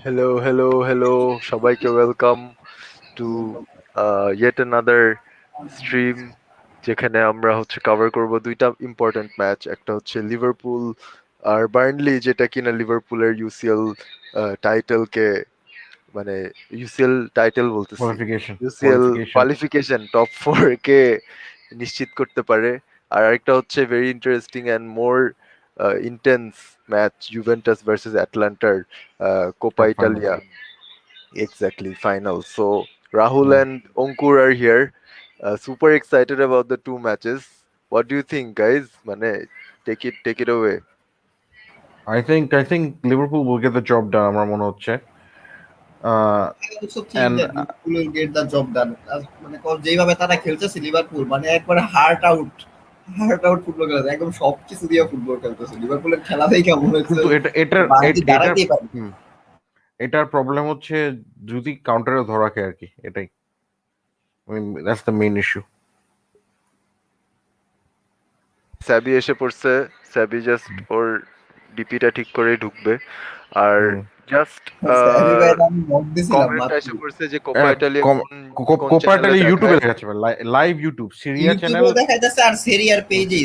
Hello, hello, hello, সবাইকে welcome to yet another stream, যেখানে আমরা হচ্ছে কভার করব দুইটা ইম্পর্টেন্ট ম্যাচ। একটা হচ্ছে লিভারপুল আর বার্নলি, যেটা কিনা লিভারপুলের ইউসিএল টাইটেলকে, মানে ইউসিএল টাইটেল বলতেছি, qualification UCL qualification qualification top 4 কে নিশ্চিত করতে পারে। আর আরেকটা হচ্ছে very interesting and more intense match, Juventus versus অ্যাটলান্টার Coppa cup final. Italia, exactly final. So Rahul and Onkur are here, super excited about the two matches. What do you think, guys? Mane, take it away. I think Liverpool will get the job done আমার মনে হচ্ছে। I also think And that Liverpool will get the job done. মানে যেভাবে তারা খেলতেছে Liverpool মানে একবারে heart out football খেলতেছে, একদম সবকিছু দিয়ে ফুটবল খেলতেছে। লিভারপুলের খেলাতেই কেমন হচ্ছে কিন্তু এটার বাড়তি এটার দাঁড়াতেই পারে। এটার প্রবলেম হচ্ছে যদি কাউন্টারে ধরা খায় আর কি, এটাই দ্যাটস দ্য মেইন ইস্যু। স্যাবি এসে পড়ছে, স্যাবি জাস্ট ওর ডিপিটা ঠিক করেই ঢুকবে। আর জাস্ট আমি ভাই আমি মক দিছিলাম কমেন্ট মাত্র। এসে পড়ছে যে কোপা ইটালিয়া কোন কোপা চ্যানেলে ইটালিয়া ইউটিউবে দেখায়। দেখাচ্ছে, লাইভ ইউটিউব সিরিয়া চ্যানেল। ইউটিউবে দেখা যাচ্ছে আর সিরিয়ার পেজে,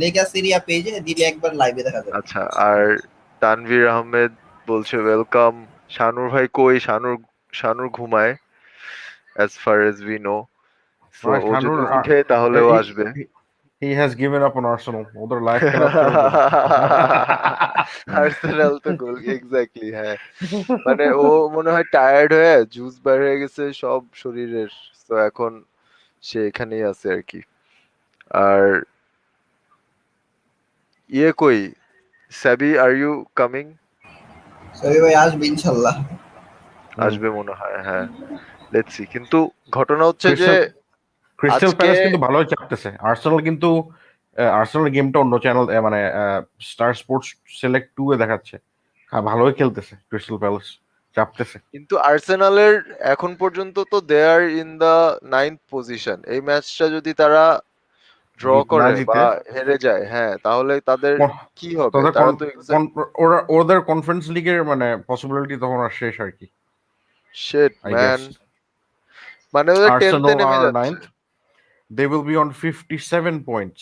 লেগা সিরিয়া পেজে দিলে একবার লাইভে দেখা যাবে। আচ্ছা, আর তানভীর আহমেদ বলছে ওয়েলকাম। শানুর ভাই কই? শানুর ঘুমায়, as far as we know. So ও যদি উঠে তাহলে ও আসবে। He has given up on Arsenal. ওদের লাইফ খারাপ করে দিল। আর্সেনাল তো গোল, এক্স্যাক্টলি, হ্যাঁ। মানে ও মনে হয় টায়ার্ড হয়ে জুস বের হয়ে গেছে সব শরীরের, তো এখন সে এখানেই আছে আর কি। আর ইয়ে কই, সাবি, আর ইউ কামিং? সবি ভাই আসবে ইনশাআল্লাহ। আসবে মনে হয়, হ্যাঁ, লেটস সি। কিন্তু ঘটনা হচ্ছে যে ক্রিস্টাল আজকে প্যালেস কিন্তু ভালোই চাপতেছে। আর্সেনাল গেমটা অন্য চ্যানেল মানে স্টার স্পোর্টস সিলেক্ট 2 এ দেখাচ্ছে। ভালোই খেলতেছে ক্রিস্টাল প্যালেস, চাপতেছে। কিন্তু আর্সেনালের এখন পর্যন্ত তো দে আর ইন দা 9th পজিশন। এই ম্যাচটা যদি তারা ড্র না করে জিতে বা হেরে যায়, হ্যাঁ, তাহলে তাদের কি হবে? তাদের তারা তো ওদের কনফারেন্স লিগের মানে পসিবিলিটি তখন আর শেষ আর কি, শিট আই ম্যান, গেস। মানে ওদের 10th-এ Arsenal নেমে are যাচ্ছে। 9th. They will be on 57 points.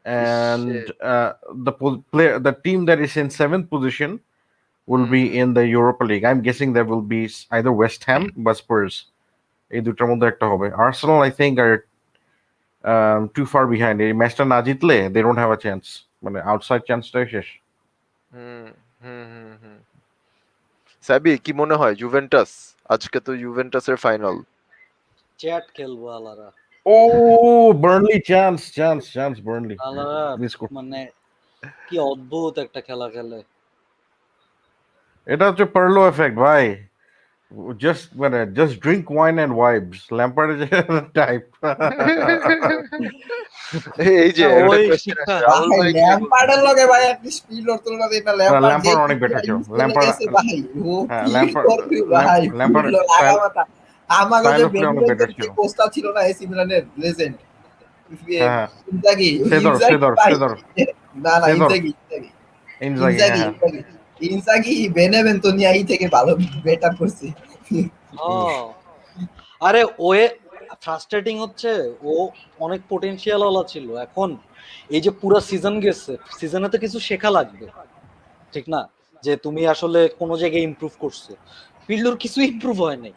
And Shit. the team that is in 7th position will be in the Europa League. I'm guessing there will be either West Ham বা Spurs. এই দুটার মধ্যে একটা হবে। Arsenal, I think, are too far behind. এই ম্যাচটা না জিতলে they don't have a chance. মানে আউটসাইড চান্সটাই শেষ। হুম হুম হুম হুম সাবি, কি মনে হয় জুভেন্টাস? আজকে তো জুভেন্টাসের ফাইনাল। চ্যাট খেলবো আলারা। ও বার্নলি চান্স বার্নলি আলারা মিস কর। মানে কি অদ্ভুত একটা খেলা খেলে। এটা হচ্ছে পারলো এফেক্ট ভাই। just drink wine and vibes. Lampard is a type. এই যে না, একটা ওই কোয়েশ্চেন শিক্ষা আসছে, রাহুল ভাই ভাই কি ল্যাম্পার্ডের লগে ভাই আপনি স্পিলর তুলনা দিন না। ল্যাম্পার্ড যে Lampard অনেক বেটার ছিল। ইউসিএল গেছে ভাই, ও হ্যাঁ কি ল্যাম্পার্ড করবে ভাই ল্যাম্পার্ড পুরো লাগামাটা। আমাগো স্টাইল যে অফ প্লে অনেক বেটার বেনজেনদের যে ছিল। পোস্টার ছিল না এসি মিলানের লেজেন্ড হ্যাঁ ইনজাগি, ইনজাগি সেদর ভাই, সেদর না না সেদর ইনজাগি ইনজাগি, হ্যাঁ হ্যাঁ। ইনজাগি বেনেভেন্তো নিয়ে এই থেকে ভালো বেটার করছে। আরে ওয়ে ফ্রাস্ট্রেটিং হচ্ছে, ও অনেক পটেনশিয়াল ওলা ছিল। এখন এই যে পুরো সিজন গেছে, সিজনে তো কিছু শেখা লাগবে, ঠিক না? যে তুমি আসলে কোন জায়গায় ইমপ্রুভ করছো, পিল্লুর কিছু ইমপ্রুভ হয় নাই।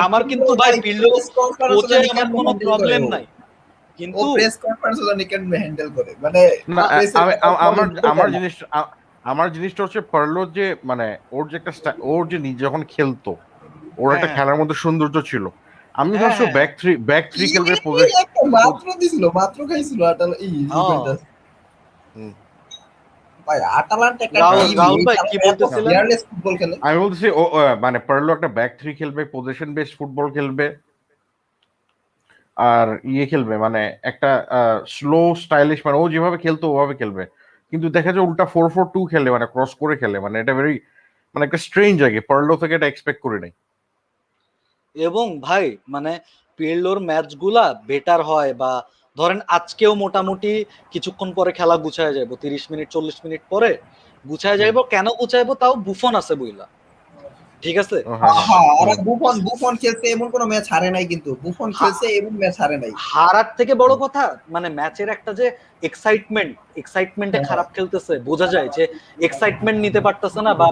আমার কিন্তু ভাই পিল্লুর কোচে আমার কোনো প্রবলেম নাই, কিন্তু প্রেস কনফারেন্স জানি কেন হ্যান্ডেল করে মানে আমার জিনিসটা হচ্ছে পারলো যে মানে ওর যে একটা ওর যে নিজে যখন খেলতো ওর একটা খেলার মধ্যে সৌন্দর্য ছিল। আমি ভাবছি ব্যাক থ্রি খেলবে, মাত্র দিছিল, মাত্র খাইছিল জুভেন্টাস। ভাই আটালান্টা একটা রাহুল ভাই কি বলতেছিলেন? ফুটবল খেলে। আমি বলছি ও মানে পারলো একটা ব্যাক থ্রি খেলবে, পজিশন বেসড ফুটবল খেলবে, আর ইয়ে খেলবে মানে একটা স্লো স্টাইলিশ, মানে ও যেভাবে খেলতো ওভাবে খেলবে। কিন্তু দেখা যায় উল্টা 4-4-2 খেলে, মানে ক্রস করে খেলে, মানে এটা ভেরি মানে একটা স্ট্রেঞ্জ আগে পারলো থেকে এটা এক্সপেক্ট করি নাই। এবং ভাই মানে পিরলোর ম্যাচগুলা বেটার হয়, বা ধরেন আজকেও মোটামুটি কিছুক্ষণ পরে খেলা গুছায় যাবো, 30 মিনিট 40 মিনিট পরে গুছায় যাইবো, কেন গুছাইবো? তাও বুফন আছে বইলা, ঠিক আছে। ও হ্যাঁ হ্যাঁ হ্যাঁ, আর হুম। বুফন বুফন খেলছে এমন কোনো ম্যাচ হারে নাই, কিন্তু বুফন খেলছে এমন ম্যাচ হারে নাই। হারার থেকে বড় কথা মানে ম্যাচের একটা যে এক্সাইটমেন্টে হ্যাঁ, খারাপ খেলতেছে, বোঝা যায় যে এক্সাইটমেন্ট নিতে পারতেছে না, বা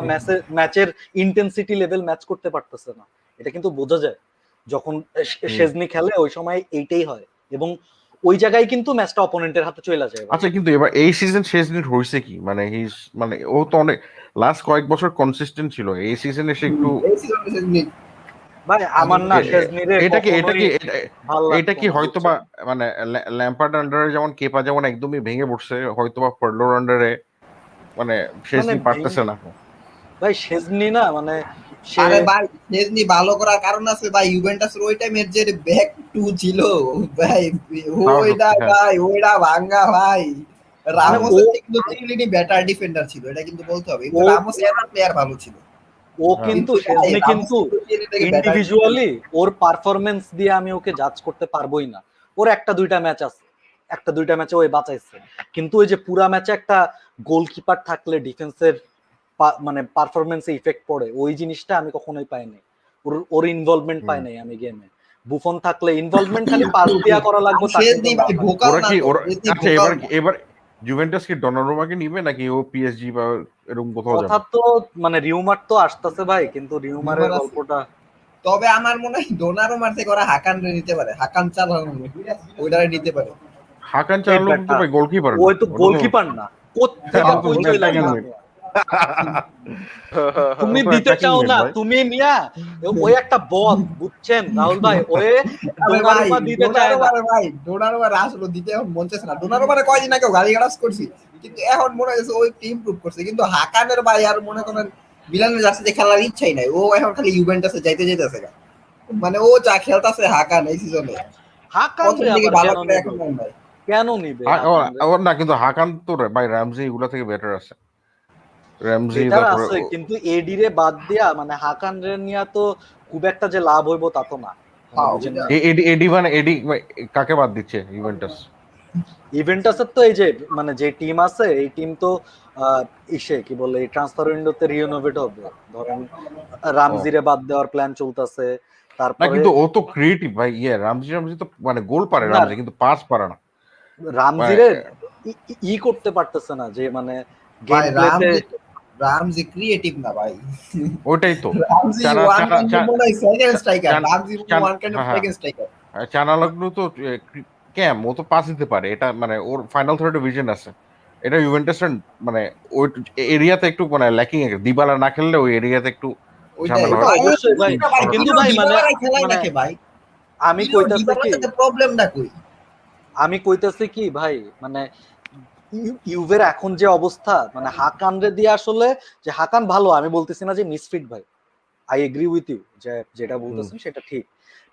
ম্যাচের ইন্টেন্সিটি লেভেল ম্যাচ করতে পারতেছে না, এটা কিন্তু বোঝা যায় যখন হুম। শেজনি খেলে। ওই সময় এইটাই হয়, এবং ওই জায়গায় কিন্তু ম্যাচটা অপোনেন্টের হাতে চলে যায় ভাই। আচ্ছা কিন্তু এবার এই সিজন শেষ দিন হয়েছে কি, মানে হিস মানে ও তো অনেক লাস্ট কয়েক বছর কনসিস্টেন্ট ছিল, এই সিজনে সে একটু এই সিজনে ভাই আমি আমার না এ- এ- শেজনিরে এটা কি এটা কখনোই কি ভাল এটা লাগতো কি না, হয়তো বা বুঝছেন। মানে ল্যাম্পার্ড আন্ডারে যেমন কেপা যেমন একদমই ভেঙে পড়ছে, হয়তো বা ফার্লোর আন্ডারে মানে মানে শেষনি পারতেছে না। ভাই শেজনি না মানে সে আরে ভাই, চেজনি ভালো করার কারণ আছে ভাই, ইউভেন্টাসের ওই টাইমের যে ব্যাক টু ছিল ভাই, তাও ওইটা সত্যি হ্যাঁ। ভাই, ওইটা ভাঙ্গা ভাই। মানে রামোসের থেকে কিন্তু চিরলিনি বেটার ডিফেন্ডার ছিল, এটা কিন্তু বলতে হবে, কিন্তু ও রামোস এমন প্লেয়ার ভালো ছিল, ও হ্যাঁ। কিন্তু কিন্তু ভাই শেজনি রামোস কিন্তু কিন্তু চিরলিনি থেকে বেটার ডিফেন্ডার। ইন্ডিভিজুয়ালি ওর পারফরমেন্স দিয়ে আমি ওকে জাজ করতে পারবোই না। ওর একটা দুইটা ম্যাচ আছে, একটা দুইটা ম্যাচে ওই বাঁচাইছে, কিন্তু ওই যে পুরা ম্যাচে একটা গোলকিপার থাকলে ডিফেন্সের মানে পারফরমেন্সে ইফেক্ট পড়ে, ওই জিনিসটা আমি কখনোই পাই নাই। ওর ইনভলভমেন্ট পাই হুম। নাই আমি গেমে। বুফন থাকলে ইনভলভমেন্ট খালি পাস দিয়া করা লাগবে, তা কিন্তু চেজনি না ভাই ভাই। ভোকাল ওরা না কি তো, ওরা চেজনি আচ্ছা ভোকাল এবার না। এবার জুভেন্টাস কি ডনারুমাকে নিবে নাকি ও পিএসজি বা এরকম কোথাও কথা যাবে? তো মানে রিউমার তো আসতেছে ভাই, কিন্তু রিউমারের নিউমার আছে, গল্পটা তবে আমার মনে হয় ডোনারুমার থেকে ওরা হাকান রে নিতে পারে, হাকান চালানো ওইটারে নিতে পারে। হাকান এই চালানো তো ব্যাটা ভাই গোলকিপার না, ওই তো ওটা তো গোলকিপার না, কোত্থেকে ওটা তো কই চইলা অ্যাটাকিং গেছে মিড। মিয়া। তুমি ও তো দিতে অ্যাটাকিং চাও মিড না, ভাই। তুমি মিয়া ওই একটা বদ, বুঝছেন রাহুল ভাই, ওই আরে ভাই, ডোনারুমা দিতে চায় না। ডোনারুমারে ভাই, ডোনারুমারে আসলে দিতে এখন মন চাইছে না। ডোনারুমারে কয়দিন আগে গালি গালাজ করছি, কিন্তু এখন মনে হয়েছে ওই ইমপ্রুভ করছে, কিন্তু হাকানের ভাই আর মনে করেন মিলানের জার্সিতে খেলার ইচ্ছাই নাই, ও এখন খালি ইউভেন্টাসে যাইতে যাইতেছে গা। মানে ও যা খেলতাছে হাকান এই সিজনে, হাকান প্রথম রে দিকে আবার ভালো কেন করে নিবে, এখন নাই ভাই। কেন নিবে ওর হাকান রে? ওর না কিন্তু হাকান তো ভাই রামজি এগুলা থেকে বেটার আছে, রামজি বেটার তারপরে আছে, কিন্তু এডি রে বাদ দিয়া মানে হাকান রে নিয়া তো খুব একটা যে লাভ হইব তা তো না, মানে হ্যাঁ বুঝেন ওইটা। নাই। এডি এডি মানে এডি কাকে বাদ দিচ্ছে ইভেন্টাস? ইভেন্টাসের তো এই যে মানে যে টিম আছে, এই টিম তো ইসে কি বলে এই ট্রান্সফার উইন্ডোতে রিনোভেট হবে। ধরেন ও রামজিরে বাদ দেওয়ার প্ল্যান চলতেছে, না তারপরে কিন্তু ও তো ক্রিয়েটিভ ভাই, রামজি রামজি তো মানে গোল পারে না রামজি, কিন্তু পাস পারে না মানে রামজিরে ই করতে পারতেছে না, যে মানে গেম ভাই প্লেতে। রামজি, রামজি ক্রিয়েটিভ না ভাই। ওইটাই তো। রামজি চানা ওয়ান চানা কাইন্ড অফ চা- মনে হয় সেকেন্ড স্ট্রাইকার, চান রামজি চান ওয়ান কাইন্ড অফ হ্যাঁ হ্যাঁ সেকেন্ড স্ট্রাইকার। চানালাগলু তো ক্যাম ও তো পাস দিতে পারে, এটা মানে ওর ফাইনাল থার্ডে ভিশন আছে। এটা ইউভেন্টাসের মানে ওই এরিয়াতে একটু মানে ল্যাকিং আছে, দিবালা না খেললে ওই এরিয়াতে একটু ওইটাই ঝামেলা ওটা হয়। অবশ্যই ভাই, ভাই, কিন্তু দিলেও ভাই মানে ডিবালারাই খেলাই মানে নাকি ভাই, আমি দিলেও কইতাছি ডিবালার কি, সাথে প্রবলেমটা কই? আমি কইতেছি কি ভাই, মানে ইউভের এখন যে অবস্থা, মানে হাকান রে দিয়ে আসলে, যে হাকান ভালো আমি বলতেছি না যে মিসফিট ভাই, আই এগ্রি উইথ ইউ, যে যেটা হুম। বলতেছেন সেটা ঠিক,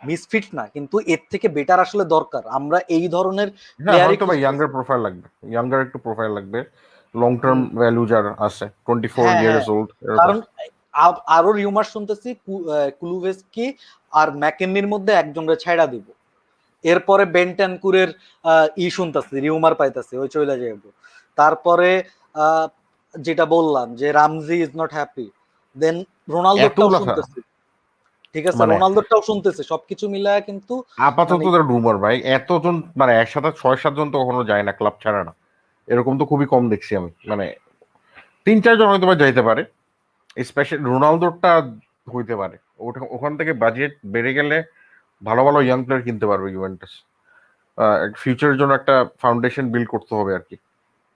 মিসফিট না, কিন্তু এর থেকে বেটার আসলে দরকার, আমরা এই ধরনের হ্যাঁ প্লেয়ারই হয়তো ভাই খুঁজতেছি। ইয়াঙ্গার প্রোফাইল লাগবে, ইয়াঙ্গার একটু প্রোফাইল লাগবে, লং টার্ম ভ্যালু যার আছে, 24 হ্যাঁ হ্যাঁ, ইয়ার্স ওল্ড এরকম। কারণ আরো রিউমার শুনতেছি কুলুভেস্কি আর ম্যাকেন্নির মধ্যে একজনকে ছাইড়া দিব, এরপরে বেন্টানকুরের শুনতেছি, রিউমার পাইতাছি ওই চলে যাইব। তারপরে আহ, যেটা বললাম যে রামজি ইজ নট হ্যাপি, দেন রোনালদোরটাও এতগুলা শুনতেছি, ঠিক আছে, মানে রোনালদোরটাও শুনতেছে, সবকিছু মিলায় কিন্তু আপাতত মানে তো রুমার ভাই, এতজন মানে একসাথে 6-7 জন তো কখনো যায় না ক্লাব ছাড়া না, এরকম তো খুবই কম দেখছি আমি, মানে 3-4 জন হয়তো বা যাইতে পারে, স্পেশালি রোনালদোরটা হইতে পারে। ওখান থেকে বাজেট বেড়ে গেলে ভালো ভালো ইয়াং প্লেয়ার কিনতে পারবে ইউভেন্টাস, ফিউচারের জন্য একটা ফাউন্ডেশন বিল্ড করতে হবে আর কি।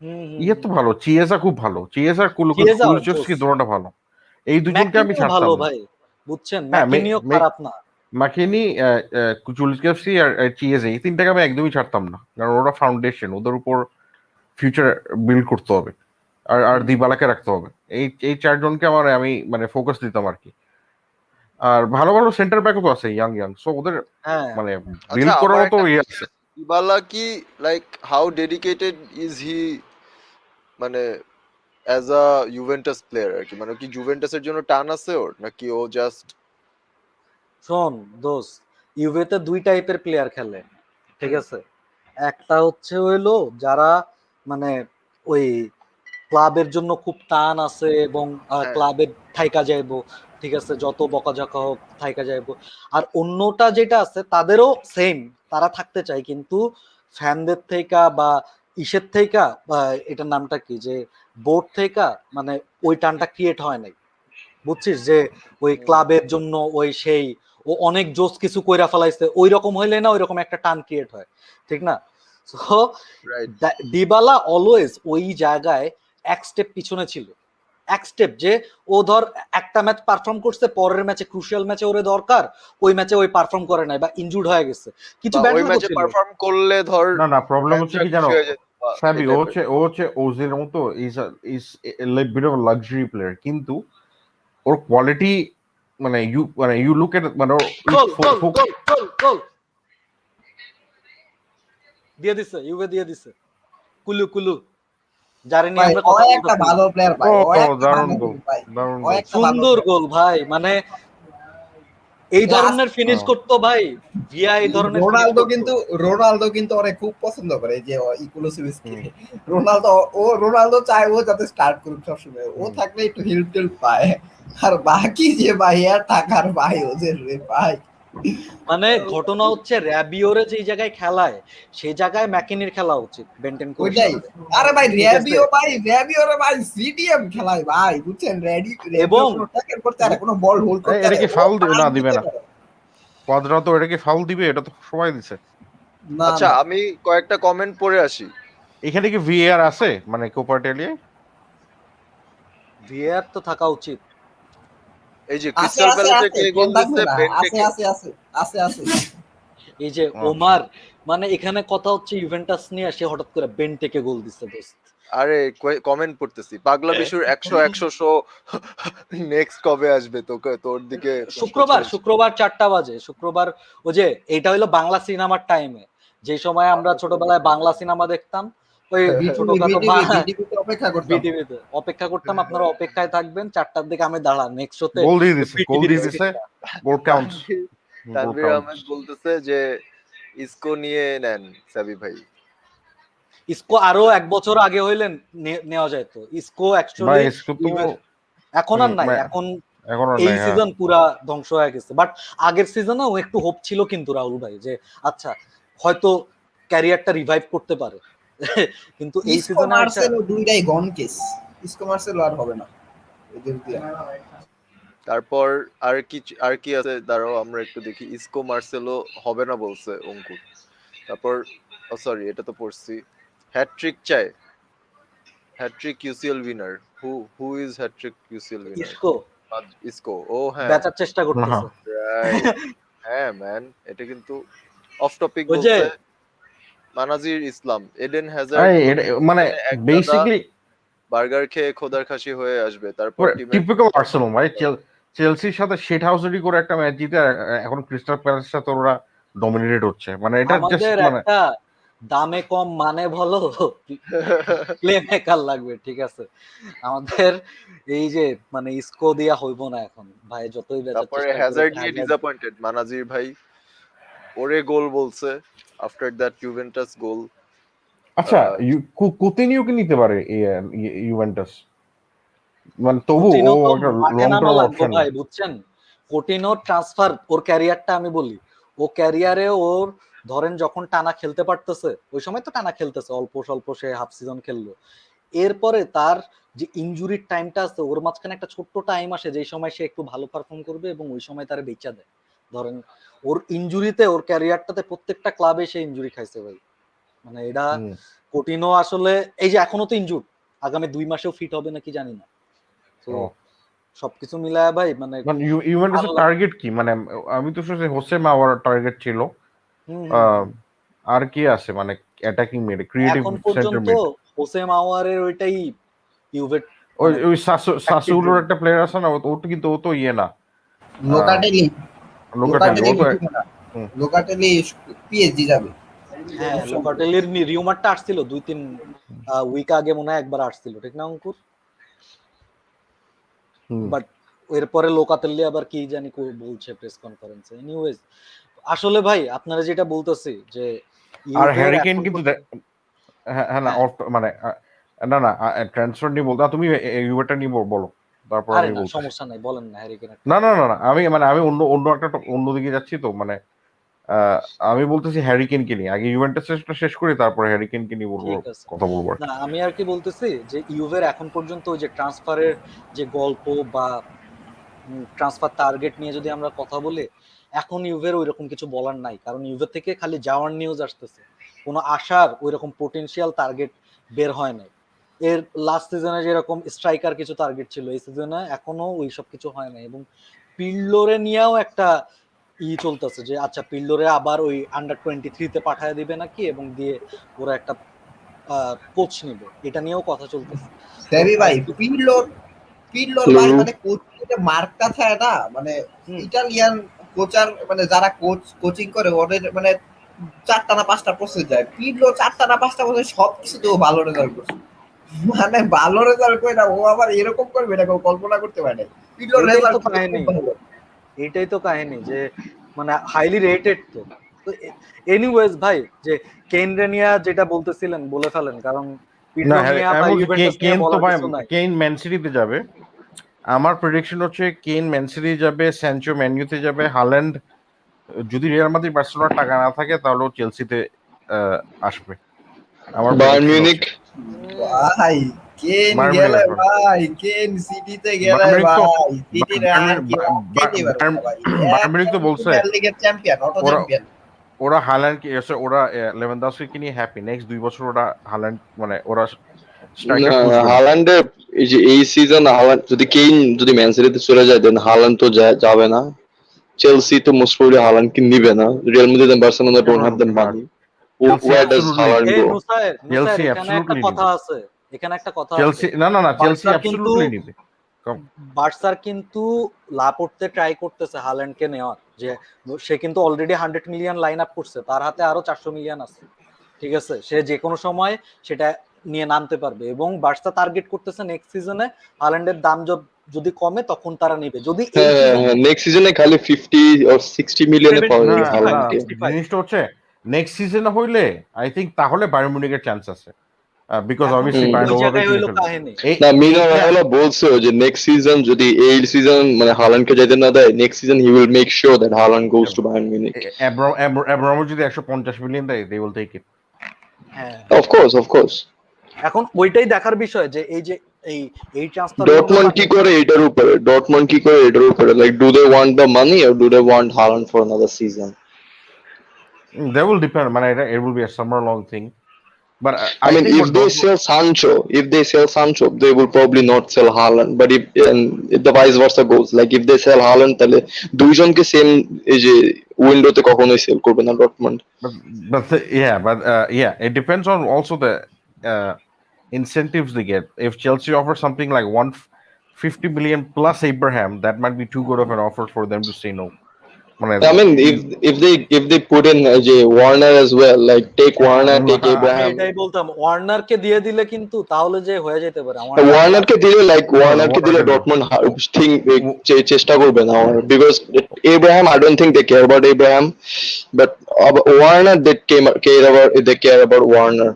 হুম হুম ইয়ে তো হুম। ভালো, চিয়েজা খুব ভালো, চিয়েজা চিয়েজাও কুলুচেভস্কি জোস, দুটোটা ভালো, এই দুজনকে আমি ম্যাকিনিও ভালো ছাড়তাম না। ভাই, বুঝছেন, হ্যাঁ ম্যাকিনিও খারাপ না। মাকিনি, কুলুচেভস্কি আর চিয়েজা, এই তিনটাকে আমি একদমই ছাড়তাম না, কারণ ওরা ফাউন্ডেশন, ওদের উপর ফিউচার বিল্ড করতে হবে, আর আর হুম, দিবালাকে রাখতে হবে। এই এই 4 জনকে আমার আমি মানে ফোকাস দিতাম আর কি। আর ভালো ভালো সেন্টার ব্যাকও তো আছে ইয়াং ইয়াং, সো ওদের হ্যাঁ মানে আচ্ছা বিল্ড করার আমার মতো একটা ইয়ে কোশ্চেন আছে। আছে, দিবালা কি like how dedicated is he, মানে অ্যাজ আ ইউভেন্টাস প্লেয়ার আর কি, মানে কি জুভেন্টাসের জন্য টান আছে ওর, নাকি ও জাস্ট শোন দোষ, ইউভেতে দুই টাইপের প্লেয়ার খেলে, ঠিক আছে, একটা হচ্ছে হইলো যারা মানে ওই ক্লাবের জন্য খুব টান আছে এবং হ্যাঁ ক্লাবের থাইকা যাইবো, ঠিক আছে, যত বকাঝকা হোক থাইকা যাইবো। আর অন্যটা যেটা আছে তাদেরও সেম, তারা থাকতে চায় কিন্তু ফ্যানদের থেইকা বা ইসের থেইকা, বা এটার নামটা কি, যে বোর্ড থেইকা মানে ওই টানটা ক্রিয়েট হয় নাই, বুঝছিস, যে ওই ক্লাবের জন্য ওই সেই ও অনেক জোস কিছু কইরা ফেলাইছে ওই রকম হইলে না ওই রকম একটা টান ক্রিয়েট হয়, ঠিক না? So right. ডিবালা অলওয়েজ ওই জায়গায় এক স্টেপ পিছনে ছিল, এক স্টেপ, যে ও ধর একটা ম্যাচ পারফর্ম করছে, পরের ম্যাচে ক্রুশিয়াল ম্যাচে ওরে দরকার, ওই ম্যাচে ওই পারফর্ম করে নাই বা ইনজুর্ড হয়ে গেছে, কিছু বা ব্যাড ওই লাকও ম্যাচে ছিল। পারফর্ম করলে ধর না প্রবলেম হচ্ছে ফ্যান্সরা কি খুশি জানো হয়ে যেত বা সাবি, এই ও টাইপের। হচ্ছে ওজির মতো is bit of luxury player, কিন্তু ওর কোয়ালিটি মানে ইউ লুক এট মানে গোল গোল গোল গোল গোল দিয়ে দিছে, ইউভে দিয়ে দিছে, কুলু কুলু, যারে নিয়ে ভাই আমরা ও কথা একটা বলতেছিলাম। ভালো প্লেয়ার ভাই, ও ও একটা দারুণ ভালো গোল, গোল ভাই, দারুণ ও গোল। একটা ভালো সুন্দর প্লেয়ার। গোল ভাই, মানে এই ধরনের ফিনিশ হ্যাঁ। করতো ভাই, ভিয়া এই ধরনের ফিনিশ রোনালদো করতো। কিন্তু রোনালদো কিন্তু ওরে খুব পছন্দ করে, যে ইকুলুসিভিচকে। হুম, রোনালদো চায় ও যাতে স্টার্ট করুক সবসময়, ও হুম। থাকলে একটু হিল টিল পায়। আর বাকি যে ভাই আর টাকার ভাই ওদের রে ভাই। মানে ঘটনা হচ্ছে র্যাবিওরে যে জায়গায় খেলায় সেই জায়গায় ম্যাকিনির খেলা উচিত বেন্টেনকুরের ওইটাই। সাথে, আরে ভাই ঠিক আছে? র্যাবিও রে ভাই সিডিএম খেলায় ভাই, বুঝছেন? র্যাবিও এবং কোনো ট্যাকেল করতে পারে, কোনো বল হোল্ড করতে এটা পারে, কি ও ফাউল দিবে? পাস না দিবে দিতে না, পারে। কোয়াদ্রাতো এটা কি ফাউল দিবে? এটা তো সবাই দিছে। না আচ্ছা না, আমি কয়েকটা কমেন্ট পড়ে আসি। এখানে কি ভিএআর আছে মানে কোপা ইটালিয়ায়? ভিএআর তো থাকা উচিত। এই যে আছে ক্রিস্টাল আছে প্যালেসে আছে, কে কেন গোল থাকবে দিচ্ছে, না? আছে বেনটেকে। আছে আছে আছে আছে। এই যে আচ্ছা, ওমার, মানে এখানে কথা হচ্ছে ইউভেন্টাস নিয়ে সে হঠাৎ করে বেন্টেকে গোল দিচ্ছে দোস্ত। আরে কমেন্ট পড়তেছি, পাগলা বিশুর 100 শো নেক্সট কবে আসবে, তোকে তোর দিকে প্রশ্ন শুক্রবার ছুড়েছি। শুক্রবার 4টা বাজে, শুক্রবার। ওই যে এটা হইলো বাংলা সিনেমার টাইমে, যে সময় আমরা ছোটবেলায় বাংলা সিনেমা দেখতাম, ওই বিটিভি ছোটখাটো বিটিভি বিটিভিতে অপেক্ষা করতাম। বিটিভিতে অপেক্ষা করতাম, আপনারা অপেক্ষায় থাকবেন, 4টার দিকে আমি দাঁড়ান নেক্সট শোতে গোল দিয়ে দিছে, গোল বিটিভির দিয়ে দিছে, স্ক্রিনটা। গোল কাউন্টস, তানভীর গোল তানভীর কাউন্টস। আহমেদ বলতেছে যে ইসকো নিয়ে নেন সাবি ভাই। ইসকো আরো ইসকো 1 বছর আগে হইলে নেওয়া যেত। ইসকো ভাই অ্যাকচুয়ালি এসকো তো এখন আর নাই, এখন এখন আর এই নাই। হ্যাঁ, সিজন পুরা ধ্বংস হয়ে গেছে। বাট আগের সিজনেও একটু হোপ ছিল কিন্তু রাহুল ভাই, যে আচ্ছা হয়তো ক্যারিয়ারটা রিভাইভ করতে পারে। কিন্তু এই ইসকো সিজনে আইসা মার্সেলো দুইটাই গন কেস। ইসকো মার্সেলো আর হবে না এদের দিয়ে। তারপর আর কি আছে, দাঁড়াও আমরা একটু দেখি। ইসকো মার্সেলো হবে না বলছে অঙ্কুর। তারপর সরি এটা তো পড়ছি, হ্যাটট্রিক চাই, hat trick UCL winner. Who is hat trick UCL winner? Isco Isco, ও হ্যাঁ, বেচার চেষ্টা হ্যাঁ। করতেছে। রাইট। হ্যাঁ ম্যান, এটা কিন্তু অফ টপিক ওই যে বলছে। মানাজির ইসলাম, এডেন হ্যাজার্ড এটা প্রথম মানে সিজনে এক গাদা বেসিক্যালি বার্গার খেয়ে খোদার খাসি হয়ে আসবে, তারপর টিমের টিপিক্যাল আর্সেনাল ভাই। চেলসির সাথে শেট হাউসারি করে একটা ম্যাচ জিতে এখন ক্রিস্টাল প্যালেসের সাথে ওরা ডমিনেটেড হচ্ছে, মানে এটা জাস্ট আমাদের মানে একটা দামে কম মানে বলো প্লে মেকার লাগবে, ঠিক আছে? আমাদের এই যে মানে ইসকো দিয়া হইব না এখন ভাই, যতই বেচার তারপরে চেষ্টা করুক হ্যাজার্ড নিয়ে হ্যাজার্ড। ডিসঅ্যাপয়েন্টেড মানাজির ভাই, ওরে গোল বলছে আফটার দ্যাট ইউভেন্টাস গোল। আচ্ছা কুতিনিওকে নিতে পারে ইউভেন্টাস, মানে তবু ও কুতিনো তো একটা মাঠে লং নামা টার্ম লাগবে অপশন। ভাই, বুঝছেন? কুতিনোর ট্রান্সফার, ওর ক্যারিয়ারটা আমি বলি, ও ক্যারিয়ারে ওর ধরেন যখন টানা খেলতে পারতেছে, ওই সময় তো টানা খেলতেছে, অল্প স্বল্প সে হাফ সিজন খেললো, এরপরে তার যে ইনজুরির টাইমটা আছে, ওর মাঝখানে একটা ছোট্ট টাইম আসে যেই সময় সে একটু ভালো পারফর্ম করবে এবং ওই সময় তারা বেচা দেয়। ধরেন ওর ইনজুরিতে, ওর ক্যারিয়ারটাতে প্রত্যেকটা ক্লাবে সে ইনজুরি খাইছে ভাই, মানে এটা কঠিনও আসলে। এই যে এখনো তো ইনজুর, আগামী 2 মাসেও ফিট হবে নাকি জানি না। তো সবকিছু মিলায় ভাই মানে মানে ভালো ইউভেন্টাসের লাগে। টার্গেট কি? মানে আমি তো শুনছি হোসে মাওয়ার টার্গেট ছিল। হুম হুম আহ, হুম। আর কি আছে মানে অ্যাটাকিং মিড, ক্রিয়েটিভ এখন সেন্টার পর্যন্ত মিড? হোসে মাওয়ারের ওইটাই ইউভেট ওই মানে ওই অ্যাক্টিভ সাসুলোর রুম। একটা প্লেয়ার আছে না, ও তো কিন্তু ও তো ইয়ে না, লোকাটেলি লোকাটেলি, ও লোকাটেলি তো মিটবে না। লোকাটেলি পিএসজি যাবে। হ্যাঁ, সমস্যা নেই। লোকাটেলির রিউমারটা আসছিল 2-3 উইক আগে, মনে হয় একবার আসছিল, ঠিক না অঙ্কুর? বাট এরপরে লোকাতেল্লি আবার কি জানি বলছে প্রেস কনফারেন্সে। এনিওয়েজ, আসলে ভাই আপনারা যেটা বলতেছি যে আর ইউভের হ্যারিকেন এখন কিন্তু হ্যাঁ হ্যাঁ না হ্যাঁ মানে না না, ট্রান্সফার নিয়ে বলতে তুমি ইউভেটা নিয়ে বলো, তারপর আরে আমি না, বলতেছি। সমস্যা নাই, বলেন না হ্যারি কেন। না না না না, আমি মানে আমি অন্য অন্য একটা অন্য দিকে যাচ্ছি তো, মানে আমি বলতেছি হ্যারি কেনকে নিয়ে আগে ইউভেন্টাসটা শেষ করি, তারপরে হ্যারি কেনকে নিয়ে বলবো, ঠিক আছে। কথা বলবো আর না কি। আমি আর কি বলতেছি যে ইউভের এখন পর্যন্ত ওই যে ট্রান্সফারের যে গল্প বা ট্রান্সফার টার্গেট নিয়ে যদি আমরা কথা বলি, এখন ইউভের ওইরকম কিছু বলার নাই, কারণ ইউভের থেকে খালি যাওয়ার নিউজ আসতেছে, কোনো আশার ওইরকম পোটেনশিয়াল টার্গেট বের হয় নাই। এর লাস্ট সিজনে যেরকম স্ট্রাইকার কিছু টার্গেট ছিল, এই সিজনে এখনো ওইসব কিছু হয় নাই। এবং পিল্লোরে নিয়েও একটা চলতেছে যে আচ্ছা পিল্লোরে আবার ওই আন্ডার 23 তে পাঠায় দিবে নাকি, এবং দিয়ে ওরা একটা কোচ নিবে, এটা নিয়েও কথা চলতেছে। তো সেবি ভাই, আজকে পিল্লোর হ্যালো। ভাই মানে কোচিং মার্কটা থাকে না, মানে হুম, ইটালিয়ান কোচার মানে যারা কোচিং করে ওদের মানে 4টা না 5টা প্রসেস যায়, পিল্লো 4টা না 5টা প্রসেস সবকিছুতে ও ভালো রেজাল্ট করছে। মানে ভালো রেজাল্ট করে না ও আবার এরকম করবে না, কেউ কল্পনা করতে পারে না। পিল্লোর এইটাই রেজাল্ট তো কিন্তু খুব কাহিনী, ভালো। এইটাই তো কাহিনী যে মানে হাইলি রেটেড তো। এনিওয়েজ ভাই, যে কেন রেনিয়া যেটা বলতেছিলেন বলে ফেলেন, কারণ না পিডলো হ্যারি, নিয়ে আমি বা বলছি ইউভেন্টাস নিয়ে কেন তো বলার ভাই, কিছু নাই। কেন ম্যান সিটিতে যাবে। আমার প্রেডিকশন হচ্ছে কেন ম্যান সিটি যাবে, স্যানচো ম্যান ইউতে যাবে, হাল্যান্ড যদি রিয়াল মাদ্রিদ বার্সেলোনার টাকা না থাকে তাহলে ও চেলসিতে আহ, আসবে। আমার বায়ার্ন প্রেডিকশন মিউনিক। হচ্ছে উম, ভাই কেন বায়ার্ন মিউনিখ গেলে আসবে না। ভাই, কেন সিটিতে গেলে বায়ার্ন মিউনিখ তো ভাই, সিটির বায়ার্ন আর মিউনিখ কি আটকাইতেই পারবে না ভাই। বায়ার্ন মিউনিখ একদম তো বলছে প্রিমিয়ার লিগের চ্যাম্পিয়ন, অটো ওরা চ্যাম্পিয়ন। ওরা হাল্যান্ড ওরা লেভানডস্কিকে নিয়ে হ্যাপি, নেক্সট 2 বছর ওরা হাল্যান্ড মানে ওরা স্ট্রাইকার না, খুঁজবে না। হালান্ডের এই যে এই সিজন হালান্ড যদি কেইন যদি ম্যান সিটিতে চলে যায় দেন হালান্ড তো যাবে না। চেলসি তো মোস্ট প্রবাবলি হালান্ডকে নিবে না। Real Madrid and Barcelona don't have the হ্যাঁ, money. Chelsea Where does absolutely, Haaland এ go? নুসাইর নুসাইর, চেলসি এখানে একটা অ্যাবসলিউটলি কথা নিবে। আছে, এখানে একটা কথা আছে। চেলসি না না না, চেলসি বার্সার কিন্তু অ্যাবসলিউটলি নিবে। বার্সার কিন্তু লাপোর্তে ট্রাই করতেছে হাল্যান্ডকে নেওয়ার, যে সে কিন্তু অলরেডি 100 মিলিয়ন লাইন আপ করছে, তার হাতে আরো 400 মিলিয়ন আছে। ঠিক আছে, সে যে কোনো সময় সেটা নিয়ে নামতে পারবে, এবং বার্সা টার্গেট করতেছে নেক্সট সিজনে হাল্যান্ডের দাম যদি কমে তখন তারা নেবে, যদি এই হ্যাঁ হ্যাঁ সিজন হ্যাঁ, নেক্সট সিজনে খালি 50 or 60 মিলিয়নে পাওয়া না যাবে 65 না, হালান্ডকে। 65 জিনিসটা হচ্ছে নেক্সট সিজন হইলে আই থিঙ্ক তাহলে বায়ার্ন মিউনিখের চান্স আছে, বিকজ এখন অবভিয়াসলি বায়ার্ন ওই ওভাবে জায়গায় কিনে হইলো ফেলবে। কাহিনী। এই না, মিনা এইটা রায়োলা বলছে যে নেক্সট সিজন যদি এই সিজন মানে হালান্ডকে যেতে না দেয়, next season he will make sure that Haaland goes to Bayern Munich. অ্যাব্রামো যদি 150 মিলিয়ন দেয় দে উইল টেক ইট। হ্যাঁ, অফ কোর্স অফ কোর্স। এখন ওইটাই দেখার বিষয় যে এই যে এই এই ট্রান্সফার উইন্ডো ডটমন্ড বা কি নেক্সট। করে এটার উপরে, ডটমন্ড কি করে এটার উপরে, like do they want the money or do they want Haaland for another season? They will depend, মানে এটা it will be a summer long thing, but I I mean, think if what they Dortmund, sell Sancho, if they sell Sancho, they will probably not sell Haaland. But if the vice versa goes, like if they sell Haaland, তাহলে দুইজনকে same এই যে উইন্ডোতে কখনোই sell করবে না Dortmund. but yeah, yeah, it depends on also the uh, incentives they get. If Chelsea offers something like 150 million plus Abraham, that might be too good of an offer for them to say no. মানে I mean, if they put in যে Warner as well, like take Warner, take আমি Abraham. এটাই বলতাম, ওয়ার্নারকে দিয়ে দিলে কিন্তু তাহলে যে হয়ে যেতে পারে, ওয়ার্নার ওয়ার্নারকে দিলে লাইক ওয়ার্নারকে দিলে Warner ডটমন্ড চেষ্টা করবে না, because Abraham I don't think they care about Abraham, but Werner they care about Werner.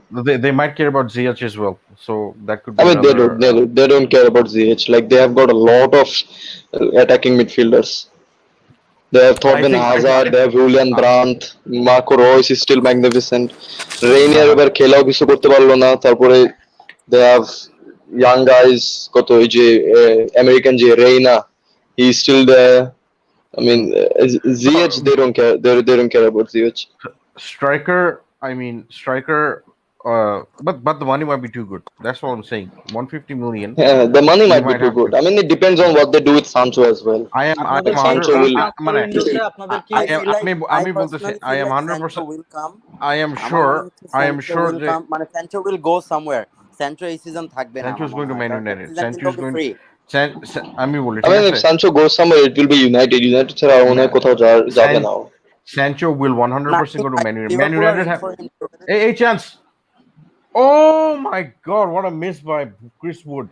they might care about Ziyech as well, so that could I be mean, they another don't, they don't care about ZH. Like they have got a lot of attacking midfielders. They have Thorben I Hazard, they have Julian think Brandt, Marco Reus is still magnificent. Rainier এবার খেলাও কিছু করতে পারলো না, তারপরে they have young guys, কত ওই যে আমেরিকান যে Reyna, he is still there. I mean, ZH they don't care, they don't care about ZH. striker. I mean striker, but the money might be too good. That's what I'm saying. 150 million. Yeah, the money You might be might too have to. good. I mean, it depends on what they do with Sancho as well. I আপনাদের am কি 100. Sancho এই will. Transfer I, উইন্ডোতে আপনাদের কি I I am. feel like I বলতেছি, personally I feel am like 100%. Sancho will come. I am আমার মনে sure. হচ্ছে I am Sancho sure will that come, মানে Sancho will go somewhere. Sancho এই season থাকবে না Sancho আমার is মনে going to হয়, Man কারণ next United. সিজন Sancho কিন্তু is ওকে going. ফ্রি। আমি বলি I ঠিক mean, if আছে। Sancho goes somewhere, it will be United. United ছাড়া আর মনে হয় কোথাও যাবে San, না। Sancho will না 100% go to Man United. Man Liverpool আর United রিচ have ফর হিম। a chance. Oh my God! What a miss by Chris Wood.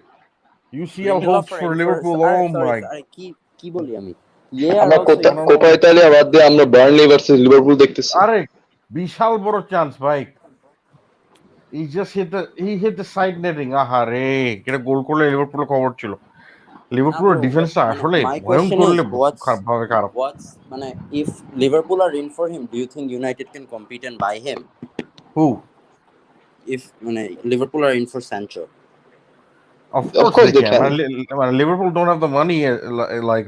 UCL Lindelof hopes for for him, Liverpool. Sorry Oh sorry my! Sorry, কি কি বলি আমি, ইয়ে আর আমরা also No no Copa no. Italia বাদ দিয়ে আমরা বার্নলি ভার্সেস লিভারপুল দেখতেছি। আরে বিশাল বড় চান্স ভাই। he hit the side netting. আহারে এটা গোল করলে লিভারপুলের খবর ছিল। না লিভারপুলের ব্রো, বাট ডিফেন্সটা মানে আসলে মাই কোয়েশ্চেন ভয়ঙ্কর ইজ খারাপ ভাবে খারাপ। হোয়াটস মানে if Liverpool are in for him, do you think United can compete and buy him? Who if মানে Liverpool are in for Sancho? of Of course course they they can. can. Liverpool don't have the money like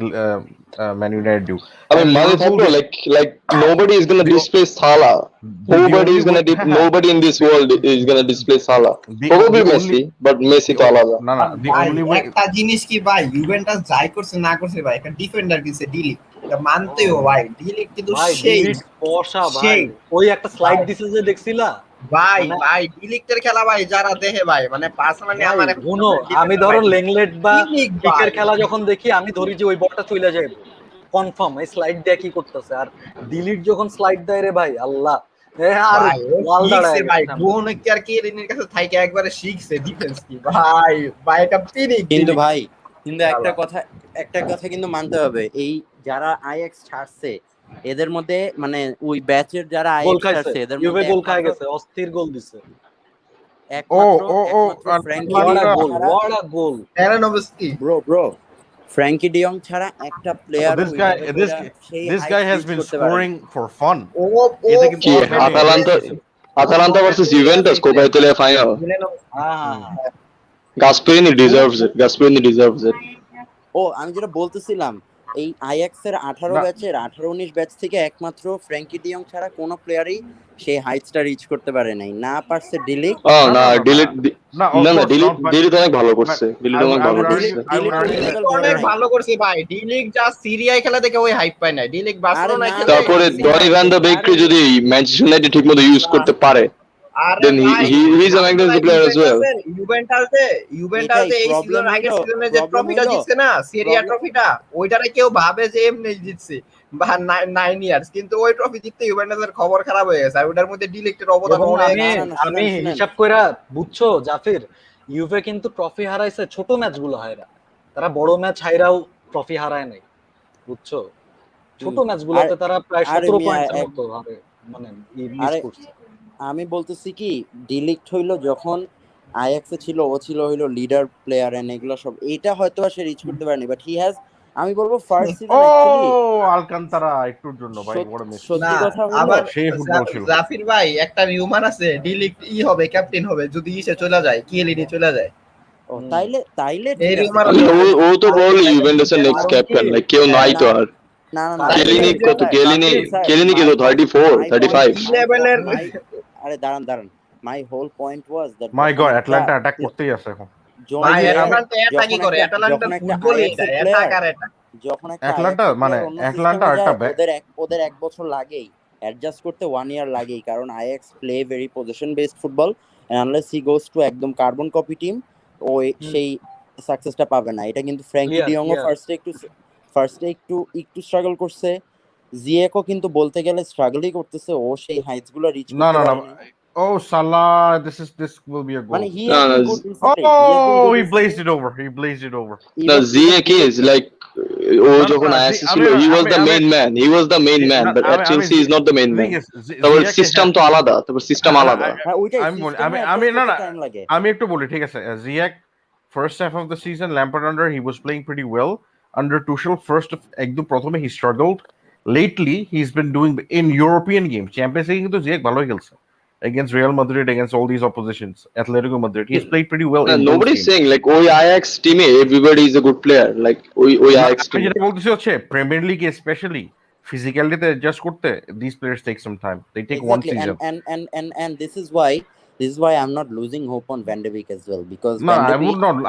Man United do. I And mean, money Liverpool থাকলেও like nobody is gonna the, displace Salah. the Nobody only is way gonna nobody in this world is gonna displace Salah. the Probably only Messi, but Messi the তো আলাদা। না না the ভাই only way একটা জিনিস কি ভাই, Juventus যাই করছে না করছে ভাই, একটা ডিফেন্ডার দিছে ডিলিক, এটা মানতেই হবে ভাই। ডিলিক কিন্তু ভাই সেই ডিলিট বসা ভাই, সেই ওই একটা স্লাইড দিছে যে দেখছিলা ভাই মানে ভাই ডিলিক্টের খেলা ভাই যারা দেখে ভাই, মানে পার্সোনালি ভাই আমার শুনো, আমি ধরো লেংলেট বা ডিলিক কিকের ভাই খেলা যখন দেখি আমি ধরি যে ওই বলটা চলে যায় কনফার্ম, এই স্লাইড দিয়ে কি করতেছে, আর ডিলিট যখন স্লাইড দেয় রে ভাই আল্লাহ, আর ভাই ও লাল শিখছে দাঁড়ায় ভাই, গেছে সামনে। বোন কি আর কেরিনের কাছে থাইকে একবারে শিখছে ডিফেন্স কি ভাই। ভাই এটা পিনিক কিন্তু ডিলিক ভাই, কিন্তু খেলা। একটা কথা কিন্তু মানতে হবে, এই যারা আইএক্স ছাড়ছে এদের মধ্যে মানে ওই ব্যাচের যারা গোল আইএক্স খাইছে, ছাড়ছে এদের ইউভে মধ্যে গোল খাই গেছে, অস্থির গোল দিছে, একমাত্র oh একমাত্র Frenkie what a de Jong goal, ছাড়া, ওয়াট আ গোল। টেরানোভস্কি ব্রো ফ্র্যাঙ্কি ডিয়ং ছাড়া একটা প্লেয়ারও this guy ওইভাবে this কইরা সেই this guy heights has reach been করতে পারে না। scoring for fun. ও ও এতে কিন্তু কি already Atalanta versus Juventus Copa Italia final. হ্যাঁ Gasperini deserves it. Gasperini deserves it. ও আমি যেটা বলতেছিলাম, এই আইএক্স এর 18 না ব্যাচের 18-19 ব্যাচ থেকে একমাত্র ফ্র্যাঙ্কি ডিয়ং ছাড়া কোনো প্লেয়ারই সেই হাইটসটা রিচ করতে পারে নাই, না পারছে ডিলিক। Oh no না no no delete no of না course not, but delete অনেক ভালো but করছে। delete I অনেক would ভালো argue করছে। I would delete argue that level ধরে অনেক নাই। ভালো করছে ভাই, ডিলিক যা সিরিয়ায় খেলা দেখে ওই হাইপ পায় না, ডিলিক বার্সেলোনায় না, খেলে তারপরে না, ডনি ভ্যান দ্য বেককে আরে যদি ম্যানচেস্টার ইউনাইটেড ঠিকমতো ইউজ করতে পারে, আরে then ভাই he's a magnificent player as well. ইউভেন্টাসে এই প্রবলেম সিজনের আগের হইলো সিজনে যে ট্রফিটা জিতছে না, সিরিয়া প্রবলেম ট্রফিটা, ওইটারে কেউ ভাবে যে এমনি জিতছে বা 9 ইয়ার্স, কিন্তু ওই ট্রফি জিততে ইউভেন্টাসের খবর খারাপ হয়ে গেছে। আর ওটার মধ্যে ডিলিক্টের অবদান এবং অনেক। আমি না, আমি শুনেন। হিসাব কইরা, বুঝছো জাফির, ইউভে কিন্তু ট্রফি হারাইছে ছোট ম্যাচগুলো হায়রা, তারা বড় ম্যাচ হাইরাও ট্রফি হারায় নাই, বুঝছো, ছোট ম্যাচগুলোতে তারা প্রায় আরে 17 মিয়া, পয়েন্টের মতো হারে, মানে মিস আরে করছে। আমি বলতেছি কি, ডিলিক্ট হইলো যখন আইএক্স এ ছিল, ও ছিল হইলো লিডার প্লেয়ার এন্ড এগুলো সব, এইটা হয়তো সে রিচ করতে পারেনি, বাট হি হ্যাজ, আমি বলবো ফার্স্ট সিজন অ্যাকচুয়ালি আলকান্তারা একটুর জন্য ভাই বড় মিস না সত্যি কথা হলো। আবার সেই ফুটবল ছিল। জাফির ভাই একটা রিউমার আছে ডিলিক্ট হবে ক্যাপ্টেন হবে যদি সে চলে যায়, কিয়েলিনি চলে যায়। ও তাইলে এই ঠিক আছে, রিউমার I mean, ও তো বল ইউভেন্টাসের নেক্সট ক্যাপ্টেন, লাইক কেউ নাই তো আর। না কেলিনি কত, কেলিনি কি তো 34 35 কি লেভেলের আরে দাঁড়ান, my whole point was that my god Atalanta attack করতেই আছে এখন। ভাই অ্যাটলান্টা অ্যাটাকই করে, অ্যাটলান্টা ফুটবলই এটা, অ্যাটাক আর অ্যাটাক। যখন একটা অ্যাটলান্টা মানে অ্যাটলান্টা একটা ওদের এক বছর লাগেই অ্যাডজাস্ট করতে, 1 ইয়ার লাগেই, কারণ Ajax play very position based football, and unless he goes to একদম কার্বন কপি টিম, ওই সেই সাকসেসটা পাবে না। এটা কিন্তু ফ্র্যাঙ্কি ডিয়ং ও ফার্স্টে একটু স্ট্রাগল করছে, জিয়েকো কিন্তু বলতে গেলে স্ট্রাগলই করতেছে, ও সেই হাইটস গুলো রিচ না করতে না না পারেনি। Oh Salah, this will be a goal. মানে হি No, has no, been good recently, he has been Oh, good he blazed it over. He blazed it over. না জিএক ইজ লাইক ও যখন আইএসএ ছিল he was the main man, but at Chelsea is not the main man. তারপর system তো আলাদা, system আলাদা। হ্যাঁ ওইটাই আমি বলি সিস্টেমে আমি না না টাইম লাগে। আমি একটু বলি ঠিক আছে জিয়াক first half of the season Lampard under he was playing pretty well under Tuchel একদম প্রথমে he struggled lately he's been doing in European games Champions League কিন্তু জিয়াক ভালোই খেলছে against Real Madrid against all these oppositions Atletico Madrid he's played pretty well in those Nobody games. saying like ওই IX টিমে everybody is a good player, like ওই IX আমি টিমে যেটা বলতেছি হচ্ছে প্রিমিয়ার লিগে স্পেশালি ফিজিক্যালিটিতে অ্যাডজাস্ট করতে these players take some time they take one Exactly, season. and this is why I'm not losing hope on Van de Beek as well, because No, Van de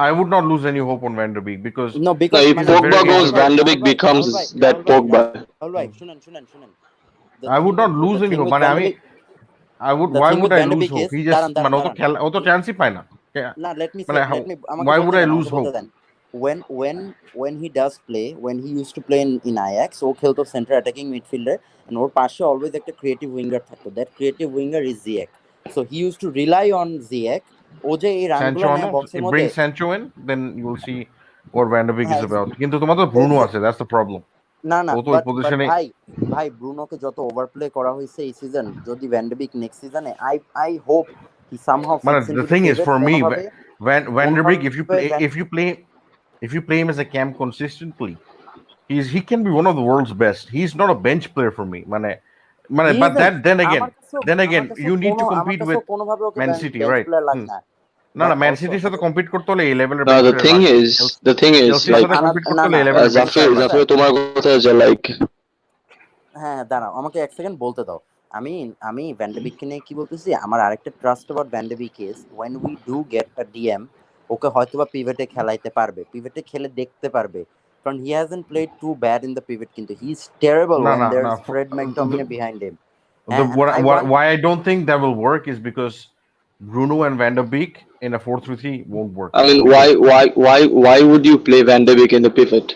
I would not lose any hope on Van der Beek because no, No, because if Pogba goes, Van de Beek becomes that Pogba. All right, শুনেন I would not lose any hope. মানে আমি I would the why thing would with I Van de lose Beek hope? is He just দাঁড়ান, মানে অত চান্সই পায় না। না let me মানে আমাকে why বলতে would I দেন, lose আমাকে বলতে hope? Then. when he does play, when he used to play in Ajax, ও খেলতো সেন্টার অ্যাটাকিং মিডফিল্ডার, and ওর পাশে অলওয়েজ একটা ক্রিয়েটিভ উইঙ্গার থাকতো, that creative winger is Ziyech, so he used to rely on Ziyech. ও যে এই রানগুলো নেয় বক্সের মধ্যে, bring Sancho in then you will see what Van der Beek is হ্যাঁ, about. কিন্তু তোমার তো ব্রুনো আছে, that's the problem. না ও তো ওই পজিশনে ভাই ব্রুনোকে যত ওভারপ্লে করা হয়েছে এই সিজন, যদি ভ্যান ডে বিক নেক্সট সিজনে, I hope He somehow fits The into the thing is, pivot for me, কোনোভাবে Van der Beek, কোনোভাবে if you play him as a cam consistently, he can be one of the world's best. He's not a bench player for me. He But isn't. আমার কাছেও then আমার again, কাছেও you need কোনো to আমার compete কাছেও with কোনোভাবে ওকে Man City, bench right? Player লাগে না। না বাট না, ম্যান অলসো সিটির সাথে কম্পিট করতে হলে এই লেভেলের Now bench the player thing লাগবে। is, the thing is চেলসির like সাথে কম্পিট করতে না হলে না এই লেভেলের বেঞ্চ Zafir, প্লেয়ার লাগবে। Zafir, তোমার কথা যে like হ্যাঁ দাঁড়াও আমাকে এক সেকেন্ড বলতে দাও। আমি আমি ভ্যান্ডাবিককে নিয়ে কি বলতেছি, আমার আরেকটা trust about van de Beek is when we do get a DM, ওকে হয়তোবা পিভেটে খেলাইতে পারবে, পিভেটে খেলে দেখতে পারবে, কারণ he hasn't played too bad in the pivot, কিন্তু হি ইজ টেরেবল না ওয়েন না দেয়ার না, is Fred McTominay behind him. the And I want why I don't think that will work is because Bruno and Van der Beek in a 4-3-3 won't work. I mean, Okay. why would you play Van de Beek in the pivot?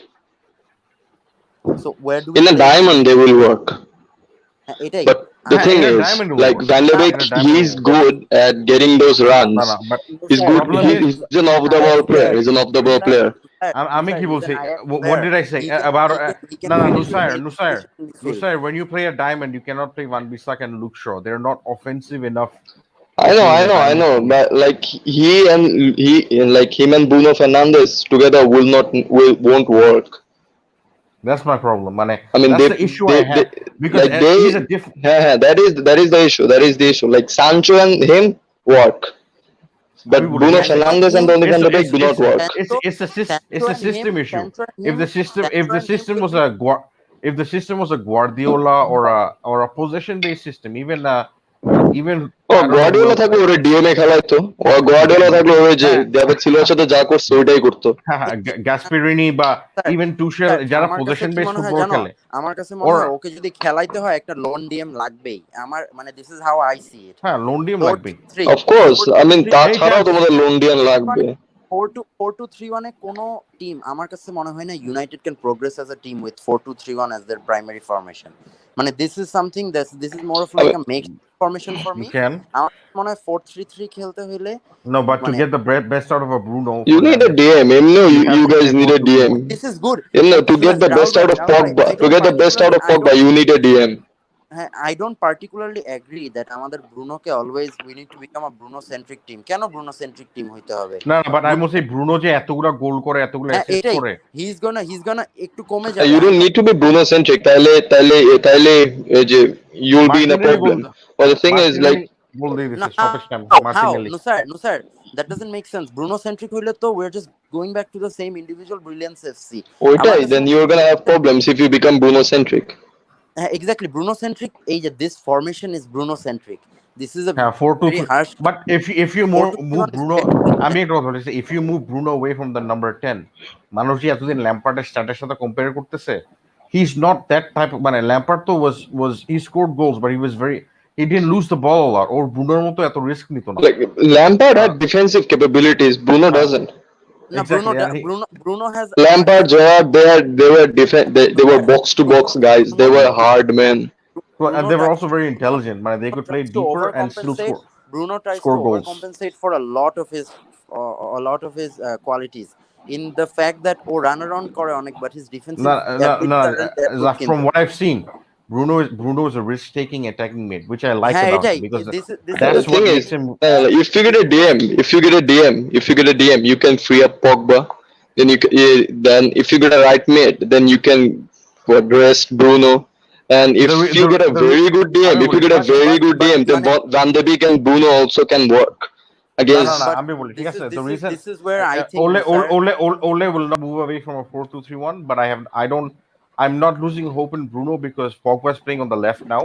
so where do we In a play him? diamond, they will work. এটাই But the আমি thing In a is, diamond will like work. Van de না Beek, In a diamond he's will work. good at getting those No, runs. no, but He's sir good. problem is, He's an off the ball player. He's an off the ball player. আমি কি he's an বলছি? IX What player. did I say He can about? he can No, no, fit into Nusair, any Nusair, position in this field. Nusair. When you play a diamond, you cannot play Van Bissaka and Luke Shaw. They're not offensive enough to play in a I diamond know. for me. But like like him and Bruno Fernandes together won't work. That's my problem, man. I mean, That's the issue I they have because like he's a diff. that is the issue. That is the issue. Like Sancho and him work, but আমি বলি Bruno listen, Sancho and Fernandes and him, Donny van de Beek do not work. it's a system issue. Sancho and If him, the system Sancho and him could was be. if the system was a Guardiola or a possession based system, even ও I don't know who Guardiola else থাকলে like ওরে ডিএমএ খেলাইতো, ও Guardiola থাকলে ওরে যে হ্যাঁ ডেভিড সিলভার সাথে যা করছে ওইটাই করতো। গ্যাসপেরিনি বা স্যার ইভেন টুশেল স্যার যারা আমার কাছে পজিশন কি বেসড মনে হয় ফুটবল জানো, খেলে আমার কাছে মনে ওর হয় ওকে যদি খেলাইতে হয় একটা লোন ডিএম লাগবেই। আমার মানে this is how I see it. হ্যাঁ লোন ডিম ফোর লাগবে two three of course, four I two mean three তাছাড়াও তোমাদের লোন্ডিয়ান লাগবে। 4-2-3-1 কোনো টিম আমার কাছে মনে হয় না United can progress as a team with 4-2-3-1 as their primary formation. মানে this is something this is more of I like mean, a make formation for you me. can আমার মনে হয় 4-3-3 খেলতে হলে no but to মানে get the best out of a Bruno you need a Fernandes DM. You know, you have you to guys play need a DM. 4-2-3-1. This is good. You know, to get the Rahul best ভাই, out of Rahul ভাই, Pogba, to get the best out of Pogba, you need a DM. I don't particularly agree that আমাদের ব্রুনোকে always we need to become a Bruno centric team. কেন Bruno centric team হইতে হবে? না but I মনে Bruno যে এতগুলা গোল করে এতগুলা অ্যাসিস্ট এটাই করে হি ইজ গোনা একটু কমে যাবে। You don't need to be Bruno centric. তাইলে এই যে you'll be in a Martinelli problem. Goal But the thing is, Martinelli like, goal দিয়ে না দিছে stoppage time how Martinelli no sir that doesn't make sense. Bruno centric হইলে তো we're just going back to the same individual brilliance FC. আমার ওইটাই, কাছে then you're gonna have problems if you become Bruno centric. Exactly Bruno centric এই যে this formation is Bruno centric. This is a হ্যাঁ very 4-2-3 harsh but if you more move 4-2-3-1 is Bruno very আমি একটা কথা বলছি if you move Bruno away from the number 10 মানুষ যে এতদিন ল্যাম্পার্ডের স্ট্যাটের সাথে কম্পেয়ার করতেছে he's not that type of মানে ল্যাম্পার্ড তো was he scored goals but he didn't lose the ball a lot or Brunoর মতো এত রিস্ক নিত না Like Lampard had defensive capabilities. Bruno doesn't. না exactly and Bruno has Lampard, Gerrard, they were box to box guys. They were hard men. and they were also very intelligent man they could play tries to deeper and still overcompensate. Bruno tries to score goals overcompensate for a lot of his qualities in the fact that run around করে অনেক, but his defensive abilities aren't that good from কিন্তু। what I've seen Bruno is a risk-taking attacking mid, which I like হ্যাঁ about এটাই him because this is The that's what thing is, makes him. if you get a DM, you can free up Pogba. Then then if you get a right mid, then you can rest Bruno. And if you get a very good DM, if you get a very good DM, then both Van de Beek and Bruno also can work against. but I'm being this is the reason this is where I think Ole will not move away from a 4-2-3-1, but I'm not losing hope in Bruno because Pogba is playing on the left now.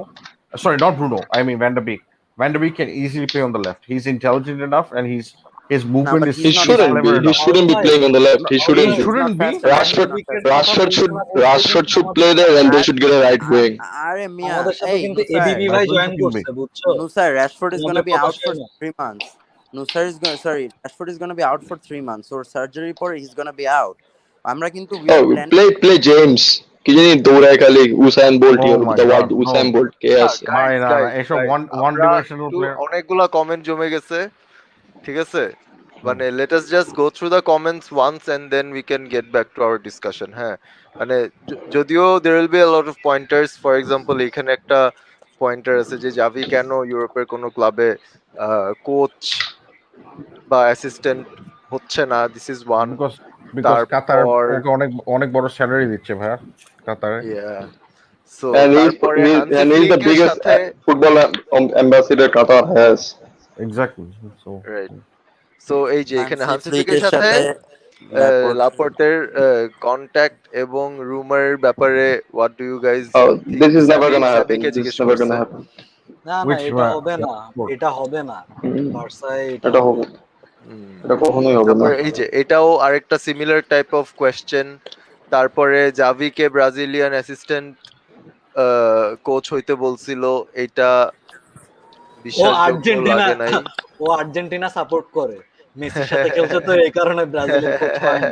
Sorry, not Bruno. I mean Van de Beek. Van de Beek can easily play on the left. He's intelligent enough and his movement but is He he's not shouldn't be. clever He enough. shouldn't be playing on the left. He He shouldn't be. shouldn't be. Rashford should play there, and they should get a right wing. আরে মিয়া আমাদের সাথে এই কিন্তু নুসার ABB ভাই Rashford join shouldn't be. করছে বুঝছো, Nusar, Rashford is going আমাদের to be কথা out for শোনো। 3 months. Rashford is going to be out for 3 months. So surgery পরে he's going to be out. আমরা কিন্তু we are Oh, planning play James. কি জানি দৌড়ায় খালি Usain Bolt, Oh my the white God, Usain no. Bolt কে আছে? ভাই না এসব one আমরা dimensional একটু player. অনেকগুলা কমেন্ট জমে গেছে, ঠিক আছে, মানে let us just go through the comments once and then we can get back to our discussion. হ্যাঁ, মানে যদিও there will be a lot of pointers, for example এখানে একটা পয়েন্টার আছে যে জাভি কেন ইউরোপের কোনো ক্লাবে কোচ বা অ্যাসিস্ট্যান্ট হচ্ছে না, দিস ইজ ওয়ান। বিকজ কাতার তারপর ওকে অনেক অনেক বড় স্যালারি দিচ্ছে ভাইয়া কাতারে। ইয়া, সো And তারপরে Hansi and he's the ফ্লিকের biggest সাথে football ambassador Qatar has. Exactly. So right, so এই যে এখানে হান্সি হান্সি ফ্লিকের ফ্লিকের সাথে সাথে ল্যাপোর্ট লাপোর্টের কন্ট্যাক্ট এবং রুমার ব্যাপারে what do you guys Oh, think? this is never gonna সাবিকে happen. This জিজ্ঞেস is never করছে। gonna happen. না না, উইচ এটা হবে না, এটা হবে না, হুম, বার্সায় এটা এটা হবে হবে, না। হুম। এটা কখনোই হবে না। তারপরে এই যে এটাও আরেকটা সিমিলার টাইপ অফ কোয়েশ্চেন। তারপরে জাভিকে ব্রাজিলিয়ান অ্যাসিস্ট্যান্ট কোচ হইতে বলছিল, এটা ও বিশ্বাসযোগ্য আর্জেন্টিনা, লাগে নাই। ও আর্জেন্টিনা সাপোর্ট করে, মেসির সাথে খেলছে তো এই কারণে ব্রাজিলের কোচ হয়নি।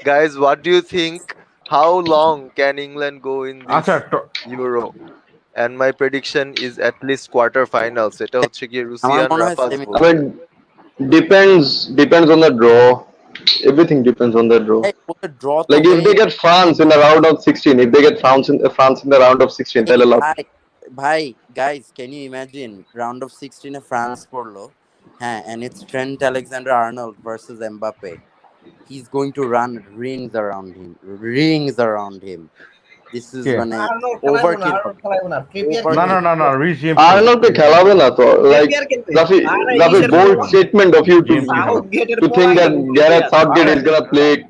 Guys, what do you think? How long can England go in this আচ্ছা Euro? And my prediction is at least quarter finals. এটা হচ্ছে গিয়ে আমার রুসিয়ান মনে হয় Rafaz semi. I mean, depends on the draw. Everything depends on the draw. ওদের draw তো Like if they get France in the round of 16, if they get France in the round of 16, তাহলে লাভ। ভাই ভাই guys, can you imagine round of 16 France পড়লো, হ্যাঁ, and it's Trent Alexander-Arnold versus Mbappe. He's going to run rings around him. This is কে? মানে Arnold খেলাইবো না, overkill Arnold খেলাইবো না, Trippier Over- না খেলবে। না না না রিচ জেমস আর্নল্ডকে খেলাবে না তো। Like ট্রিপিয়ার খেলবে। Rafi, আরে Rafi, ইসের bold পর- statement of you to সাউথগেটের to পর think that আইবো Gareth Trippier. Southgate is gonna play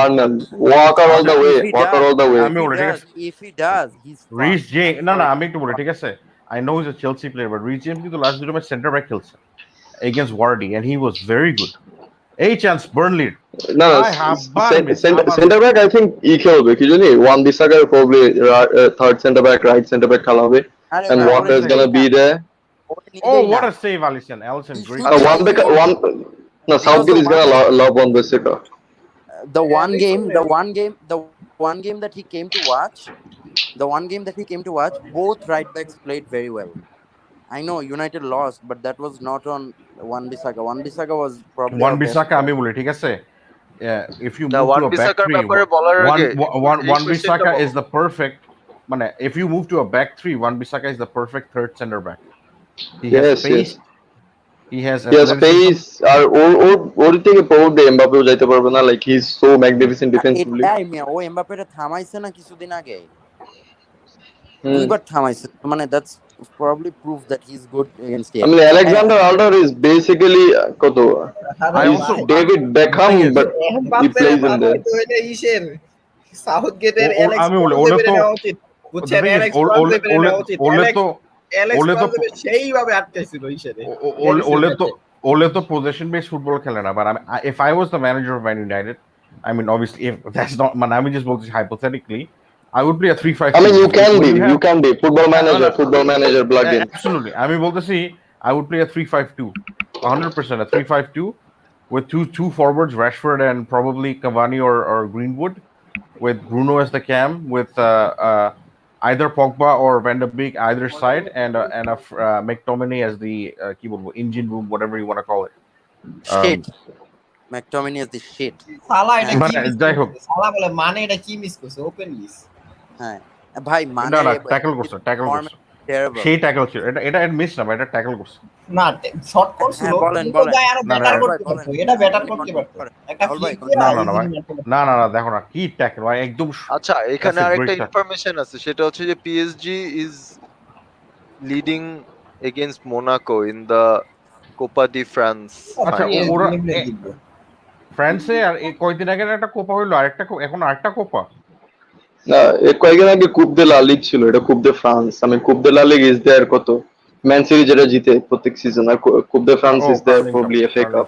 Arnold. Walker all the way, If he Walker does- all the way. আমি বলি, ঠিক আছে? if he does, he's Reece fucked. জে I'm না না sorry. আমি একটু বলি, ঠিক আছে? I know is a Chelsea player, but Reece James কিন্তু লাস্ট দুটো ম্যাচ সেন্টার ব্যাক খেলছে against Vardy, and he was very good. এই চান্স বার্নলির No, ভাই হাব্বার miss center back I think ই খেলবে কি জানি, Wan Bissaka probably third center back, right center back খেলাবে, আরে and ভাই, Walker is ওরে gonna be না, there. ওরে ও নিবেই হোয়াট না। A save Alisson Alisson great. should- One back, one no, Southgate is gonna love one Bissaka. the Yeah, one they game could the have. one game that he came to watch, both right backs played very well. I know United lost, but that was not on Wan-Bissaka. Wan-Bissaka was probably Wan our best Bissaka আমি player. বলি, ঠিক আছে? If you না, move Wan to a back বিসাকার three, ব্যাপারে বলার আগে Wan এই বিসাকা কোশ্চেনটা ইজ দ্য পারফেক্ট, মানে if you move to a back three, Wan Bissaka is the perfect third centre back. He has Yes, space, yes. He has Yes, pace আর ওর থেকে probably এমবাপেও যাইতে পারবে না, like he's so magnificent defensively. এটাই মিয়া, ও এমবাপেরে থামাইছে না কিছুদিন আগে, Hmm. দুইবার থামাইছে, মানে that's probably proof that he's good against I him. mean, Alexander Arnold is basically কত, আরে he's also- ভাই, David Beckham, thing is- but he এমবাপ্পের plays in ভালো there. হইতো হইলে ইসের সাউথগেটের ও- ও- অ্যালেক্স আমি বলি, কলসে ওলে বেরে তো- নেওয়া উচিত। বুঝছেন, অ্যালেক্স ওলে কলসে বেরে নেওয়া উচিত। তো অ্যালেক্স ওলে তো কলসে সেইভাবে আটকাইছিল ইসেরে। ওলে তো পজিশন বেস ফুটবল খেলে না, বাট আমি if I was the manager of Man United, I mean obviously if that's not, মানে আমি জাস্ট বলছি hypothetically, I would play a 3-5. I mean, you can be football manager plug in. Absolutely. I mean, I would play a 3-5-2, 100% a 3-5-2 with two forwards, Rashford and probably Cavani or Greenwood, with Bruno as the cam, with either Pogba or Van der Beek either side, and a McTominay as the keyboard engine room, whatever you want to call it. Shit. McTominay is the shit. সালা এটা কি মানে miss যাই হোক। করছে? সালা বলে মানে এটা কি মিস করছে? Open miss. হ্যাঁ ভাই, মানে না ট্যাকল করছে terrible. সেই ট্যাকল ছিল, এটা মিস না, এটা ট্যাকল করছে। না, শর্ট করছিল। হ্যাঁ, বলেন, কিন্তু বলেন। ভাই আরো না, বেটার না, করতে পারতো। এটা বেটার করতে পারতো। একটা রাহুল ভাই, ফ্লিক দিয়ে না, আর না, ভাই। easily মারতে পারতো। না দেখো না কি ট্যাকল ভাই, একদম আচ্ছা, এখানে That's a আরেকটা great touch. ইনফরমেশন আছে, সেটা হচ্ছে যে PSG is leading against Monaco in the Copa de France. আচ্ছা, PSG ওরা- এমনি জিতবে। ফ্রান্সে আর এই কয়দিন আগে একটা কোপা হইলো, এখন আরেকটা কোপা। না, কয়েকদিন আগে কুপ দে লা লিগ ছিল, এটা কুপ দে ফ্রান্স। আমি কুপ দে লা লিগ ইজ দেয়ার কত, ম্যান সিটি যেটা জিতে প্রত্যেক সিজন, আর Coupe de France is their probably FA cup.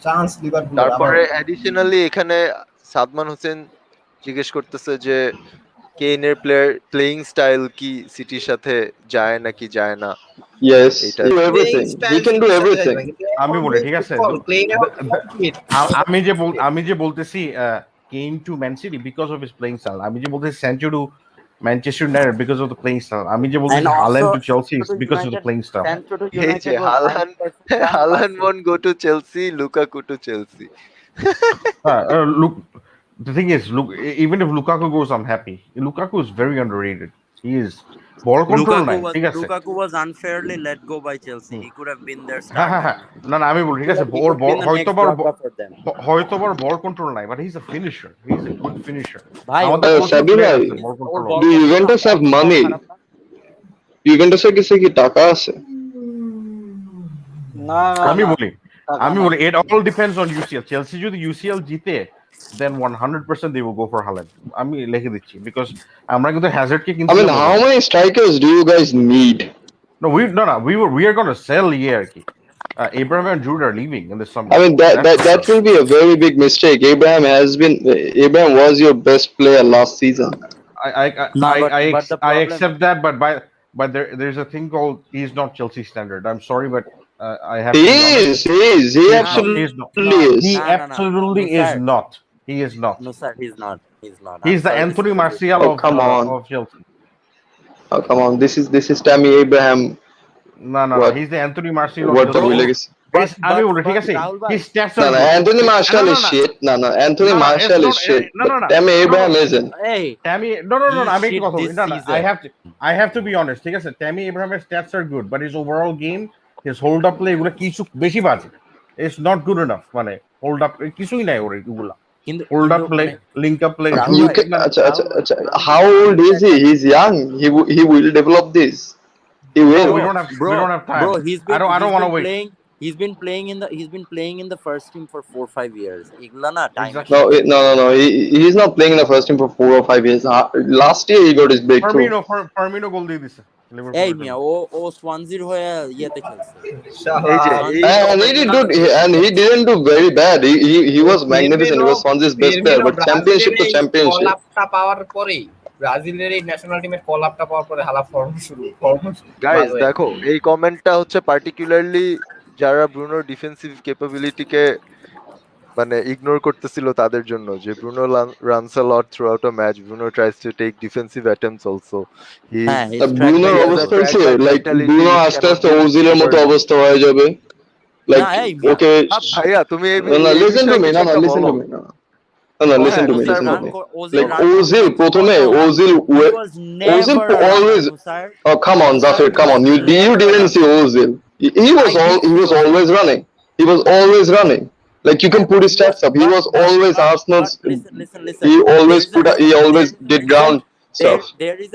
Chance Liverpool. তারপরে অ্যাডিশনালি এখানে সাদমান হোসেন জিজ্ঞেস করতেছে যে কেইনের প্লেইং স্টাইল কি সিটির সাথে যায় নাকি যায় না। Yes, এটা do everything. He can do everything. আমি বলি, ঠিক আছে, আমি যে বলতেছি Kane to Man City because of his playing style, আমি যে বলতেছি Sancho to Manchester United because of the playing style, আমি যে বলতেছি And also, Haaland to Chelsea Sancho to because of the United- playing style. Sancho to এই যে United was 90% Haaland মন go to Chelsea, Lukaku to Chelsea. Look The thing is, look, even if Lukaku goes, I'm happy. Lukaku is very underrated. He is ball control নাই ঠিক আছে Lukaku was unfairly let go by Chelsea. He could have been their হ্যাঁ হ্যাঁ starter. হ্যাঁ না না আমি বলি ঠিক আছে He or could have been the হয়তো next বা Drogba for them. হয়তো বা বল কন্ট্রোল নাই but he is a finisher he is a good finisher ভাই আমাদের প্রচুর Sabi প্লেয়ার bhai, আছে বল ওর control ball do control Juventus have অনেক কম money? খারাপ না। Juventus এর কাছে কি টাকা আছে? না আমি না বলি টাকা আমি নাই। বলি it all depends on UCL Chelsea যদি UCL জিতে then 100% they will go for Haaland আমি লিখে দিচ্ছি বিকজ আমরা কিন্তু হ্যাজার্ডকে I mean, কিনছিলাম how ওভাবে many strikers do you guys need? no we are going to sell ইয়ে আর কি Abraham and Jude are leaving in the summer I mean, that that's that for that sure will be a very big mistake. Abraham was your best player last season. I I No, I but the I problem, accept that, but there's a thing called he's not Chelsea standard. I'm sorry, but I have He to be honest. is, he is, he He's not. He's absolutely not. is. He no, absolutely no, is sir, not. He is not. no, sir, he's not. He's not. I'm He's the sorry to Anthony say this. Martial Oh come on, of Chelsea. oh come on. This is Tammy Abraham. No. What He's the Anthony Martial of what the Chelsea. Bro, Willis? His I mean, ঠিক but আছে, Rahul bhai, his stats No, are no. good. Anthony No, Marshall no, is no, shit. No, no. Anthony no. It's Marshall not. is shit. No, But no, no, Tammy no, no. Abraham isn't. hey, Tammy, no. he's I'm making shit কথা this no. season. I have to be honest. ঠিক আছে, Tammy Abraham's stats are good, but his overall game, his hold up play এগুলো কিছু বেশি বাজে. It's not good enough. মানে hold up কিছুই নাই ওর এগুলা. কিন্তু Hold কিন্তু up play, মানে link up play, Rahul You ভাই, শুরুতে can. মানে Acha, acha. রাহুল How ভাই, আমি old কিন্তু is he? একটা He's young. He will develop this. He no, will. we don't have time. I don't want to wait. he's been playing in the first team for 4 or 5 years. এগুলা না টাইমের Exactly. No, সাথে no. He's not playing in the first team for 4 or 5 years. Last year he got his breakthrough. Firmino গোল দিয়ে দিছে এই লিভারপুলের জন্য মিয়া ও সোয়ানজির হয়ে ইয়েতে খেলছে এই শালা যে এই সোয়ানজির And he comment did সোয়ানজির good, সাথে খেলছে and he didn't do very bad. He was magnificent. He ফেরমিনো was Swansea's best player. ফেরমিনো But ব্রাজিলের championship to এই কল championship. আপটা পাওয়ার পরেই ব্রাজিলের এই ন্যাশনাল টিমের কল আপটা পাওয়ার পরে হালা ফর্ম গাইস ভালো হয়ে দেখো এই কমেন্টটা হচ্ছে পার্টিকুলারলি যারা ব্রুনোর ডিফেন্সিভ ক্যাপাবিলিটিকে মানে ইগনোর করতেছিল তাদের জন্য যে Bruno runs a lot throughout a match Bruno tries to take defensive attempts also he is হ্যাঁ he is trying Bruno to he do has a অবস্থা সো ট্র্যাক হচ্ছে back like mentality Bruno he আস্তে can't আস্তে B ওজিলের মতো stubborn অবস্থা হয়ে যাবে. না Like এই মিয়া okay, ভাইয়া তুমি এই no, no, এই listen to বিষয়ে me. কিছু No, no, একটা listen বলো to me. No, no, no, listen হ্যাঁ to me. Ozil Listen to run me. Ozil Like run করছে Ozil, হচ্ছে প্রথমে কত Ozil, he was Ozil never runner always. Nusar Oh come on, Nusar Zafir, হি come was on. You never didn't see runner Ozil. He was I did see he was Ozil always running. He was always running. Like you can হ্যাঁ put but his he was stats up. He was always Arsenal's. Listen He there always is a he always there is a did reason ground stuff. there is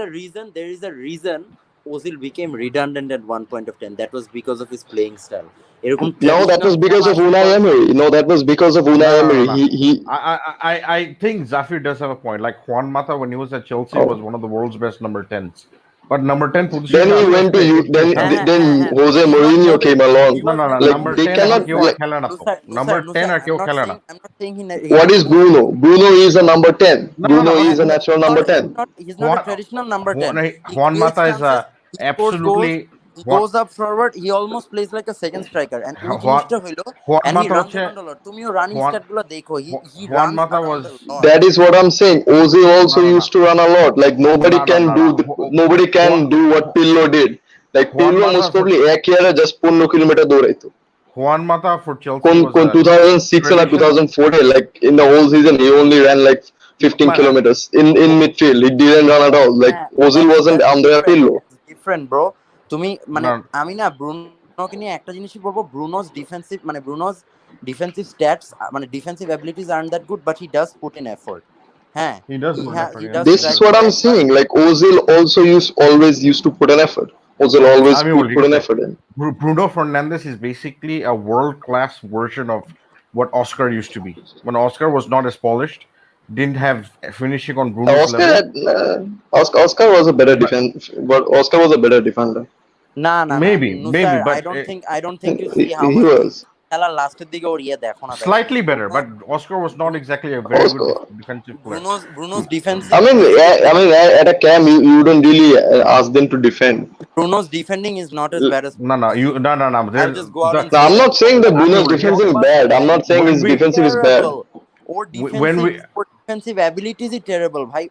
a reason Ozil became redundant at one point of time. That was because of his playing style. এরকম No, that traditional was because of খেলা Unai Emery. No, that was because of Unai Emery. No. He I think Zafir does have a point. Like Juan Mata, when he was at Chelsea, was oh. one of the world's best number 10s. But number 10 Then position he আস্তে went আস্তে to you. একটু Then খারাপ। then Jose he was Mourinho never came along. he No, was no, no. never Like Number they 10 এখন cannot কেউ আর like খেলে না তো। Nusar, Number 10 আর কেউ খেলে না। I'm not saying he what never is moved. Bruno? Bruno is a number 10. No. Bruno is a natural number 10. He's not a Juan, traditional number 10. He Juan creates Mata is chances, he scores goals, absolutely he Juan, goes up forward, he almost plays like a second striker. And ওই Juan, জিনিসটা হইলো, Juan and he Mata runs হচ্ছে around a lot. তুমিও running Juan, stat গুলো দেখো, he Juan runs Mata around was a lot. That is what I'm saying. Ozil also no. used to run a lot. Like nobody can do nobody can do what Pirlo did. Like Juan Pirlo Mata most probably এক ইয়ারে just 15 kilometre দৌড়াইতো। Juan Mata for Chelsea কোন was কোন a 2006 or traditional 2014 like in the whole season he only ran like 15 kilometers in midfield. He didn't run at all. Like হ্যাঁ, Ozil wasn't Andrea Pirlo. that's different, bro. তুমি মানে no, আমি না ব্রুনোকে নিয়ে একটা জিনিসই বলবো, ব্রুনোস ডিফেন্সিভ স্ট্যাটস মানে defensive abilities aren't that good, but he does put in effort. হ্যাঁ, he does put an effort, he yeah. Does This try is to what I'm back, but saying. Like Ozil also always used to put an effort. Ozil always আমি বলি put ঠিক an আছে effort in. Bruno Fernandes is basically a world class version of what Oscar used to be. When Oscar was not as polished, didn't have finishing on Bruno's Oscar level. had, Oscar was a better defense, but Oscar was a better defender. না Maybe, নুসার, but I don't think you see how He much was. খেলার লাস্টের দিকে ওর ইয়ে দেখো না। slightly better, but Oscar was not exactly a very good Oscar. defensive player. Bruno's defensive I mean, at a camp, you don't really ask them to defend. Bruno's defending is not as bad as No. I'll There's just go out and Now, say I'm that. not saying that Bruno's Pogba defensive is bad. I'm not saying when his we- defensive is bad. Terrible. ওর when we defensive অ্যাবিলিটিজই terrible ভাই।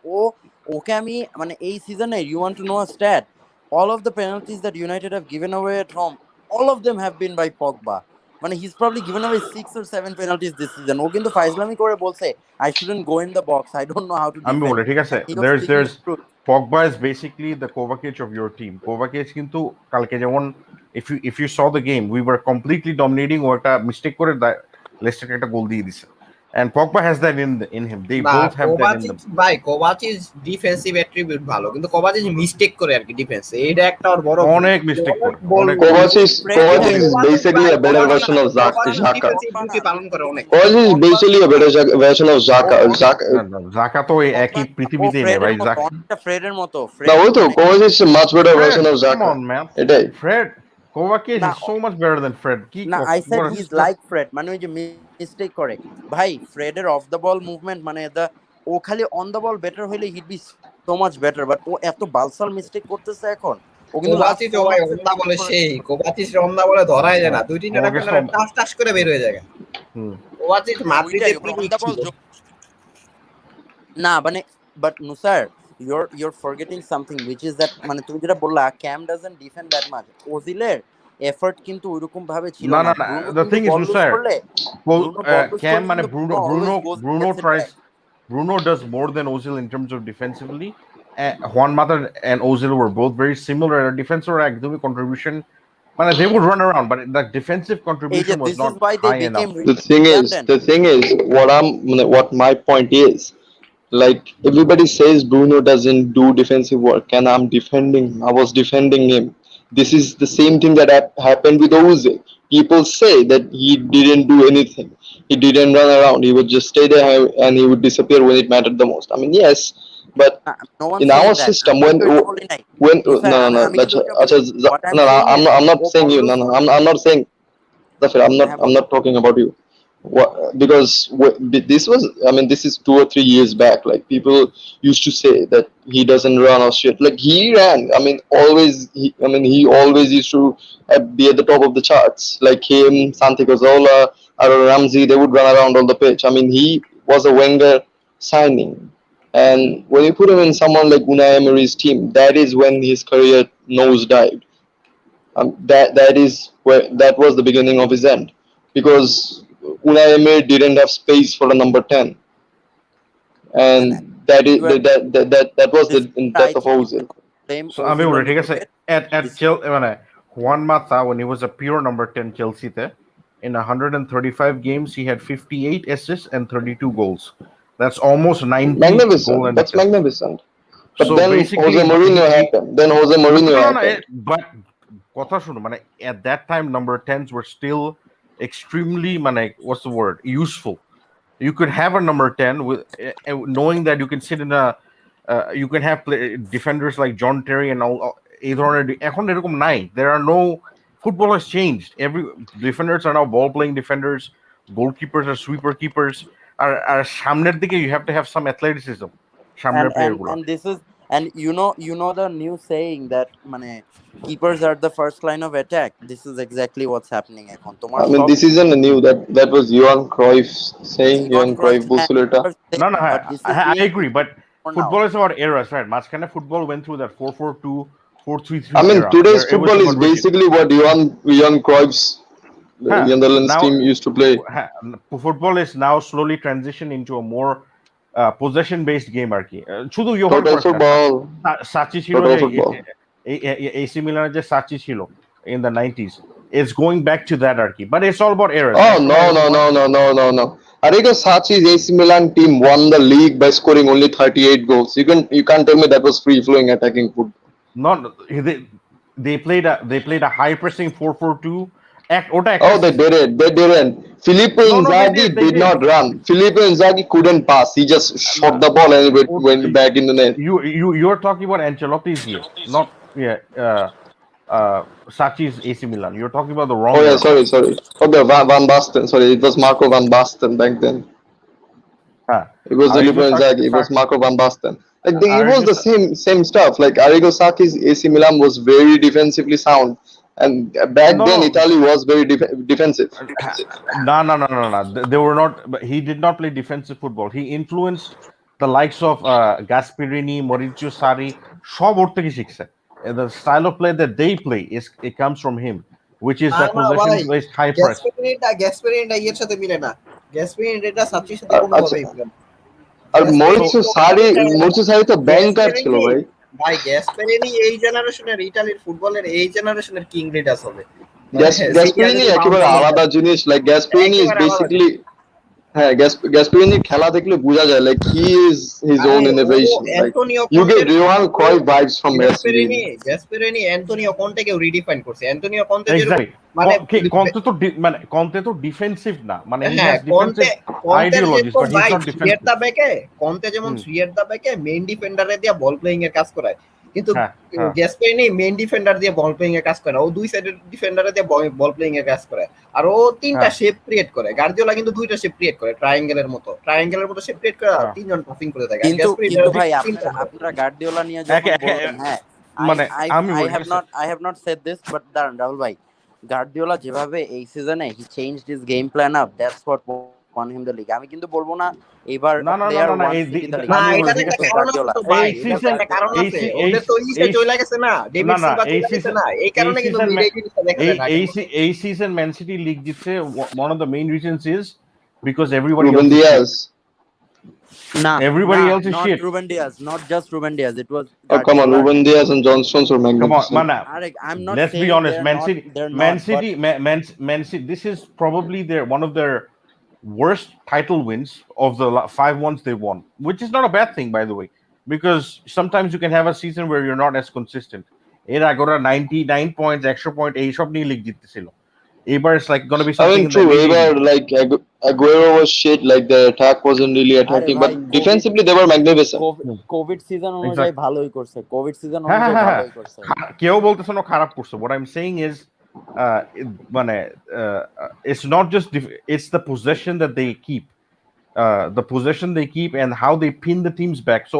Okay আমি মানে এই সিজনে, you want to know a stat, all of the penalties that United have given away at home, all of them have been by Pogba. মানে he's probably given away 6 or 7 penalties this season. ও কিন্তু ফাইজলামি করে বলছে I shouldn't go in the box. I don't know how to আমি defend. বলে ঠিক আছে, And he was speaking there's the truth. Pogba is basically the Kovacic of your team. Kovacic কিন্তু কালকে যেমন if you saw the game, we were completely dominating, ও একটা mistake করে লেস্টারকে একটা গোল দিয়ে দিছে, and Pogba has that in him. They না both have that in them. Kovacic ভাই কোভাচিচ ডিফেন্সিভ অ্যাট্রিবিউট ভালো কিন্তু কোভাচিচ মিস্টেক করে আর কি ডিফেন্সে এটা একটা ওর বড় ভুল। অনেক মিস্টেক করে, অনেক বড় অনেক ভুল। Kovacic is কোভাচিচ basically ভাই, a better Kovacic version of Kovacic Xhaka. Defensive duty পালন করে অনেক। Kovacic is basically a better version of Xhaka. না, না, জাকা তো ওই একই ও পৃথিবীতেই নেই ফ্রেডের ভাই। মতো, জাকা, অনেকটা ফ্রেডের মতো। না ফ্রেড ওই তো মানে Kovacic is a much better Fred, version of come Xhaka. on man, এটাই Fred Kovacic না is so much better than Fred. কি না I said what he's is- like Fred, মানে ওই যে মিস্টেক করে ভাই। ফ্রেডের অফ দ্য বল মুভমেন্ট মানে ও খালি অন দ্য বল বেটার হইলে he'd be so much better, but ও এত বালসাল মিস্টেক করতেছে এখন। ও কিন্তু লাস্ট কোভাচিচ ভাই অন্ধা বলে সেই কোভাচিচ অন্ধা বলে ধরাই যায় না, দুই তিনটা আমাকে ডিফেন্ডার সব- টাচ টাচ করে বের হয়ে যায়। হুম। কোভাচিচ মাদ্রিদে ওইটাই পিক অন দ্য বল ছিল। না মানে but নুসার you're forgetting something which is that মানে তুমি যেটা বললা CAM doesn't defend that much. ওজিলের এফর্ট কিন্তু ওইরকম ভাবে ছিল না না। না না, ব্রুনো the কিন্তু thing is ball lose Nusair, করলে ব্রুনো বল লুজ Cam করলে মানে কিন্তু Bruno always goes and Bruno gets it tries, back. Bruno does more than Ozil in terms of defensively. Juan Mata and Ozil were both very similar at defense or academic contribution. Man, they would run around, but the defensive এই contribution যে was this not is why they high enough. became the redundant. thing is what my point is, like everybody says Bruno doesn't do defensive work and I'm defending I was defending him. This is the same thing that happened with Ozil. People say that he didn't do anything, he didn't run around, he would just stay there and he would disappear when it mattered the most. I mean, yes, but No one in our saying that. system আমি কিন্তু এটা বলি নাই when নুসার, no no no আমি কিন্তু that's এটা বলি what I'm no, no saying is I'm not ও saying বল you, no লুজ no করলে I'm not saying that's right. হ্যাঁ I'm ball not talking about you. Because this was, I mean, this is 2 or 3 years back. Like people used to say that he doesn't run or shit. Like he ran. I mean, he always used to be at the top of the charts. Like him, Santiago Zola, or Ramsey, they would run around on the pitch. I mean, he was a Wenger signing. And when you put him in someone like Unai Emery's team, that is when his career nosedived. That was the beginning of his end, because Unai Emery didn't have space for a number 10, and and that is you are that was this the I depth of think you Ozil. cannot blame So আমি Ozil a বলি ঠিক little আছে, bit. at This মানে Juan Mata, when he was a pure number 10 Chelsea-তে, in 135 games he had 58 assists and 32 goals. That's almost 90 goal Magnificent. and That's assists. magnificent. But So then basically Jose Mourinho he happened. Then Jose no Mourinho no no, happened. but কথা শুনো মানে at that time number 10s were still extremely মানে what's the word, useful. You could have a number 10 with knowing that you can sit in a you can have defenders like John Terry and all এই ধরনের এখন এরকম নাই. There are no, football has changed. Every defenders are now ball playing defenders, goalkeepers are sweeper keepers. আর সামনের দিকে you have to have some athleticism. সামনের player গুলো and this is and you know the new saying that মানে keepers are the first line of attack. This is exactly what's happening এখন তোমার I mean, সব this isn't a new. That was Johan Cruyff saying. Johan Johan Cruyff Cruyff বলছিল এটা। না না, but this is I being agree, but more now. football is about eras, right? মাঝখানে football went through that 4-4-2, 4-3-3 I mean, era today's where it was football is about rigid. basically what Johan Cruyff's Huh. Netherlands Now team used to play. football is now slowly transitioned into a more possession based game আর কি। শুধু Johan Total ক্রয়ফ না, football. সাচি ছিল Total যে football. AC মিলানের যে সাচি ছিল in the 90s, it's going back to that আর কি, but it's all about eras. Oh no. Arrigo Sacchi's AC Milan team won the league by scoring only 38 goals. You can't tell me that was free flowing attacking football. Not they played a high pressing 4-4-2 act ওটা Oh, একটা they season. didn't. Filippo No, they Inzaghi did. did not run. Filippo Inzaghi couldn't pass. He just shot the ball and it went back in the net. You're talking about Ancelotti's year, not Sachi's AC Milan. You're talking about the wrong Oh yeah, era. sorry. Okay, Van Basten. Sorry, it was Marco Van Basten back then. Huh. It was Arrigo Filippo Inzaghi. It was Sacchi- Marco Van Basten. Like it was Arrigo the same stuff. Like Arrigo Sacchi's AC Milan was very defensively sound, and back No, then no. Italy was very defensive. No. They were not. But he did not play defensive football. He influenced the likes of Gasperini, Maurizio Sarri. সব ওর থেকে শিখছে। The style of play that they play it comes from him. which is না that না possession ভাই, based high press. গ্যাসপেরিনটা এর সাথে মিলে না। গ্যাসপেরিনটা সাচির সাথে আচ্ছা, কোনোভাবেই মিলে না। আর So মরিৎসু সারি, মরিৎসু সারি তো ব্যাংকার ছিল গ্যাসপেরিনি ভাই। ভাই গ্যাসপেরিনি এই জেনারেশনের ইতালির ফুটবলের এই জেনারেশনের কিং লিডার্স হবে। মানে সিরিয়া গ্যাসপারিনি যদি বাউন্স একেবারে ব্যাক আলাদা জিনিস, লাইক গ্যাসপারিনি ইজ একেবারে আলাদা বেসিক্যালি, জিনিস। হ্যাঁ, গ্যাসপারিনির খেলা দেখলে বোঝা যায় লাইক হি ইজ হিজ আরে ওন ও innovation, like Antonio you get কন্টের রিওয়ান ও ক্রয় vibes from Gasperini. Gasperini Antonio কন্টেকেও রিডিফাইন করছে। অ্যান্টোনিও কন্তে যেরকম exactly. মানে Conte to defensive না, মানে he হ্যাঁ has defensive কন্তের ideologies, যেরকম but he's ভাই not থ্রিয়ের defensive. দা ব্যাকে কন্তে যেমন হুম, থ্রিয়ের দা ব্যাকে মেইন ডিফেন্ডারে দিয়ে বল প্লেইং এর কাজ করায়, কিন্তু হ্যাঁ, হ্যাঁ, গ্যাসপেরিনি মেইন ডিফেন্ডার দিয়ে বল প্লেইং এর কাজ করে না, ও দুই সাইডের ডিফেন্ডারে দিয়ে বল প্লেইং এর কাজ করে। আর ও তিনটা হ্যাঁ, শেপ ক্রিয়েট করে, গার্দিওলা কিন্তু দুইটা শেপ ক্রিয়েট করে, ট্রায়াঙ্গেলের মতো শেপ ক্রিয়েট করে হ্যাঁ। তিনজন পাসিং করে থাকে। আর কিন্তু গ্যাসপেরিনি কিন্তু ভাই তিনটা আপনারা করে। আপনারা গার্দিওলা নিয়ে যখন বলবেন, হ্যাঁ, মানে আই আমি আই বলি have not said this, but দাঁড়ান রাহুল ভাই, গার্দিওলা যেভাবে এই সিজনে he changed his game plan up, that's what won him the league. আমি কিন্তু বলবো না এবার না না না প্লেয়ার না না ওয়ান এই সিটি দ্য লিগ, না আমি আমি বলবো এটার ঠিক একটা আছে, কারণ আছে গার্দিওলা তো ভাই, এই এটার তো সিজন একটা কারণ এই আছে। এই ওদের তো ইসে এই চলে গেছে না, ডেভিড না না সিলভা এই চলে গেছে সিজন না, এই এই কারণে কিন্তু সিজন এই জিনিসটা দেখা যায় না আগের মতো। এই সিজন ম্যান সিটি লিগ জিতছে, one of the main reasons is because everybody Ruben else is shit. Diaz, না Everybody না, else is not shit. Ruben Diaz, not just Ruben Diaz, it was oh come on, Guardiola. Ruben Diaz and John Stones were Come on, magnificent. man. আরে I am not Let's be saying honest. they're Man not, but City, Man City. This is probably one of their worst title wins of the 5 ones they won, which is not a bad thing, by the way, because sometimes you can have a season where you're not as consistent. এর Agora 99 points, extra point, এইসব নিয়ে league জিততেছিল। এবার it's like gonna be I something mean, in the true. mid Ever 80s. like Aguero was shit. Like the attack wasn't really আরে attacking, but ভাই Covid defensively they were magnificent. Covid season অনুযায়ী Exactly. ভালোই করছে, Covid season হ্যাঁ হ্যাঁ অনুযায়ী হ্যাঁ ভালোই করছে। কেউ বলতেছে না খারাপ করছে। what I'm saying is মানে it's not just it's the possession that they keep, the possession they keep and how they pin the teams back. So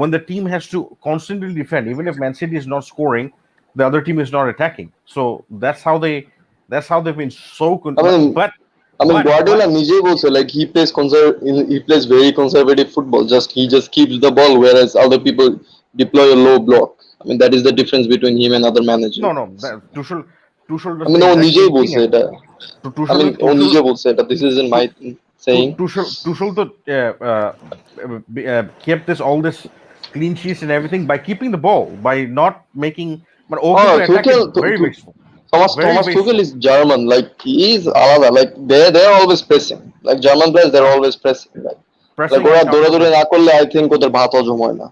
when the team has to constantly defend, even if Man City is not scoring, the other team is not attacking. So that's how they've been so I mean, but Guardiola নিজেই বলছে like he plays very conservative football. He just keeps the ball, whereas other people deploy a low block. I mean, that is the difference between him and other managers. no Tuchel I does mean, the O exact নিজেই same thing বলছে এটা। I mean, ও নিজে বলছে এটা. This isn't my saying. Tuchel kept all this clean sheets and everything by keeping the ball, by not making. But Oh, Open attack is Tuchel, very wasteful. Thomas Very Tuchel wasteful. is German. Like he is আলাদা. Like they're always pressing. Like German players, they're always pressing. Like Pressing ওরা and দৌড়াদৌড়ি counter. না করলে I think ওদের ভাত হজম হয় না।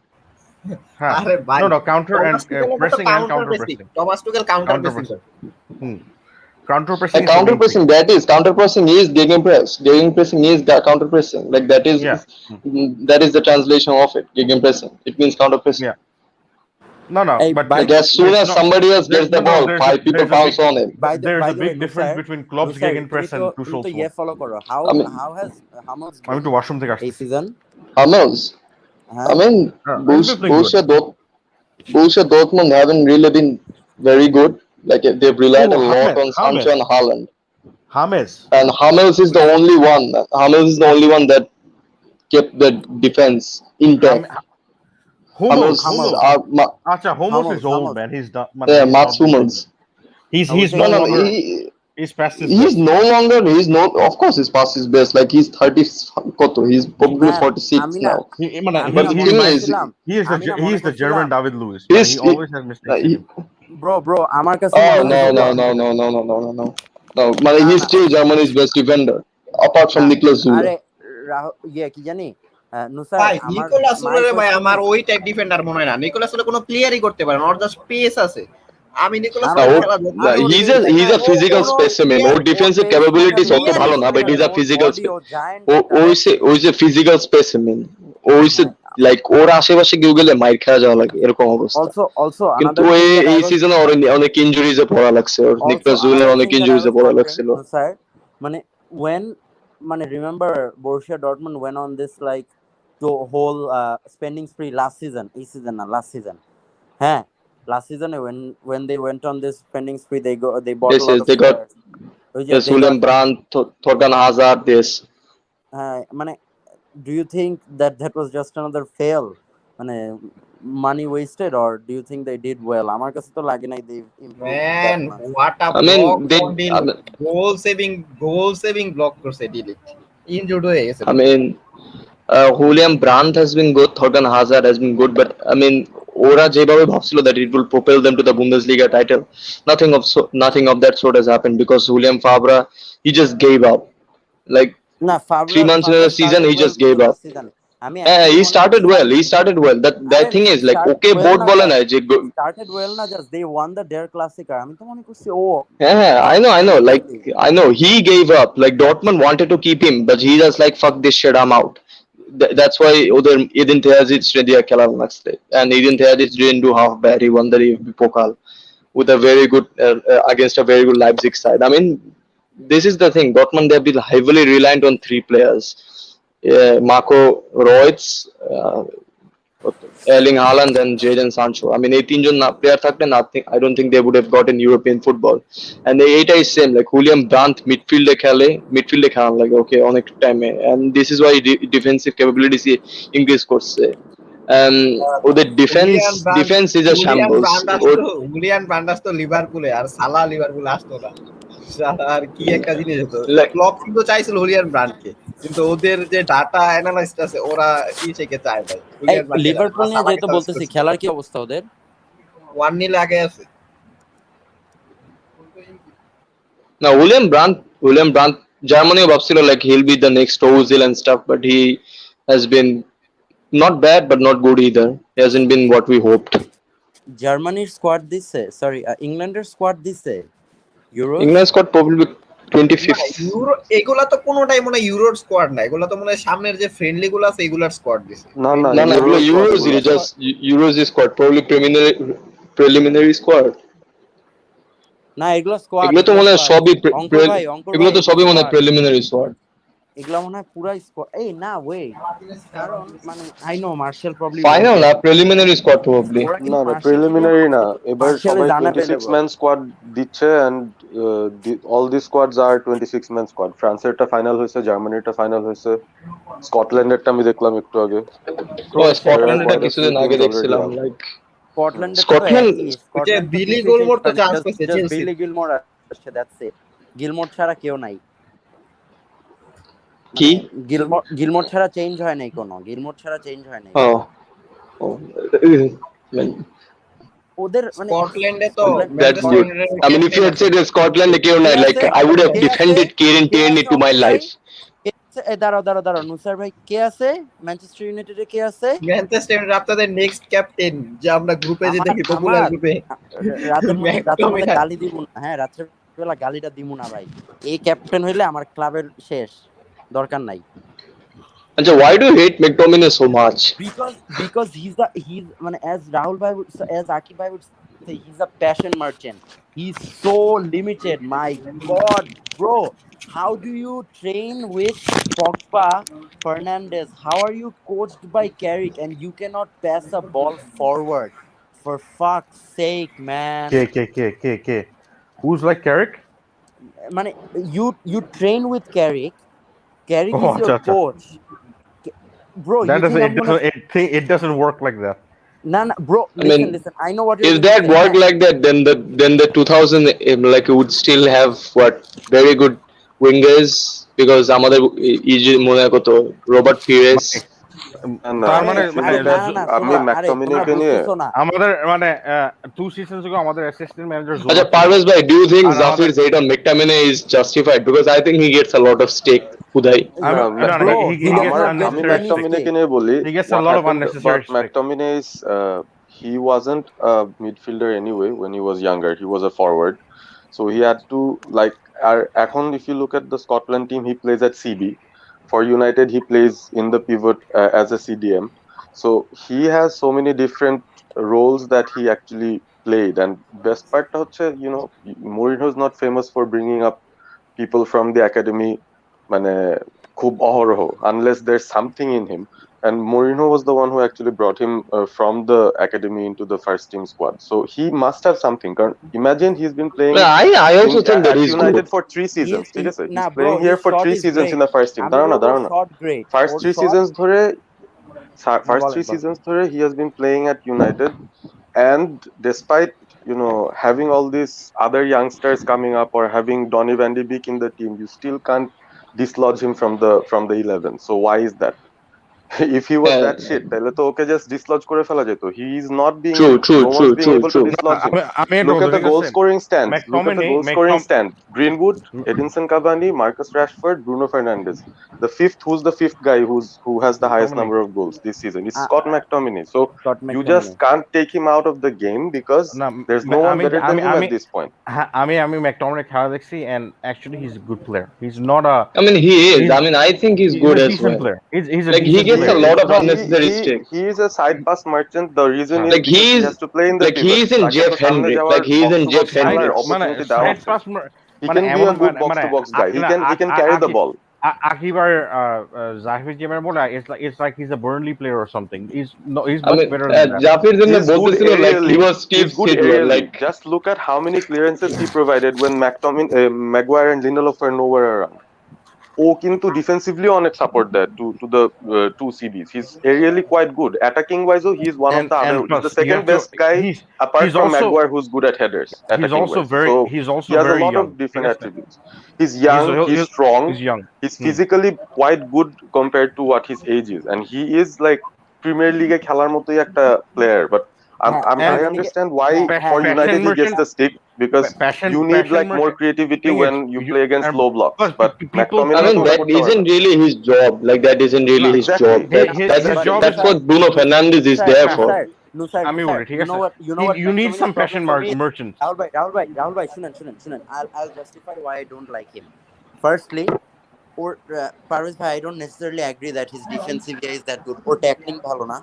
আরে ভাই No, counter and টমাস টুকেলের মতো pressing and counter counter pressing, pressing. Thomas টুকেল counter Counter pressing pressing. করে। Hmm. Counter pressing Like is the counter main thing. pressing, counter pressing is gegenpress. Gegenpressing is counter pressing. Like Yeah. Hmm. that is the translation of it. Gegenpressing. It means counter pressing. Yeah. No, Hey, but Like as soon as somebody else gets the ball, five people pounce on him. there's a the big way, difference between Klopp's gegenpress and তুমি Tuchel's তো one. Follow করো, I mean, how much আমি তো washroom থেকে এই আসছি। Season, Hummels. হ্যাঁ I mean, He's been playing good. Borussia Dortmund haven't really been very good. Like they've relied a lot on James. Sancho and Haaland. James. And Hummels is the only one. Hummels is the only one that kept the defense intact. Hummels. Acha, Hummels is old, Hummels. man. He's done. Yeah, Mats Hummels. He's no No, longer. he, He's past his he's best. no longer. He's no. Of course, he's past his best. Like he's 30. Koto. He's probably Man, 46 আমি না now. But the he's thing my- is, he's the German David Luiz. He's- He always has mistakes. in him. Bro আমার কাছে oh মনে হয় no. Man, he's still Germany's best defender, apart from Niklas Zule. আরে কি জানি নুসার, ভাই আমার Nicolas my সুলের ভাই question আমার is- ওই টাইপ ডিফেন্ডার মনে হয় না। নিকোলাস সুলে কোনো প্লেয়ারই করতে পারে না, ওর জাস্ট স্পেস আছে। আমি নিকোলাস না, সুলের ও- খেলা দেখি। he's a physical specimen. Or defensive capabilities অত ভালো না, but he's a physical ওই যে physical specimen. ওই যে like ওর আশেপাশে কেউ গেলে মাইর খাওয়া যাওয়া লাগে এরকম অবস্থা। also কিন্তু another thing that I এই was- সিজনে অনেক ইনজুরিজে পড়া লাগছে। ওর also নিকলাস জুলের another অনেক thing that I ইনজুরিজে was পড়া wondering, লাগছিল। Nusar, মানে when remember Borussia Dortmund went on this like the whole spending spree last season, last season, হ্যাঁ last season when they went on this spending spree, they bought Yes, a lot yes, of they got- players. ওই যে Yes, they William got- Brandt, Thorgan Hazard, this. মানে do you think that was just another fail মানে money wasted or do you think they did well? আমার কাছে তো লাগে নাই they improved that man much. What a I block mean, for they. ডিল, goal saving block করছে de Ligt, injured হয়ে গেছে I লোক। mean, Julian Brandt has been good, Thorgan Hazard has been good, but I mean, ওরা যেভাবে ভাবছিল that it will propel them to the Bundesliga title, nothing of that sort has happened because Julian Fabra, he just gave up. Like না, 3 months into ফাবরা the season, started he well just কিন্তু gave up. Last সিজনে। আমি actually He মনে started করছি well. He started well. That আরে thing is like started okay, well both না, বলে না জাস্ট যে স্টার্টেড ওয়েল না, just they won the Der Klassiker. আমি তো মনে করছি ও yeah, I know. Like literally I know he gave up. Like Dortmund wanted to keep him, but he just like fuck this shit, I'm out. That's why ওদের Edin Terzic দিয়ে খেলার লাগছে, and Edin Terzic didn't do half bad. He won the DFB Pokal with a very good against a very good Leipzig side. I mean, this is the thing. Dortmund, they've been heavily reliant on three players: Marco Reus, Erling Haaland, and Jadon Sancho. I mean, 18 John player থাকলে nothing. I don't think they would have gotten European football. And the eight is same. Like Julian Brandt midfield খেলা লাগে okay অনেক টাইমে, and this is why defensive capabilities increase করছে. And ওদের defense is a Julian shambles. Brand আসতো, Julian brand আসতো লিভারপুলে, আর সালা লিভারপুলে আসতো না। আর কি একটা জিনিস হতো, Like ক্লপ কিন্তু চাইছিল হুলিয়ান ব্রান্ডকে, কিন্তু ওদের যে ডাটা অ্যানালাইস্ট আছে ওরা ইসেকে চায় নাই, এই হুলিয়ান ব্রান্ডকে চায় না, লিভারপুল ওরা নিয়ে সালাকে যেহেতু সাজেস্ট বলতেছি, করছিল। খেলার কি অবস্থা ওদের? 1-0 আগে আছে। now William Brandt Germany ভাবছিল like he'll be the next Ozil and stuff, but he has been not bad but not good either. He hasn't been what we hoped. জার্মানির স্কোয়াড দিছে, সরি ইংল্যান্ডের স্কোয়াড দিছে euros. England squad probably না 25th. Euro এগুলা তো কোনোটাই মনে হয় ইউরোর স্কোয়াড না, এগুলা তো মনে হয় সামনের যে ফ্রেন্ডলি গুলো আছে এগুলার স্কোয়াড দিছে। না না No, no, euro squad Euros এগুলো। is just Euros is squad probably preliminary squad. না এগুলো স্কোয়াড, এগুলো তো এগুলো মনে হয় স্কোয়াড। সবই অঙ্কুর এগুলো ভাই তো এগুলো সবই মনে হয় স্কোয়াড, প্রিলিমিনারি স্কোয়াড। এগুলো মনে হয় পুরাই স্কোয়াড। এই না ওয়েট, কারণ মানে I know Martial probably knows final না দ্যাট, প্রিলিমিনারি স্কোয়াড প্রবাবলি। ওরা না কিন্তু না মার্শাল কি প্রিলিমিনারি না, এবার মার্শাল সবাই ইজ 26 আনঅ্যাভেলেবল। ম্যান স্কোয়াড দিচ্ছে, and all the squads are 26 man squad. ফ্রান্সেরটা ফাইনাল হয়েছে, জার্মানিরটা ফাইনাল হয়েছে, স্কটল্যান্ডেরটা আমি দেখলাম একটু আগে। ও ক্রোয়েশিয়াটা There are স্কটল্যান্ডেরটা quite a few কিছুদিন আগে teams already দেখছিলাম out. লাইক স্কটল্যান্ডেরটা তো স্কটল্যান্ড একই, ওই যে স্কটল্যান্ড তো বিলি কিছুই চেঞ্জ গিলমোর তো হয়নি, চান্স জাস্ট পাইছে জাস্ট চেলসি। বিলি গিলমোর আসছে, দ্যাটস ইট। গিলমোর ছাড়া কেউ নাই, কি মানে গিলমোর ছাড়া চেঞ্জ হয় নাই কোনো, গিলমোর ছাড়া চেঞ্জ হয় নাই ও কোনো। ও ওদের মানে স্কটল্যান্ডে তো স্কটল্যান্ড that's ম্যানচেস্টার good. ইউনাইটেডের I mean, if captain you had আছে। said Scotland কেউ কে নাই, like আছে, I would have কে আছে, defended Kieran কে Tierney আছে to my অঙ্কুর ভাই? life. কে আছে? দাঁড়াও দাঁড়াও দাঁড়াও, নুসার ভাই কে আছে ম্যানচেস্টার ইউনাইটেডে? কে আছে? ম্যানচেস্টার ইউনাইটেড আপনাদের নেক্সট ক্যাপ্টেন, যে আমরা গ্রুপে যে আমার দেখি পপুলার আমার গ্রুপে, রাতের মধ্যে ম্যাকটমিনাই। গালি দিব না, হ্যাঁ রাত্রে বেলা গালিটা দিব না ভাই। এই ক্যাপ্টেন হইলে আমার ক্লাবের শেষ, দরকার নাই। আচ্ছা, why do you hate McTominay so much? Because he's মানে as Rahul bhai would, as Akib bhai would say, he's a passion merchant. He's so limited. My God, bro, how do you train with Pogba, Fernandes? How are you coached by Carrick and you cannot pass a ball forward? For fuck's sake, man. K. Who's like Carrick? মানে you train with Carrick. Carrick Oh, is your acha. coach. Bro, That you doesn't think I'm gonna... it doesn't work like that. Nah, bro, I mean, listen. I know what you're if going that to say. worked like that, then the 2000 like would still have what very good wingers because আমাদের easy মনে করতো Robert Pires. না তার মানে if you মানে look at, আমি ম্যাকটমিনিকে নিয়ে আমাদের মানে 2 seasons ago আমাদের অ্যাসিস্ট্যান্ট ম্যানেজার আচ্ছা পারভেজ ভাই, do you think আর আমাদের- Zafir's hate on McTominay is justified? Because I think he gets a lot of stake খুদাই। না, Bro, he gets আমার আমি unnecessary stake. ম্যাকটমিনিকে নিয়ে বলি, He gets a what lot of happened, unnecessary but stake. McTominay is he wasn't a midfielder anyway when he was younger. He was a forward, so he had to like এখন if you look at the Scotland team, he plays at CB. For United, he plays in the pivot as a CDM. So he has so many different roles that he actually played. And best part হচ্ছে, you know, Mourinho is not famous for bringing up people from the academy মানে খুব অহরহ, unless there's something in him. And Mourinho was the one who actually brought him from the academy into the first team squad. So he must have something. Imagine he's been playing I also think that at he's United good. for 3 seasons. ঠিক আছে? He's Nah, bro, playing here his for shot 3 is seasons great. in the first team. আমি দাঁড়াও না, বলবো দাঁড়াও না। shot great. First ওর 3 shot seasons ধরে হ্যাঁ first বলেন three বলেন seasons ধরে he has been playing at United, and despite having all these other youngsters coming up or having Donny van de Beek in the team, you still can't dislodge him from the 11. So why is that? If he was that Uh, shit, তাহলে তো ওকে just dislodge করে ফেলা যেত. He is not being, true, true, no one's true, being true, able to true. না, dislodge him. আমি এটা Look বলতে at the ঠিক goal আছে scoring stands. Look at the McTominay goal scoring ম্যাকটম stand. Greenwood, Edinson Cavani, Marcus Rashford, Bruno Fernandes. Who's the fifth guy who has the highest McTominay number of goals this season? It's a- Scott McTominay. So Scott you just ম্যাকটোমিনে can't take him out of the game because না there's no one আমি better than আমি him আমি at this point. হ্যাঁ, আমি McTominay খেলা দেখছি and actually he's a good player. He's not a I mean, he is. he's I mean, I think he's he's good a as decent well. player. He's a Like he decent gets a player. lot of No, unnecessary sticks. he is a side pass merchant. The reason হ্যাঁ, is Like because he has to play in the he pivot. is in তাকে তো Jeff সামনে Hendrick. যাওয়ার Like he is box in to box Jeff side খেলার Hendrick. মানে opportunity দেওয়া side উচিত. Pass He মানে can be এমন a good box মানে to box guy. না He can carry the ball. Akibar Zahir Jemer বলে it's like he's a Burnley player or something. He's I much mean, better than that. Jafir জন্য He's good বলতেছিল like he aerially. was Steve He's good Sidwell. aerially. Like Just look at how many clearances he provided when Maguire and Lindelof were nowhere around. ও কিন্তু defensively অনেক support দেয় to the two CBs. He's aerially quite good. Attacking wise, he's one of the other. And He's plus the you second have to best guy apart he's from also Maguire who's good at headers attacking wise. So he's he also has a very lot of young. ঠিক different আছে? attributes. He's young, he's strong, He's young. he's physically quite good compared to what his age is, and he is like Premier League খেলার মতোই একটা player. But হ্যাঁ And I premier লিগে understand why হ্যাঁ for হ্যাঁ হ্যাঁ passion United he gets merchant the stick because you need passion like more merchant creativity thing is when you play against and low blocks. plus But people I McTominay mean, তো ওটা that করতে পারে isn't না. really his job. Like that isn't really না his job. Exactly. That's his but job is that's Nusar, what Bruno Fernandes is Nusar, there হ্যাঁ for. Nusar, Nusar, আমি Nusar. বলি ঠিক আছে You know what you need McTominay's some passion problem for me is? merchants. Rahul bhai, শুনেন. I'll justify why I don't like him. Firstly, or Parvez bhai, I don't necessarily agree that his defensive area is that good. Or tackling bhalo na.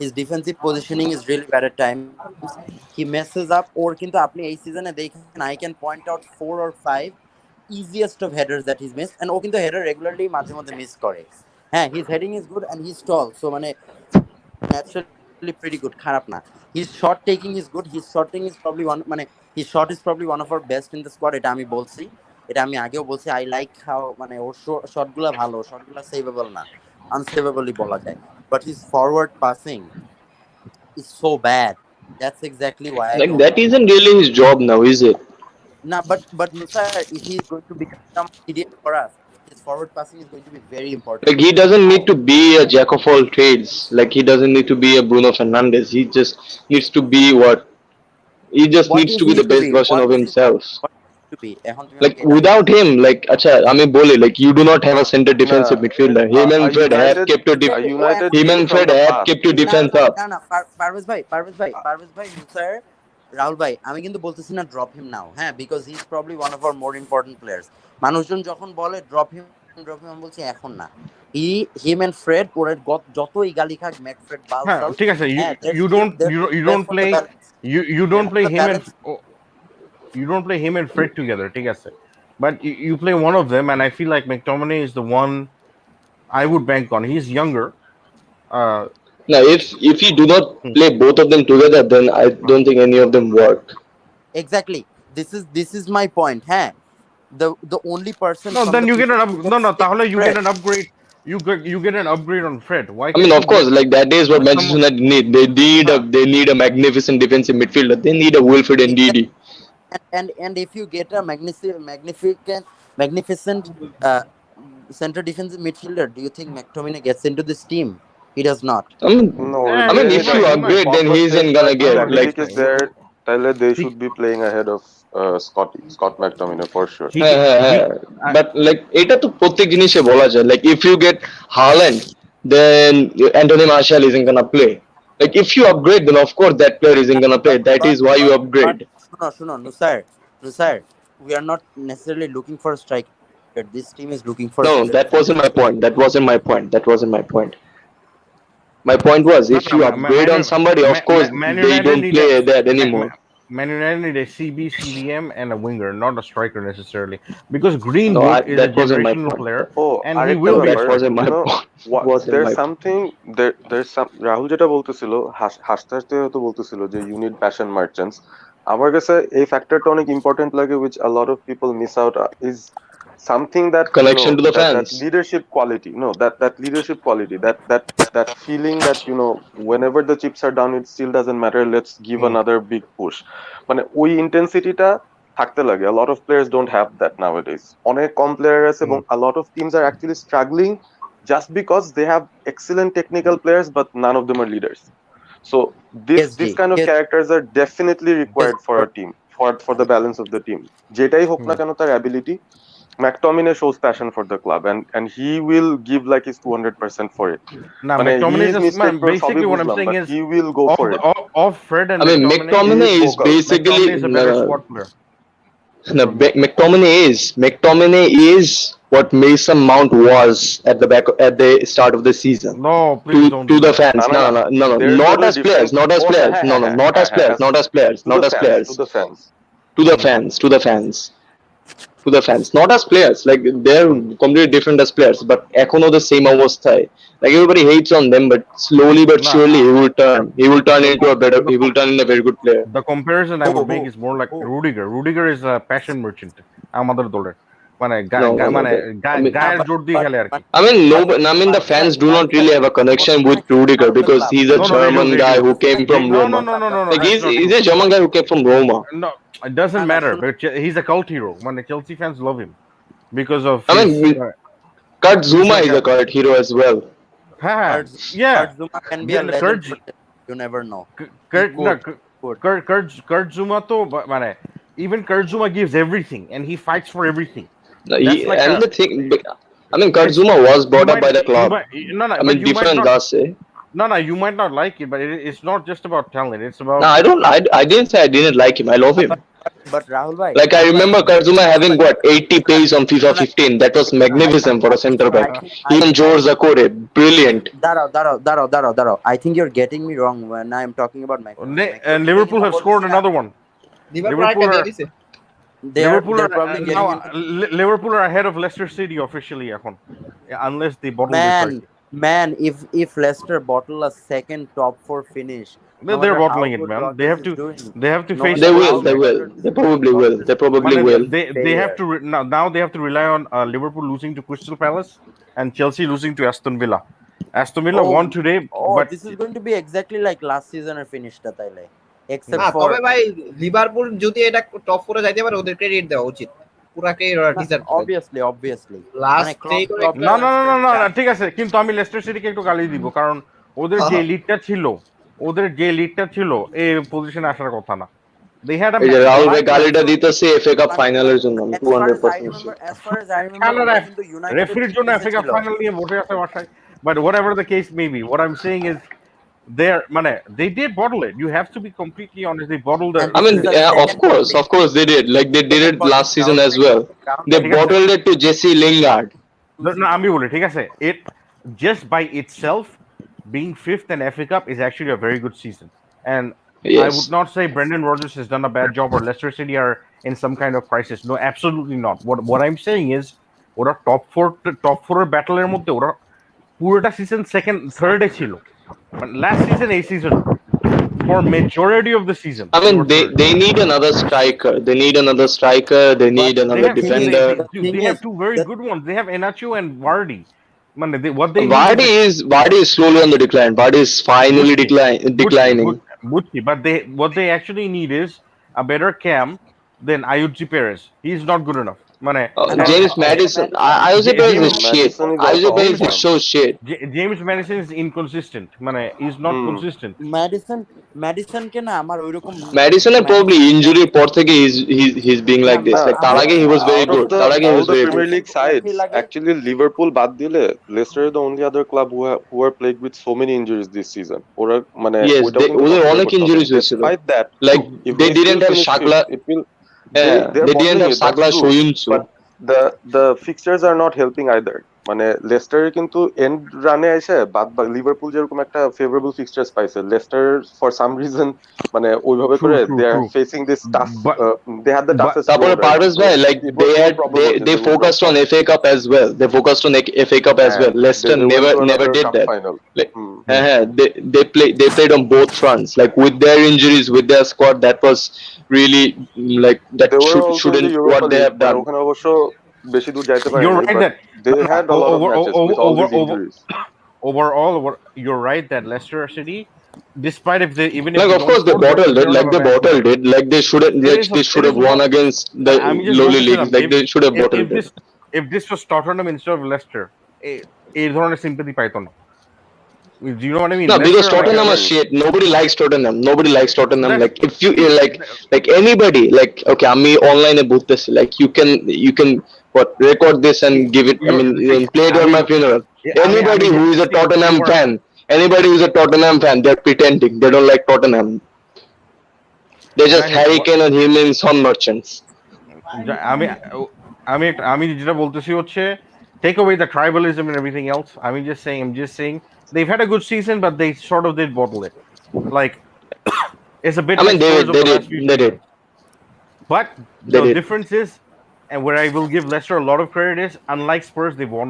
His defensive positioning is really bad at times. He messes up. Or কিন্তু আপনি এই সিজনে দেখেন, I can point out 4 or 5 easiest of headers that he's missed, and ও কিন্তু header regularly মাঝে মধ্যে miss করে. হ্যাঁ, his heading is good and he's tall, so মানে naturally pretty good, খারাপ না. His shot taking is good. His shotting is probably his shot is probably one of our best in the squad. এটা আমি বলছি, এটা আমি আগেও বলছি. I like how মানে ওর শটগুলা ভালো, শটগুলা savable না, unsavably বলা যায়. But his forward passing is so bad. That's exactly why I Like don't that like. isn't really his job now, is it? Nah, but Nusar, if he is going to become idiot for us, his forward passing is going to be very important. Like he doesn't How? need to be a jack of all trades. Like he doesn't need to be a Bruno Fernandes. He just needs to be what he just What needs does to he be the need to best be? version of himself. What to be? এখন তুমি Like আমাকে এটা বলো। without him, like acha, I mean, boli, like you do not have a center না, defensive midfielder. Him a and Fred have United kept your a Exactly. O United him team and from Fred the have past. kept your না defense up. Parvez ভাই নুসার রাহুল ভাই, আমি কিন্তু বলতেছি না drop হিম নাও, হ্যাঁ, because he is probably one of our more important players. মানুষজন যখন বলে ড্রপ হিম আমি বলছি এখন না. হিম এন্ড ফ্রেড ওরা যতই গালি খাক, ম্যাকফ্রেড হ্যাঁ বালসাল, ঠিক আছে হ্যাঁ, you don't you there don't for the play balance. you They don't have play the him and balance. you don't play him and Fred together ঠিক আছে but you play one of them and I feel like McTominay is the one I would bank on. He's younger. Uh, Now, if you do not play both of them together, then I don't think any of them work. Exactly. This is my point. হ্যাঁ, the only person no, from then the you get people an who no gets no. stick তাহলে is you get Fred. an upgrade. You get an upgrade on Fred. Why I mean, can't of you course, get like that is what Manchester someone? United need. They need a magnificent defensive midfielder. They need a Wilfred Exactly. Ndidi. And if you get a magnificent uh, center defensive midfielder, do you think McTominay gets into this team? He does not. No, Yeah, I mean, really if you he doesn't. If might. upgrade, then Pogba he stays isn't gonna back, No, if get no, Van like. Dijk is there, তাহলে they he should be playing ahead of Scott McTominay for sure. he হ্যাঁ হ্যাঁ he. হ্যাঁ I, but like এটা তো প্রত্যেক জিনিসে বলা যায় like if you get Haaland then Anthony Martial isn't gonna play. Like if you upgrade, then of course that player isn't gonna play. But That but is why you but but upgrade. no, Nusar, we are not necessarily looking for a striker. This team is looking for a No, center that wasn't my defensive point. midfielder. That wasn't my point. That wasn't my point. My point was no, if no, you upgrade on somebody, of course Man they United don't need a play that anymore. Man United need a CB, CDM, and a winger, not a striker necessarily. Because No, Greenwood is a that wasn't my generational point. player, Oh, and he আরেকটা will No, be a that ব্যাপার, striker. wasn't my point. what Wasn't there's my point. something there's some Rahul যেটা বলতেছিল হাসতে হাসতে হয়তো বলতেছিল যে you need passion merchants. আমার কাছে এই ফ্যাক্টরটা অনেক ইম্পর্টেন্ট লাগে which a lot of people miss out is something that connection to the that fans. leadership quality, that leadership quality, that feeling that whenever the chips are down, it still doesn't matter, let's give another big push. মানে ওই ইন্টেন্সিটিটা থাকতে লাগে। a lot of players don't have that nowadays, অনেক কম player আছে এবং a lot of teams are actually struggling just because they have excellent technical players but none of them are leaders. So this PSG, kind of yes, characters are definitely required for a team, for the balance of the team. যেটাই হোক না কেন তার ability, McTominay shows passion for the club and he will give like his 200% for it. Now, মানে he McTominay is is mistake সবই basically what I'm বুঝলাম, saying but is he will go for it. of Fred and I mean, McTominay. He McTominay is is vocal. basically McTominay is a better squad player. McTominay is what Mason Mount was at the back at the start of the season. No, please don't To do the that. fans, না, no, they're not totally as players, different. not as O players, হ্যাঁ no, হ্যাঁ not as হ্যাঁ players, হ্যাঁ not as players, to not the as fans, players, to the fans. to the fans, to the fans, to the fans, not as players. Like they're completely different as players, but এখনো the same অবস্থায়. Like everybody hates on them, but slowly but Nah, surely he will turn. He will turn into a better. the, He will turn into a very good player. the comparison I would who make is more like who Rudiger. Rudiger is a passion merchant. আমাদের দলের মানে No. মানে I mean, nah, গায়ের but জোর দিয়ে but খেলে আর কি। but I mean, no, but I mean the fans do not really have a connection with বর্তমানে খেলছে Rudiger ভারতের because club, he's a No, they do, German they guy do. who came from No, Roma. no, Like that's not he's true. a German guy who came from Roma. No, it doesn't না matter. শুনুন, But he's a cult hero. Man, the Chelsea fans love him because of I his. mean, Kurt He's Zuma like is a a cult hero as well. ha, Kurt yeah. Zuma can be a legend, Kurt but you never know. Kurt no, Could. Kurt Zuma to মানে even Kurt Zuma gives everything and he fights for everything. That's He, like and a the thing, I mean, Kurt it's Zuma was you brought up might by the you club. might no no I but mean, you might different not class, eh? no you might not like it but it's not just about talent. It's about No, I don't. I didn't say I didn't like him. I love him. But Rahul bhai, Like I remember Kurt Zuma having what 80 pace on FIFA 15. That was magnificent for a centre back. Even George Zakore, brilliant. Daro. I think you're getting me wrong when I'm talking about McTominay. and Liverpool have scored another one. Liverpool Liverpool আরেকটা দিয়ে are দিছে। They're probably now getting into Liverpool are ahead of Leicester City officially এখন unless they bottle this right. man. If Leicester bottle a second top 4 finish, no They're matter how bottling it, good man. Rodgers They have is to doing, they have to no face They matter will. how They good will. Rodgers They is probably doing, will. Rodgers They probably Man, will. they have to now they have to rely on Liverpool losing to Crystal Palace and Chelsea losing to Aston Villa. Aston Villa Oh, won today, but this is going to be exactly like last season or finish তাইলে, except না for তবে ভাই Liverpool যদি এটা top 4 এ যাইতে পারে ওদের credit দেওয়া উচিত, পুরা ক্রেডিট ওরা ডিজার্ভ করে। obviously লাস্ট মানে যেই Klopp করে না ঠিক আছে কিন্তু আমি লেস্টার সিটিকে একটু গালি দিব কারণ ওদের যে লিডটা ছিল এই পজিশনে আসার কথা না। They had a এই যে রাহুল ভাই light গালিটা দিতেছে এফএ কাপ ফাইনালের জন্য as far as I 200% remember, sure. ওরা কিন্তু ইউনাইটেড রেফারির জন্য FA কাপ ফাইনাল নিয়ে বসে আছে বাসায়, but whatever the case may be, what I'm saying is they did bottle it. You have to be completely honest. They bottled the. I mean, of course they did. Like they did it last season as well. They bottled it to Jesse Lingard. No, আমি বলি ঠিক আছে, it just by itself being fifth in FA Cup is actually a very good season, and I Yes. would not say Brendan Rodgers has done a bad job or Leicester City are in some kind of crisis. No, absolutely not. What I'm saying is ওরা top four এর ব্যাটলের মধ্যে ওরা পুরোটা season second থার্ডে ছিল, last season এই season for majority of the season. I mean, they need another striker. They need another striker. They need another defender. They have two very good ones. They have Enacho and Vardy. Man, what they Vardy is slowly on the decline. Vardy is finally declining. But what they actually need is a better cam than Ayuji Perez. He's not good enough. James Madison. Ayuji Perez is shit. Ayuji Perez is so shit. James Madison is inconsistent. He's not consistent. Madison কে না আমার ওইরকম Madison probably injury পর থেকে he's being like this. Like তার আগে he was very good. তার আগে he was very Premier good. League sides, actually Liverpool বাদ দিলে Leicester is the only other club who are plagued with so many injuries this season. ওরা মানে Yes, ওদের অনেক injuries হয়েছিল. Despite that, Like they didn't have Shakla. They didn't have Shakla Soyuncu. But the fixtures are not helping either. মানে লেস্টারের কিন্তু and রানে এসে Liverpool যেরকম একটা ফেভারেবল ফিক্সচার্স পাইছে, লেস্টার ফর সাম রিজন মানে ওইভাবে করে they are facing this tough, they had the toughest. তারপরে পারভেজ ভাই like they focused on FA Cup as well. They focused on FA Cup as well. Leicester never did that. Like, they played on both fronts. Like with their injuries, with their squad, that was really like that shouldn't what they have done. ওখানে অবশ্য বেশি দূর যাইতে You're পারেনি, right but that they had a lot of over matches over with all over these over injuries. overall, you're right that Leicester City, despite if they even if Like they of don't course they score, bottled they it. don't Like have a they bad team. bottled it. Like they should have. They should It have is won against the আমি just lowly বলতেছিলাম leagues. Like they should have if bottled it. this was Tottenham instead of Leicester, এই ধরনের sympathy পাইতো না. Do you know what I mean? No, because Leicester like Tottenham are shit. Nobody likes Tottenham. Nobody likes Tottenham. that Like if you like anybody, like okay, আমি online এ বলতেছি, like you can what record this and give it. I you're mean, like play it on আমি my funeral. আমি Anybody who just is a saying Tottenham you are fan, anybody who's a Tottenham fan, they're pretending. They don't like Tottenham. They're just যাই হোক Harry Kane and him in Son merchants. আমি আমি যেটা বলতেছি হচ্ছে take away the tribalism and everything else. I'm just saying they've had a good season, but they sort of did bottle it. Like it's a bit I like mean, Spurs of they the did, last few they did, seasons. But they the did. difference is, and where I will give Leicester a lot of credit is, unlike Spurs, they've won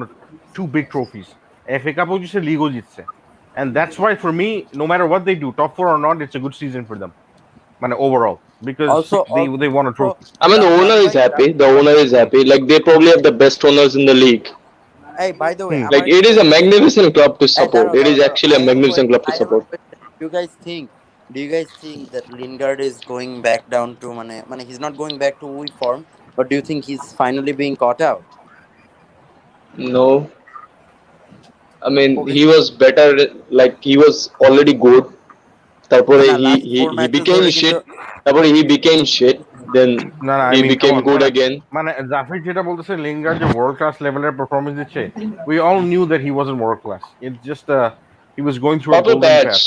two big trophies. FA Cup ও জিতছে, League ও জিতছে. And that's why for me, no matter what they do, top four or not, it's a good season for them. মানে overall, because Also, they won a trophy. I mean, the owner is happy. The owner is happy. Like they probably have the best owners in the league. hey, by the way, Hmm. আমার Like একটা it is a question. magnificent club to Hey, support. It is actually I a have a magnificent club to I have a support. question. Do you guys think that Lingard is going back down to he's not going back to we form, but do you think he's finally being caught out? No, I mean Okay, he was better. Like he was already good. তারপরে না last he four he matches became ধরে shit. কিন্তু তারপরে he became shit. Then না না I he mean come became on good again. মানে জাফর যেটা বলতেছে লিঙ্গার যে ওয়ার্ল্ড ক্লাস লেভেলের পারফরমেন্স দিচ্ছে we all knew that he wasn't world class. It's just he was going through a Purple golden patch. patch.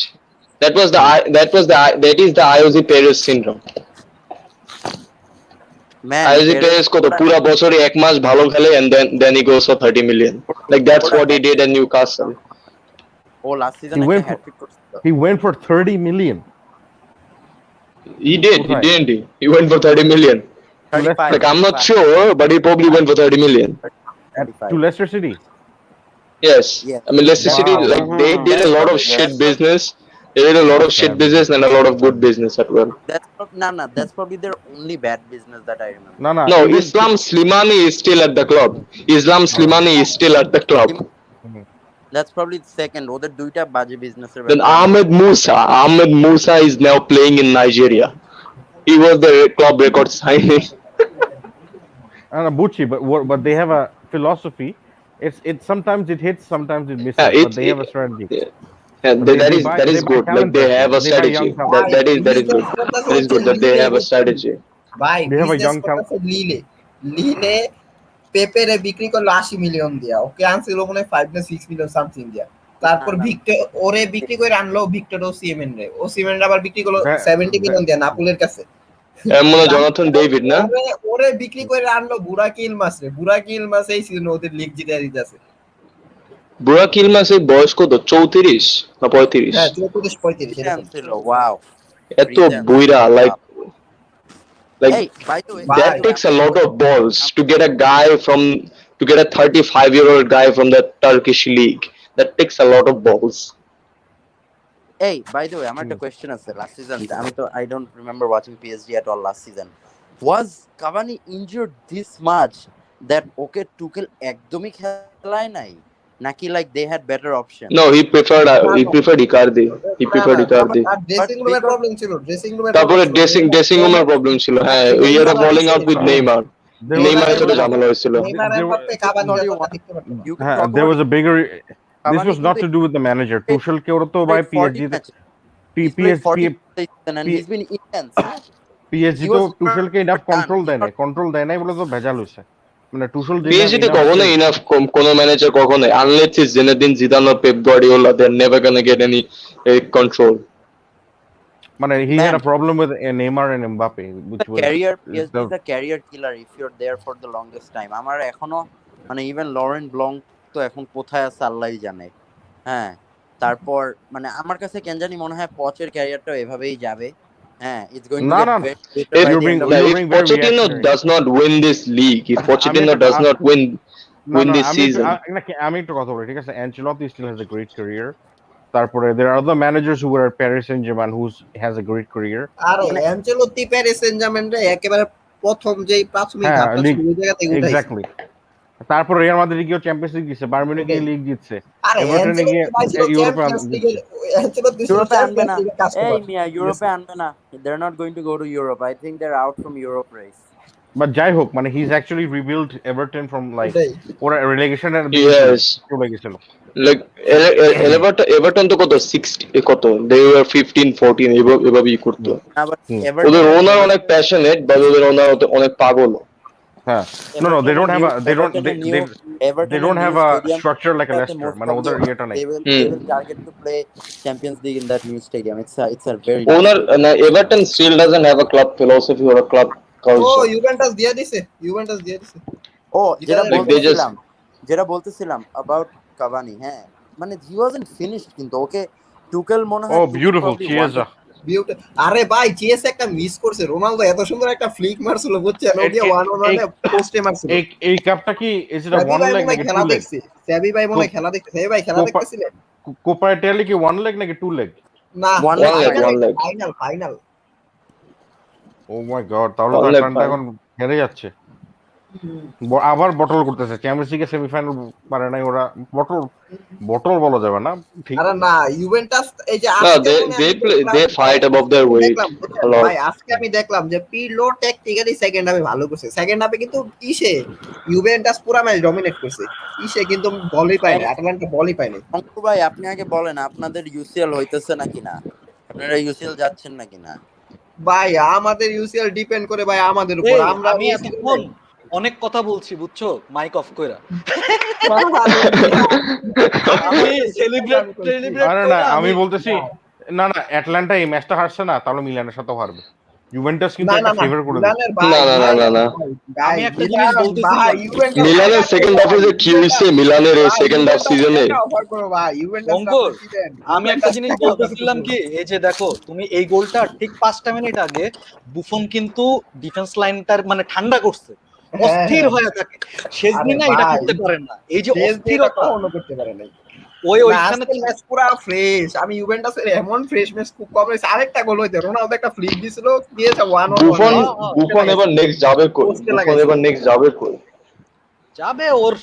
That was the Hmm. that is the IOC Perez syndrome. man IOC Perez Perez কত পুরা বছরে এক মাস ভালো খেলে and then he goes for 30 million. Like that's what he did in Newcastle. ও last season He একটা went for hat trick করছিল he went for 30 million. He did, কোথায়? didn't he? He went for 30 million. To Leicester. Like I'm not sure, but he probably went for 30 million. To Leicester City. Yes. Yes. I mean Leicester City, Wow. like they did a lot of shit business. They did a lot of shit Bad business and a lot of good business as well. That's probably their only bad business that I remember. No, No, even Islam Slimani is still at the club. Islam Slimani is still at the club. That's probably the second. ওদের দুইটা বাজে বিজনেসের Then Ahmed Musa is now playing in Nigeria. He was the club record signing. Bucci, but they have a philosophy. It's sometimes it hits, sometimes it misses, but they have a strategy. Yeah, But that is they buy good. Like talent they back. have a They buy young strategy. talent. That is good. That is good that they have a strategy. ভাই They have a business young talent. করতেছে লিলে পেপেরে বিক্রি করলো 80 million দিয়া, ওকে আনছিল মনে হয় 5 না 6 মিলিয়ন সামথিং দিয়া। তারপর ভিক্টর ওরে বিক্রি করে আনলো ভিক্টর ওসিমেন রে, ওসিমেন আবার বিক্রি করলো 70 মিলিয়ন দিয়া নাপোলের কাছে। এমন জনাথন ডেভিড না? ওরে বিক্রি করে আনলো বুরাকি ইলমাস রে, বুরাকি ইলমাস এই সিজনে ওদের লিগ জিতে দিতেছে। বুরাক ইলমাসের বয়স কত? 34 না 35? হ্যাঁ 34-35 এরকম। Wow. এত বুইরা like Hey, by the way, that takes a lot of balls to get a guy to get a 35-year-old guy from the Turkish league. That takes a lot of balls. Hey, by the way, আমার একটা question আছে। Last season I don't remember watching PSG at all last season. Was Cavani injured this much that ওকে টুকেল একদমই খেলায় নাই, নাকি like they had better options? No, he preferred Icardi. He preferred Icardi. আর dressing রুমের problem ছিল, dressing রুমের তারপরে dressing রুমের প্রবলেম ছিল। হ্যাঁ, we had a falling out with Neymar. নেইমারের সাথে ঝামেলা হয়েছিল। There was a bigger. This was not to do with the manager. Tuchel ke oru to bhai PSG তো Tuchel কে enough control দেয় নাই বলে তো ভেজাল হইছে। মানে Tuchel PSG তে কখনো enough কোনো ম্যানেজার কখনো unless it's Zinedine Zidane or Pep Guardiola, they're never gonna get any control. মানে he had a problem with Neymar and Mbappe, which was PSG is a career killer if you're there for the longest time. আমার এখনো মানে even Laurent ব্লং তো এখন কোথায় আছে আল্লাহই জানে। হ্যাঁ, তারপর মানে আমার কাছে কেন জানি মনে হয় পচের ক্যারিয়ারটা এভাবেই যাবে। হ্যাঁ, it's going to get If Pochettino does not win this league, if Pochettino does not win this season, আমি একটু কথা বলি, ঠিক আছে? Ancelotti still has a great career. তারপরে there are other managers who were at Paris Saint-Germain who has a great career. আর Ancelotti Paris Saint Germain রে একেবারে প্রথম যেই প্রাথমিক ধাপটা ছিল ওই জায়গা থেকে উঠাইছে। Exactly. তারপর রিয়াল মাদ্রিদ গিয়ে চ্যাম্পিয়ন্স লিগ জিতছে, বায়ার্ন মিউনিখ ওটাই। গিয়ে লিগ জিতছে, আরে এভারটনে গিয়ে অ্যানচেলত্তি ভাই ছিল ইউরোপে চ্যাম্পিয়ন্স লিগের, জিতছে। অ্যানচেলত্তি ছিল ইউরোপে আনবে চ্যাম্পিয়ন্স না। লিগের এই কাস্টমার। মিয়া, ঠিক আছে? ইউরোপে আনবে না। They are not going to go to Europe. I think they are out from Europe race. But যাই হোক, মানে he is actually rebuild Everton from like ওটাই। ওরা রিলেগেশনের দিকে Yes. চলে গেছিল। Like Everton তো কত 60 কত they were 15 14 এভাবেই করতো। আবার হুম। ওদের এভারটনের ওনার নিউ অনেক প্যাশনেট বা ওদের ওনার অনেক পাগল। হ্যাঁ, no, they don't have a এভারটনের নিউ they এভারটনের don't new have a stadium structure like a টাতে Leicester, মোস্ট মানে প্রবলি ওদের ইয়েটা নাই। they hmm will target to play Champions League in that new stadium. It's a very nice owner stadium. না Everton still doesn't have a club philosophy or a club ও culture. Juventus দিয়ে দিছে, Juventus দিয়ে দিছে। ও যেটা ইতালির Like they just বলতেছিলাম, about Cavani, হ্যাঁ, মানে হি ওয়াজন্ট ফিনিশড, কিন্তু ওকে টুকেল মনে হয় Oh, টুকেল beautiful, probably Chiesa. Beauty. আরে ভাই চিএস একটা মিস করছে, রোনালদো এত সুন্দর একটা ফ্লিক মারছিল বুঝছেন, ও দিয়ে ওয়ান অন ওয়ানে পোস্টে মারছিল। এই কাপটা কি ইজ ইট সাবি ওয়ান ভাই লেগ মনে হয় নাকি টু খেলা লেগ? দেখছে, সাবি ভাই মনে হয় খেলা দেখছে। সাবি ভাই খেলা কোপা দেখতেছিলেন? কোপা ইটালি কি ওয়ান লেগ নাকি টু লেগ? না one leg one leg final, one leg final final. Oh my God, তাহলে তো one leg আটলান্টা ভাই। এখন হেরে যাচ্ছে। আবার বটল করতেছে, চ্যাম্পিয়ন্স লিগের সেমিফাইনাল পারে নাই ওরা। বটল বটল বলা যাবে না ঠিক। আরে না ইউভেন্টাস এই যে না আজকে they মনে they আমি play দেখলাম they ভাই, fight above their আজকে weight দেখলাম a বুঝছেন lot. ভাই, আজকে আমি দেখলাম যে পিলো ট্যাকটিক্যালি সেকেন্ড হাফে ভালো করছে। সেকেন্ড হাফে কিন্তু ইসে ইউভেন্টাস পুরা ম্যাচ ডমিনেট করছে, ইসে কিন্তু বলই পায় না, আটালান্টা বলই পায় না। অঙ্কু ভাই, আপনি আগে বলেন আপনাদের ইউসিএল হইতেছে নাকি না, আপনারা ইউসিএল যাচ্ছেন নাকি না? ভাই আমাদের ইউসিএল ডিপেন্ড করে ভাই আমাদের উপর, এই আমরা আমি ওই এতক্ষণ অনেক কথা বলছি বুঝছো, মাইক অফ কইরা। আরে মিয়া, আমি আমাদের সেলিব্রেট আমি করছি। সেলিব্রেট আরে না, কইরা আমি আমি বলতেছি না না, অ্যাটলান্টা এই ম্যাচটা হারছে না, তাহলে মিলানের সাথেও হারবে। জুভেন্টাস কিন্তু না না একটা না ফেভার করে দিচ্ছে। মিলানের ভাই, না না না ভাই না না ভাই আমি একটা জিনিস মিলান ভাই বলতেছিলাম, ইউভেন্টাস মিলানের ফাইনাল সেকেন্ড করবে হাফে ভাই, যে কি হইছে ইউভেন্টাস মিলানের এই ভাই সেকেন্ড হাফ ইউভেন্টাস সিজনে টাকা অফার করো ভাই, ইউভেন্টাস শঙ্কর প্রেসিডেন্ট আমি একটা ইউভেন্টাস জিনিস টাকা অফার বলতেছিলাম করো। কি, এই যে দেখো তুমি এই গোলটা ঠিক 5টা মিনিট আগে বুফন কিন্তু ডিফেন্স লাইনটার মানে ঠান্ডা করছে, হ্যাঁ অস্থির হ্যাঁ, হয়ে থাকে। আরে শেজমিনা এটা ভাই করতে পারেন না, এই যে শেষ দিয়ে এটা অস্থিরতা কখনো করতে পারে নাই। ওই না ওইখানে আজকের ম্যাচ পুরা ফ্রেশ, আমি ইউভেন্টাসের এমন ফ্রেশ ম্যাচ খুব কম হয়েছে। আরেকটা গোল হইতে রোনালদো একটা ফ্লিক দিছিল, দিয়েছে ওয়ান অন বুফন ওয়ানে, হ্যাঁ হ্যাঁ পোস্টে বুফন লাগাইছে, এবার নেক্সট যাবে কই পোস্টে বুফন লাগাইছে। এবার নেক্সট যাবে কই যাবে ওর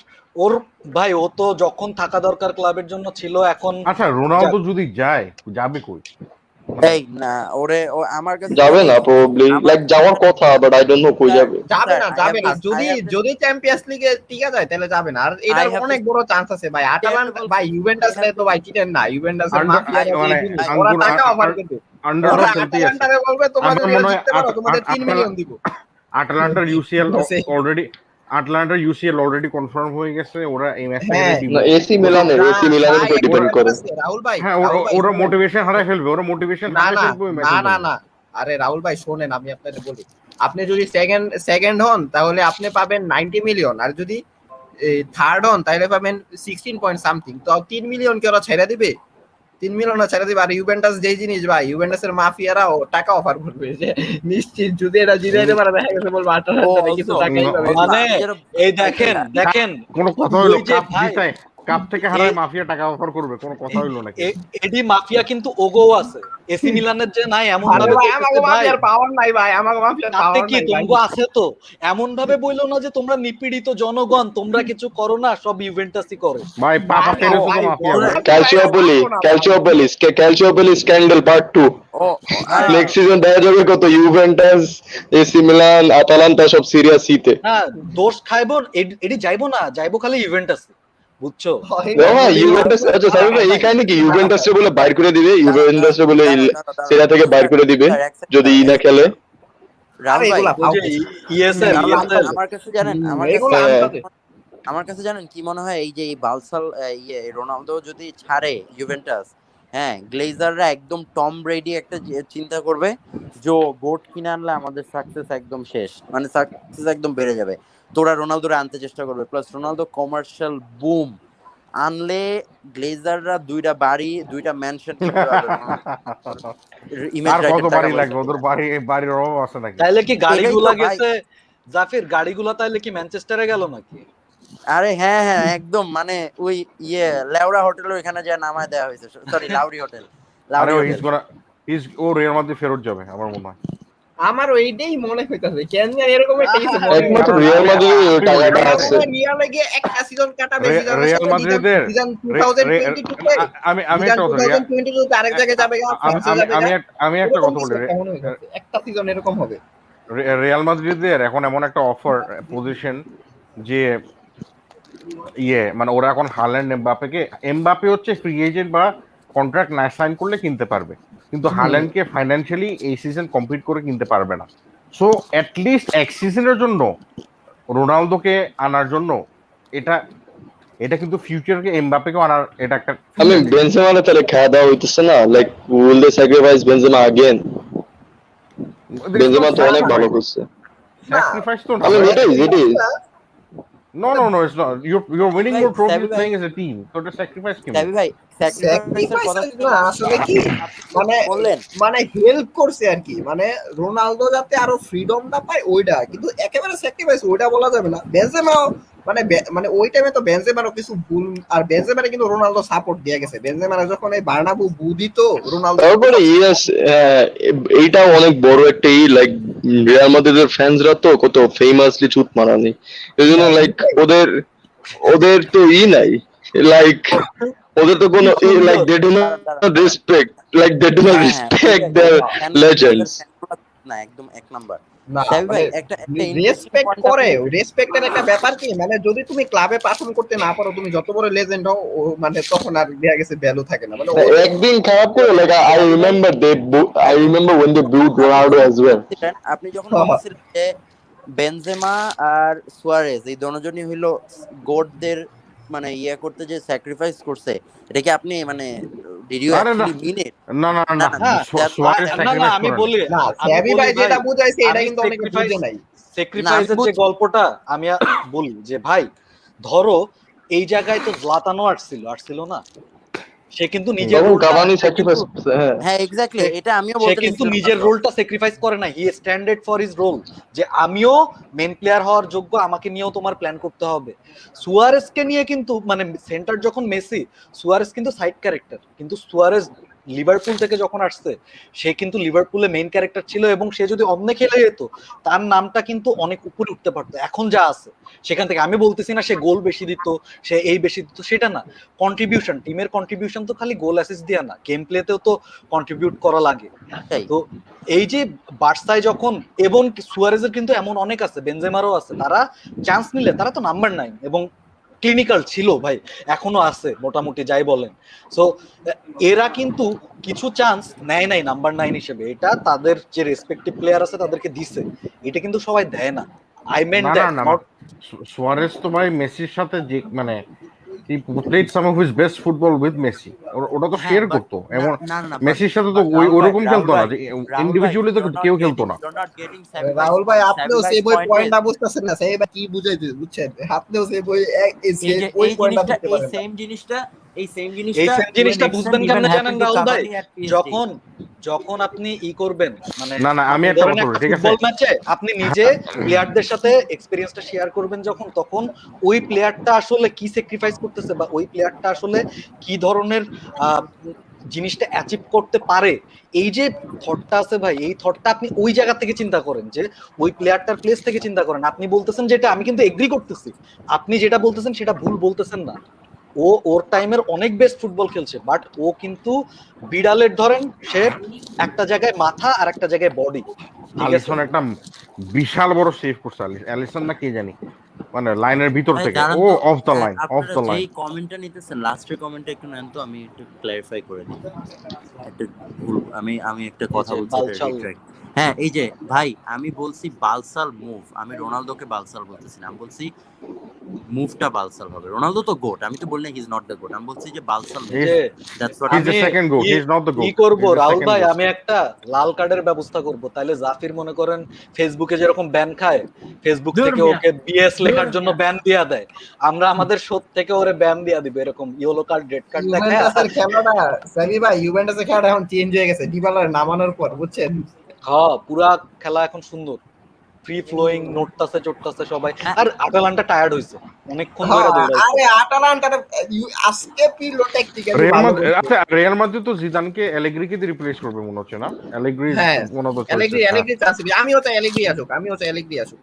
ওর ভাই ও তো যখন থাকা দরকার ক্লাবের জন্য ছিল, এখন আচ্ছা, যাক। রোনালদো যদি যায়, যাবে কই? মানে এই না, ওরে ও আমার কাছে যাবে জানেন, না প্রবাবলি আমার লাইক যাওয়ার কথা বাট আই ডোন্ট নো কই স্যার, যাবে। যাবে স্যার না আই হ্যাভ যাবে না, দিস আই যদি হ্যাভ দিস যদি চ্যাম্পিয়ন্স লিগে টিকা যায় তাহলে যাবে না। আর আই এটার হ্যাভ অনেক দিস বড় চান্স আছে ভাই। আটালান্টা ক্রেডিবল ভাই ইউভেন্টাস আই হ্যাভ তো ভাই চিনেন না, ইউভেন্টাসের আন্ডার মাফিয়ারা যে মানে জিনিস, ওরা আঙ্গুর টাকা অফার করবে, আন্ডারডগ ওরা খেলতেই আছে। আটালান্টারে বলবে তোমরা আমার যদি মনে এটা হয় জিততে পারো তোমাদের 3 মিলিয়ন দিব। আটলান্টার ইউসিএল ঠিক আছে? অলরেডি কনফার্ম হয়ে গেছে, ওরা এই ম্যাচটা হ্যাঁ গেলে দিব। না না এসি মিলানের ভাই উপর একটা ডিপেন্ড ব্যাপার করে। আছে রাহুল ভাই, হ্যাঁ, রাহুল ভাই ওরা শুনেন। মোটিভেশন হারায় ফেলবে, না না ওই না ম্যাচের না জন্য। না, আরে রাহুল ভাই শোনেন আমি আপনাকে বলি, আপনি যদি সেকেন্ড সেকেন্ড হন তাহলে আপনি পাবেন 90 মিলিয়ন, আর যদি থার্ড হন তাহলে পাবেন 16 পয়েন্ট সামথিং। তো 3 মিলিয়ন কে ওরা ছেড়ে দিবে, 3 মিলিয়ন ছেড়ে দিবে। আর ইউভেন্টাস যেই জিনিস ভাই, ইউভেন্টাসের মাফিয়ারা টাকা অফার করবে যে নিশ্চিত যদি এটা জিতাইতে পারে, দেখা গেছে বলবো ও আটালান্টারে কিছু অলসো টাকাই পাবে। অলসো মানে আমি যেটা এই বলতে দেখেন চাইছিলাম, দেখেন কোনো কথা হইলো? ওই যে কাপ ভাই জিতায়, কাপ থেকে হারায় এ- মাফিয়া টাকা অফার করবে, কোনো কথা হইলো নাকি? এডি মাফিয়া কিন্তু ওগো আছে, এসি মিলানের যে নাই এমন আরে ভাবে ভাই আমাকে করতেছে ভাই। মাফিয়ার পাওয়ার নাই ভাই, আমাকে মাফিয়ার তাতে পাওয়ার কি নাই ভাই। তোমরা আছে তো, এমন ভাবে বইলো না যে তোমরা নিপীড়িত জনগণ, তোমরা কিছু করো না, সব ইউভেন্টাসই করে। ভাই পাপা না না পেরেছে তো ভাই, মাফিয়া ভাই। শুনেন, ক্যালচিওপলি স্ক্যান্ডাল পার্ট 2 ও আরে নেক্সট সিজন দেখা যাবে কত ইউভেন্টাস এসি মিলান আটালান্টা সব সিরিয়া সিতে। হ্যাঁ, দোষ খাইবো এডি যাইবো না, যাইবো খালি ইউভেন্টাসে, বুঝছো? হ্যাঁ ইউভেন্টাস আচ্ছা সাবির ভাই এই কাহিনী কি ইউভেন্টাস রে বলে বাইর করে দিবে, দাঁড়ান ইউভেন্টাস রে বলে দাঁড়ান দাঁড়ান দাঁড়ান সিরিয়া থেকে বাইর স্যার, করে দিবে স্যার, এক সেকেন্ড যদি দাঁড়ান, না খেলে। রাহুল আরে ভাই, এগুলা ওই যে ফাউল। ইএসএল এগুলো ইএসএল আনফাউল। আমার কাছে জানেন, এগুলো আনফাউল। আমার কাছে জানেন কি মনে হয়, এই যে এই বালসাল রোনালদো যদি ছাড়ে ইউভেন্টাস, হ্যাঁ, গ্লেজাররা একদম টম ব্রেডি একটা চিন্তা করবে যে গোট কিনে আনলে আমাদের সাকসেস একদম শেষ, মানে সাকসেস একদম বেড়ে যাবে। তোরা রোনালদোরে আনতে চেষ্টা করবে, প্লাস রোনালদো কমার্শিয়াল বুম আনলে গ্লেজাররা 2টা বাড়ি 2টা ম্যানশন কিনতে পারবে। ইমেজ আর কত রাইটের টাকা বাড়ি লাগবে? পয়সা ওদের দিয়ে। বাড়ির অভাব আছে নাকি? তাইলে কি এটাই তো গাড়িগুলা ভাই। গেছে, জাফির গাড়িগুলা তাইলে কি ম্যানচেস্টারে গেল নাকি? আরে হ্যাঁ হ্যাঁ একদম, মানে ওই লেওরা হোটেলের ওইখানে যা নামায় দেওয়া হয়েছে, সরি লাউরি হোটেল, আরে লাউরি ও হোটেল। ও রিয়াল মাদ্রিদ ফেরত যাবে আমার মনে হয়। আমার এইটাই মনে হইতাছে কেন জানি এরকম একটা কিছু মনে হয় একমাত্র কারণ রিয়াল আমি মাদ্রিদের ওই আমি বলি টাকাটা এরা ঠিক মনে আছে। আছে, হয় রিয়ালে গিয়ে একটা সিজন কাটাবে জিদানের রিয়াল সাথে মাদ্রিদের সিজন রে- রে- 2022 তে আমি জিদান একটা কথা বলি 2022 তে আরেক জায়গায় যাবে গা, ফ্রান্সে আমি যাবে গা, আমি একটা এরকম কথা কিছু বলি একটা মনে হইতাছে একটা সিজন এরকম হবে। রিয়াল মাদ্রিদের এখন এমন একটা অফার পজিশন যে মানে ওরা এখন হাল্যান্ড এমবাপেকে, এমবাপে হচ্ছে ফ্রি এজেন্ট বা কন্ট্রাক্ট না সাইন করলে কিনতে পারবে, কিন্তু হাল্যান্ডকে ফাইন্যান্সিয়ালি এই সিজন কমপ্লিট করে কিনতে পারবে না। সো অ্যাটলিস্ট এক সিজনের জন্য রোনালদোকে আনার জন্য এটা এটা কিন্তু ফিউচারকে এমবাপেকেও আনার এটা একটা I mean, টেন্ডেন্সি। Benzema তাহলে খেলা দেওয়া হইতেছে না, like will they sacrifice Benzema again? This not Benzema তো অনেক ভালো স্যাক্রিফাইস, করছে। না স্যাক্রিফাইস তো I না mean, ভাই। it is, it sacrifice is. না, No, মানে no, no, it's not. You're winning ভাই more সাবি trophies ভাই playing as a team. So the sacrifice কেমনে? সাবি ভাই স্যাক্রিফাইসের স্যাক্রিফাইস কথা না আসলে কি আপনি মানে বললেন। মানে হেল্প করছে আর কি, মানে রোনালদো যাতে আরো ফ্রিডমটা পায় ওইটা, কিন্তু একেবারে স্যাক্রিফাইস ওইটা বলা যাবে না। বেনজেমাও মানে ওই টাইমে তো বেনজেমারও কিছু ভুল, আর বেনজেমারে কিন্তু রোনালদো সাপোর্ট দিয়ে গেছে। বেনজেমারে যখন এই বার্নাবু বু দিত রোনালদো কিন্তু তারপরে ইয়েস, এইটাও অনেক বড় একটা লাইক রিয়াল মাদ্রিদের ফ্যান্সরা তো কত ফেমাসলি চুত মারানি, এই জন্য লাইক ওদের ওদের তো নাই, লাইক ওদের তো কি কোনো লাইক সুন্দর। দে ডু দাঁড়ান নট দাঁড়ান দাঁড়ান respect, like they do not হ্যাঁ হ্যাঁ রেসপেক্ট ওইটাই দেয়ার ওইটাই ওদের লেজেন্ডস। ফ্যানগুলো না একদম এক নাম্বার। না সাবি মানে ভাই একটা ইন্টারেস্টিং রেসপেক্ট পয়েন্ট করে। আপনি রেসপেক্টের একটা ব্যাপার কি, মানে যদি তুমি ক্লাবে পারফর্ম করতে না পারো, তুমি যত বড় লেজেন্ড হও, মানে তখন আর দেয়া গেছে ভ্যালু থাকে না। মানে ও যে একদিন খারাপ করে, লাইক আই সাবি ভাই রিমেম্বার আই আপনি রিমেম্বার when they booed আপনি Ronaldo যখন as well. আপনি যখন বলতেছিলেন যে বেনজেমা আর সুয়ারেজ এই দুজনই হইলো গোটদের মানে ইয়ে করতে যে স্যাক্রিফাইস করছে, এটা কি আপনি মানে ডিড ইউ আরে না, অ্যাকচুয়ালি মিন ইট? না, না, না না, না হ্যাঁ, সুয়ারেজ আমি না না স্যাক্রিফাইস আমি করে নাই। বলি না আমি স্যাবি বলি ভাই ভাই, যেটা বুঝাইছে এটা আমি কিন্তু অনেকে স্যাক্রিফাইস বুঝে নাই। না আমি স্যাক্রিফাইসের যে গল্পটা আমি বলি যে ভাই, ধরো এই জায়গায় তো জলাতানও আসছিল না, সে কিন্তু নিজের তখন রোলটা কাভানি সে কিন্তু স্যাক্রিফাইস করছে, হ্যাঁ। হ্যাঁ এক্স্যাক্টলি সে এটা আমিও সে বলতে কিন্তু চাইছিলাম নিজের মাত্র। রোলটা স্যাক্রিফাইস করে না, হি স্ট্যান্ডার্ড ফর হিজ রোল, যে আমিও মেন প্লেয়ার হওয়ার যোগ্য, আমাকে নিয়েও তোমার প্ল্যান করতে হবে। সুয়ারেজকে নিয়ে কিন্তু মানে সেন্টার যখন মেসি, সুয়ারেজ কিন্তু সাইড ক্যারেক্টার, কিন্তু সুয়ারেজ লিভারপুল থেকে যখন আসছে সে কিন্তু লিভারপুলে মেইন ক্যারেক্টার ছিল, এবং সে যদি অন্য খেলে যেত তার নামটা কিন্তু অনেক উপরে উঠতে পারতো এখন যা আছে সেখান থেকে। আমি বলতেছি না সে গোল বেশি দিত, সে এই বেশি দিত, সেটা না। কন্ট্রিবিউশন, টিমের কন্ট্রিবিউশন তো খালি গোল অ্যাসিস্ট দেয়া না, গেম প্লেতেও তো কন্ট্রিবিউট করা লাগে। তাই তো এই যে বার্সায় যখন, এবং সুয়ারেজের কিন্তু এমন অনেক আছে, বেনজেমারও আছে, তারা চান্স নিলে তারা তো নাম্বার 9 এবং ক্লিনিক্যাল ছিল ভাই, এখনো আছে মোটামুটি যাই বলেন। সো এরা কিন্তু কিছু চান্স নেয় নাই নাম্বার 9 হিসেবে, এটা তাদের যে রেসপেক্টিভ প্লেয়ার আছে তাদেরকে দিছে, এটা কিন্তু সবাই দেয় না। আই মেন্ট না, না, দ্যাট না, না, নট। সুয়ারেজ তো ভাই মেসির সাথে যে মানে he played some of his best football with Messi, ওটা তো হ্যাঁ শেয়ার বাট করতো, না এবং না না বাট মেসির সাথে তো বাট ওই রাহুল ভাই ওরকম রাহুল খেলতো না ভাই যে রাহুল ভাই ইন্ডিভিজুয়ালি তো কেউ খেলতো না। you're not getting Sabi Bhai's Rahul ভাই point. আপনিও Sabi সেই Bhai's বই point is পয়েন্টটা বুঝতেছেন না, সেই ভাই কি বুঝাইতে বুঝছেন, আপনিও সেই বই এই যে ওই এই পয়েন্টটা জিনিসটা বুঝতে পারেন না। এই সেম এই জিনিসটা সেম to an জিনিসটা extent বুঝবেন even কেমনে জানেন happened to রাহুল ভাই? Cavani at PSG. যখন যখন আপনি করবেন, মানে না, না, আমি আপনি একটা ধরেন কথা একটা বলি, ঠিক আছে? ফুটবল ম্যাচে আপনি নিজে প্লেয়ারদের সাথে এক্সপেরিয়েন্সটা শেয়ার করবেন যখন, তখন ওই প্লেয়ারটা আসলে কি স্যাক্রিফাইস করতেছে, বা ওই প্লেয়ারটা আসলে কি ধরনের আহ, জিনিসটা অ্যাচিভ করতে পারে, এই যে থটটা আছে ভাই, এই থটটা আপনি ওই জায়গা থেকে চিন্তা করেন, যে ওই প্লেয়ারটার প্লেস থেকে চিন্তা করেন। আপনি বলতেছেন যেটা, আমি কিন্তু এগ্রি করতেছি, আপনি যেটা বলতেছেন সেটা ভুল বলতেছেন না। ওর টাইমের অনেক বেস্ট ফুটবল খেলছে, বাট ও কিন্তু বিড়ালের ধরেন, সে একটা জায়গায় মাথা আর একটা জায়গায় বডি, ঠিক আছে? আলিসন একটা বিশাল বড় সেভ করছে, অ্যালিসন না কে জানি, মানে লাইনের ভিতর ভাই থেকে দাঁড়ান ও তো, অফ দ্য লাইন, অফ আপনারা দ্য লাইন। যেই কমেন্টটা নিতেছেন লাস্টের কমেন্টটা একটু নেন তো, আমি একটু ক্ল্যারিফাই করে দিই। একটা ভুল, আমি একটা এই কথা যে বলছি, এটা বালছাল। রিট্রাক্ট। হ্যাঁ এই যে ভাই আমি বলছি বালসাল মুভ, আমি রোনালদোকে বালসাল বলতেছি না, আমি বলছি মুভটা বালসাল হবে। রোনালদো তো গোট, আমি তো বলি না he is not the GOAT, আমি বলছি যে বালসাল মুভ, এই যে that's what he I is the আমি second GOAT, uh he is not the uh GOAT, করব he is the Rahul second ভাই, গোট। আমি একটা লাল কার্ডের ব্যবস্থা করব, তাহলে জাফির মনে করেন ফেসবুকে যেরকম ব্যান খায়, ফেসবুক দূর থেকে মিয়া ওকে বিএস দূর লেখার জন্য মিয়া ব্যান দিয়া দেয়, আমরা আমাদের শোধ থেকে ওরে ব্যান দিয়া দিব, এরকম ইয়েলো কার্ড রেড কার্ড দেখায়। ইউভেন্টাসের খেলাটা সাবি ভাই, ইউভেন্টাসের খেলাটা এখন চেঞ্জ হয়ে গেছে ডিবালার নামানোর পর, বুঝছেন? হ্যাঁ, পুরা খেলা এখন সুন্দর। ফ্রি ফ্লোয়িং, নোটতাছে চোটতাছে সবাই। আর আটালান্টা টায়ার্ড হইছে, অনেকক্ষণ ধরে হ্যাঁ, দৌড়াইছে। আরে আটালান্টার আজকে পিলো ট্যাকটিক্যালি রিয়াল ভালো মাদ্রিদ, করছে। আচ্ছা রিয়াল মাদ্রিদ তো জিদানকে অ্যালেগ্রিকে দিয়ে রিপ্লেস করবে মনে হচ্ছে না? অ্যালেগ্রি ইজ হ্যাঁ, one of the Allegri choices. হ্যাঁ, অ্যালেগ্রি চাচ্ছি, আমিও চাই অ্যালেগ্রি আসুক, আমিও চাই অ্যালেগ্রি আসুক।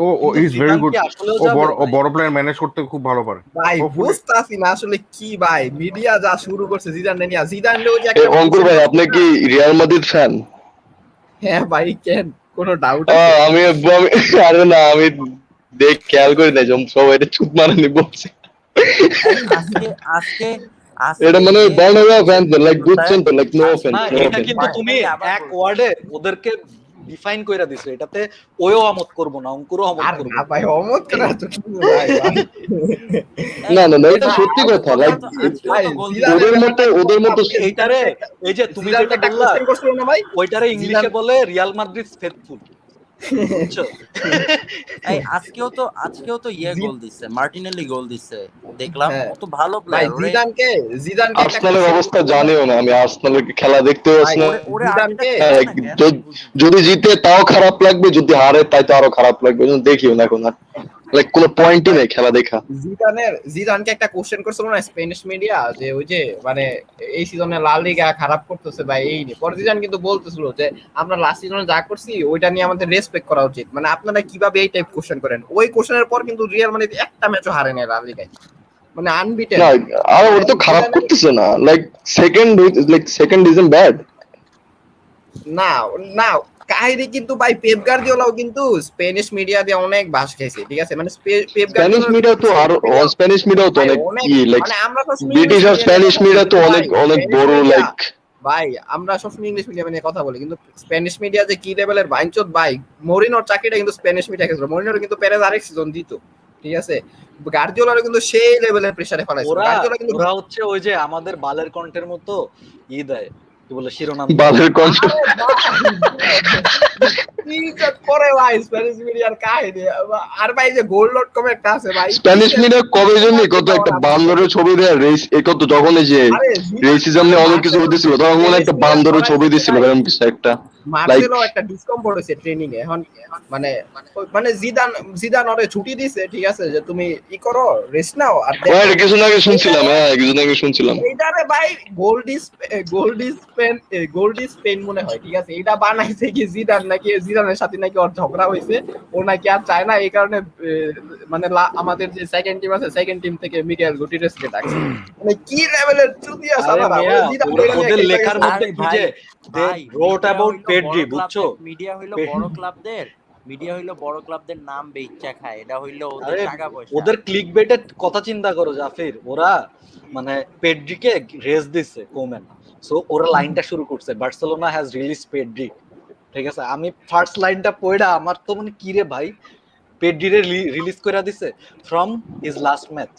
ও কিন্তু ইজ ভেরি জিদান গুড। কি আসলেও যাবে ও ভাই? বড় প্লেয়ার ম্যানেজ করতে খুব ভালো পারে। ভাই হোপফুলি বুঝতাছি না আসলে কি ভাই, মিডিয়া যা শুরু করছে জিদান নিয়ে, জিদান ওই যে একটা অঙ্কুর কোশ্চেন ভাই, করছিল আপনি না। কি রিয়াল মাদ্রিদ ফ্যান? হ্যাঁ ভাই, কেন কোনো ডাউট আছে? আমি আরে না, আমি খেয়াল করি না, সবাই এটা চুপ মারানি বলছে। এই আজকে আজকে এটা আজকে মানে ইয়ে গোল বার্নাবা দিছে ফ্যান, লাইক ভিডিওটায়। বুঝছেন তো, লাইক নো অফেন্স, না, নো এটা অফেন্স। কিন্তু তুমি ভাই আবার এক বলছি, ওয়ার্ডে ওদেরকে ডিফাইন কইরা দিছো। এটাতে ওও আমত করবো না, অঙ্কুরও আমত আর করবো না না। ভাই, অমত করে তো কি ভাই ভাই এই না না না, এটা ভাই সত্যি কথা, ওরা লাইক তো আজকেও ভাই তো গোল দিছে। জিদানের ওদের মতো ব্যাপারটা ওদের বললাম, মতো যে এইটারে, জিদানকে এই যে তুমি জিদানকে যেটা একটা বললা, কোশ্চেন করছিল না ভাই, ওইটারে জিদান ইংলিশে বলে রিয়াল মাদ্রিদ ফেথফুল, বুঝছো? এই আজকেও তো ইয়ে জি- গোল দিছে, মার্টিনেলি গোল দিছে, দেখলাম। হ্যাঁ ও তো ভালো ভাই, প্লেয়ার। ওরে জিদানকে একটা আর্সেনালের কোশ্চেন অবস্থা করছিল না জানিও না, আমি আর্সেনালের খেলা দেখতেও ভাই, আসি না। ওরে ওরে আর্টেটা জিদানকে খেলায় না কেন আমি বুঝি না। যদি জিতে তাও খারাপ লাগবে, যদি হারে তাই তো আরো খারাপ লাগবে, এই জন্য দেখিও না এখন আর, লাইক কোনো পয়েন্টই ভাই নেই খেলা দেখা। জিদানকে একটা কোশ্চেন করছিল না স্প্যানিশ মিডিয়া, যে ওই যে মানে এই সিজনে লা লিগা খারাপ করতেছে ভাই, এই নিয়ে পরে জিদান কিন্তু বলতেছিল যে আমরা লাস্ট সিজনে যা করছি ওইটা নিয়ে আমাদের রেসপেক্ট করা উচিত। মানে আপনারা কিভাবে এই টাইপ কোশ্চেন করেন? ওই কোশ্চেনের পর কিন্তু রিয়াল মানে একটা ম্যাচও হারে নাই লা লিগায়, মানে আনবিটেন। না, আর মানে ওরা তো খারাপ জিদানের করতেছে না, সেকেন্ড ইজন্ট ব্যাড। না না কাহিনী কিন্তু ভাই, পেপ গার্দিওলাও কিন্তু স্প্যানিশ মিডিয়া দিয়ে অনেক বাস খাইছে, ঠিক আছে? মানে পেপ স্প্যানিশ গার্দিওলার মিডিয়া তো আর, মিডিয়া স্প্যানিশ মিডিয়াও তো ভাই অনেক অনেক, লাইক মানে আমরা তো ব্রিটিশ ইংলিশ আর মিডিয়া নিয়ে স্প্যানিশ কথা বলি, মিডিয়া তো কিন্তু অনেক ভাই অনেক স্প্যানিশ বড়, মিডিয়া, লাইক ভাই আমরা সবসময় ইংলিশ মিডিয়া নিয়ে কথা বলি, কিন্তু স্প্যানিশ মিডিয়া যে কি লেভেলের বাইঞ্চোদ ভাই। মরিনোর চাকরিটা কিন্তু স্প্যানিশ মিডিয়া খেয়েছিল, মরিনোর কিন্তু পেরেজ আরেক সিজন দিত, ঠিক আছে? গার্দিওলার কিন্তু সেই লেভেলের প্রেসারে ফেলাইছিল ওরা গার্দিওলা কিন্তু। ওরা হচ্ছে ওই যে আমাদের বালের কণ্ঠের মতো ই দেয়, কি বলে, শিরোনাম দেয়। বালের কণ্ঠ। আরে ভাই কি যে করে ভাই স্প্যানিশ মিডিয়ার কাহিনী। আর ভাই যে goal.com একটা আছে ভাই, স্প্যানিশ মিডিয়া কবে জন্য কত একটা বান্দরের ছবি দেয়, রেস কত, যখন এই যে আরে জিদান রেসিজম আরে নিয়ে অনেক কিছু মার্সেলো হতেছিল, তখন একটা স্প্যানিশ বান্দরের ছবি মিডিয়ার দিছিল, ভাই, এরকম কিছু একটা, লাইক মার্সেলো একটা ডিসকমফোর্ট হয়েছে ট্রেনিং এ এখন। মানে মানে জিদান জিদান ওরে ছুটি দিছে, ঠিক আছে, যে তুমি ই করো, রেস্ট নাও আর দেখো। কিছুদিন আগে শুনছিলাম, এইটারে হ্যাঁ কিছুদিন আগে শুনছিলাম। এইটারে ভাই গোল্ড ইজ পেন মনে হয়, ঠিক আছে? এটা বানাইছে কি জিদান, নাকি জিদানের সাথে নাকি ওর ঝগড়া হয়েছে, ও নাকি আর চায় না, এই কারণে মানে আমাদের যে সেকেন্ড টিম আছে, সেকেন্ড টিম থেকে মিগেল গুটিরেসকে ডাকছে। মানে কি লেভেলের চুতিয়া আরে সালারা মিয়া, জিদান ওদের ওইটা নিয়ে ওদের খেলতে লেখার গেছে। মধ্যে আরে কি ভাই যে দে ভাই রোট অ্যাবাউট পেড্রি, বুঝছো? মিডিয়া হইলো বড় ক্লাবদের নাম বেইচ্চা খায়, এটা হইলো ওদের আরে টাকা পয়সা। ওদের ক্লিক বেটের কথা চিন্তা করো জাফির, ওরা মানে পেড্রিকে রেস দিছে কোম্যান, সো ওরা লাইনটা শুরু করছে, বার্সেলোনা হ্যাজ রিলিজ পেড্রি, ঠিক আছে? আমি ফার্স্ট লাইনটা পড়া আমার তো মানে কি রে ভাই, পেড্রিরে রিলিজ করে দিছে from his last match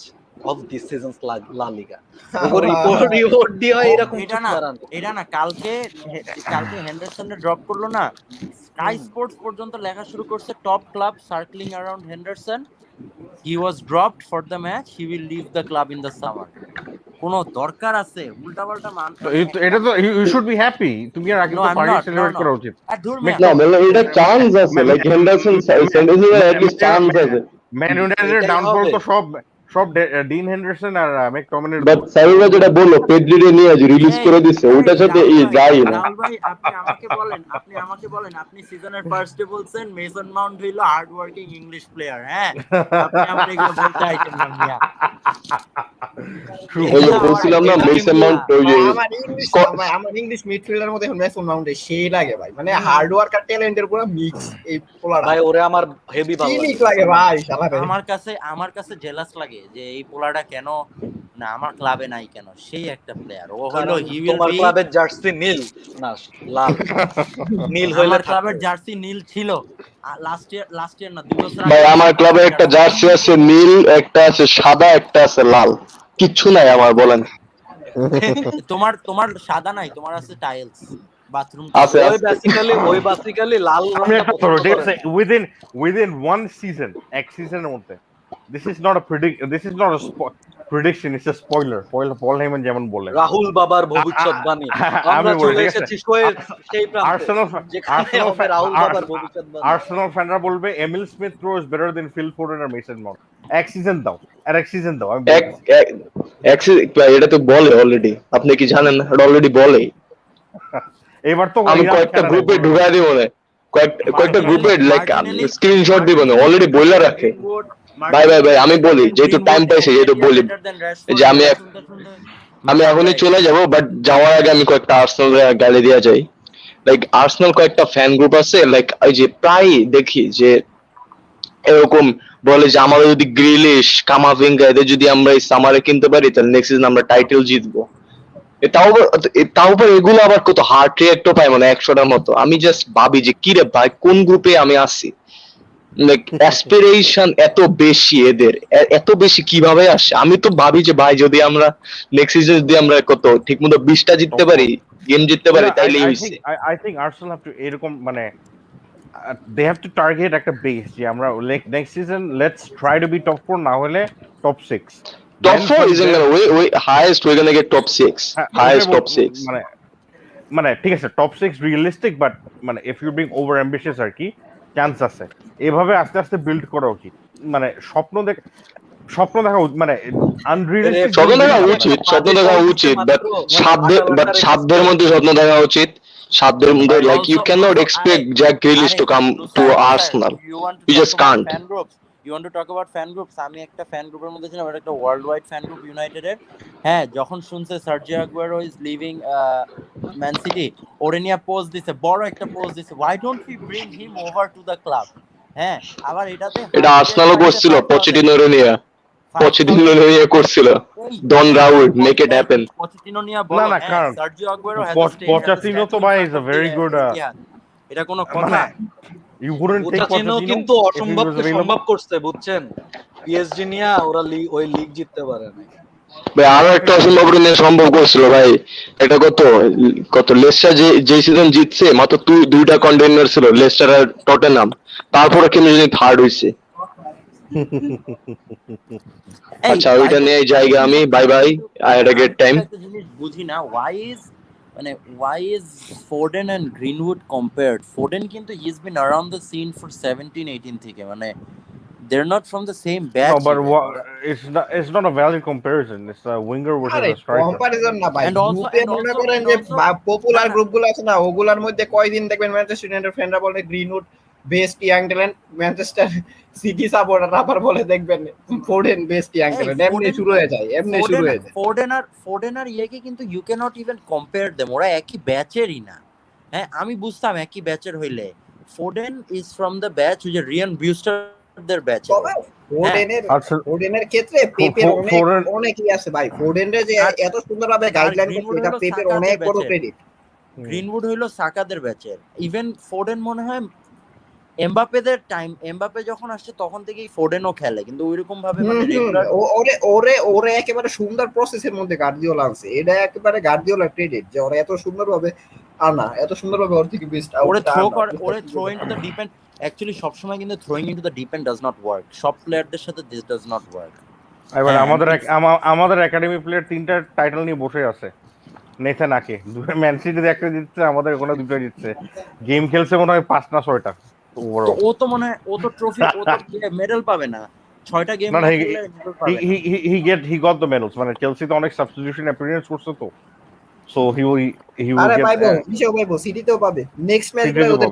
of this seasons লা লিগা। ওগো রিপোর্ট দিয়ে হয় এরকম এটা চুপ না মারানো। এটা না কালকে হেন্ডারসনে ড্রপ করলো না, স্কাই স্পোর্টস পর্যন্ত লেখা শুরু করছে, top club circling around Henderson, he was dropped for the match, he will leave the club in the summer. কোনো দরকার আছে উল্টাপাল্টা এটা তো ইউ শুড বি হ্যাপি। তুমি আর আগে নো তো I am party not, celebrate করা উচিত। আর ধুর Make না মিয়া, মানে এটা চান্স আছে, like Henderson centre at least chance আছে। ম্যান ইউনাইটেডের এটাই ডাউনফল হবে। তো সব ডিন হেন্ডারসন আর ম্যাকটমিনের বাট দোষ। সাবিবা যেটা বললো, পেড্রিরে নিয়ে রিলিজ এই করে দিচ্ছে, ওইটার সাথে যায় না। রাহুল ভাই, আপনি আমাকে বলেন, আপনি সিজনের ফার্স্টে বলছেন মেসন মাউন্ট হইলো হার্ড ওয়ার্কিং ইংলিশ প্লেয়ার, হ্যাঁ? আপনি আমার এগুলো বলতে আইছেন না মিয়া। ওই যে এটা বলছিলাম না, এটা মেসন মিয়া। মাউন্ট ওই যে আমার ইংলিশ মিডফিল্ডার মধ্যে এখন মেসন মাউন্টে সেই লাগে ভাই, মানে হার্ড ওয়ার্ক আর ট্যালেন্টের পুরো মিক্স এই পোলাটা। ভাই ওরে আমার হেভি ভালো কি লাগে। লাগে ভাই শালারে। আমার কাছে জেলাস লাগে যে এই পোলাটা কেন না আমার ক্লাবে নাই, কেন? সেই একটা প্লেয়ার ও হলো, কারণ হি উইল তোমার বি। ক্লাবের জার্সি নীল না লাল, নীল হইলে আমার ক্লাবের থাকতো। জার্সি নীল ছিল লাস্ট ইয়ার না 2 বছর ভাই আগে আমার ক্লাবে একটা জার্সি আছে নীল, একটা আছে সাদা, একটা আছে লাল, কিচ্ছু নাই আমার, বলেন। তোমার সাদা নাই, তোমার আছে টাইলস বাথরুম। আছে ওই বেসিক্যালি লাল আমি রংটা একটা পছন্দ ঠিক করে আছে, না। উইদিন ওয়ান সিজন, এক সিজনের মধ্যে, this is not a prediction it's a spoiler, Paul Heyman যেমন বলে। রাহুল বাবার ভবিষ্যৎবাণী। আমরা আমি বলি চলে ঠিক আছে, এসেছি শোয়ের সেই প্রান্তে আর্সেনাল যেখানে হবে রাহুল বাবার ভবিষ্যৎবাণী। আর্সেনাল ফ্যানরা বলবে এমিল স্মিথ রোজ বেটার দেন ফিল ফোর্ডেন আর মেসন মাউন্ট। এক সিজন দাও, আর এক সিজন দাও, আমি এক বলতেছি। এক- এটা তো বলে অলরেডি, আপনি কি জানেন না? এটা অলরেডি বলে। এবার তো আমি ইনাফ কয়েকটা খেলা নাই গ্রুপে বলবে না। ঢুকাই দিব না, কয়েকটা গ্রুপে লাইক স্ক্রিনশট দিব না, মার্টিনেলি অলরেডি বইলা রাখে। ভাই আমি বলি, যেহেতু টাইম পাইছি, যেহেতু বলি যে আমি এখনই চলে যাব, বাট যাওয়ার আগে আমি কয়েকটা আর্সেনাল গালি দেওয়া যাই। লাইক আর্সেনাল কয়েকটা ফ্যান গ্রুপ আছে, লাইক ওই যে প্রায় দেখি যে এরকম বলে যে আমাদের যদি গ্রিলিশ, কামাভিঙ্গা এদের যদি আমরা এই সামারে কিনতে পারি, তাহলে নেক্সট সিজন আমরা টাইটেল জিতবো। তাও আবার এগুলো আবার কত হার্ট রিয়েক্টও পায়, মানে 100টার মতো। আমি জাস্ট ভাবি যে কি রে ভাই, কোন গ্রুপে আমি আছি? লাইক অ্যাসপিরেশন এত বেশি এদের, এত বেশি কিভাবে আসে? আমি তো ভাবি যে ভাই, যদি আমরা নেক্সট সিজন যদি আমরা কত ঠিকমতো 20টা জিততে পারি, গেম জিততে পারি, তাইলেই হইছে। I think Arsenal have to এরকম মানে they have to target একটা বেস যে আমরা next season let's try to be top 4, না হলে top 6। Top 4 isn't gonna we highest we're gonna get top 6. Highest top 6. মানে মানে ঠিক আছে, টপ 6 রিয়েলিস্টিক, বাট মানে if you being over ambitious আর কি, চান্স আছে। এভাবে আস্তে আস্তে বিল্ড করা উচিত। মানে স্বপ্ন দেখা মানে আনরিয়েলিস্টিক স্বপ্ন দেখা উচিত, বাট সাধ্যের মধ্যে স্বপ্ন দেখা উচিত। সাধ্যের মধ্যে, But like you also, can not also, expect Jack Grealish to come to Arsenal. you You just want to talk can't. about fan groups? You want to talk about fan groups? আমি একটা fan গ্রুপের মধ্যে ছিলাম, এটা একটা world wide fan group ইউনাইটেডের। হ্যাঁ, যখন শুনছে Sergio Aguero is living man city, ওরে নিয়ে পোস্ট দিছে, বড় একটা পোস্ট দিছে, why don't we bring him over to the club? হ্যাঁ, আবার এটাতে এটা আর্সেনালও করছিল, পচিটিনো নিয়ে করছিল। ডন রাউল, মেক ইট হ্যাপেন। পচিটিনো নিয়ে বলো, না, হ্যাঁ, কারণ সার্জিও আগুয়েরো পচাতিনো তো ভাই is a very good এটা কোনো কথা? মানে you wouldn't take পোচাচিনো Pochettino কিন্তু if he was অসম্ভবকে available. সম্ভব করছে, বুঝছেন? পিএসজি নিয়ে ওরা ওই লিগ জিততে পারে না। ভাই আরো একটা অসম্ভব নিয়ে সম্ভব করছিল ভাই। এটা কত লেস্টার যে সিজন জিতছে, মাত্র দুইটা কন্টেন্ডার ছিল, লেস্টার আর টটেনহাম। তারপরে কেমন জানি থার্ড হইছে। আচ্ছা, ওইটা নিয়ে জায়গা আমি bye bye, I had a great time. একটা জিনিস বুঝি না, why is Foden and Greenwood compared? Foden কিন্তু he's been around the scene for 17-18 থেকে, মানে they're not from the same batch. No, but it's not a valid comparison. It's a winger versus আরে a striker. Comparison না ভাই, And also- গ্রুপে and মনে also- করেন and যে also- popular না, না। গ্রুপগুলো আছে না, ওগুলার মধ্যে কয়দিন দেখবেন ম্যানচেস্টার ইউনাইটেড ফ্যানরা বলে Greenwood best young talent, Manchester city supporter আবার বলে দেখবেন ফোর্ডেন বেস্ট ইয়াং ট্যালেন্ট। এমনি শুরু হয়ে যায়। Foden আর ইয়েকে কিন্তু you cannot even compare them, ওরা একই ব্যাচেরই না। হ্যাঁ, আমি বুঝতাম একই ব্যাচের হইলে। Foden is from the batch যে রিয়ান ব্রিউস্টারদের ব্যাচের। তবে ফোর্ডেনের ক্ষেত্রে পেপের অনেকই আছে ভাই। ফোর্ডেনের যে এত সুন্দরভাবে গাইডলাইন করছে, এটা পেপের অনেক বড় ক্রেডিট। গ্রিনউড হইলো সাকাদের ব্যাচের। ইভেন ফোর্ডেন মনে হয় এমবাপে যখন আসছে তখন থেকেই ফোর্ডেনও খেলে, কিন্তু ওইরকম ভাবে মানে রেগুলার ওরে একেবারে সুন্দর প্রসেসের মধ্যে গার্দিওলা আনছে। এটা একেবারে গার্দিওলার ক্রেডিট যে ওরা এত সুন্দরভাবে ওর থেকে বেস্ট ওরে throw into the deep end. Actually সবসময় কিন্তু throwing into the deep end does not work, সব প্লেয়ারদের সাথে দিস ডাজ নট ওয়ার্ক। এবার আমাদের একাডেমি প্লেয়ার 3টা টাইটেল নিয়ে বসে আছে। নেথান আকে ম্যান সিটিতে একটা জিতছে, আমাদের ওখানে 2টা জিতছে। গেম খেলছে মনে হয় 5 না 6টা। ও তো মনে হয় ও তো ট্রফি, ও তো মেডেল পাবে না। 6টা গেম না, he got the medals, মানে চেলসিতে অনেক সাবস্টিটিউশন অ্যাপিয়ারেন্স করছে তো, সো he will আরে get পাইবো, কিসেও পাইবো, সিটিতেও পাবে। নেক্সট ম্যাচগুলো ওদের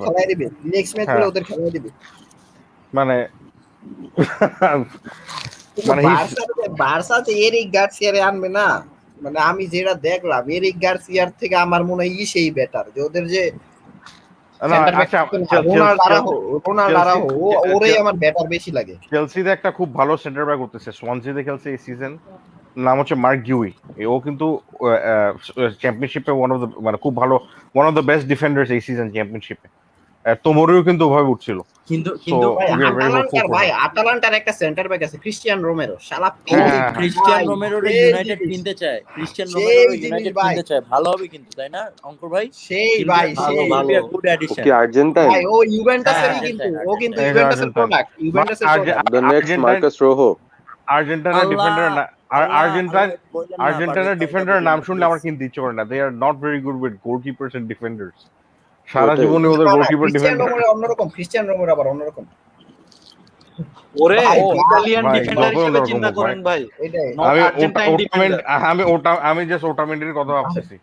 খেলাই দিবে। মানে বার্সা যে এরিক গার্সিয়ারে আনবে না, মানে আমি যেটা দেখলাম এরিক গার্সিয়ার থেকে আমার মনে হয় সেই বেটার, যে ওদের যে ওরে আমার বেটার বেশি লাগে। চেলসিতে একটা খুব ভালো সেন্টার ব্যাক করতেছে, সোয়ানজিতে খেলছে এই সিজন, নাম হচ্ছে মার্ক গিউই। ও কিন্তু চ্যাম্পিয়নশিপে মানে খুব ভালো, one of the best defenders এই সিজন চ্যাম্পিয়নশিপে। তোমরেও কিন্তু ওভাবে উঠছিল। কিন্তু আটালান্টার একটা সেন্টার ব্যাক আছে ক্রিস্টিয়ান রোমেরো, শালা ক্রিস্টিয়ান রোমেরো ইউনাইটেড কিনতে চায়, ভালো হবে কিন্তু, তাই না অঙ্কুর ভাই? সেই ভাই গুড অ্যাডিশন। কি আর্জেন্টাইন? ভাই ও ইউভেন্টাসেরই কিন্তু, ও কিন্তু ইউভেন্টাসের প্রোডাক্ট, ইউভেন্টাসের product. The next Marcos Rojo. আর্জেন্টিনার ডিফেন্ডার আর আল্লাহ আর্জেন্টাইন আল্লাহ বললেন না আর্জেন্টিনার বার্সা এটা ডিফেন্ডারের বললেন নাম না শুনলে প্লিজ। আমার কিনতে ইচ্ছে করে না। They are not very good with goalkeepers and defenders. সারা ওটাই। জীবনে ওদের না না গোলকিপার ক্রিস্টিয়ানো ডিফেন্ডার। রোমেরো অন্যরকম, ক্রিস্টিয়ানো রোমেরো আবার অন্যরকম ওরে ভাই। ও ইতালিয়ান ভাই ডিফেন্ডার যত হিসেবে অন্যরকম চিন্তা হোক ভাই, করেন ভাই, এটাই নট আমি আর্জেন্টাইন ডিফেন্ডার। আমি জাস্ট ওটামেন্ডির কথা ভাবতেছি।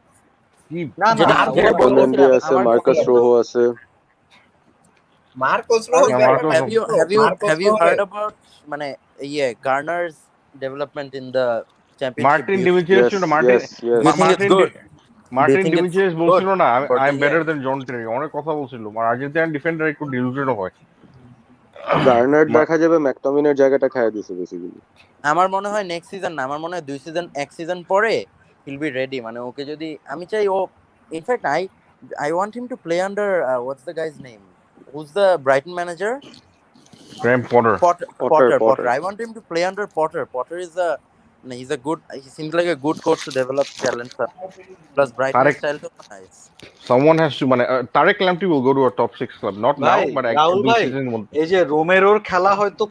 কি না না যেটা মার্কো যেটা ও ওটামেন্ডি বলতেছিলাম আছে, আমার মার্কাস কিন্তু রোহো আছে। মার্কোস রোহো তারিক, আমার ব্যাপারটা তো have you তো have you Marcos have you Rojo heard about মানে Garner's development in the championship? Martin Do Demichelis Yes, ছিল না, Martin yes, yes. you think it's good? Do you Martin think it's Demichelis good বলছিল না for I the am year? Better than John Terry, অনেক কথা বলছিল। আর আর্জেন্টিনান defender একটু ডিলুটেড হয়। Garner মা- দেখা যাবে ম্যাকটমিনের জায়গাটা খাইয়ে দিছে বেসিক্যালি। আমার মনে হয় নেক্সট সিজন না, আমার মনে হয় এক সিজন পরে he'll be ready। মানে ওকে যদি আমি চাই ও, in fact I want him to play under what's the guy's name? Who's the Brighton manager? Graham Potter. Potter Potter. Potter I want him to play under Potter. Potter is he's a good. He seems like a good coach to develop talent. Plus Brighton Tarek style to nice. someone has to মানে Tarique ল্যাম্পটি will go to a top 6 club, not now ভাই but Rahul দুই ভাই, সিজনের মধ্যে। এই যে রোমেরোর খেলা হয়তো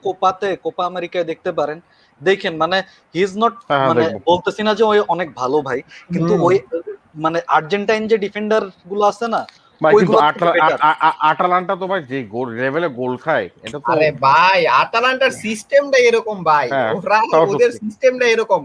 কোপা আমেরিকায় দেখতে পারেন, দেখেন মানে হি ইজ নট, হ্যাঁ হ্যাঁ মানে দেখবো বলতেছি না যে ওই অনেক ভালো ভাই, কিন্তু ওই মানে আর্জেন্টাইন যে ডিফেন্ডার গুলো আছে না, ভাই, কিন্তু ওইগুলো থেকে বেটার। আটালান্টা তো ভাই যে গোল লেভেলে গোল খায় এটা তো। আরে ভাই আটালান্টার সিস্টেমটা এরকম ভাই, হ্যাঁ ওরা তাও ওদের সত্যি। সিস্টেমটা এরকম।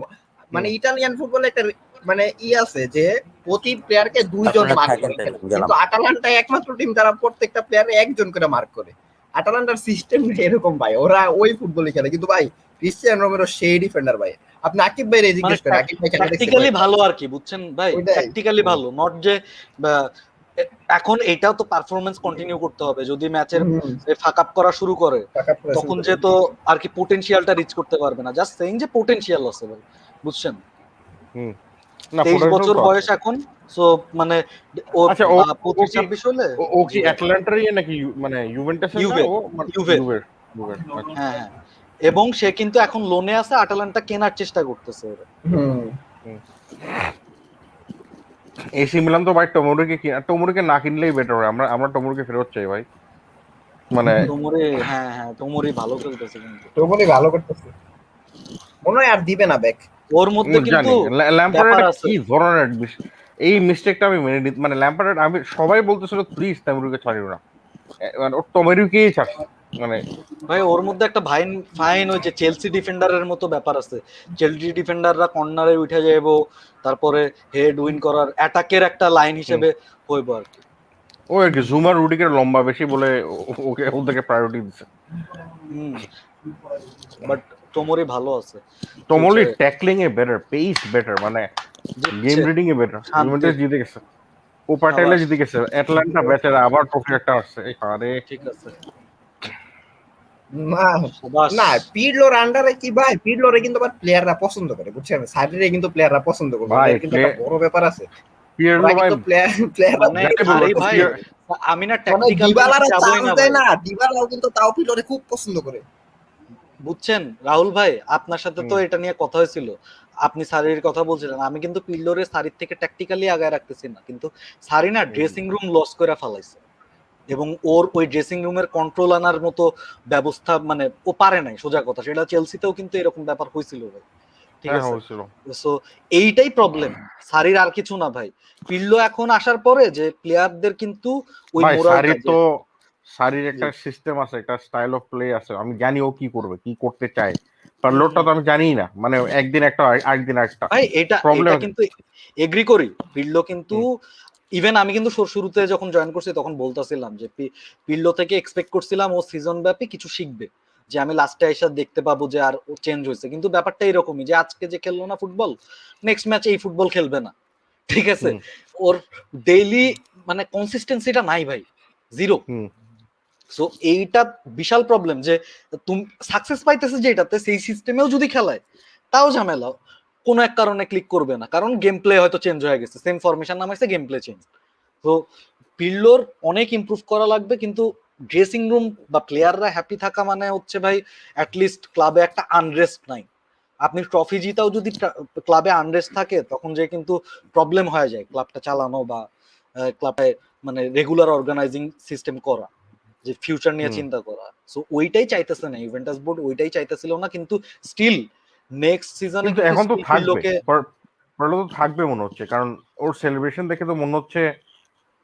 মানে হুম। ইটালিয়ান ফুটবলে একটা মানে আছে যে প্রতি প্লেয়ারকে দুইজন আপনারা মার্ক থাকেন করে তাহলে খেলে, গেলাম। কিন্তু আটালান্টা একমাত্র টিম তারা প্রত্যেকটা প্লেয়ারে একজন করে মার্ক করে। আটালান্টার সিস্টেম এরকম ভাই, ওরা ওই ফুটবলই খেলে। কিন্তু ভাই ক্রিস্টিয়ানো রোমেরো সেই ডিফেন্ডার ভাই। আপনি আকিব ভাইরে মানে জিজ্ঞেস করেন, আকিব ভাই খেলা দেখছে ট্যাকটিক্যালি কয়েকটা? ভালো আর কি, বুঝছেন ভাই, ওইটাই। ট্যাকটিক্যালি ভালো, নট যে এখন এটাও তো পারফরমেন্স কন্টিনিউ করতে হবে। যদি ম্যাচের ফাক আপ করা শুরু করে ফাঁকা করে শুরু তখন করে। যে তো আর কি পোটেনশিয়ালটা রিচ করতে পারবে না। জাস্ট সেইং যে পোটেনশিয়াল আছে ভাই, বুঝছেন। হুম। না 23 পোটেনশিয়াল বছর তো আছে। বয়স এখন, সো মানে ও আচ্ছা ও ও কি 25-26 হলে। ও জি কি ভাই, অ্যাটলান্টার নাকি মানে ইউভেন্টাসের না ইউভে, ও মানে ইউভে, ইউভের। ইউভের আচ্ছা। হ্যাঁ হ্যাঁ। এবং সে কিন্তু এখন লোনে আছে, আটালান্টা কেনার চেষ্টা করতেছে ওরা। হুম। এসি মিলান তো ভাই টমোরিকে না কিনলেই বেটার হয়। আমরা আমরা টমোরিকে ফেরত চাই ভাই। মানে তোমরে, হ্যাঁ হ্যাঁ, তোমরই ভালো খেলতেছে কিন্তু। তোমনি ভালো করতেছে, মনে হয় আর দিবে না ব্যাক। ওর মধ্যে কিন্তু জানি ল্যাম্পার্ড ব্যাপার এটা আছে। কি ধরনের এই মিস্টেকটা আমি মেনে নিই। মানে ল্যাম্পার্ড আমি সবাই বলতেছিল প্লিজ টমোরিকে ছাড়িও না, মানে ও টমোরিকেই ছাড়ছে। মানে ভাই ওর মধ্যে একটা ফাইন ফাইন ওই যে চেলসি ডিফেন্ডারের মতো ব্যাপার আছে। চেলসি ডিফেন্ডাররা কর্নারে উঠে যাইবো, তারপরে হেড উইন করার অ্যাটাকের একটা লাইন হিসেবে হইব আর কি। ও আর কি জুমার রুডিকের লম্বা বেশি বলে ওকে ওদেরকে প্রায়োরিটি দিচ্ছে। হুম, বাট তোমরই ভালো আছে, কি টমোলি হচ্ছে, tackling a better, pace better, মানে গেম জিতছে রিডিং এ বেটার। শান্তি। ইউভেন্টাস জিতে গেছে, ও প্যাটেলে সাবাস, জিতে গেছে, অ্যাটলান্টা বেচারা আবার ট্রফি একটা আসছে। এই আরে ঠিক আছে, না সাবাস। না, পিডলোর আন্ডারে কি ভাই, পিডলোরে কিন্তু আবার প্লেয়াররা পছন্দ করে, বুঝছেন, সাইডে কিন্তু প্লেয়াররা পছন্দ করে, ভাই এর কিন্তু একটা বড় ব্যাপার আছে। ওরা পিয়ারলো ভাই কিন্তু প্লেয়াররা মানে যাই বলো আরে ভাই, পিয়ার আমি না মানে ট্যাকটিক্যাল জিনিস ডিবালারে যাবই চান্স না দেয় ভাই, না, ডিবালাও কিন্তু তাও পিডলোরে খুব পছন্দ করে। বুঝছেন রাহুল ভাই, আপনার সাথে তো এটা নিয়ে কথা হয়েছিল, আপনি সারির কথা বলছিলেন। আমি কিন্তু পিল্লোরে সারির থেকে ট্যাকটিক্যালি আগায় রাখতেছি না, কিন্তু সারি না ড্রেসিং রুম লস করে ফেলাইছে, এবং ওর ওই ড্রেসিং রুমের কন্ট্রোল আনার মতো ব্যবস্থা মানে ও পারে নাই, সোজা কথা। সেটা চেলসিতেও কিন্তু এরকম ব্যাপার হয়েছিল ভাই, ঠিক হ্যাঁ আছে। হয়েছিল। সো এইটাই প্রবলেম সারির, আর কিছু না ভাই। পিল্লো এখন আসার পরে যে প্লেয়ারদের কিন্তু ওই ভাই মোরালটা সারির যে, তো সারির একটা সিস্টেম আছে, একটা স্টাইল অফ প্লে আছে, আমি জানি ও কি করবে, কি করতে চায়। পারলোরটা তো আমি জানিই না, মানে একদিন একটা আরেকদিন একটা ভাই এটা প্রবলেম। এটা কিন্তু এগ্রি করি, পিল্লো কিন্তু ইভেন আমি কিন্তু শুরুতে যখন জয়েন করছি তখন বলতেছিলাম যে পিল্লো থেকে এক্সপেক্ট করছিলাম ও সিজন ব্যাপী কিছু শিখবে, যে আমি লাস্টে এসে দেখতে পাবো যে আর ও চেঞ্জ হয়েছে। কিন্তু ব্যাপারটা এরকমই যে আজকে যে খেললো না ফুটবল, নেক্সট ম্যাচ এই ফুটবল খেলবে না, ঠিক আছে। ওর ডেইলি মানে কনসিস্টেন্সিটা নাই ভাই, জিরো। সো এইটা বিশাল প্রবলেম যে তুমি সাকসেস পাইতেছে যেটাতে, সেই সিস্টেমেও যদি খেলায় তাও ঝামেলা, কোনো এক কারণে ক্লিক করবে না, কারণ গেম প্লে হয়তো চেঞ্জ হয়ে গেছে, সেম ফরমেশন নামাইছে, গেম প্লে চেঞ্জ। তো পিল্লোর অনেক ইমপ্রুভ করা লাগবে, কিন্তু ড্রেসিং রুম বা প্লেয়াররা হ্যাপি থাকা মানে হচ্ছে ভাই অ্যাটলিস্ট ক্লাবে একটা আনরেস্ট নাই। আপনি ট্রফি জিতাও যদি ক্লাবে আনরেস্ট থাকে, তখন যে কিন্তু প্রবলেম হয়ে যায় ক্লাবটা চালানো বা ক্লাবে মানে রেগুলার অর্গানাইজিং সিস্টেম করা, যে ফিউচার নিয়ে চিন্তা করা। সো ওইটাই চাইতেছে না ইউভেন্টাস বোর্ড, ওইটাই চাইতেছিল না, কিন্তু স্টিল নেক্সট সিজনে কিন্তু কিন্তু এখন তো স্টিল থাকবে, পিল্লোকে, পরলে তো থাকবে মনে হচ্ছে, কারণ ওর সেলিব্রেশন দেখে তো মনে হচ্ছে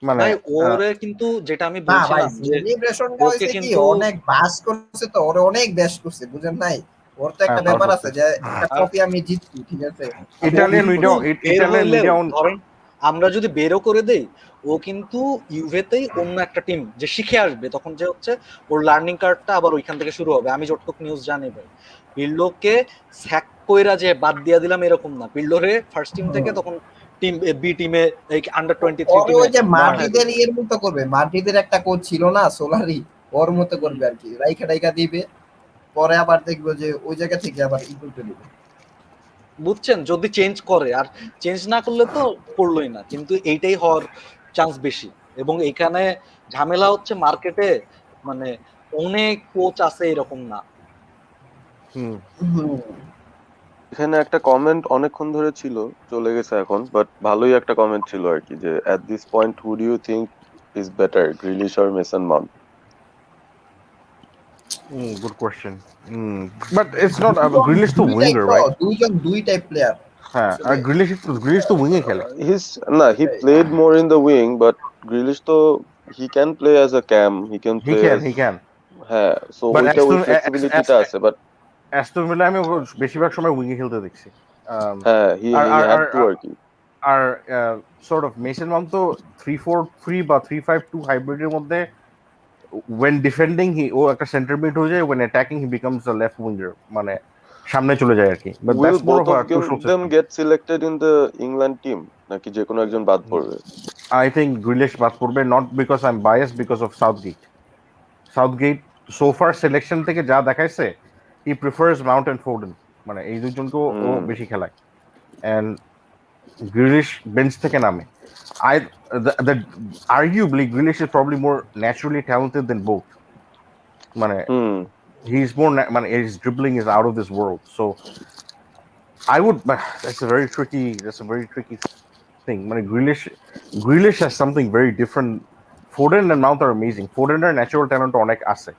মানে ভাই ওরে কিন্তু যেটা আমি না ভাই, বলছিলাম যে সেলিব্রেশনটা ওকে হইছে কি, কিন্তু অনেক বাস করছে তো, ওরে অনেক ব্যাশ করছে, বুঝেন নাই? ওর তো হ্যাঁ একটা তাও ব্যাপার সত্যি। আছে যে একটা আর ট্রফি আমি জিতছি, ঠিক আছে? ও ইটালিয়ান কিন্তু মিডিয়া, বের ইটালিয়ান হইলেও মিডিয়া ধরেন আমরা যদি বেরও করে দেই, ও কিন্তু ইউভেতেই অন্য একটা টিম যে শিখে আসবে, তখন যে হচ্ছে ওর লার্নিং কার্ডটা আবার ওইখান থেকে শুরু হবে। আমি যতটুকু নিউজ জানি ভাই, পিল্লোকে স্যাক কইরা যে বাদ দিয়া দিলাম এরকম না, পিল্লোরে ফার্স্ট টিম থেকে তখন টিম বি টিমে, এই আন্ডার 23 ওরে টিমে ওই যে পাঠায় মাদ্রিদের দিবে। ইয়ের মতো করবে, মাদ্রিদের একটা কোচ ছিল না, সোলারি, ওর মতো হুম, করবে আর কি, রাইখা রাইখা দিবে, পরে আবার দেখবো যে ওই জায়গা থেকে আবার ইম্প্রুভ দিবে। বুঝছেন, যদি চেঞ্জ করে, আর চেঞ্জ না করলে তো করলোই না, কিন্তু এইটাই হওয়ার চান্স বেশি। এবং এখানে ঝামেলা হচ্ছে মার্কেটে, মানে অনেক কোচ আছে এরকম না। হুম। হুম। এখানে একটা কমেন্ট অনেকক্ষণ ধরে ছিল, চলে গেছে এখন, বাট ভালোই একটা কমেন্ট ছিল আর কি, যে at this point who do you think is better, Grealish or Mason Mount? Good question. But it's not, Grealish তো দুই টাইপ উইঙ্গার তো, রাইট? দুইজন দুই টাইপ প্লেয়ার হ্যাঁ, আর আসলে। গ্রিলিশ তো উইঙ্গে খেলে। হিস না, he played more in the wing, but Grealish তো he can play as a CAM, he can he play can, as, he can. হ্যাঁ, সো বাট ওইটা ওই ফ্লেক্সিবিলিটিটা আছে, বাট অ্যাস্টন ভিলা আমি ওকে বেশিরভাগ সময় উইঙ্গে খেলতে দেখছি। আম, হ্যাঁ, হি আর হি আর হ্যাড আর টু আর কি। আর সর্ট অফ মেসন মাউন্ট তো 3-4-3 বা 3-5-2 হাইব্রিডের মধ্যে, when defending ও একটা সেন্টার মিড হয়ে যায়, when attacking he becomes a left winger, মানে সামনে চলে যায় আর কি, but will that's more both of of a crucial them system. Gate selected in the England team, নাকি যে কোনো একজন বাদ পড়বে? I think Grealish বাদ পড়বে, not because I'm biased, because of Southgate so far selection থেকে যা দেখাইছে, he prefers Mount and Foden, মানে এই দুজনকে ও হুম বেশি খেলায়। And Grealish বেঞ্চ থেকে নামে। I the arguably Grealish is probably more naturally talented than both, মানে হুম he's more মানে his dribbling is out of this world, so I would that's a very tricky thing, মানে Grealish has something very different. Foden and Mount are amazing. Foden এর natural talent অনেক আছে,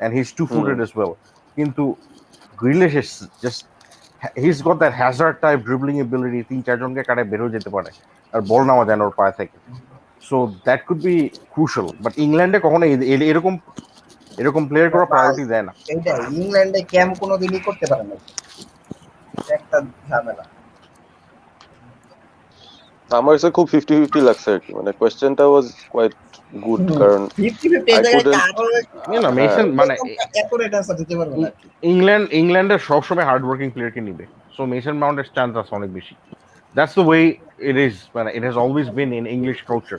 and he's hmm two-footed as well, কিন্তু Grealish is just, he's got that hazard type dribbling ability, তিন চারজনকে কাটে বের হয়ে যেতে পারে, আর বল নেওয়া যায় না ওর পায়ে থেকে, so that could be crucial. But ইংল্যান্ডে কখনো এরকম এরকম প্লেয়ার করা ভাই প্রায়োরিটি দেয় না। এইটাই, ইংল্যান্ডে ক্যাম্প কোনোদিনই করতে পারে না, এটা একটা ঝামেলা। আমার কাছে খুব 50-50 লাগছে আর কি, মানে কোয়েশ্চেনটা ওয়াজ কোয়াইট গুড, কারণ 50-50 এই আই জায়গায় কুডন্ট, কারো না হ্যাঁ মেসন মানে অ্যাকুরেট অ্যান্সার দিতে পারবে না আর কি। ইংল্যান্ডের সবসময় হার্ড ওয়ার্কিং প্লেয়ারকে নিবে, সো মেসন মাউন্টের চান্স আছে অনেক বেশি। That's the way it is, মানে it has always been in English culture.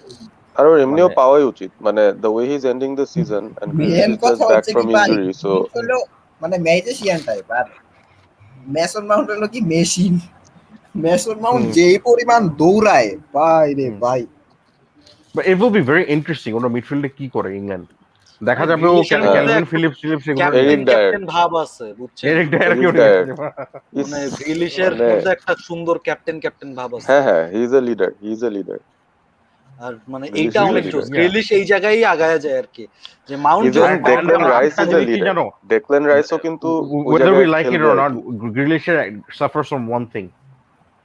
আর ওর এমনিও মানে পাওয়াই উচিত, মানে the way he is ending the season and Grealish man is just কথা ব্যাক হচ্ছে কি ফ্রম ভাই, ইনজুরি, সো গ্রিলিশ হলো মানে ম্যাজিশিয়ান টাইপ, আর মেসন মাউন্ট হলো কি মেশিন। মেসন মাউন্ট হুম যেই পরিমাণ দৌড়ায় ভাই রে হুম, ভাই। But it will be very interesting ওরা মিডফিল্ডে কি করে ইংল্যান্ড, দেখা ভাই যাবে ও গ্রিলিশের হ্যাঁ, মধ্যে ক্যালভিন একটু ফিলিপস এগুলো এরিক ক্যাপ্টেন ডায়ার, ক্যাপ্টেন ভাব আছে, বুঝছেন? এরিক ডায়ার এরিক কেউ নিয়ে ডায়ার আসছে। ইস, মানে গ্রিলিশের মানে মধ্যে একটা সুন্দর ক্যাপ্টেন ক্যাপ্টেন ভাব আছে। হ্যাঁ হ্যাঁ, he is a leader, he is a leader, আর মানে গ্রিলিশ এইটা ইজ এ অনেক লিডার। জোস, গ্রিলিশ এই জায়গায় আগায় যায় আর কি, যে মাউন্ট ইভেন ডেকলেন রাইস আরেকটা ইজ এ জিনিস কি লিডার, জানো, ডেকলেন রাইসও কিন্তু ওই whether we জায়গায় like it খেলবে or আর not, কি। Grealish suffers from one thing.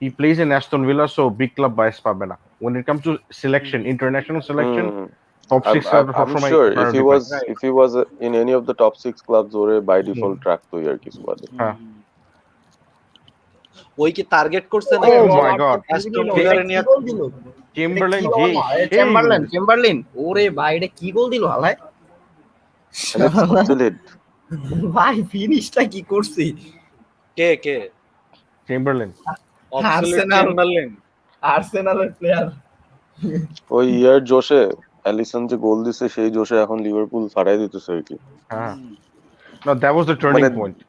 He plays in Aston Villa, so big club bias পাবে না। When it comes to selection, international selection, hmm, top six I'm সবসময় sure priority পায়। Right. if he was in any of the top 6 clubs, ওরে by default রাখতোই আর কি স্কোয়াডে। হ্যাঁ। ওই কি টার্গেট করছে ওই নাকি Oh যে my God, অ্যাস্টন এটা ভিলারে কি নিয়ে? গোল দিল? এটা কি চেম্বারলেন গোল যে না? সেই গোল দিল। চেম্বারলিন ওরে ভাই, এটা কি গোল দিল হালায়। Alex Oxlade, ভাই ফিনিশটা কি করছি। কে কে? চেম্বারলেন। Oxlade Arsenal, Chamberlain. আর্সেনালের প্লেয়ার। ওই ইয়ার জোশে অ্যালিসন যে গোল দিছে, সেই জোশে এখন লিভারপুল ফাটাই দিতেছে আর কি। হ্যাঁ, no, that was the মানে turning point. they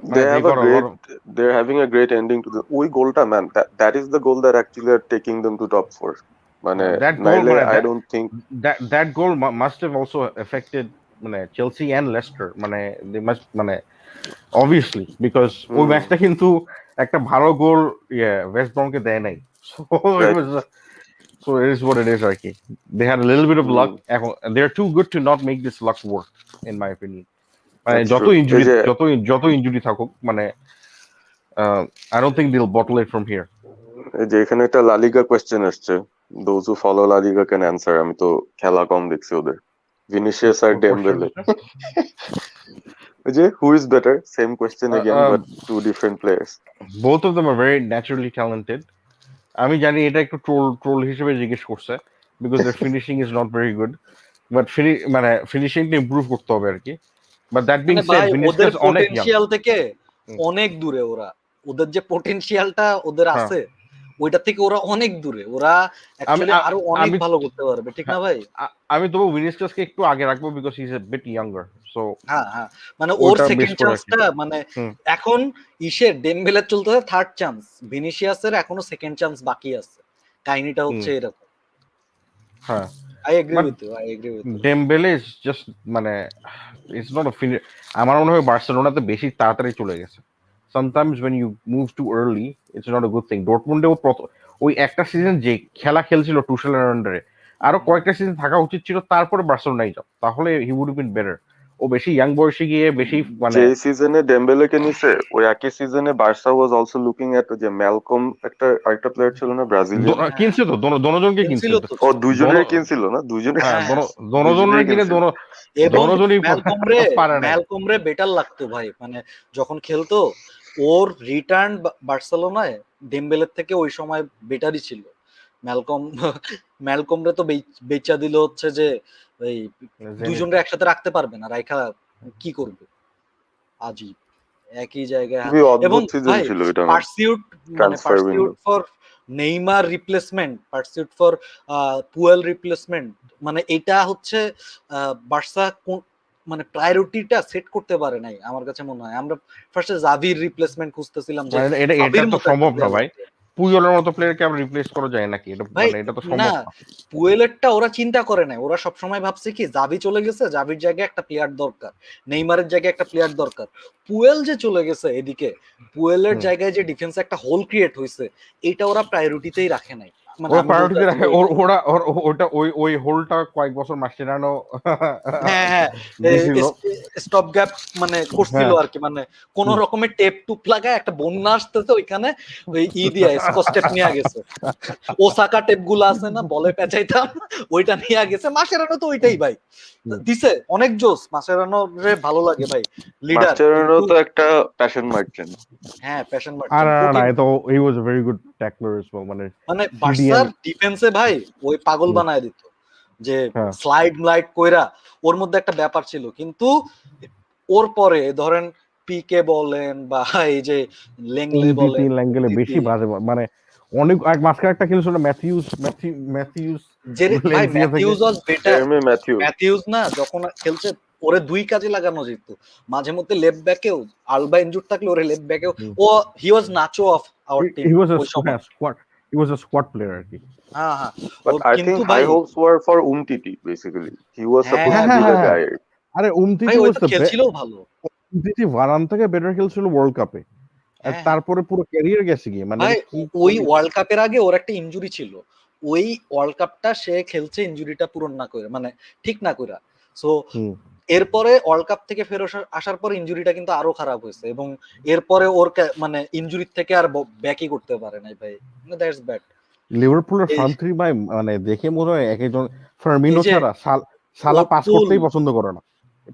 মানে they have a got a lot great, of, they're having a great ending to the, ওই গোলটা man, that is the goal that actually are taking them to top 4, মানে that goal, নাইলে মানে I don't think, that goal must have also affected মানে Chelsea and Leicester, মানে they must, মানে obviously, because ওই হুম ম্যাচটা কিন্তু একটা ভালো গোল ওয়েস্ট ব্রমকে দেয় নাই, so it right, was so it is what it is আর কি, they had a little bit of hmm luck, এখন they're too good to not make this luck work in my opinion, মানে that's যত true। এই injury যে যত injury থাকুক, মানে I don't think they'll bottle it from here. এই যে এখানে একটা লালিগা কোয়েশ্চেন আসছে, those who follow La Liga can answer. আমি তো খেলা কম দেখছি ওদের। ভিনিসিয়াস আর What question Dembele, is that? ওই যে who is better, same question Uh, again um, but two different players. both of them are very naturally talented. আমি জানি এটা একটু ট্রোল হিসেবে জিজ্ঞেস করছে because their finishing is not very good, but মানে ফিনিশিংটা ইমপ্রুভ করতে হবে আর কি। But that being মানে said, ভাই ওদের Vinicius অনেক young. পোটেনশিয়াল থেকে হুম। অনেক দূরে ওরা, ওদের যে পোটেনশিয়ালটা ওদের হ্যাঁ। আছে ওইটা থেকে ওরা অনেক দূরে, ওরা অ্যাকচুয়ালি আ- আরো অনেক আমি- ভালো করতে পারবে, ঠিক না ভাই? আমি তবু ভিনিসিয়াসকে একটু আগে রাখবো because he's a bit younger, so হ্যাঁ হ্যাঁ, মানে ওর ওটা সেকেন্ড miss করে আর কি। চান্সটা মানে হুম। এখন ইসের ডেমবেলের চলতেছে থার্ড চান্স, ভিনিসিয়াসের এখনো সেকেন্ড চান্স বাকি আছে, কাহিনীটা হচ্ছে এরকম। হ্যাঁ, I agree But- with you, I agree with you. Dembele is just মানে ইটস নট আমার মনে হয় বার্সেলোনাতে বেশি তাড়াতাড়ি চলে গেছে। Sometimes when you move too early it's not a good thing. ডর্টমুন্ডে ওই একটা সিজন যে খেলা খেলছিল টুশেলের আন্ডারে, আরো কয়েকটা সিজন থাকা উচিত ছিল, তারপরে বার্সেলোনায় যাও, তাহলে হি উড বিন বেটার। ও বেশি ইয়াং বয়সে গিয়ে বেশি মানে যে সিজনে ডেমবেলেকে নিছে ওই একই সিজনে বার্সা ওয়াজ অলসো লুকিং এট যে ম্যালকম একটা আরেকটা প্লেয়ার ছিল না ব্রাজিলিয়ান, কিনছে তো দনোজনকে কিনছে কিনছিল তো। ও দুজনের দোনো- কিনছিল না, দুজনে হ্যাঁ হ্যাঁ, দনোজনের কিনে কিনছিল। এবং দনোজনই পারে না। ম্যালকমরে বেটার লাগতো ভাই, মানে যখন খেলতো ওর রিটার্ন বার্সেলোনায় ডেমবেলের থেকে ওই সময় বেটারই ছিল। ম্যালকমরে তো বেচা দিল হচ্ছে যে এই দুজনরে একসাথে রাখতে পারবে না, রাইখা কি করবে, আজীব একই জায়গায়। খুবই এবং অদ্ভুত সিজন ভাই ছিল এটা। পারসিউট মানে Transfer pursuit window. For Neymar replacement, pursuit for Puyol replacement, মানে এটা হচ্ছে বার্সা মানে প্রায়োরিটিটা সেট করতে পারে নাই আমার কাছে মনে হয়। আমরা ফার্স্টে জাভির রিপ্লেসমেন্ট খুঁজতেছিলাম যে মানে এটা জাভির তো মতো একটা সম্ভব না player ভাই, লাগবে। পুইলের মতো প্লেয়ারকে আমরা রিপ্লেস করা যায় নাকি? এটা ভাই মানে এটা তো না, সম্ভব না। পুয়েলেরটা ওরা চিন্তা করে নাই, ওরা সবসময় ভাবছে কি জাভি চলে গেছে, জাভির জায়গায় একটা প্লেয়ার দরকার, নেইমারের জায়গায় একটা প্লেয়ার দরকার। পুয়েল যে চলে গেছে এদিকে, পুয়েলের হুম। জায়গায় যে ডিফেন্সে একটা হোল ক্রিয়েট হয়েছে, এটা ওরা প্রায়োরিটিতেই রাখে নাই। মানে ওরা আমি প্রায়োরিটি বলতে রাখে ওটা ওই হোলটা কয়েক বছর মাসচেরানো হ্যাঁ হ্যাঁ দিছিল। স্টপ গ্যাপ মানে করছিল হ্যাঁ। আর কি, মানে কোন রকমের টেপ টুপ লাগায় একটা বন্যা আসতেছে ওইখানে ওই দিয়া স্কচ টেপ নিয়ে গেছে, ওসাকা টেপ গুলো আছে না বলে পেঁচাইতাম, ওইটা নিয়ে গেছে। মাসেরানো তো ওইটাই ভাই দিছে, অনেক জোস, মাসেরানো রে ভালো লাগে ভাই, লিডার। মাস্টারও তো একটা প্যাশন মার্চেন্ট। হ্যাঁ প্যাশন আর না, মার্চেন্ট, তো he was a very good tackler as well, মানে মানে CDM বার্সার ডিফেন্সে ভাই ওই পাগল হুম। বানায় দিত, যে হ্যাঁ। স্লাইড লাইড কইরা ওর মধ্যে একটা ব্যাপার ছিল। কিন্তু ওর পরে ধরেন পিকে বলেন বা এই যে লেংলে বলেন, ল্যাঙ্গেলে বেশি বাজে মানে অনেক মাঝখানে একটা খেলছিল ম্যাথিউস যে ভাই ভ্যালেন্সিয়া থেকে। Matheus was better. Jeremy Mathieu Matheus না যখন খেলছে ওরে দুই কাজে লাগানো যেত, মাঝে মধ্যে লেফট ব্যাকেও আলবা ইনজুর থাকলে ওরে লেফট ব্যাকেও, ও he was Nacho of our team he was a ওই সময়। স্কোয়াড প্লেয়ার আর কি। হ্যাঁ হ্যাঁ, but I think কিন্তু ভাই high hopes were for Umtiti basically. He was supposed হ্যাঁ to be the হ্যাঁ, guy. আরে ভাই উমতিতি ওই ওয়াজ তো দ্য খেলছিল ভালো। উমতিতি ভারান থেকে বেটার খেলছিল ওয়ার্ল্ড কাপে, আর হ্যাঁ তারপরে পুরো ক্যারিয়ার গেছে গিয়ে মানে ভাই কি ওই ওয়ার্ল্ড কাপের আগে ওর একটা ইনজুরি ছিল, ওই ওয়ার্ল্ড কাপটা সে খেলছে ইনজুরিটা পূরণ না করে, মানে ঠিক না করে। সো হুম। এরপরে ওয়ার্ল্ড কাপ থেকে ফেরত আসার পর ইনজুরিটা কিন্তু আরো খারাপ হয়েছে, এবং এরপরে ওর মানে ইনজুরি থেকে আর ব্যাকই করতে পারে নাই ভাই, দ্যাটস ব্যাড। লিভারপুলের এই- ফ্রন্ট থ্রি ভাই মানে দেখে মনে হয় এক একজন, ফার্মিনো এই যে ছাড়া সালা পাস অতুল- করতেই পছন্দ করে না,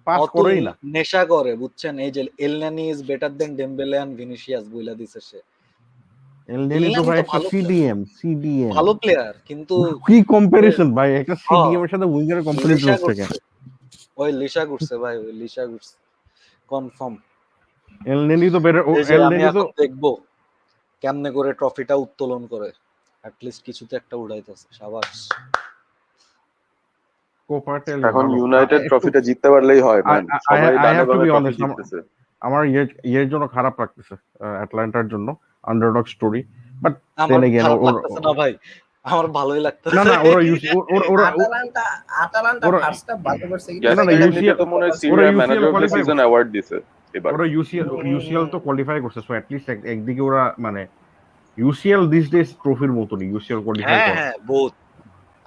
পাস অতুল করেই না। নেশা করে বুঝছেন, এই যে Elneny is better than Dembele and Vinicius বইলা দিছে সে। এলনেনি তো এলনানি ভাই তো একটা ভালো সিডিএম ভালো প্লেয়ার, কিন্তু কি কম্পারিজন ভাই, একটা সিডিএম এর সাথে উইঙ্গারের লিসা কম্পারিজন হচ্ছে কেন? করছে, ওই লিসা করছে ভাই, ওই লিসা করছে কনফার্ম। এলনেনি তো বেটার, এই যে আমি এলনেনি তো এখন দেখবো কেমনে করে ট্রফিটা উত্তোলন করে, অ্যাটলিস্ট কিছুতে একটা উড়াইতেছে, সাবাস। কোপা ইতালিয়া এখন ভালো। ইউনাইটেড ট্রফিটা জিততে পারলেই হয় ম্যান, সবাই I ডানে have to বামে be ট্রফি honest, জিততেছে। আমার ইয়ের জন্য খারাপ লাগতেছে, অ্যাটলান্টার জন্য, আন্ডারডগ স্টোরি, বাট আমার দেন এগেইন খারাপ লাগতেছে না ভাই, আমার ভালোই লাগতেছে। না ওরা ওরা আটালান্টা ওরা- ফার্স্ট হাফ ভালো করছে, কিন্তু Yes, না, এমনিতে UCL তো মনে হয় ওরা Syria UCL manager of the qualify season করছে। অ্যাওয়ার্ড দিছে এবার। ওরা ইউসিএল তো কোয়ালিফাই করছে, সো অ্যাট লিস্ট একদিকে ওরা মানে ইউসিএল দিস ডেজ ট্রফির মতনই ইউসিএল কোয়ালিফাই হ্যাঁ করে। হ্যাঁ বহুত।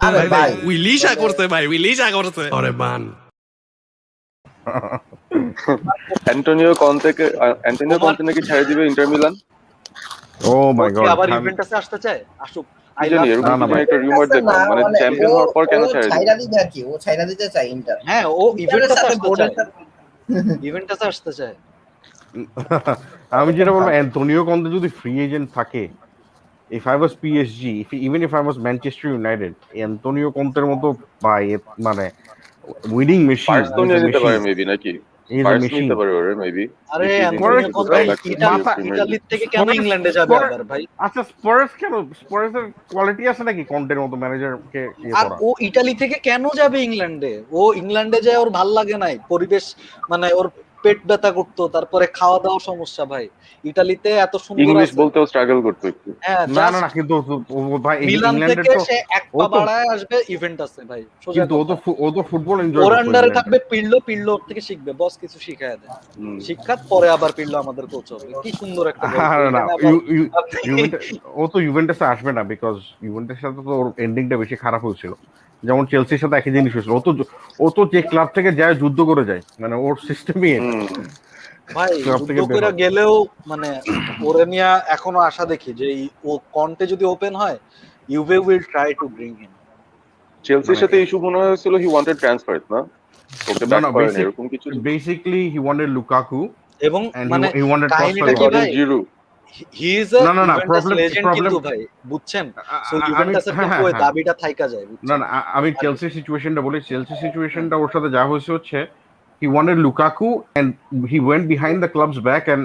আরে ভাই উইলিশা করছে ভাই, উইলিশা করছে। আরে বান অ্যান্টোনিও কন্তে নাকি ছেড়ে দিবে ইন্টার মিলান। Oh ও my কি god. আবার ইভেন্টাসে আসতে চায়? আসুক। কি আই জানি লাভ এরকম না কি না যেন ভাই, একটা রিউমার ইন্টারেস্টেড না, দেখলাম, মানে মানে চ্যাম্পিয়ন ও হওয়ার পর ও কেন ছেড়ে দিবে? ছাইড়া দিবে আর কি, ও ছাইড়া দিতে চায় ইন্টার। হ্যাঁ, ও ইন্টারের ইভেন্টাসে সাথে আসতে বোর্ডের চায়, সাথে ইভেন্টাসে আসতে চায়। আমি যেটা বলবো, অ্যান্টোনিও কন্তে যদি ফ্রি এজেন্ট থাকে, if I was PSG, even if I was Manchester United, Antonio কন্তের মতো ভাই মানে উইনিং মেশিন, পার্স তো হি ইজ নিয়ে এ নিতে পারে মেশিন, মেবি, নাকি he is a purse machine. নিতে পারে ওরে মেবি, আরে if he is Antonio interested to Conte come back to মাথা দ্য প্রিমিয়ার লিগ। ইতালির থেকে কেন স্পার্স ইংল্যান্ডে যাবে আবার ভাই? আচ্ছা স্পার্স কেন, স্পার্সের কোয়ালিটি আছে নাকি কন্টের মতো ম্যানেজারকে ইয়ে আর করা? ও ইতালি থেকে কেন যাবে ইংল্যান্ডে? ও ইংল্যান্ডে যায় ওর ভাল লাগে নাই, পরিবেশ মানে ওর পেট ব্যথা করতো, তারপরে খাওয়া দাওয়া সমস্যা ভাই। ইতালিতে এত সুন্দর ইংলিশ আছে। বলতেও স্ট্রাগল করতো একটু। হ্যাঁ, না না জাস্ট না, কিন্তু ভাই মিলান ইংল্যান্ডের থেকে তো, সে এক ও পা তো বাড়ায় আসবে ইভেন্টাসে ভাই, সোজা কিন্তু কথা। ও তো ফুটবল এনজয় ওর করতো আন্ডারে ইংল্যান্ডে। থাকবে পিল্লো, পিল্লো ওর থেকে শিখবে, বস কিছু শিখায় দেয়, হুম। শিক্ষার পরে আবার পিল্লো আমাদের কোচ হবে। কি সুন্দর একটা গল্প আর না এখানে আবার আপনি ও তো ইউভেন্টাসে আসবে না, বিকজ ইউভেন্টাসের সাথে তো ওর এন্ডিংটা বেশি খারাপ হয়েছিল। যেমন চেলসির সাথে একই জিনিস হয়েছিল, ও তো যে ক্লাব থেকে যায় যুদ্ধ করে যায়, মানে ওর সিস্টেমই এটা, হুম। ভাই ক্লাব যুদ্ধ থেকে বের করে হয়। গেলেও মানে ওরে নিয়ে এখনো আশা দেখি যে ও কন্টে যদি ওপেন হয়, Juve will try to bring him. চেলসির মানে সাথে ইস্যু মনে হয়েছিল হি ওয়ান্টেড ট্রান্সফার, না ওকে না ব্যাক না, করেন এরকম কিছু। বেসিকলি হি ওয়ান্টেড লুকাকু এবং এন্ড মানে হি ওয়ান্টেড কাহিনীটা হি কস্তা। কি গট ইন ভাই, জিরু। হি ইজ আ না না না, ইভেন্টাস প্রবলেম লেজেন্ড প্রবলেম কিন্তু ভাই, বুঝছেন? সো আমি ইভেন্টাসের কিন্তু হ্যাঁ ওই হ্যাঁ, দাবিটা থাইকা যায়, না বুঝছেন? না, আমি আর চেলসি সিচুয়েশনটা বলি। চেলসি হ্যাঁ, সিচুয়েশনটা ওর সাথে যা হয়েছে হচ্ছে, he wanted Lukaku and he went behind the club's back and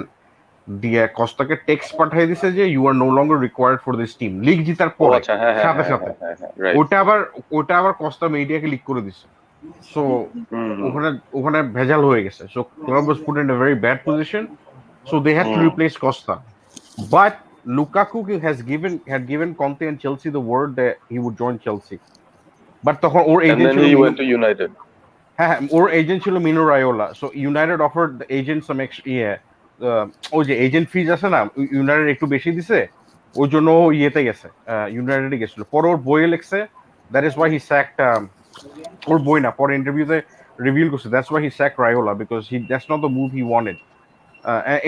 দিয়ে কস্তাকে টেক্সট পাঠিয়ে দিছে যে you are no longer required for this team, league জিতার ও পরে আচ্ছা, হ্যাঁ হ্যাঁ সাথে হ্যাঁ সাথে। হ্যাঁ হ্যাঁ হ্যাঁ, রাইট। ওটা আবার কস্তা মিডিয়াকে লিক করে দিছে। সো হুম হুম ওখানে ওখানে ভেজাল হয়ে গেছে। So club was put in a very bad position, so they had to hmm. Replace Costa. But Lukaku had given Conte and Chelsea the word that he would join Chelsea. But তখন ওর And agent then ছিল he Mino, went to United. হ্যাঁ হ্যাঁ, ওর agent ছিল Mino Raiola. So United offered the agent some ওই যে agent ফিজ আছে না, ইউনাইটেড একটু বেশি দিছে, ওই জন্য ও ইয়েতে গেছে, ইউনাইটেডে গেছিল। পরে ওর বইয়ে লিখছে that is why he sacked, ওর বই না, পরে ইন্টারভিউতে রিভিল করছে that's why he sacked Raiola, because that's not the move he wanted.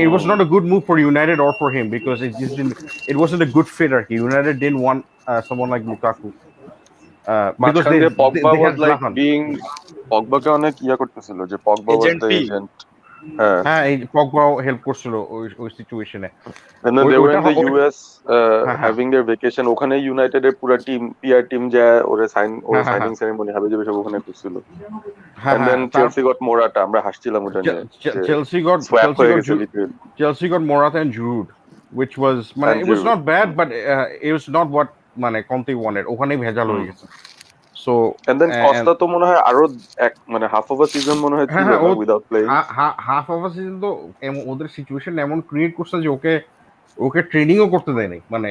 It was hmm. not a good move for United or for him, because it just didn't. It wasn't a good fit. United didn't want someone like Lukaku because মাঝখান দিয়ে Pogba they was had like Zlatan. Being, পগবাকে অনেক ইয়া করতেছিল যে Pogba was agent the fee. Agent. হ্যাঁ। হ্যাঁ, এই পগবা হেল্প করছিল ওই সিচুয়েশনে। And then they were ওইটা in the US হ্যাঁ হ্যাঁ having their vacation. ওখানে ইউনাইটেডের পুরো টিম, পিআর টিম যায় ওরে ওরে হ্যাঁ হ্যাঁ সাইনিং হ্যাঁ সেরেমনি হবে যে সব ওখানে করছিল। হ্যাঁ And হ্যাঁ, then Chelsea got Morata, আমরা হাসছিলাম ওটা নিয়ে যে সোয়াপ Chelsea হয়ে got গেছে literally. Chelsea got Morata and Giroud, which was মানে And it was Giroud. not bad, but it was not what মানে Conte wanted. ওখানেই ভেজাল হুম। হয়ে গেছে। So And then and Costa তো মনে হয় আরো এক মানে হাফ অফ আ সিজন মনে হয় হ্যাঁ ছিল হ্যাঁ, না ও without playing. Half of season তো ওদের সিচুয়েশন এমন ক্রিয়েট করছে যে ওকে ওকে ট্রেনিংও করতে দেয়নি, মানে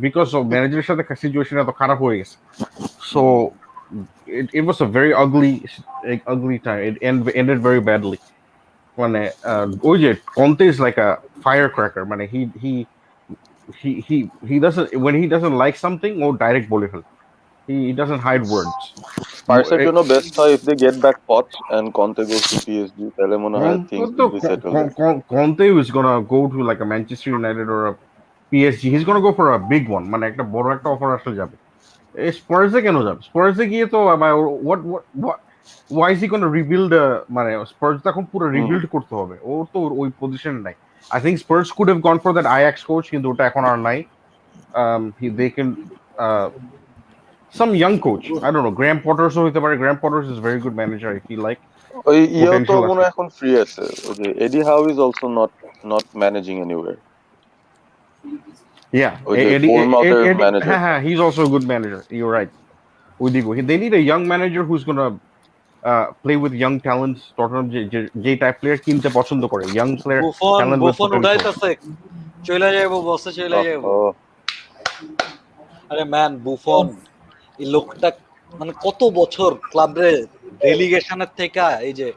বিকজ ম্যানেজারের সাথে সিচুয়েশন এত খারাপ হয়ে গেছে। So it was a very ugly time. It ended very badly. মানে ওই যে Conte is like a firecracker, মানে he doesn't, when he doesn't like something ও ডাইরেক্ট বলে ফেলে, he doesn't hide words. স্পার্সের জন্য বেস্ট হয় if they get back Poch and Conte goes to PSG, তাহলে মনে হয় things will be settled. Conte is gonna go to like a Manchester United or a PSG. He's gonna go for a big one, মানে একটা বড় একটা offer আসলে যাবে। স্পার্সে কেন যাবে? স্পার্সে গিয়ে তো what why is he gonna rebuild মানে স্পার্স এখন পুরো হুম। রিবিল্ড করতে হবে, ও তো ওই পজিশনে নাই। I think Spurs could have gone for that Ajax coach, কিন্তু ওটা এখন আর নাই। They can uh, some young coach, I don't know, Graham Potters হইতে পারে। Graham Potters is a very good manager, I feel like ওই ইয়েও তো potential মনে আছে। হয় এখন ফ্রি আছে, ওই যে Eddie Howe is also not managing anywhere. Yeah, ওই যে বোর্নমাউথের manager. he's also a good manager. You're right. Udigo. They need a young manager who's gonna play with young talents. Tottenham যে type player কিনতে পছন্দ করে, young player, Buffon talent with Buffon potential. উঠাইতেছে, চলে যাবো বসে, চলে যাবো। আরে ম্যান, বুফন এই লোকটা মানে কত বছর ক্লাবে রেলিগেশনের থেকে এই যে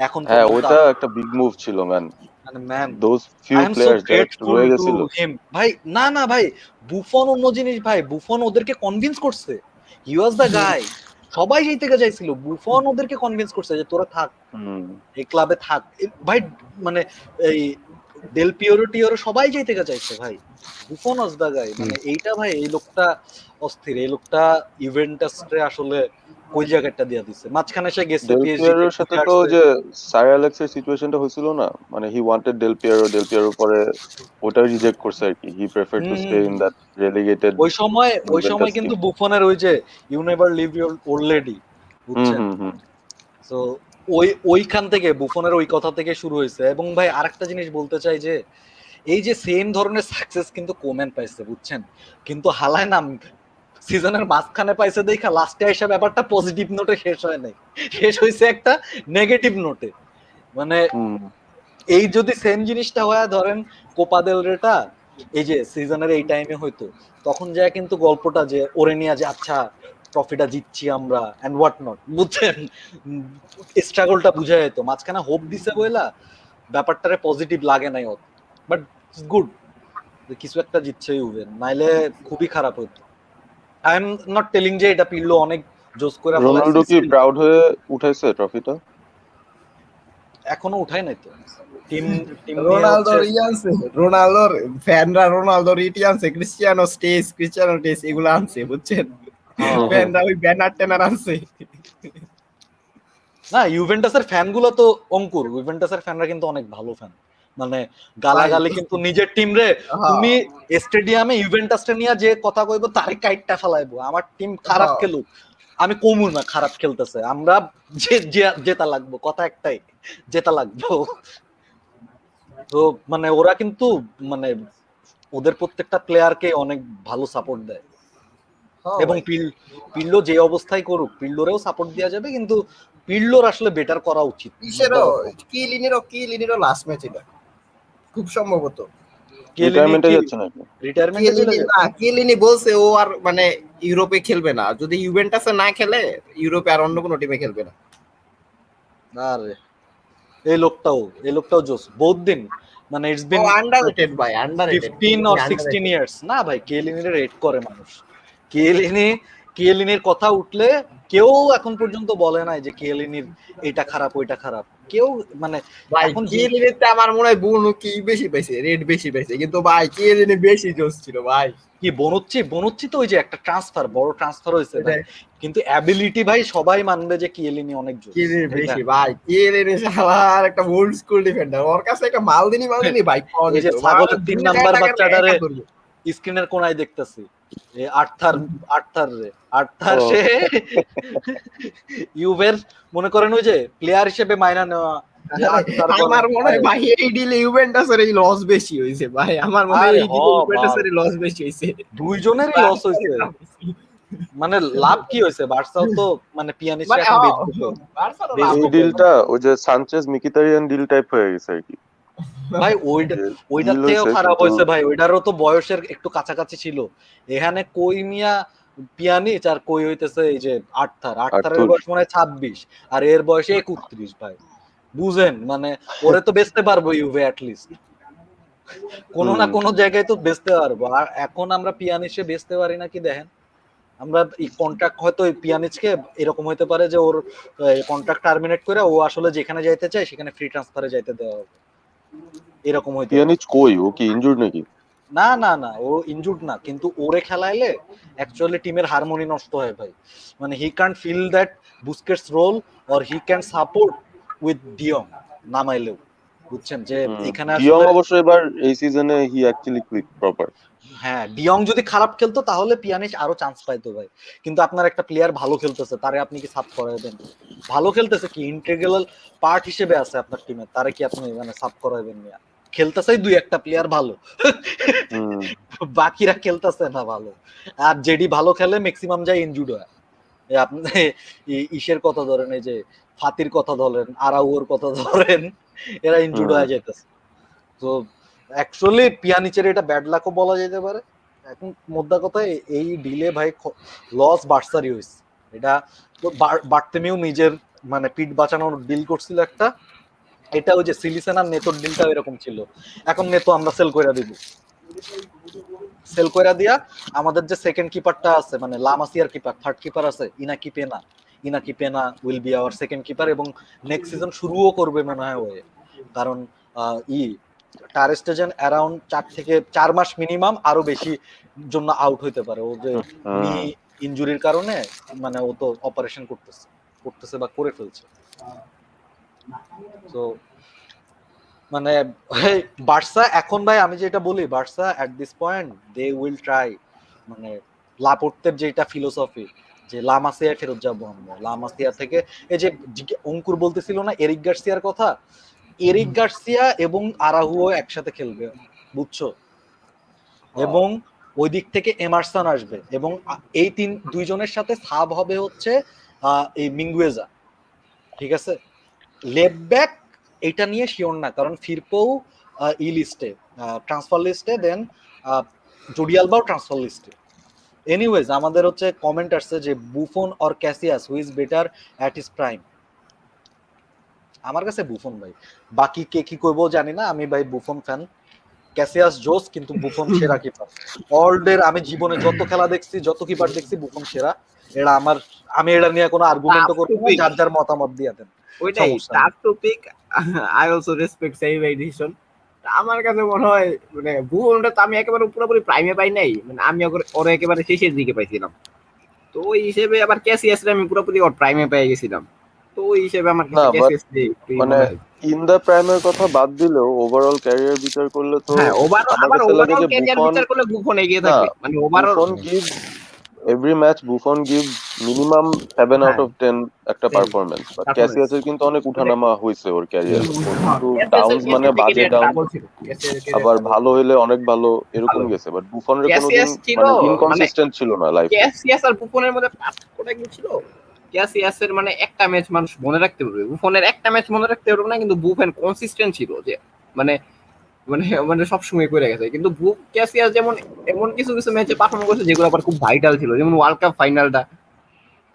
এখন হ্যাঁ, পর্যন্ত ওইটা একটা বিগ মুভ ছিল ম্যান। মানে man, those I few am so players যারা গ্রেটফুল রয়ে টু গেছিল। হিম ভাই। না না ভাই, বুফন অন্য জিনিস ভাই, বুফন ওদেরকে কনভিন্স করছে, হি ওয়াজ দ্য গাই। সবাই যেই থেকে যাইছিল, বুফন ওদেরকে কনভিন্স করছে যে তোরা থাক, হুম। এই ক্লাবে থাক ভাই। মানে এই ডেল পিওরো টিওরো সবাই যাইতে চাইছে ভাই, বুফন ওয়াজ দা গাই, মানে এইটা ভাই এই লোকটা অস্থির, এই লোকটা ইভেন্টাসরে আসলে কই জায়গাটা দিয়া দিছে, মাঝখানে সে গেছে ডেল পিএসজি তে পিয়ারোর সাথে ঘুরে তো আসছে। যে স্যার অ্যালেক্সের সিচুয়েশনটা হয়েছিল না, মানে হি ওয়ান্টেড ডেল পিয়ারো পরে ওটা রিজেক্ট করছে আর কি, he prefer to hmm stay hmm in hmm. That relegated ওই সময় ইউভেন্টাস কিন্তু টিম। বুফনের ওই যে you never leave your Old Lady, hmm বুঝছেন? হুম হুম। তো ওইখান থেকে বুফনের ওই কথা থেকে শুরু হয়েছে। এবং ভাই আরেকটা জিনিস বলতে চাই যে এই যে সেম ধরনের সাকসেস কিন্তু কোম্যান পাইছে, বুঝছেন, কিন্তু হালায় না সিজনের মাঝখানে পাইছে দেখা লাস্টে এসে ব্যাপারটা পজিটিভ নোটে শেষ হয় নাই, শেষ হয়েছে একটা নেগেটিভ নোটে। মানে হুম। এই যদি সেম জিনিসটা হয় ধরেন কোপা দেল রেটা এই যে সিজনের এই টাইমে হইতো, তখন যায় কিন্তু গল্পটা যে ওরে নিয়ে যে আচ্ছা ট্রফিটা জিতছি আমরা এন্ড হোয়াট নট, বুঝছেন, স্ট্রাগলটা বুঝা যেত, মাঝখানে হোপ দিছে বইলা ব্যাপারটারে পজিটিভ লাগে নাই অত। বাট গুড কিছু একটা জিতছে ইউভেন, নাইলে খুবই খারাপ হইতো। আই এম নট টেলিং যে এটা পিরলো অনেক জোস করে ফলাইছে রোনাল্ডো কি স্টিল, প্রাউড হয়ে উঠাইছে ট্রফিটা? এখনো উঠাই নাই তো। টিম টিম নিয়ে হচ্ছে রোনালদোর ই আনছে, রোনালদোর ফ্যানরা রোনালদোর ইটি আনছে, ক্রিস্টিয়ানো টেস এগুলো আনছে, বুঝছেন, ফ্যানরা ওই ব্যানার ট্যানার আনছে। না ইউভেন্টাসের ফ্যান গুলো তো অঙ্কুর, ইউভেন্টাসের ফ্যানরা কিন্তু অনেক ভালো ফ্যান, মানে ভাই গালাগালি কিন্তু নিজের টিম রে, হ্যাঁ তুমি স্টেডিয়ামে ইউভেন্টাসটা নিয়ে যে কথা কইবো তারে কাইটটা ফেলাইবো, আমার টিম খারাপ হ্যাঁ খেলুক আমি কমু না খারাপ খেলতেছে, আমরা জেতা লাগবো, কথা একটাই, জেতা লাগবো। তো মানে ওরা কিন্তু মানে ওদের প্রত্যেকটা প্লেয়ারকে অনেক ভালো সাপোর্ট দেয়। হ্যাঁ এবং ভাই। পিল্লো যে অবস্থায় করুক পিল্লোরেও সাপোর্ট দেওয়া যাবে, কিন্তু পিল্লোর আসলে বেটার করা উচিত, মোদ্দা কিসেরও কথা। কি লিনেরও লাস্ট ম্যাচ এটা খুব সম্ভবত। কেলিনি রিটায়ারমেন্টে কি যাচ্ছে নাকি? রিটায়ারমেন্টে চলে যাবে? কিলিনি বলছে ও আর মানে ইউরোপে খেলবে না, যদি ইউভেন্টাসে না খেলে ইউরোপে আর অন্য কোনো টিমে খেলবে না। আরে এই লোকটাও জোস বহুত দিন, মানে ইটস ও বিন আন্ডাররেটেড ভাই, আন্ডাররেটেড 15 কিলিনি অর 16 আন্ডাররেটেড। ইয়ার্স না ভাই, কেলিনির রেট করে মানুষ। কেলিনি কেলিনির কথা উঠলে কেউ এখন পর্যন্ত বলে নাই যে কেলিনির এটা খারাপ ওইটা খারাপ, কেউ মানে ভাই এখন কিলিনিতে আমার মনে হয় বুনো কি বেশি পাইছে, রেট বেশি পাইছে, কিন্তু ভাই কিলিনি বেশি জোস ছিল ভাই। কি বনুচ্ছি তো ওই যে একটা ট্রান্সফার, বড় ট্রান্সফার হয়েছে ভাই, এটাই কিন্তু অ্যাবিলিটি ভাই সবাই মানবে যে কিয়েলিনি অনেক জোস, কিলিনি তাই না? বেশি ভাই, কিলিনি শালার একটা ওল্ড স্কুল ডিফেন্ডার, ওর কাছে একটা মালদিনি বাইক পাওয়া ওই যেত, যে ভাই ছাগলের 3 দুনিয়া নাম্বার টাকার বাচ্চাটারে একা ধরবে। স্ক্রিনের কোনায় দেখতেছি, আর্থার ও সে ইউভের মনে করেন ওই যে প্লেয়ার হিসেবে মাইনা নেওয়া, যে আর্থার আমার মনে হয় আরে ভাই এই ডিলে ইউভেন্টাসের এই লস বেশি হয়েছে ভাই, আমার মনে হয় আরে এই হ ডিলে ভাই ইউভেন্টাসের লস বেশি হয়েছে। দুইজনেরই লস হয়েছে, মানে লাভ কি হয়েছে, বার্সাও তো মানে পিয়ানিচে মানে এখন বেচবে তো, বার্সারও লাভ এই বেচবো হয়েছে। কয়জন। ডিলটা ওই যে সানচেজ মিকিতারিয়ান ডিল টাইপ হয়ে গেছে আর কি, ভাই যে ওইটার ডিল থেকেও হয়েছে খারাপ কিন্তু হয়েছে ভাই, ওইটারও তো বয়সের একটু কাছাকাছি ছিল, এখানে কই মিয়া পিয়ানিচ আর কই হইতেছে এই যে আর্থারের আর্থুর। বয়স মনে হয় 26 আর এর বয়স 31 ভাই, বুঝেন মানে ওরে তো বেচতে পারবো ইউভে অ্যাটলিস্ট, কোনো না হুম। কোনো জায়গায় তো বেচতে পারবো, আর এখন আমরা পিয়ানিচে বেচতে পারি না কি দেখেন, আমরা এই কন্ট্রাক্ট হয়তো পিয়ানিচকে এরকম হইতে পারে যে ওর কন্ট্রাক্ট টার্মিনেট করে ও আসলে যেখানে যাইতে চায় সেখানে ফ্রি ট্রান্সফারে যাইতে দেওয়া হবে, এরকম হইতে পারে। পিয়ানিচ কই, ও কি ইনজুর্ড নাকি? না ও ইনজুর্ড না, কিন্তু ওরে খেলাইলে অ্যাকচুয়ালি টিমের হারমোনি নষ্ট হয় ভাই, মানে he can fill that Busquets role or he can support with de Jong নামাইলেও, বুঝছেন যে এখানে ডিয়ং আসলে অবশ্য এবার এই সিজনে হি অ্যাকচুয়ালি ক্লিক প্রপার। হ্যাঁ ডিয়ং যদি খারাপ খেলতো তাহলে পিয়ানিচ আরো চান্স পাইতো ভাই, কিন্তু আপনার একটা প্লেয়ার ভালো খেলতেছে তারে আপনি কি সাব করাইবেন, ভালো খেলতেছে কি ইন্টিগ্রাল পার্ট হিসেবে আছে আপনার টিমে, তারে কি আপনি মানে সাব করাইবেন না, খেলতেছে দুই একটা প্লেয়ার ভালো হুম। বাকিরা খেলতেছে না ভালো, আর যেডি ভালো খেলে ম্যাক্সিমাম যায় ইনজুর্ড হয়, আপনি ইসের কথা ধরেন, এই যে ফাতির কথা ধরেন, আরাউর কথা ধরেন, এরা ইনজুর্ড হুম। হয়ে যেতেছে। তো অ্যাকচুয়ালি পিয়ানিচের এটা ব্যাড লাকও বলা যেতে পারে। এখন মোদ্দা কথা এই ডিলে ভাই লস বার্সারই হয়েছে, এটা তো বার্তেমিউ নিজের মানে পিঠ বাঁচানোর ডিল করছিল একটা, এটা ওই যে সিলিসেনার নেতোর ডিলটাও এরকম ছিল, এখন নেতো আমরা সেল করে দিব, সেল কইরা দিয়া আমাদের যে সেকেন্ড কিপারটা আছে মানে লামাসিয়ার কিপার থার্ড কিপার আছে Inaki Pena will be our second keeper, এবং নেক্সট সিজন শুরুও করবে মনে হয় ওয়ে, কারণ টার স্টেজেন অ্যারাউন্ড 4 মাস মিনিমাম, আরো বেশি জন্য আউট হইতে পারে। ও যে নি ইনজুরির কারণে, মানে ও তো অপারেশন করতেছে বা করে ফেলছে। তো মানে বার্সা এখন ভাই, আমি যেটা বলি, Barca at this point they will try, মানে লাপোর্তের যেটা ফিলোসফি যে লামাসিয়া ফেরত যাবো আমরা, লামাসিয়া থেকে এই যে অঙ্কুর বলতেছিল না এরিক গার্সিয়ার কথা, এরিক গার্সিয়া এবং আরাহুও একসাথে খেলবে, বুঝছো? এবং ওই দিক থেকে এমারসন আসবে, এবং এই দুইজনের সাথে সাব হবে হচ্ছে এই মিঙ্গুয়েজা, ঠিক আছে? লেফট ব্যাক এটা নিয়ে শিওর না, কারণ ফিরপো লিস্টে, ট্রান্সফার লিস্টে, দেন জোডি আলবাও ট্রান্সফার লিস্টে। এনিওয়েজ, আমাদের হচ্ছে কমেন্ট আসছে যে Buffon or Casillas who is better at his prime. আমার কাছে বুফন ভাই, বাকি কে কি কইবো জানি না, আমি ভাই বুফন ফ্যান। ক্যাসিয়াস জোস, কিন্তু বুফন সেরা কিপার ওয়ার্ল্ডের। আমি জীবনে যত খেলা দেখছি, যত কিপার দেখছি, বুফন সেরা। এটা আমার, আমি এটা নিয়ে কোনো আর্গুমেন্টও করবো না, যার যার মতামত দিয়ে দেন, ওইটাই সমস্যা নেই। Tough topic. I also respect সেই ডিসিশন। আমার কাছে মনে হয় মানে বুফনটা তো আমি একেবারে পুরোপুরি প্রাইমে পাই নাই, মানে আমি ওরা একেবারে শেষের দিকে পাইছিলাম। তো ওই হিসেবে আবার ক্যাসিয়াসটা আমি পুরোপুরি ওর প্রাইমে পেয়ে গেছিলাম। তো ওই হিসেবে আমার না, কাছে বাট ক্যাসিয়াস মানে মনে হয়। ইন দ্য প্রাইমের কথা বাদ দিলেও ওভারঅল ক্যারিয়ার বিচার করলে তো হ্যাঁ, আমার আবার কাছে লাগে ওভারঅল যে ক্যারিয়ার বুফন, বিচার করলে বুফন এগিয়ে না, থাকবে, মানে overall. Buffon gives every match, Buffon gives minimum 7 out হ্যাঁ, অফ 10 একটা পারফরমেন্স। বাট পারফরমেন্স ক্যাসিয়াসের কিন্তু অনেক উঠানামা হয়েছে ওর ক্যারিয়ারে। ওর কিন্তু ক্যাসিয়াসের ডাউনস মানে বাজে ক্যারিয়ার ডাউন, ডাবল ছিল, ক্যাসিয়াসের ক্যারিয়ার আবার ডাবল ভালো হইলে অনেক ভালো, এরকম ভালো। গেছে। বাট বুফনের কোনোদিন ক্যাসিয়াস ছিল মানে মানে ইনকনসিস্টেন্ট ছিল না লাইফে। ক্যাসিয়াস আর বুফনের মধ্যে পার্থক্যটা কি ছিল? ক্যাসিয়াসের মানে একটা ম্যাচ মানুষ মনে রাখতে পারবে, বুফনের একটা ম্যাচ মনে রাখতে পারবে না, কিন্তু বুফন কনসিস্টেন্ট ছিল যে মানে মানে মানে সবসময় করে গেছে। কিন্তু ক্যাসিয়াস যেমন এমন কিছু কিছু ম্যাচে পারফর্ম করেছে যেগুলো আবার খুব ভাইটাল ছিল, যেমন ওয়ার্ল্ড কাপ ফাইনালটা,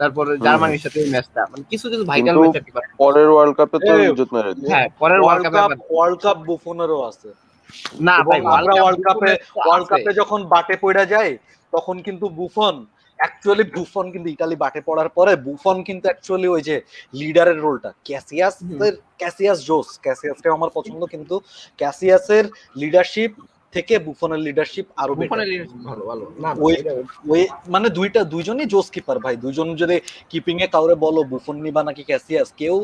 তারপরে হুম হুম। জার্মানির সাথে ওই ম্যাচটা, মানে কিছু কিছু ভাইটাল কিন্তু ম্যাচ আর কি perform করছে। পরের ওয়ার্ল্ড কাপে তো ইজ্জত মেরে দিছে। হ্যাঁ, পরের ওয়ার্ল্ড কাপে আবার ওয়ার্ল্ড কাপ বুফনেরও আছে, না এবং ভাই, ওয়ার্ল্ড আমরা কাপ ওয়ার্ল্ড আছে। কাপে যখন বাটে পড়ে যাই, তখন কিন্তু বুফন অ্যাকচুয়ালি, বুফন কিন্তু ইতালি বাটে পড়ার পরে বুফন কিন্তু অ্যাকচুয়ালি ওই যে লিডারের রোলটা, ক্যাসিয়াস জোস, ক্যাসিয়াসটা আমার পছন্দ, কিন্তু ক্যাসিয়াসের লিডারশিপ থেকে বুফনের লিডারশিপ আরো বেটার। বুফনের লিডারশিপ ভালো ভালো না ওই ওই মানে দুইজনই জোস কিপার ভাই। দুইজন যদি কিপিং এ কাউরে বলো বুফন নিবা নাকি ক্যাসিয়াস, কেউ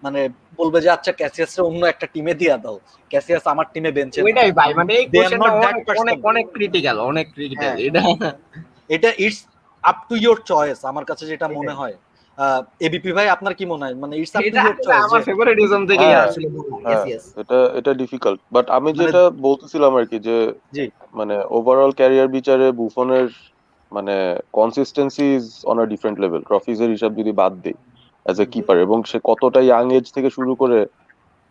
মানে বলবে যে আচ্ছা ক্যাসিয়াসরে অন্য একটা টিমে দিয়া দাও, ক্যাসিয়াস আমার টিমে বেঞ্চে না। ওইটাই ভাই, মানে এই দে আর কোশ্চেনটা নট দ্যাট অনেক পারসন। অনেক অনেক ক্রিটিক্যাল, অনেক ক্রিটিক্যাল হ্যাঁ, এটা। এটা it's up to your choice, আমার কাছে যেটা মনে হয়। এবিপি ভাই, আপনার কি মনে হয়? মানে ইটস আপ টু এটা ইওর এটা চয়েস আমার যে ফেভারিটিজম থেকেই হ্যাঁ আসলে হ্যাঁ, ক্যাসিয়াস। এটা ডিফিকাল্ট। বাট আমি মানে যেটা বলতেছিলাম আর কি, যে জি মানে ওভারঅল ক্যারিয়ার বিচারে বুফনের মানে consistency is on a different level, ট্রফিজের হিসাব যদি বাদ দিই, অ্যাজ এ কিপার। এবং সে কতটা ইয়াং এজ থেকে শুরু করে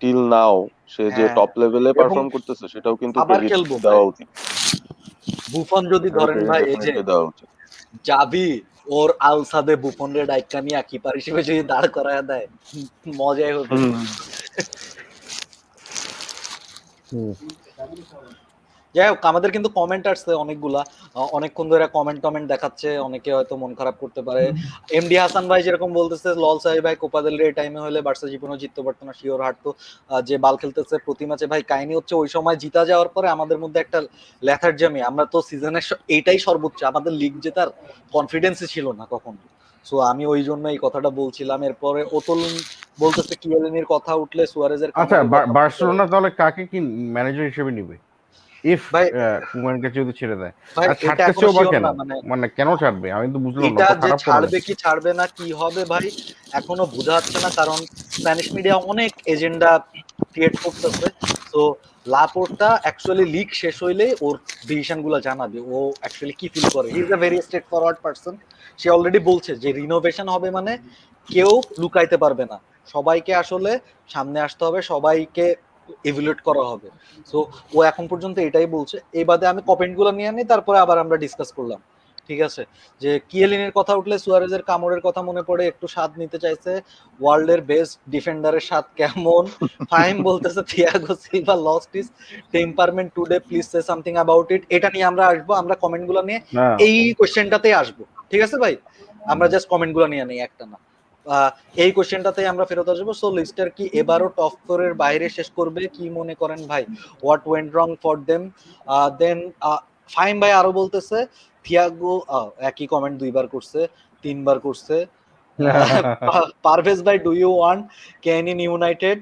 টিল নাও সে যে হ্যাঁ, টপ লেভেলে এবং পারফর্ম করতেছে, সেটাও কিন্তু আবার ক্রেডিট খেলবো ভাই, দেওয়া উচিত। বুফন যদি সেটার ধরেন ক্রেডিট ভাই, এই যে ডেফিনেটলি দেওয়া উচিত। যাবি ওর আলসাদে বুফন রে ডাইকা নিয়ে কিপার হিসেবে যদি দাঁড় করায় দেয়, মজাই হবে। হুম যাই হোক, আমাদের কিন্তু কমেন্ট আসছে অনেকগুলা, অনেকক্ষণ ধরে কমেন্ট দেখাচ্ছে, অনেকে হয়তো মন খারাপ করতে পারে। এমডি হাসান ভাই যেরকম বলতেছে, লল সাহেব ভাই কোপা দেল রে টাইমে হলে বার্সা জীবনও জিততে পারতো না, শিওর হারতো। যে বাল খেলতেছে প্রতি ম্যাচে, ভাই কাহিনী হচ্ছে ওই সময় জিতা যাওয়ার পরে আমাদের মধ্যে একটা ল্যাথার্জামি, আমরা তো সিজনের এইটাই সর্বোচ্চ, আমাদের লিগ জেতার কনফিডেন্সই ছিল না কখন। সো আমি ওই জন্য এই কথাটা বলছিলাম। এরপরে অতুল বলতেছে কিয়েলিনির কথা উঠলে সুয়ারেজের আচ্ছা, কামড়ের কথা মনে পড়ে। বার্সেলোনা তাহলে কাকে কি ম্যানেজার হিসেবে নিবে ইফ ভাই কুমানকে যদি ছেড়ে দেয়? ভাই আর এটা এখনো ছাড়তেছেও বা শিওর কেন? না, মানে মানে কেন ছাড়বে আমি তো বুঝলাম না, এটা তো যে খারাপ করে ছাড়বে নাকি? কি ছাড়বে না কি হবে ভাই এখনো বোঝা যাচ্ছে না, কারণ স্প্যানিশ মিডিয়া অনেক এজেন্ডা ক্রিয়েট করতেছে। তো লাপোর্টা অ্যাকচুয়ালি লিগ শেষ হইলে ওর ডিসিশন গুলো জানাবে, ও অ্যাকচুয়ালি কি ফিল করে। হি is a very straight forward person. Say already বলছে যে রিনোভেশন হবে মানে কেউ লুকাইতে পারবে না, সবাইকে আসলে সামনে আসতে হবে, সবাইকে ইভ্যালুয়েট করা হবে। সো ও এখন পর্যন্ত এটাই বলছে। এই বাদে আমি কমেন্ট গুলো নিয়ে নিই, তারপরে আবার আমরা ডিসকাস করলাম, ঠিক আছে? যে কিয়েলিনের কথা উঠলে সুয়ারেজের কামড়ের কথা মনে পড়ে, একটু স্বাদ নিতে চাইছে। ওয়ার্ল্ডের বেস্ট ডিফেন্ডারের স্বাদ কেমন? ফাহিম বলতেছে Thiago Silva lost his temperament today, please say something about it. এটা নিয়ে আমরা আসবো, আমরা কমেন্টগুলো নিয়ে না, এই কোশ্চেনটাতেই আসবো, ঠিক আছে ভাই? আমরা জাস্ট কমেন্টগুলো নিয়ে নেই, একটা না। এই কোশ্চেনটাতে আমরা ফেরত আসবো। সো লিস্টার কি এবারও টপ 4 এর বাইরে শেষ করবে, কি মনে করেন ভাই? What went wrong for them? Then Fahim ভাই আরো বলতেছে থিয়াগো, একই কমেন্ট দুইবার করছে, তিনবার করছে। পারভেজ ভাই, ডু ইউ ওয়ান্ট কেন ইন ইউনাইটেড?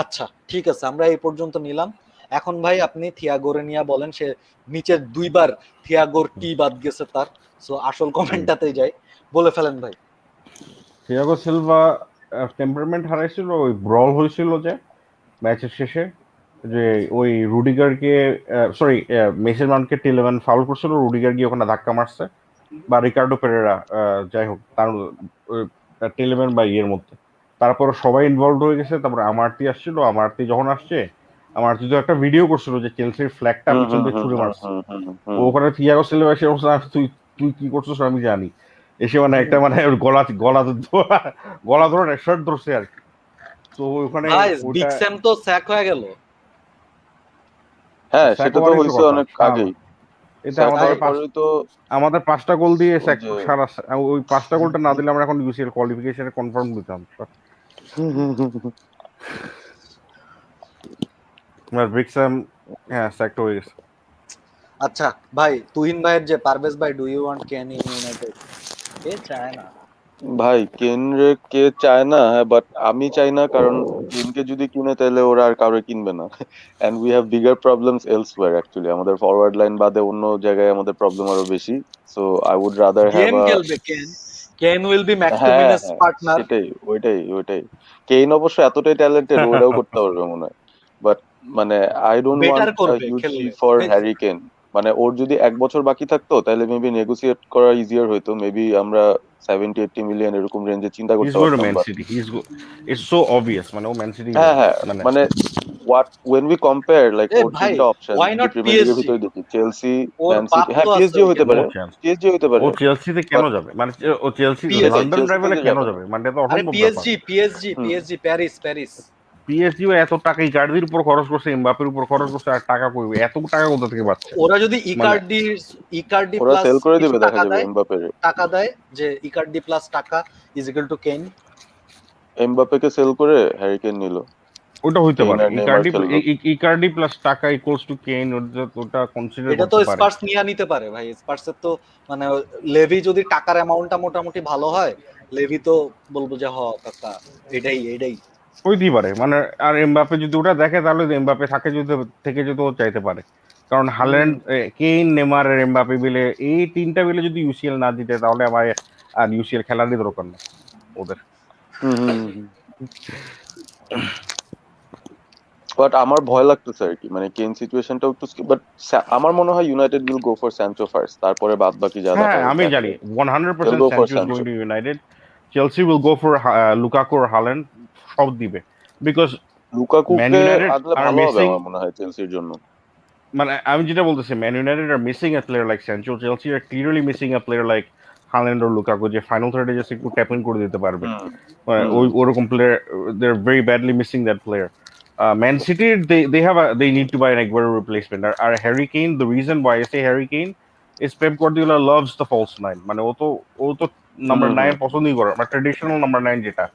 আচ্ছা ঠিক আছে, আমরা এই পর্যন্ত নিলাম। এখন ভাই আপনি থিয়াগোরে নিয়ে বলেন, সে নিচের দুইবার থিয়াগোর টি বাদ গেছে তার। সো আসল কমেন্টটাতেই যাই, বলে ফেলেন ভাই। থিয়াগো সিলভা টেম্পারমেন্ট হারাইছিল, ওই ব্রল হয়েছিল যে ম্যাচের শেষে, যে ওই রুডিগারকে সরি মেসির মাউন্টকে টিলেম্যান ফাউল করছিল, রুডিগার গিয়ে ওখানে ধাক্কা মারছে, বা রিকার্ডো পেরেরা, যাই হোক তার টিলেম্যান বা ইয়ের মধ্যে। তারপর সবাই ইনভলভ হয়ে গেছে। তারপরে আমারতি আসছিল, আমারতি যখন আসছে, আমারতি তো একটা ভিডিও করছিল যে চেলসির ফ্ল্যাগটা পিছন দিয়ে ছুড়ে মারছে। ও ওখানে থিয়াগো সিলভা এসে তুই তুই কি করছিস আমি জানি, এসে মানে একটা মানে ওর গলা গলা গলা ধরে না, শার্ট ধরছে আর কি। তো ওখানে ভাই ওটা বিগ স্যাম তো স্যাক হয়ে গেল। হ্যাঁ, স্যাক সেটা তো হওয়ারই তো হয়েছে কথা। অনেক আগেই। এটা স্যাক আমাদের হওয়ার পরে তো আমাদের 5টা গোল দিয়ে ওই স্যাক যে সারা, ওই 5টা গোলটা না দিলে আমরা এখন ইউসিএল কোয়ালিফিকেশনে কনফার্ম দিতাম। বিগ স্যাম হ্যাঁ স্যাকটা হয়ে গেছে। আচ্ছা ভাই, তুহিন ভাইয়ের যে পারভেজ ভাই, ডু ইউ ওয়ান্ট কেন ইন ইউনাইটেড? কে চায় না? ভাই কেন রে কে চায় না, হ্যাঁ, বাট আমি চাই না, কারণ কেনকে যদি কিনে তাহলে ওরা আর কারো কিনবে না। And we have bigger problems elsewhere actually. আমাদের ফরওয়ার্ড লাইন বাদে অন্য জায়গায় আমাদের প্রবলেম আরো বেশি। So I would rather have game a খেলবে কেন, কেন উইল বি হ্যাঁ ম্যাকটুমিনাস হ্যাঁ, পার্টনার। সেটাই, ওইটাই। কেইন অবশ্য এতটাই ট্যালেন্টেড, ওটাও করতে পারবে মনে হয়। বাট মানে I don't better want a করবে হিউজ ফি খেললে। For Harry Kane. মানে ওর যদি 1 বছর বাকি থাকতো তাহলে মেবি নেগোসিয়েট করা ইজিয়ার হইতো, মেবি আমরা 70-80 মিলিয়ন এরকম রেঞ্জে চিন্তা হি ইজ করতে গোইং টু পারতাম। Man but city, he is it's so obvious, মানে ও ম্যান সিটি হ্যাঁ যাবে হ্যাঁ, মানে। মানে when we compare like এ ওর ভাই, 3টা অপশন ওয়াই যদি নট প্রিমিয়ার লিগের পিএসজি? ভিতরে দেখি, চেলসি, ওর ম্যান বাপ সিটি, তো হ্যাঁ আছে পিএসজিও হইতে ওইখানে। নো পারে, চান্স। পিএসজি হইতে পারে। ও চেলসিতে কেন বাট যাবে, মানে ও চেলসি সেটাই, লন্ডন চেলসিতে রাইভালে তো কেন যাবে না। যাবে, মানে এটা তো আরে অসম্ভব ব্যাপার। PSG, PSG, hmm. PSG, Paris, Paris. PSG এত টাকা ইকার্ডির উপর খরচ করছে, এমবাপের উপর খরচ করছে, আর টাকা করবে, এত টাকা কোথা থেকে পাচ্ছে? ওরা যদি মানে ইকার্ডি, ইকার্ডি ওরা প্লাস সেল করে কিছু দিবে দেখা টাকা যাবে দেয়, এমবাপের। টাকা দেয়, যে ইকার্ডি প্লাস টাকা ইজ ইকুয়াল টু কেন। এমবাপ্পেকে সেল করে হ্যারিকেন নিল, ওটা হইতে কেইন পারে, আর নেইমার খেললো। ইকার্ডি প্লাস টাকা ইকুয়ালস টু কেইন, ওটা কনসিডার এটা তো করতে পারে। স্পার্স নিয়ে নিতে পারে ভাই। স্পার্সের তো মানে লেভি যদি টাকার অ্যামাউন্টটা মোটামুটি ভালো হয়, লেভি তো বলবো যে হ কাকা, এটাই এটাই। হইতেই পারে মানে। আর এমবাপে যদি ওটা দেখে, তাহলে এমবাপে থাকে যদি থেকে যদি ও চাইতে পারে। কারণ হাল্যান্ড, কেইন, নেমার আর এমবাপে মিলে, এই 3টা মিলে যদি ইউসিএল না জিতে, তাহলে আমার আর ইউসিএল খেলারই দরকার না ওদের। বাট আমার ভয় লাগতেছে আর কি, মানে কেইন সিচুয়েশনটা একটু, বাট আমার মনে হয় United will go for Sancho first, তারপরে বাদ বাকি যা হ্যাঁ দেখা আমি দেখা জানি যাবে। They'll 100% go for Sancho is going Sancho. To United. Chelsea will go for Lukaku আর হাল্যান্ড, সব দিবে। বিকজ ম্যান লুকাকুকে ইউনাইটেড আনলে আর ভালো হবে মিসিং, আমার মনে হয় চেলসির জন্য। মানে আমি যেটা বলতেছি, man United are missing a player like Sancho, Chelsea are clearly missing a player like Haaland ও লুকাকু, যে ফাইনাল থার্ডে জাস্ট একটু ট্যাপ ইন করে দিতে পারবে। হুম মানে হুম ওই ওরকম player, they are very badly missing that player. Man সিটির they need to buy an Aguero replacement. আর Harry Kane, the reason why I say Harry Kane is Pep Guardiola loves the false nine, মানে ও তো number হুম 9 হুম। পছন্দই করে, মানে traditional number 9 যেটা,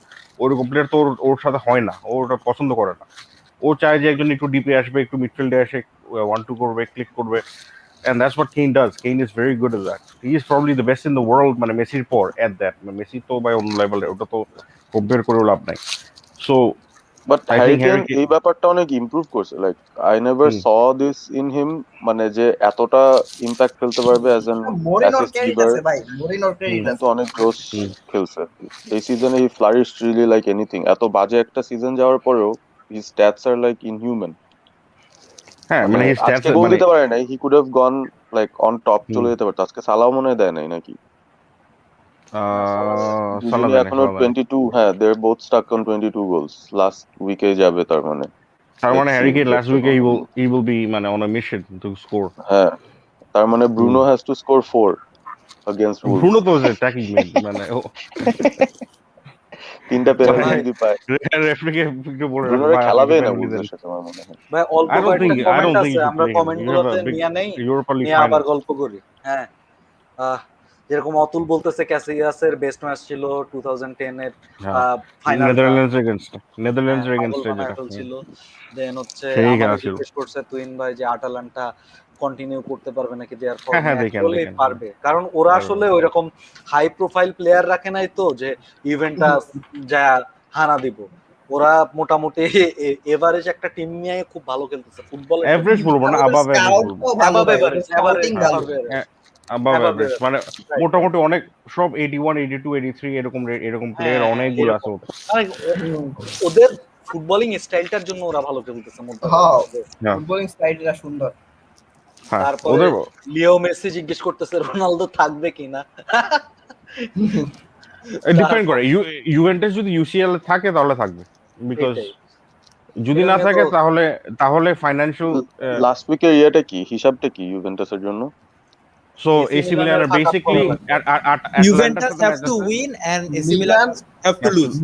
ওরকম player তো ওর সাথে হয় না, ও ওটা পছন্দ করে না। ও চায় যে একজন একটু ডিপে আসবে, একটু মিডফিল্ডে এসে 1-2 করবে, ক্লিক করবে। And that's what Kane does. Kane is very good at that. He is probably the best in the world, মানে মেসির পর at that. মানে মেসি তো by অন্য লেভেলে, ওটা তো কম্পেয়ার করেও লাভ নাই। So but I think Harry Kane Harry Kane, এই ব্যাপারটা অনেক ইমপ্রুভ করছে, like I never saw this in him, মানে যে এতটা ইম্প্যাক্ট ফেলতে পারবে অ্যাজ অ্যান মরিনর অ্যাসিস্ট ক্রেডিট গিভার। আছে ভাই, মরিনর ক্রেডিট এখন তো আছে। অনেক জোস খেলছে এই সিজনে। হি ফ্লারিশ রিলি লাইক এনিথিং। এত বাজে একটা সিজন যাওয়ার পরেও হিজ স্ট্যাটস আর লাইক ইনহিউম্যান। হ্যাঁ মানে মানে his stats আজকে গোল মানে দিতে পারে নাই, he could have gone like on top, চলে যেতে পারতো আজকে। সালাও মনে হয় দেয় নাই নাকি, সালা দুজনই দেয় নাই, এখনো সালা দেয় নাই। 22, হ্যাঁ they are both stuck on 22 goals. Last উইকে যাবে তার মানে, তার লেটস মানে সি হ্যারি কেইন লাস্ট দেখতে উইকে হবে। he will be মানে on a mission to score. হ্যাঁ, তার মানে Bruno has to score 4 against Wolves। Bruno তো অ্যাটাকিং মিড, মানে ও 3টা মানে পেনাল্টি ভাই, যদি পায়। রেফারিকে একটু বলে রাখো, ব্রুনোরে ভাই আপনি একটু খেলাবেই না পেনাল্টি Wolves দেন। এর সাথে আমার মনে হয়। ভাই অল্প I don't কয়েকটা think I comment don't think আছে, you should আমরা play him. Comment You have a গুলোতে big নিয়ে নেই, Europa League নিয়ে আবার final. গল্প করি। হ্যাঁ, যেরকম অতুল বলতেছে ক্যাসিয়াসের বেস্ট ম্যাচ ছিল 2010 এর হ্যাঁ, ফাইনালটা, নেদারল্যান্ডস পাগল এগেনস্ট বানায় যেটা ফেলছিল। দেন হচ্ছে সেই আমারও খেলা ছিল। জিজ্ঞেস করছে তুইন ভাই যে আটালান্টা কন্টিনিউ করতে পারবে নাকি দেয়ার হ্যাঁ ফর্মে, হ্যাঁ, অ্যাকচুয়ালি দেখেন পারবে, কারণ ওরা আসলে ওইরকম হাই প্রোফাইল প্লেয়ার রাখে নাই তো যে ইভেন্টাস যা হানা দিব। ওরা মোটামুটি এভারেজ একটা টিম নিয়ে খুব ভালো খেলতেছে, ফুটবল এভারেজ বলবো আর না, ওদের অ্যাবাভ এভারেজ স্কাউট বলবো, তো ভালো ভাই, ওদের এভারেজ স্কাউটিং ভালো। অ্যাবাভ এভারেজ মানে মোটামুটি অনেক সব 81 82 83 এরকম এরকম প্লেয়ার অনেকগুলো আছে ওদের। ওদের ফুটবলিং স্টাইলটার জন্য ওরা ভালো খেলতেছে মোট কথা। হ্যাঁ, হ্যাঁ ফুটবলিং স্টাইলটা সুন্দর। হ্যাঁ, তারপরে ওদের লিও মেসি জিজ্ঞেস করতেছে রোনালদো থাকবে কিনা। ডিপেন্ড করে, ইউভেন্টাস যদি ইউসিএল থাকে তাহলে থাকবে, বিকজ এটাই। যদি এটা না নিয়ে থাকে তো তাহলে ফাইন্যান্সিয়াল লাস্ট উইকের ইয়েটা কি, হিসাবটা কি ইউভেন্টাসের জন্য? সো AC এসি মিলানের মিলান ফাঁকা বেসিক্যালি পড়া Juventus have to win and AC Milan Milan have to lose.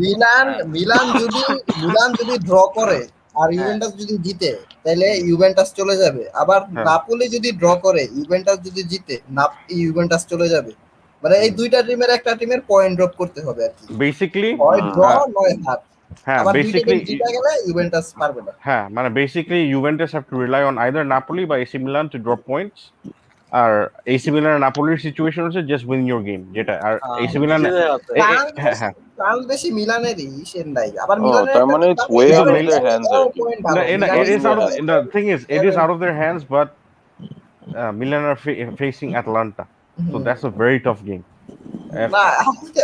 Milan যদি ড্র করে আর ইউভেন্টাস যদি জিতে তাহলে ইউভেন্টাস চলে যাবে, আবার হ্যাঁ। নাপোলি যদি ড্র করে ইউভেন্টাস যদি জিতে ইউভেন্টাস চলে যাবে। মানে এই দুইটা টিমের একটা টিমের পয়েন্ট ড্রপ করতে হবে আর কি, বেসিক্যালি হয় ড্র নয় হার। হ্যাঁ আবার দুইটা বেসিক্যালি টিম জিতে গেলে ইউভেন্টাস পারবে না। হ্যাঁ মানে basically Juventus have to rely on either Napoli বা AC Milan to drop points. আর এসি মিলান আর নাপোলির সিচুয়েশন হচ্ছে জাস্ট উইন ইউর গেম, যেটা আর এসি মিলান হ্যাঁ কারণ বেশি মিলানেরই সেন্দাই, আবার ও, মিলানের তার মানে it's way out of their hands আর কি। it is out of the thing is it is out of their hands, but Milan are facing Atalanta, so that's a very tough game. না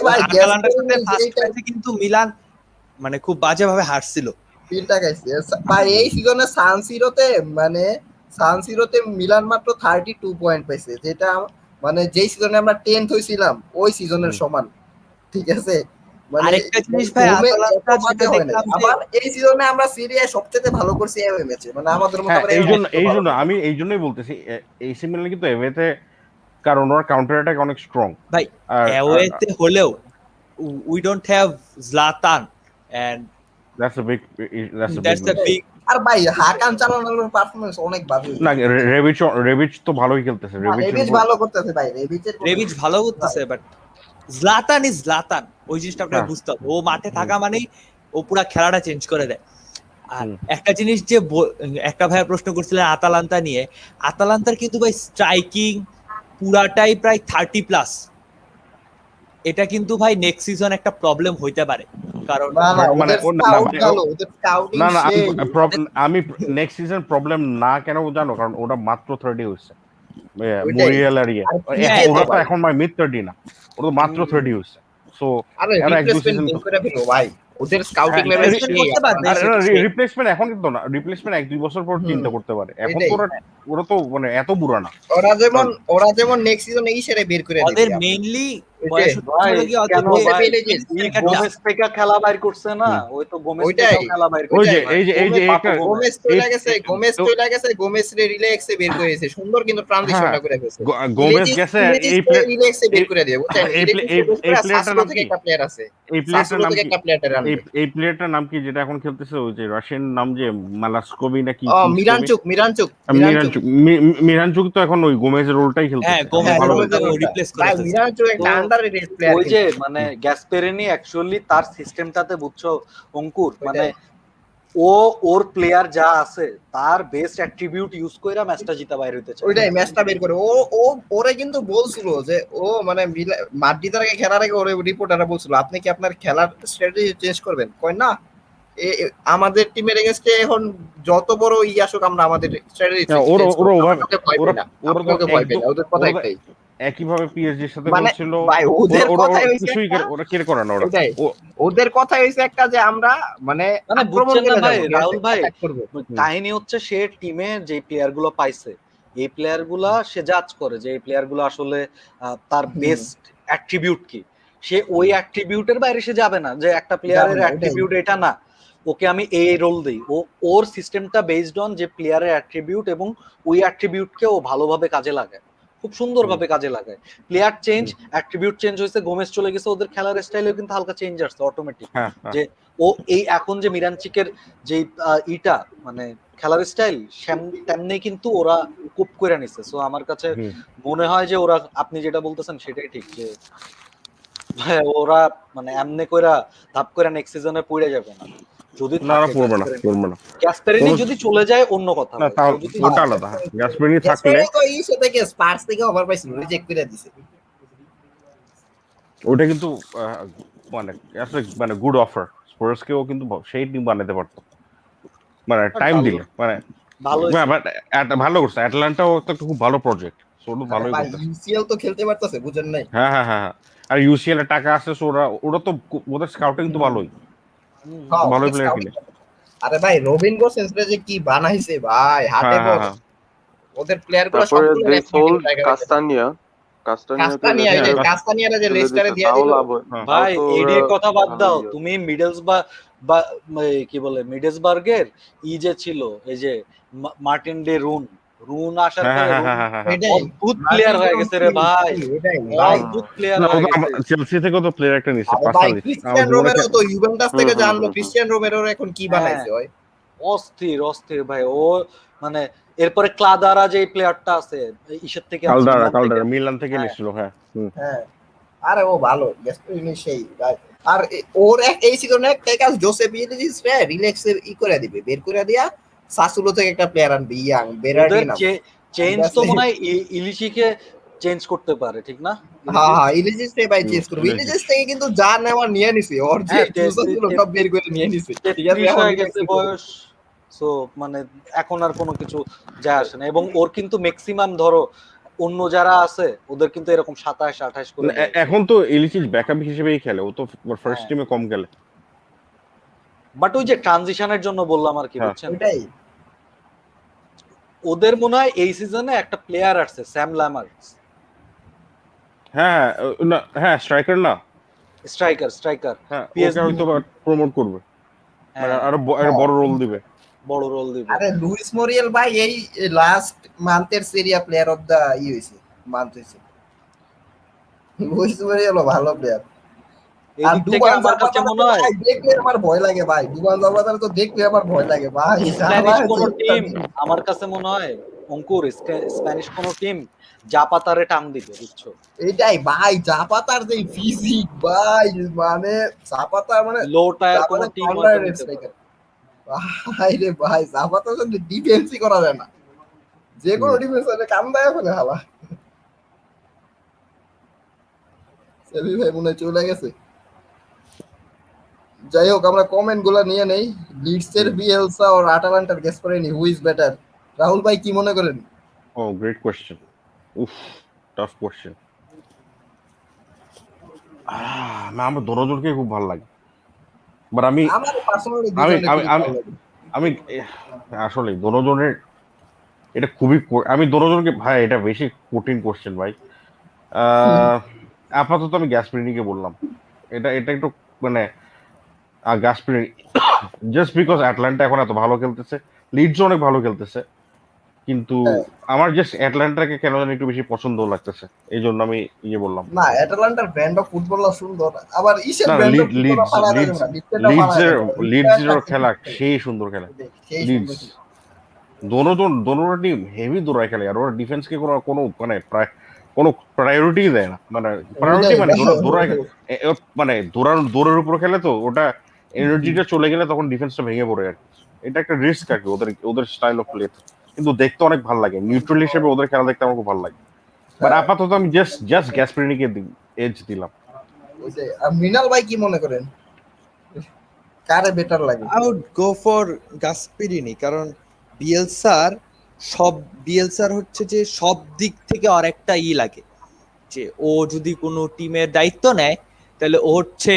ভাই আটালান্টার সাথে first ম্যাচে কিন্তু Milan মানে খুব বাজেভাবে হারছিল। ফিলটা গাইছে ভাই এই সিজনে সান সিরোতে মিলান মাত্র 32 পয়েন্ট পাইছে, যেটা মানে যেই সিজনে আমরা 10th হইছিলাম ওই সিজনের সমান। ঠিক আছে, মানে আরেকটা জিনিস ভাই, আটালান্টা যেটা দেখলাম যে আবার এই সিজনে আমরা সিরিয়ায় সবচেয়ে ভালো করছি এওয়ে ম্যাচে, মানে আমাদের মতো হ্যাঁ, আবার এই জন্য আমি এই জন্যই বলতেছি এসি মিলান কিন্তু এওয়েতে, কারণ ওর কাউন্টার অ্যাটাক অনেক স্ট্রং ভাই অ্যাওয়েতে হলেও we don't have Zlatan and that's a big big. আর ভাই হাকান চালানোর পারফরম্যান্স অনেক ভালো। না, রেবিচ তো ভালোই খেলতেছে, রেবিচ ভালো করতেছে ভাই, রেবিচ ভালো করতেছে, বাট জলাতান ইজ জলাতান, ওই জিনিসটা আপনাকে বুঝতে হবে। ও মাঠে থাকা মানেই ও পুরা খেলাটা চেঞ্জ করে দেয়। আর একটা জিনিস যে একটা ভাইয়া প্রশ্ন করছিলেন আতালান্তা নিয়ে, আতালান্তার কিন্তু ভাই স্ট্রাইকিং পুরাটাই প্রায় 30+। এটা কিন্তু ভাই নেক্সট সিজন একটা প্রবলেম হইতে পারে, কারণ আমি নেক্সট সিজন প্রবলেম না কেন জানো, কারণ ওটা মাত্র 30 হচ্ছে মরিয়াল আর ওরা তো এখন মিড 30 না, ওরা তো মাত্র 30 হচ্ছে। সো ভাই ওদের স্কাউটিং রিপ্লেসমেন্ট এখন কিন্তু না, রিপ্লেসমেন্ট 1-2 বছর পর চিন্তা করতে পারে, এখন তো ওরা তো মানে এত বুড়া না। ওরা যেমন নেক্সট সিজনে এই সেরে বের করে দিবে। ওদের মেইনলি গোমেজ থেকে খেলা বাইর করছে না, ওই তো গোমেজ থেকে খেলা বাইর করছে। ওই যে এই যে একটা গোমেজ চলে গেছে গোমেজ রে রিল্যাক্সে বের করে দিয়েছে, সুন্দর কিন্তু ট্রানজিশনটা করে ফেলছে। গোমেজ গেছে এই রিল্যাক্সে বের করে দিয়ে, বুঝছেন? এই প্লেয়ারটার নাম কি? একটা প্লেয়ার আছে, এই প্লেয়ারটার নাম কি? একটা প্লেয়ার আনবে। এই প্লেয়ারটার নাম কি যেটা এখন খেলতেছে, ওই যে রাশিয়ান নাম যে মালাস্কোভি নাকি মিরানচুক তো এখন ওই গোমেজের রোলটাই খেলতেছে। হ্যাঁ, গোমেজের রিপ্লেস করে ফেলছে। মিরানচুক একটা আন্ডাররেটেড প্লেয়ার। ওই যে মানে গ্যাসপেরিনি অ্যাকচুয়ালি তার সিস্টেমটাতে বুঝছো অঙ্কুর, মানে ওর প্লেয়ার যা আছে তার বেস্ট অ্যাট্রিবিউট ইউজ কইরা ম্যাচটা জিতা বাইরে হইতে চায়, ওইটাই ম্যাচটা বের করে। ওরে কিন্তু বলছিল যে ও মানে মাদ্রিদের আগে খেলার আগে ওরে রিপোর্টাররা বলছিল আপনি কি আপনার খেলার স্ট্র্যাটেজি চেঞ্জ করবেন? কয় না, আমাদের টিমের এগেইনস্টে এখন যত বড় আসুক আমরা আমাদের স্ট্র্যাটেজি চেঞ্জ করব। ওদের কথা একটাই, একইভাবে পিএসজির সাথে বলছিল ভাই ওদের কথাই হইছে কিছুই ওরা কি করে না, ওদের কথাই হইছে একটা যে আমরা মানে বুঝছেন না ভাই রাহুল ভাই, কাহিনী হচ্ছে সে টিমে যে প্লেয়ার গুলো পাইছে এই প্লেয়ার গুলা সে জাজ করে যে এই প্লেয়ার গুলো আসলে তার বেস্ট অ্যাট্রিবিউট কি, সে ওই অ্যাট্রিবিউটের বাইরে সে যাবে না যে একটা প্লেয়ারের অ্যাট্রিবিউট এটা না, ওকে আমি এই রোল দেই। ওর সিস্টেমটা বেসড অন যে প্লেয়ারের অ্যাট্রিবিউট এবং ওই অ্যাট্রিবিউটকে ও ভালোভাবে কাজে লাগায়, খুব সুন্দরভাবে কাজে লাগায়। প্লেয়ার চেঞ্জ, অ্যাট্রিবিউট চেঞ্জ হয়েছে, গোমেজ চলে গেছে, ওদের খেলার স্টাইলেও কিন্তু হালকা চেঞ্জ আসছে অটোমেটিক। যে ও এই এখন যে মিরানচিকের যে ইটা মানে খেলার স্টাইল তেমনি কিন্তু ওরা কোপ করে নিচ্ছে। সো আমার কাছে মনে হয় যে ওরা, আপনি যেটা বলতেছেন সেটাই ঠিক, যে ভাই ওরা মানে এমনি কইরা ধাপ করে নেক্সট সিজনে পড়ে যাবে না। যদি না থাকে পড়বে না, পড়বে না। গ্যাসপারিনি যদি চলে যায় অন্য কথা না ভাই, তাও ও যদি ওটা আলাদা। গ্যাসপারিনি থাকলে তো ইসে থেকে স্পার্স থেকে অফার পাইছিল, রিজেক্ট করে দিছে। ওটা কিন্তু মানে মানে গুড অফার, স্পার্সকেও কিন্তু সেই টিম বানাতে পারতো, মানে টাইম দিলে, মানে ভালো ভালো করছে। অ্যাটলান্টাও একটা খুব ভালো প্রজেক্ট, ওটা আরে ভালোই ভাই করতেছে। ইউসিএল তো খেলতে পারতেছে, বুঝেন নাই? হ্যাঁ হ্যাঁ হ্যাঁ হ্যাঁ। আর ইউসিএল এর টাকা আছে, ওরা ওরা তো ওদের স্কাউটিং তো ভালোই, হ্যাঁ, ভালোই ওদের প্লেয়ার scouting কিনে। আরে ভাই রবিন গোসেন্সরা যে কি বানাইছে ভাই, হাতে হ্যাঁ হ্যাঁ বল। হ্যাঁ। ওদের প্লেয়ার গুলো তারপরে সবগুলো দে ন্যাশনাল সোল্ড টাইগার হইছে। কাস্তানিয়াকে কাস্তানিয়া, এই যে লেস্টারে কাস্তানিয়ারা যে ফেলে লেস্টারে দিছে, দিয়া তাও দিল। লাভ তাও ভাই তো এডি ওরা কথা বাদ ভালো দাও, ইয়ে। তুমি মিডলস বা কি বলে মিডলসবার্গের যে ছিল এই যে মার্টিন ডে রুন আসার হ্যাঁ পরে হ্যাঁ রুন হ্যাঁ হ্যাঁ হ্যাঁ। এটাই অদ্ভুত প্লেয়ার মার্টিন হয়ে ডেরন গেছে রে ভাই, এটাই ভাই। অদ্ভুত প্লেয়ার না হয়ে ওদের গেছে। চেলসি থেকেও তো প্লেয়ার একটা নিচ্ছে, আরে ভাই পার্সোনালি আমার ক্রিস্টিয়ান জীবনে রোমেরো তো ইউভেন্টাস থেকে জানলো, হুম। ক্রিস্টিয়ান রোমেরোর এখন কি হ্যাঁ, বানাইছে ওই। অস্থির অস্থির ভাই ও, মানে এরপরে ক্লাদারা যে প্লেয়ারটা আছে ইসের থেকে আনছে, মিলান থেকে কালদারা আনছে। মিলান থেকে হ্যাঁ নিচ্ছিল, হ্যাঁ। হ্যাঁ, আরে ও ভালো গ্যাসপারিনি সেই ভাই। আর ওর এই সিজনে একটা কাজ জোসেফ ইলিজিস রে রিল্যাক্সের করে দিবে, বের করে দিয়া সাসুলো থেকে একটা প্লেয়ার আনবে ইয়াং ওদের বেরার্ডিনা। চেঞ্জ তো মনে হয় ইলিশিকে চেঞ্জ করতে পারে, ঠিক না? হ্যাঁ হ্যাঁ, ইলিজিস রে ভাই চেঞ্জ করবে। ইলিজিস। ইলিজিস থেকে কিন্তু যা নেওয়ার নিয়ে নিছে, ওর যে হ্যাঁ ফিউচার ছিল সব বের করে নিয়ে নিছে, ঠিক আছে? 33 এখন হয়ে relax গেছে এ করবে। বয়স, সো মানে এখন আর কোনো কিছু যায় আসে না। এবং ওর কিন্তু ম্যাক্সিমাম ধরো অন্য যারা আছে ওদের কিন্তু এরকম 27-28 করে বয়স। এখন তো ইলিচিচ ব্যাকআপ হিসেবেই খেলে, ও তো ফার্স্ট হ্যাঁ, টিমে কম খেলে। বাট ওই যে ট্রানজিশনের জন্য বললাম আর কি, হ্যাঁ বুঝছেন? ওইটাই ওদের মনে হয় এই সিজনে একটা প্লেয়ার আসছে, স্যাম ল্যামার্স, হ্যাঁ না হ্যাঁ, স্ট্রাইকার না, স্ট্রাইকার হ্যাঁ ওকে পিএসজি। হয়তো প্রমোট করবে, মানে হ্যাঁ, আরো একটা বড় রোল দিবে। বড় রোল দিবে। আরে লুইস মোরিয়েল ভাই এই লাস্ট মান্থের সিরিয়া প্লেয়ার অফ দা হইছে, মান্থ হইছে। লুইস মোরিয়েল ভালো প্লেয়ার। এই আর দিক থেকে দুবান আমার কাছে মনে হয় ভাই দেখলে আমার ভয় লাগে ভাই, দুবান জাপাতারে তো দেখলে আমার ভয় লাগে ভাই। স্প্যানিশ কোন টিম, আমার কাছে মনে হয় অঙ্কুর, স্প্যানিশ কোন টিম জাপাতারে টান দিবে, বুঝছো? এটাই ভাই, জাপাতার যে ফিজিক ভাই, মানে জাপাতার মানে লো টায়ার কোন জাপাতার টিম হয়তো কর্নার নিতে পারে। স্ট্রাইকার ভাই রে ভাই, জাপাতার সাথে ডিফেন্সই করা যায় না, যে কোনো ডিফেন্স আছে কাম দেয় ফেলে হালা। সেবি ভাই মনে হয় চলে গেছে। যাই হোক, আমরা কমেন্ট গুলা নিয়ে নেই। লিডস এর বিএলসা আর আটালান্টার গেস করে নি হু ইজ বেটার। রাহুল ভাই কি মনে করেন? ও গ্রেট কোয়েশ্চেন, উফ টাফ কোয়েশ্চেন। আমার দোনোজনকে খুব ভালো লাগে, বাট আমি আমার পার্সোনালি আমি দুজনে আমি খুবই আমি ভালো লাগে। আমি আসলে দোনোজনের এটা খুবই আমি দোনোজনকে ভাই, এটা বেশি কঠিন কোয়েশ্চেন ভাই। আপাতত আমি গ্যাসপারিনিকে বললাম, এটা এটা একটু মানে গ্যাসপারিনি জাস্ট বিকজ অ্যাটলান্টা এখন এত ভালো খেলতেছে, লিডস অনেক ভালো খেলতেছে, কিন্তু হ্যাঁ। আমার জাস্ট অ্যাটলান্টাকে কেন জানি একটু বেশি পছন্দ লাগতেছে, এই জন্য আমি বললাম। না, অ্যাটালান্টার ব্র্যান্ড অফ ফুটবল সুন্দর, আবার ইসের না ব্র্যান্ড অফ ফুটবল ফালা যাবে না, লিডসেরটা ফালা যাবে না। লিডসের খেলা সেই সুন্দর খেলা। সেই লিডস সুন্দর। দোনো টিম হেভি দৌড়ায় খেলে, আর ওরা ডিফেন্সকে কোনো কোনো মানে প্রায় কোনো প্রায়োরিটি দেয় না, মানে প্রায়োরিটি মানে দৌড়ায় মানে দৌড়ের উপর খেলে, তো ওটা এনার্জিটা চলে গেলে তখন ডিফেন্সটা ভেঙে পড়ে আর কি। এটা একটা রিস্ক আর কি ওদের ওদের স্টাইল অফ প্লে, কিন্তু দেখতে অনেক ভালো লাগে, নিউট্রাল হিসেবে ওদের খেলা দেখতে আমার খুব ভালো লাগে। বাট আপাতত আমি জাস্ট গ্যাসপারিনিকে এজ দিলাম। আর মৃণাল ভাই কি মনে করেন, কারে বেটার লাগে? আই উড গো ফর গাসপিরিনি, কারণ বিএলসার হচ্ছে যে সব দিক থেকে আর একটা লাগে, যে ও যদি কোনো টিমের দায়িত্ব নেয় তাহলে ও হচ্ছে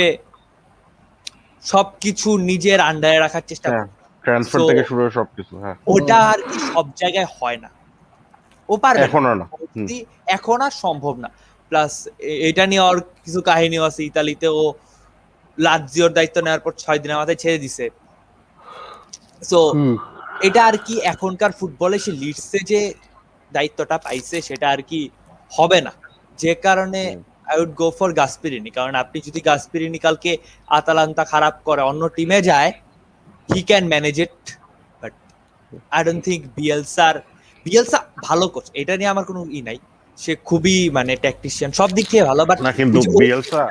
সবকিছু নিজের আন্ডারে রাখার চেষ্টা করে। ট্রান্সফার So, থেকে শুরু করে সবকিছু। হ্যাঁ, ওটা আর কি সব জায়গায় হয় না, ও পারবে এখন আর না। এখন আর সম্ভব না। প্লাস এটা নিয়ে আর কিছু কাহিনীও আছে, ইতালিতে ও লাৎজিওর দায়িত্ব নেওয়ার পর 6 দিনের মাথায় ছেড়ে দিছে। সো এটা আর কি এখনকার ফুটবলে সে লিডসে যে দায়িত্বটা পাইছে সেটা আর কি হবে না, যে কারণে আই উড গো ফর গাসপিরিনি। কারণ আপনি যদি গাসপিরিনি কালকে আতালান্তা খারাপ করে অন্য টিমে যায়, he can manage it, but I don't think Bielsa ভালো কোচ, এটা নিয়ে আমার কোনো নাই। সে খুবই মানে ট্যাকটিশিয়ান, সব দিক থেকে ভালো, বাট না কিন্তু বিএলসা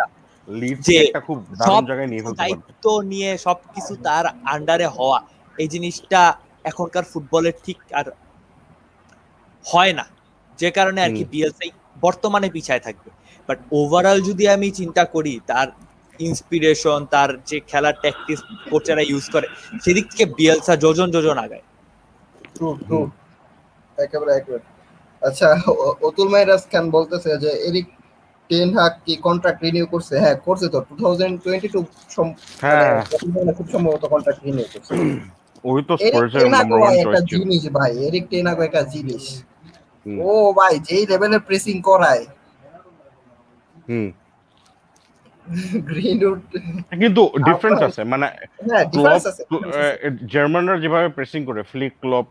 লিডস যে একটা খুব দারুণ সব জায়গায় নিয়ে ফেলতে পারবে। দায়িত্ব নিয়ে সবকিছু তার আন্ডারে হওয়া, এই জিনিসটা এখনকার ফুটবলের ঠিক আর হয় না, যে কারণে আর কি বিএলসি বর্তমানে পিছায় থাকবে। বাট ওভারঅল যদি আমি চিন্তা করি, তার ইন্সপিরেশন, তার যে খেলার ট্যাকটিক্স কোচেরা ইউজ করে, সেদিক থেকে বিএলসা যোজন আগায়। ট্রু একেবারে একুরেট। আচ্ছা, অতুল মাইরাজ খান বলতেছে যে এরিক টেন হাগ কি কন্ট্রাক্ট রিনিউ করছে? হ্যাঁ করছে তো, 2022 মানে খুব সম্ভবত কন্ট্রাক্ট রিনিউ করছে। ওই তো এরিক স্পার্সের টেন হাগ নাম্বার 1 একটা চয়েস ছিল। জিনিস ভাই, এরিক টেন হাগ একটা জিনিস। ও ভাই যেই লেভেলের প্রেসিং করায়, গ্রিনউড কিন্তু ডিফারেন্স আছে, মানে হ্যাঁ ক্লব ডিফারেন্স আছে। জার্মানরা যেভাবে প্রেসিং করে, ফ্লিক, ক্লব,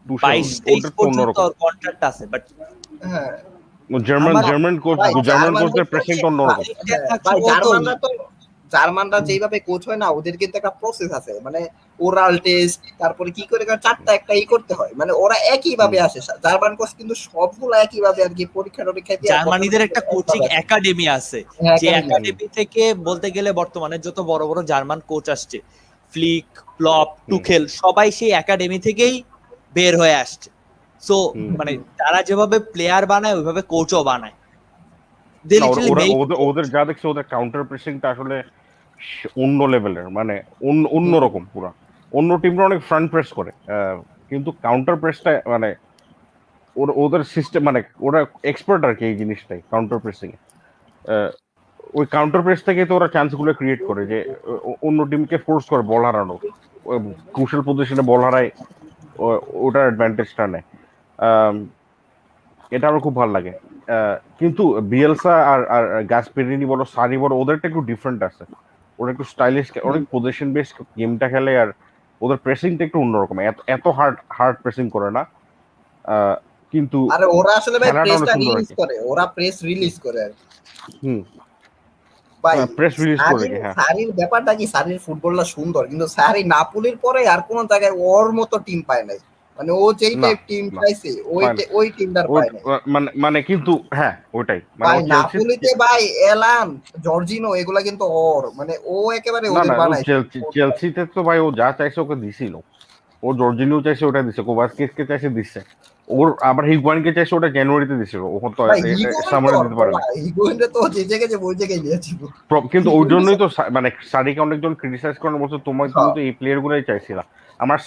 টুশেল, 22-23 ওটা তো পর্যন্ত অন্যরকম। কন্ট্রাক্ট আছে, বাট হ্যাঁ জার্মান কোচদের প্রেসিং তো অন্যরকম। ভাই জার্মানরা যেভাবে কোচ হয় না, ওদের কিন্তু একটা প্রসেস আছে, মানে ওরাল টেস্ট, তারপরে কি করে চারটা একটা করতে হয়, মানে ওরা একই ভাবে আসে। জার্মান কোচ কিন্তু সবগুলা একই ভাবে আর কি পরীক্ষা দিয়ে জার্মানিদের একটা কোচিং একাডেমি আছে, যে একাডেমি থেকে বলতে গেলে বর্তমানে যত বড় বড় জার্মান কোচ আসছে, ফ্লিক, ক্লপ, টুখেল, সবাই সেই একাডেমি থেকেই বের হয়ে আসছে। সো মানে তারা যেভাবে প্লেয়ার বানায় ওইভাবে কোচও বানায়। ওদের যা দেখছে, ওদের কাউন্টার প্রেসিংটা আসলে অন্য লেভেলের, মানে অন্যরকম পুরো। অন্য টিমরা অনেক ফ্রন্ট প্রেস করে, কিন্তু কাউন্টার প্রেসটা মানে ওদের সিস্টেম, মানে ওরা এক্সপার্ট আর কি এই জিনিসটাই, কাউন্টার প্রেসিং এ। ওই কাউন্টার প্রেস থেকে তো ওরা চান্স গুলো ক্রিয়েট করে, যে অন্য টিমকে ফোর্স করে বল হারানো, ক্রুশাল পজিশনে বল হারায়, ওটার অ্যাডভান্টেজটা নেয়। এটা আমার খুব ভালো লাগে। কিন্তু বিয়েলসা আর গাসপেরিনি বলো, সারি বলো, ওদেরটা একটু ডিফারেন্ট আছে। ওরা একটু স্টাইলিশ, অনেক পজিশন বেসড গেমটা খেলে, আর ওদের প্রেসিংটা একটু অন্যরকম, এত হার্ড প্রেসিং করে না। কিন্তু আরে ওরা আসলে ভাই খেলাটা অনেক প্রেসটা সুন্দর আর রিলিজ কি। করে, ওরা প্রেস রিলিজ করে আর কি। ভাই প্রেস রিলিজ করে কি, হ্যাঁ। সারির ব্যাপারটা কি, সারির ফুটবলটা সুন্দর, কিন্তু সারি নাপোলির পরে আর কোন জায়গায় ওর মতো টিম পায় নাই, মানে ও যেই টাইপ টিম চাইছে ওই টিমটার পায় নাই। মানে কিন্তু হ্যাঁ ওইটাই, মানে ভাই ও চেলসি, নাপোলিতে ভাই এলান, জর্জিনো, এগুলা কিন্তু ওর, মানে ও একেবারে না ওদের না, বানাইছে। চেলসিতে তো ভাই ও যা চাইছে ওকে দিছিল। ও জর্জিনিও চাইছে ওটা দিছে, কোভাসকিসকে চাইছে দিচ্ছে, ওর আবার হিগুয়াইনকে চাইছে ওটা জানুয়ারিতে দিছিল, ও তো ভাই সামারে দিতে পারে না। হিগুয়েইনটা তো যে জায়গায় যে ওই জায়গায় নিয়েছিল। কিন্তু ওই জন্যই তো মানে সারিকে অনেকজন ক্রিটিসাইজ করেন, বলছে তুমি তো এই প্লেয়ার গুলাই চাইছিলা। আমার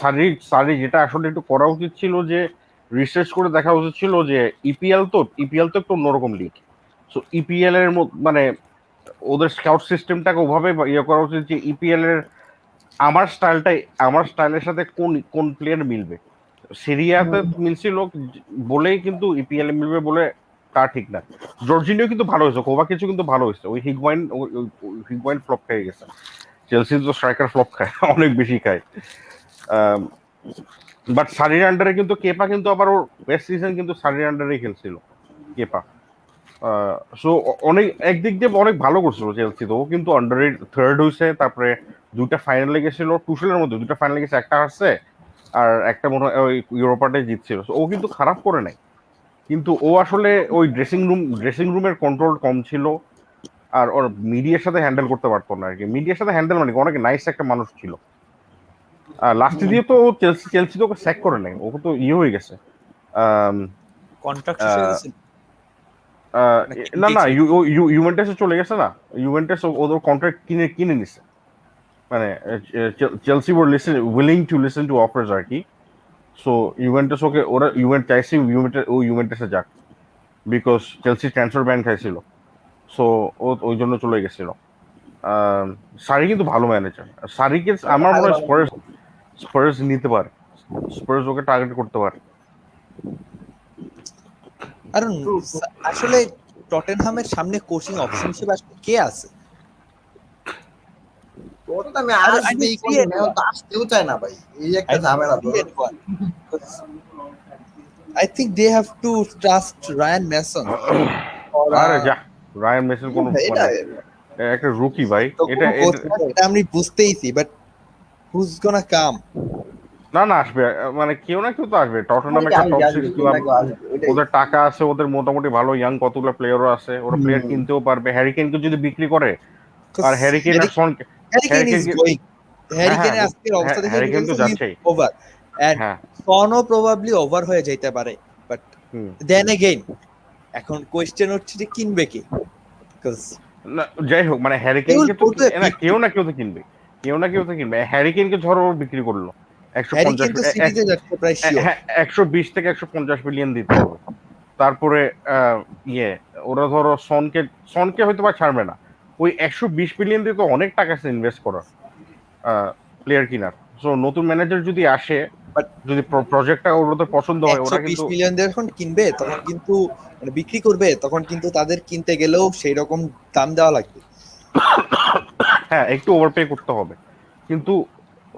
সারি যেটা আসলে একটু করা উচিত ছিল, যে রিসার্চ করে দেখা উচিত ছিল যে ইপিএল তো একটু অন্যরকম লিগ। সো ইপিএল এর মানে ওদের স্কাউট সিস্টেমটাকে ওভাবে ইয়ে করা উচিত যে ইপিএল এর আমার স্টাইলের সাথে কোন প্লেয়ার মিলবে। সিরিয়াতে মিলছিল বলেই কিন্তু ইপিএল এ মিলবে বলে তা ঠিক না। জর্জিনিও কিন্তু ভালো হয়েছে, কোভা কিছু কিন্তু ভালো হয়েছে, ওই হিগুয়াইন ফ্লপ খেয়ে গেছে। চেলসি তো স্ট্রাইকার ফ্লপ খায়, অনেক বেশি খায়। বাট সারির আন্ডারে কিন্তু কেপা কিন্তু আবার ওর বেস্ট সিজন কিন্তু সারির আন্ডারেই খেলছিল কেপা। সো অনেক একদিক দিয়ে অনেক ভালো করছিল চেলসি, তো ও কিন্তু আন্ডারে থার্ড হয়েছে, তারপরে দুইটা ফাইনালে গেছিল, টুশেলের মধ্যে দুইটা ফাইনালে গেছে, একটা হারছে আর একটা মনে হয় ওই ইউরোপাটাই জিতছিল। ও কিন্তু খারাপ করে নাই, কিন্তু ও আসলে ওই ড্রেসিং রুমের কন্ট্রোল কম ছিল, আর ওর মিডিয়ার সাথে হ্যান্ডেল করতে পারতো না আর কি। মিডিয়ার সাথে হ্যান্ডেল মানে অনেক নাইস একটা মানুষ ছিল। লাস্টে দিয়ে তো ও চেলসি তো ওকে স্যাক করে নাই, ও তো ইয়ে হয়ে গেছে, কন্ট্রাক্ট শেষ হয়ে গেছে। না ইউভেন্টাসে চলে গেছে না, ইউভেন্টাস ওদের কন্ট্রাক্ট কিনে নিছে, মানে Chelsea were willing to listen to offers আর কি। সো ইউভেন্টাস ওকে, ওরা চাইছে ইউভেন্টাসে যাক, বিকজ চেলসি ট্রান্সফার ব্যান খাইছিল। সো ও ওই জন্য চলে গেছিল। সারি কিন্তু ভালো ম্যানেজার, সারিকে আমার মনে হয় স্পার্স নিতে পারে, স্পার্স ওকে টার্গেট করতে পারে। কারণ আসলে টটেনহামের সামনে কোচিং অপশন হিসেবে আসলে কে আছে? টটেনহামে আসবেই কোন না, তো আসতেও চায় না ভাই, এই একটা ঝামেলা তো। I think they have to trust Ryan Mason. আরে যা, রায়ান মেসন কোন একটা রুকি ভাই, এটা আমি বুঝতেইছি, বাট who's gonna come? না না আসবে, মানে কেউ না কেউ তো আসবে। টটনহাম অনেকে একটা আসবে টপ আসবে 6 কেউ ক্লাব, না কেউ আসবে ওইটাই। ওদের টাকা আছে, ওদের মোটামুটি ভালো ইয়াং কতগুলো প্লেয়ারও আছে, ওরা প্লেয়ার হুম কিনতেও পারবে। হ্যারি কেনকে যদি বিক্রি করে, আর 'Cause হ্যারি কেন আর সনকে, হ্যারি কেন হ্যারি ইজ কেনকে, গোয়িং, হ্যারি হ্যাঁ হ্যাঁ কেনের আজকের অবস্থা দেখে হ্যারি বুঝা কেন তো গেছে হি ইজ যাচ্ছেই। ওভার, এন্ড হ্যাঁ। সনও প্রবাবলি ওভার হয়ে যাইতে পারে, বাট হুম। দেন এগেইন এখন কোয়েশ্চেন হচ্ছে যে কিনবে কে, বিকজ না যাই হোক, মানে হ্যারি দে উইল কেনকে তো গো টু এ না বিগ কেউ টিম। না কেউ তো কিনবে, কেউ না কেউ তো কিনবে। হ্যারি কেনকে ধরো ও বিক্রি করলো হ্যারি 150, কেন তো সিটিতে যাচ্ছে প্রায় শিওর। হ্যাঁ 120 থেকে 150 মিলিয়ন দিতে হবে। তারপরে ইয়ে ওরা ধরো সনকে, সনকে হয়তো বা ছাড়বে না, ওই 120 মিলিয়ন দিয়ে তো অনেক টাকা আছে ইনভেস্ট করা প্লেয়ার কিনার। সো নতুন ম্যানেজার যদি আসে, বাট যদি প্রজেক্টটা ওদের পছন্দ হয়, ওরা 120 কিন্তু মিলিয়ন দিয়ে যখন কিনবে তখন কিন্তু মানে বিক্রি করবে তখন কিন্তু তাদের কিনতে গেলেও সেই রকম দাম দেওয়া লাগবে। হ্যাঁ একটু ওভারপে করতে হবে। কিন্তু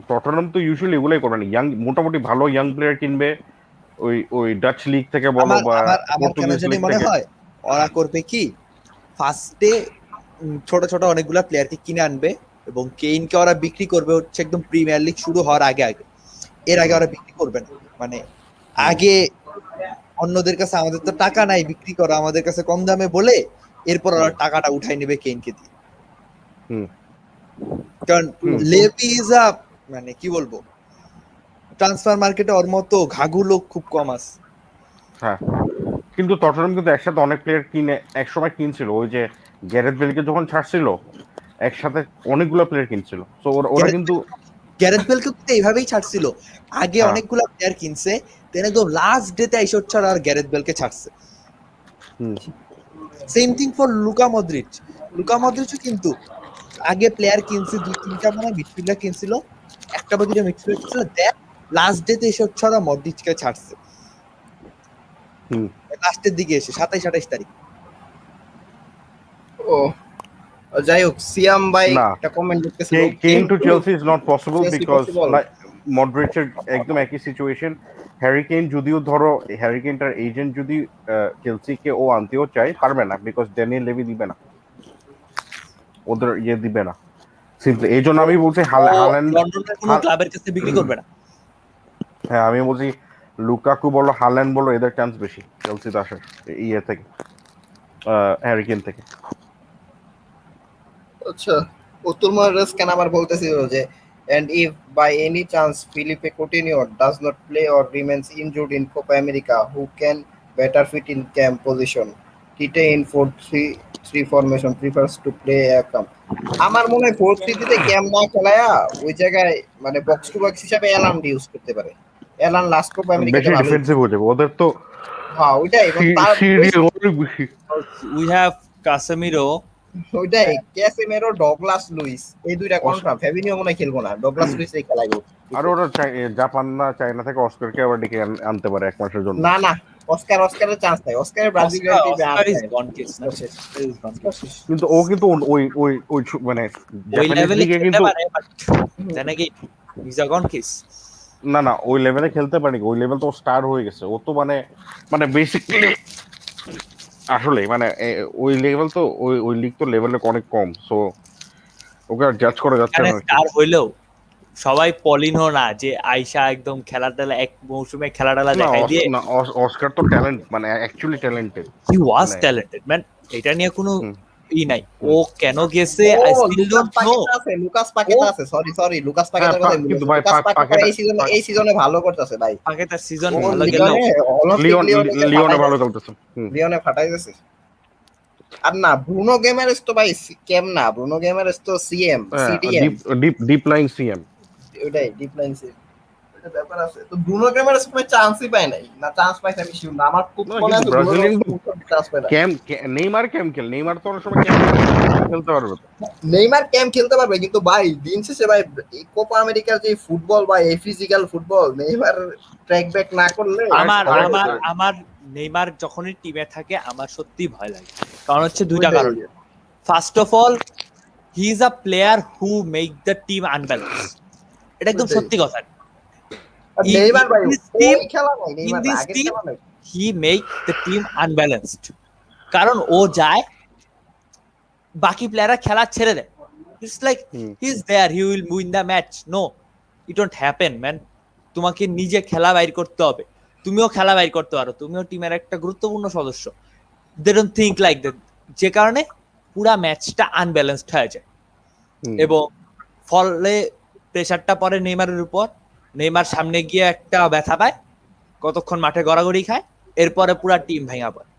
টটনহাম তো ইউজুয়ালি এগুলোই করবে না, ইয়াং মোটামুটি ভালো ইয়াং প্লেয়ার কিনবে, ওই ওই ডাচ লিগ থেকে বলো আমার বা আমার আমার কেন পর্তুগিজ জানি লিগ মনে থেকে। হয় ওরা করবে কি, ফার্স্টে ছোট ছোট অনেকগুলা প্লেয়ারকে কিনে আনবে এবং কেইনকে ওরা বিক্রি করবে হচ্ছে একদম প্রিমিয়ার লিগ শুরু হওয়ার আগে আগে, এর আগে হুম, ওরা বিক্রি করবে না। মানে হুম, আগে অন্যদের কাছে আমাদের তো টাকা নাই বিক্রি করা, আমাদের কাছে কম দামে বলে এরপর ওরা হুম, টাকাটা উঠাই নেবে কেইনকে দিয়ে। হুম, কারণ হুম, লেভি ইজ আ, মানে কি বলবো, ট্রান্সফার মার্কেটে ওর মতো ঘাঘু লোক খুব কম আছে। হ্যাঁ। কিন্তু টটনহাম কিন্তু একসাথে অনেক প্লেয়ার কিনে একসময় কিনছিল, ওই যে গ্যারেথ বেলকে যখন ছাড়ছিল একসাথে অনেকগুলো প্লেয়ার কিনছিল। তো ওরা ওরা গ্যারেথ কিন্তু গ্যারেথ বেলকে কিন্তু এইভাবেই ছাড়ছিল, আগে হ্যাঁ। অনেকগুলা প্লেয়ার কিনছে, দেন একদম লাস্ট ডেতে আইসা হচ্ছে আর গ্যারেথ বেলকে ছাড়ছে। Hmm, same thing for Luka Modric. Luka মদ্রিচও কিন্তু আগে প্লেয়ার কিনছে, দুই তিনটা মানে মিডফিল্ডার কিনছিল, একটা বা দুইটা মিডফিল্ডার কিনছিল, দেন লাস্ট ডেতে এসে হচ্ছে ওরা মদ্রিচকে ছাড়ছে হুম। লাস্টের দিকে এসে 27-28 তারিখ। ও যাই হোক, সিয়াম ভাই না, একটা কমেন্ট লিখতেছিল Kane to Chelsea is not possible Chelsea because possible. মডরিচের একদম একই সিচুয়েশন। হ্যারি কেইন যদিও ধরো হ্যারি কেইনটার এজেন্ট যদি চেলসিকে ও আনতেও চায় পারবে না, বিকজ ড্যানিয়েল লেভি দিবে না, ওদের ইয়ে দিবে না সিম্পলি। এই জন্য আমি বলছি ও হাল্যান্ড, লন্ডনের কোনো ক্লাবের কাছে বিক্রি করবে না। হ্যাঁ আমি বলছি লুকাকু বলো হাল্যান্ড বলো এদের চান্স বেশি চেলসিতে আসার ইয়ে থেকে, হ্যারি কেইন থেকে। আচ্ছা, উত্তর মহারাজ কেন আবার বলতেছিল যে and if by any chance Felipe Coutinho does not play or remains injured in Copa America, who can better fit in cam position? Tite in 4-3-3 formation prefers to play a cam. আমার মনে হয় 4-3-3 তে ক্যাম না খেলায়া ওই জায়গায় মানে box to box হিসাবে এলান ইউজ করতে পারে। এলান লাস্ট কোপা আমেরিকাতে বেশি ভালোই ডিফেন্সিভ হয়ে যাবে ওদের তো, হ্যাঁ ওইটাই, এবং তার সিডি অনেক বেশি। উই হ্যাভ কাসেমিরো, ওইটাই ক্যাসেমেরো ডগলাস লুইস এই দুইটা কনফার্ম। ফেবিনিও মনে হয় খেলবো না, ডগলাস লুইস এই খেলাইবো। আর ওরা জাপান না চায়না থেকে অস্কারকে আবার ডেকে আনতে পারে 1 মাসের জন্য। না না, অস্কারের চান্স নাই, অস্কারের ব্রাজিলিয়ান অস্কার টিমে আর অস্কার ইজ নাই। গন কেস না, অস্কার শেষ, Oscar is gone Oscar case. শেষ। কিন্তু ও কিন্তু ওই মানে ওই জাপানিজ লেভেলে লিগে খেলতে কিন্তু পারে, but then again he is a gone case. না না ওই লেভেলে খেলতে পারেনি, ওই লেভেল তো স্টার হয়ে গেছে ও তো, মানে মানে বেসিক্যালি আসলে মানে ওই লেভেল তো ওই ওই লিগ তো লেভেলে অনেক কম। সো ওকে আর জাজ করা যাচ্ছে এখানে না আর কি। স্টার হইলেও সবাই পলিনো না যে আইসা একদম খেলা টেলা এক মৌসুমে খেলা টেলা না দেখাই দিয়ে। না অস্কার তো ট্যালেন্ট, মানে অ্যাকচুয়ালি ট্যালেন্টেড। হি ওয়াজ মানে ট্যালেন্টেড ম্যান, এটা নিয়ে কোনো হুম, ই নাই। ও হুম। কেন গেছে ও I still Lucas don't know. Paqueta আছে, লুকাস ও পাকেতা আছে, সরি সরি লুকাস হ্যাঁ পাকেতার কথা কিন্তু বলেছি। ভাই লুকাস পাকেতা পাকেটা এই সিজনে ভালো করতেছে ভাই। আগে তার সিজন ও ভালো গেলেও লিওনে অলিম্পিক লিওন লিওনে লিওনে ফাটাই ভালো দিয়েছে, খেলতেছে। হুম। লিওনে ফাটাই দিয়েছে। আর না ব্রুনো গেমারেস তো ভাই কেম না, ব্রুনো গেমারেস তো CM CDM, deep deep deep line CM. ওইটাই ডিপ লাইন সিএম। এটা ব্যাপার আছে তো, ব্রুনো গেমারেস কোনো চান্সই পায় নাই, না চান্স পাইছে আমি শিওর না, আমার খুব না মনে কিন্তু আছে ব্রুনো ব্রাজিলিয়ান গেমারেস চান্স পায় না। নেইমার নেইমার তো অনেক সময় খেলতে পারবে তো। নেইমার ক্যাম্প খেলতে পারবে, কিন্তু ভাই দিন শেষে ভাই এই কোপা আমেরিকার যে ফুটবল বা এই physical football Neymar track back না করলে আমার আরেক- আমার আমার নেইমার যখনই টিমে থাকে আমার সত্যি ভয় লাগে, কারণ হচ্ছে দুইটা কারণ। First of all he is a player who make the team unbalance, এটা একদম সত্যি কথা। নেইমার ভাই In this team, ওই খেলা নাই, in নেইমার this আগের team, খেলা নাই। he make the team unbalanced, কারণ ও যায় বাকি প্লেয়াররা খেলা ছেড়ে দেয়। It's like hmm. he's there, he will win the match. No, it don't happen, man. তোমাকে নিজে খেলা বাইর করতে হবে, তুমিও খেলা বাইর করতে পারো, তুমিও টিমের একটা গুরুত্বপূর্ণ সদস্য। They don't think like that, যে কারণে পুরা ম্যাচটা আনব্যালেন্সড হয়ে যায় এবং ফলে প্রেসারটা পড়ে নেইমারের উপর। নেইমার সামনে গিয়ে একটা ব্যথা পায়, কতক্ষণ মাঠে গড়াগড়ি খায়, এরপরে পুরা টিম ভেঙে পড়ে।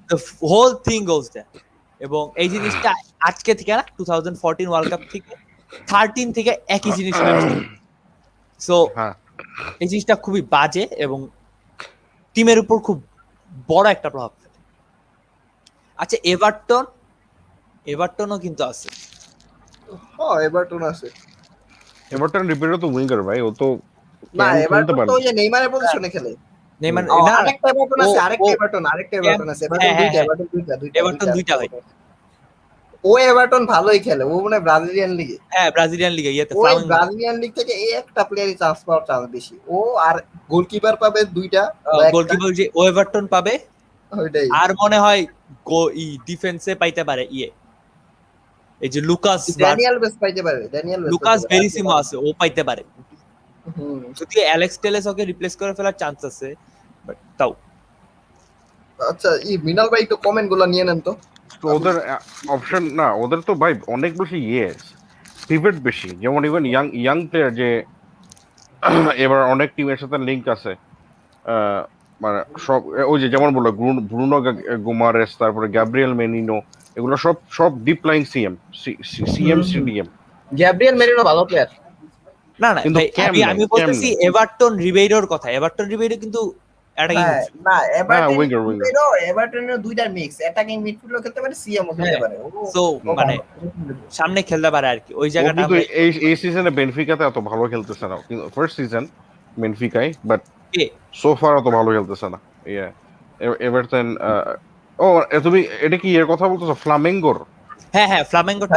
The whole thing goes that. এবং এই জিনিসটা আজকে থেকে না, 2014 ওয়ার্ল্ড কাপ থেকে 13 থেকে একই জিনিস হয়েছে। সো এই জিনিসটা খুবই বাজে এবং টিমের উপর খুব বড় একটা প্রভাব ফেলে। আচ্ছা, এভারটনও কিন্তু আছে। হ্যাঁ, এভারটন আছে। এভারটন রিপেয়ারও তো উইঙ্গার ভাই, ও তো না, খেলতে এভারটন পারে। তো ওই যে নেইমারের পজিশনে খেলে। নেইমার না, আরেকটা এভারটন আছে, আরেকটা এভারটন আছে, এভারটন দুইটা, এভারটন দুইটা ভাই। ও এভারটন ভালোই খেলে, ও মানে ব্রাজিলিয়ান লিগে। হ্যাঁ, ব্রাজিলিয়ান লিগে ইয়েতে ওই ব্রাজিলিয়ান লিগ থেকে এই একটা প্লেয়ারই চান্স পাওয়ার চান্স বেশি। ও আর গোলকিপার পাবে দুইটা, গোলকিপার যে ও এভারটন পাবে, ওইটাই। আর মনে হয় ডিফেন্সে পাইতে পারে এই যে ড্যানিয়েল বেস পাইতে পারে, লুকাস বেরিসিমো আছে, ও পাইতে পারে। যদি অ্যালেক্স টেলেস ওকে রিপ্লেস করে ফেলার চান্স আছে, বাট তাও। আচ্ছা, মিনাল ভাই একটু কমেন্ট গুলো নিয়ে নেন তো। ওদের অপশন না, ওদের তো ভাই অনেক বেশি পিভট বেশি। যেমন ইভেন ইয়াং প্লেয়ার যে এবার অনেক টিমের সাথে লিঙ্ক আছে, মানে সব ওই যে যেমন বললো ব্রুনো গোমারেস, তারপরে গ্যাব্রিয়েল মেনিনো, এগুলো সব deep line CDM. Gabriel merino ভালো প্লেয়ার। না না, আমি বলতেছি এভারটন রিবেইরোর কথা। এভারটন রিবেইরো কিন্তু অ্যাটাকিং, না এভারটনের দুইটা মিক্স, অ্যাটাকিং মিডফিল্ডও খেলতে পারে, সিএমও খেলতে পারে। সো মানে সামনে খেলতে পারে আর কি, ওই জায়গাটা। কিন্তু এই সিজনে বেনফিকাতে এত ভালো খেলতেছে না, কিন্তু ফার্স্ট সিজন বেনফিকায়, বাট সো ফার অত ভালো খেলতেছে না। এভারটন ও তুমি এটা কি এর কথা বলতেছো, ফ্লামেঙ্গোর? হ্যাঁ, ফ্লামেঙ্গোটা।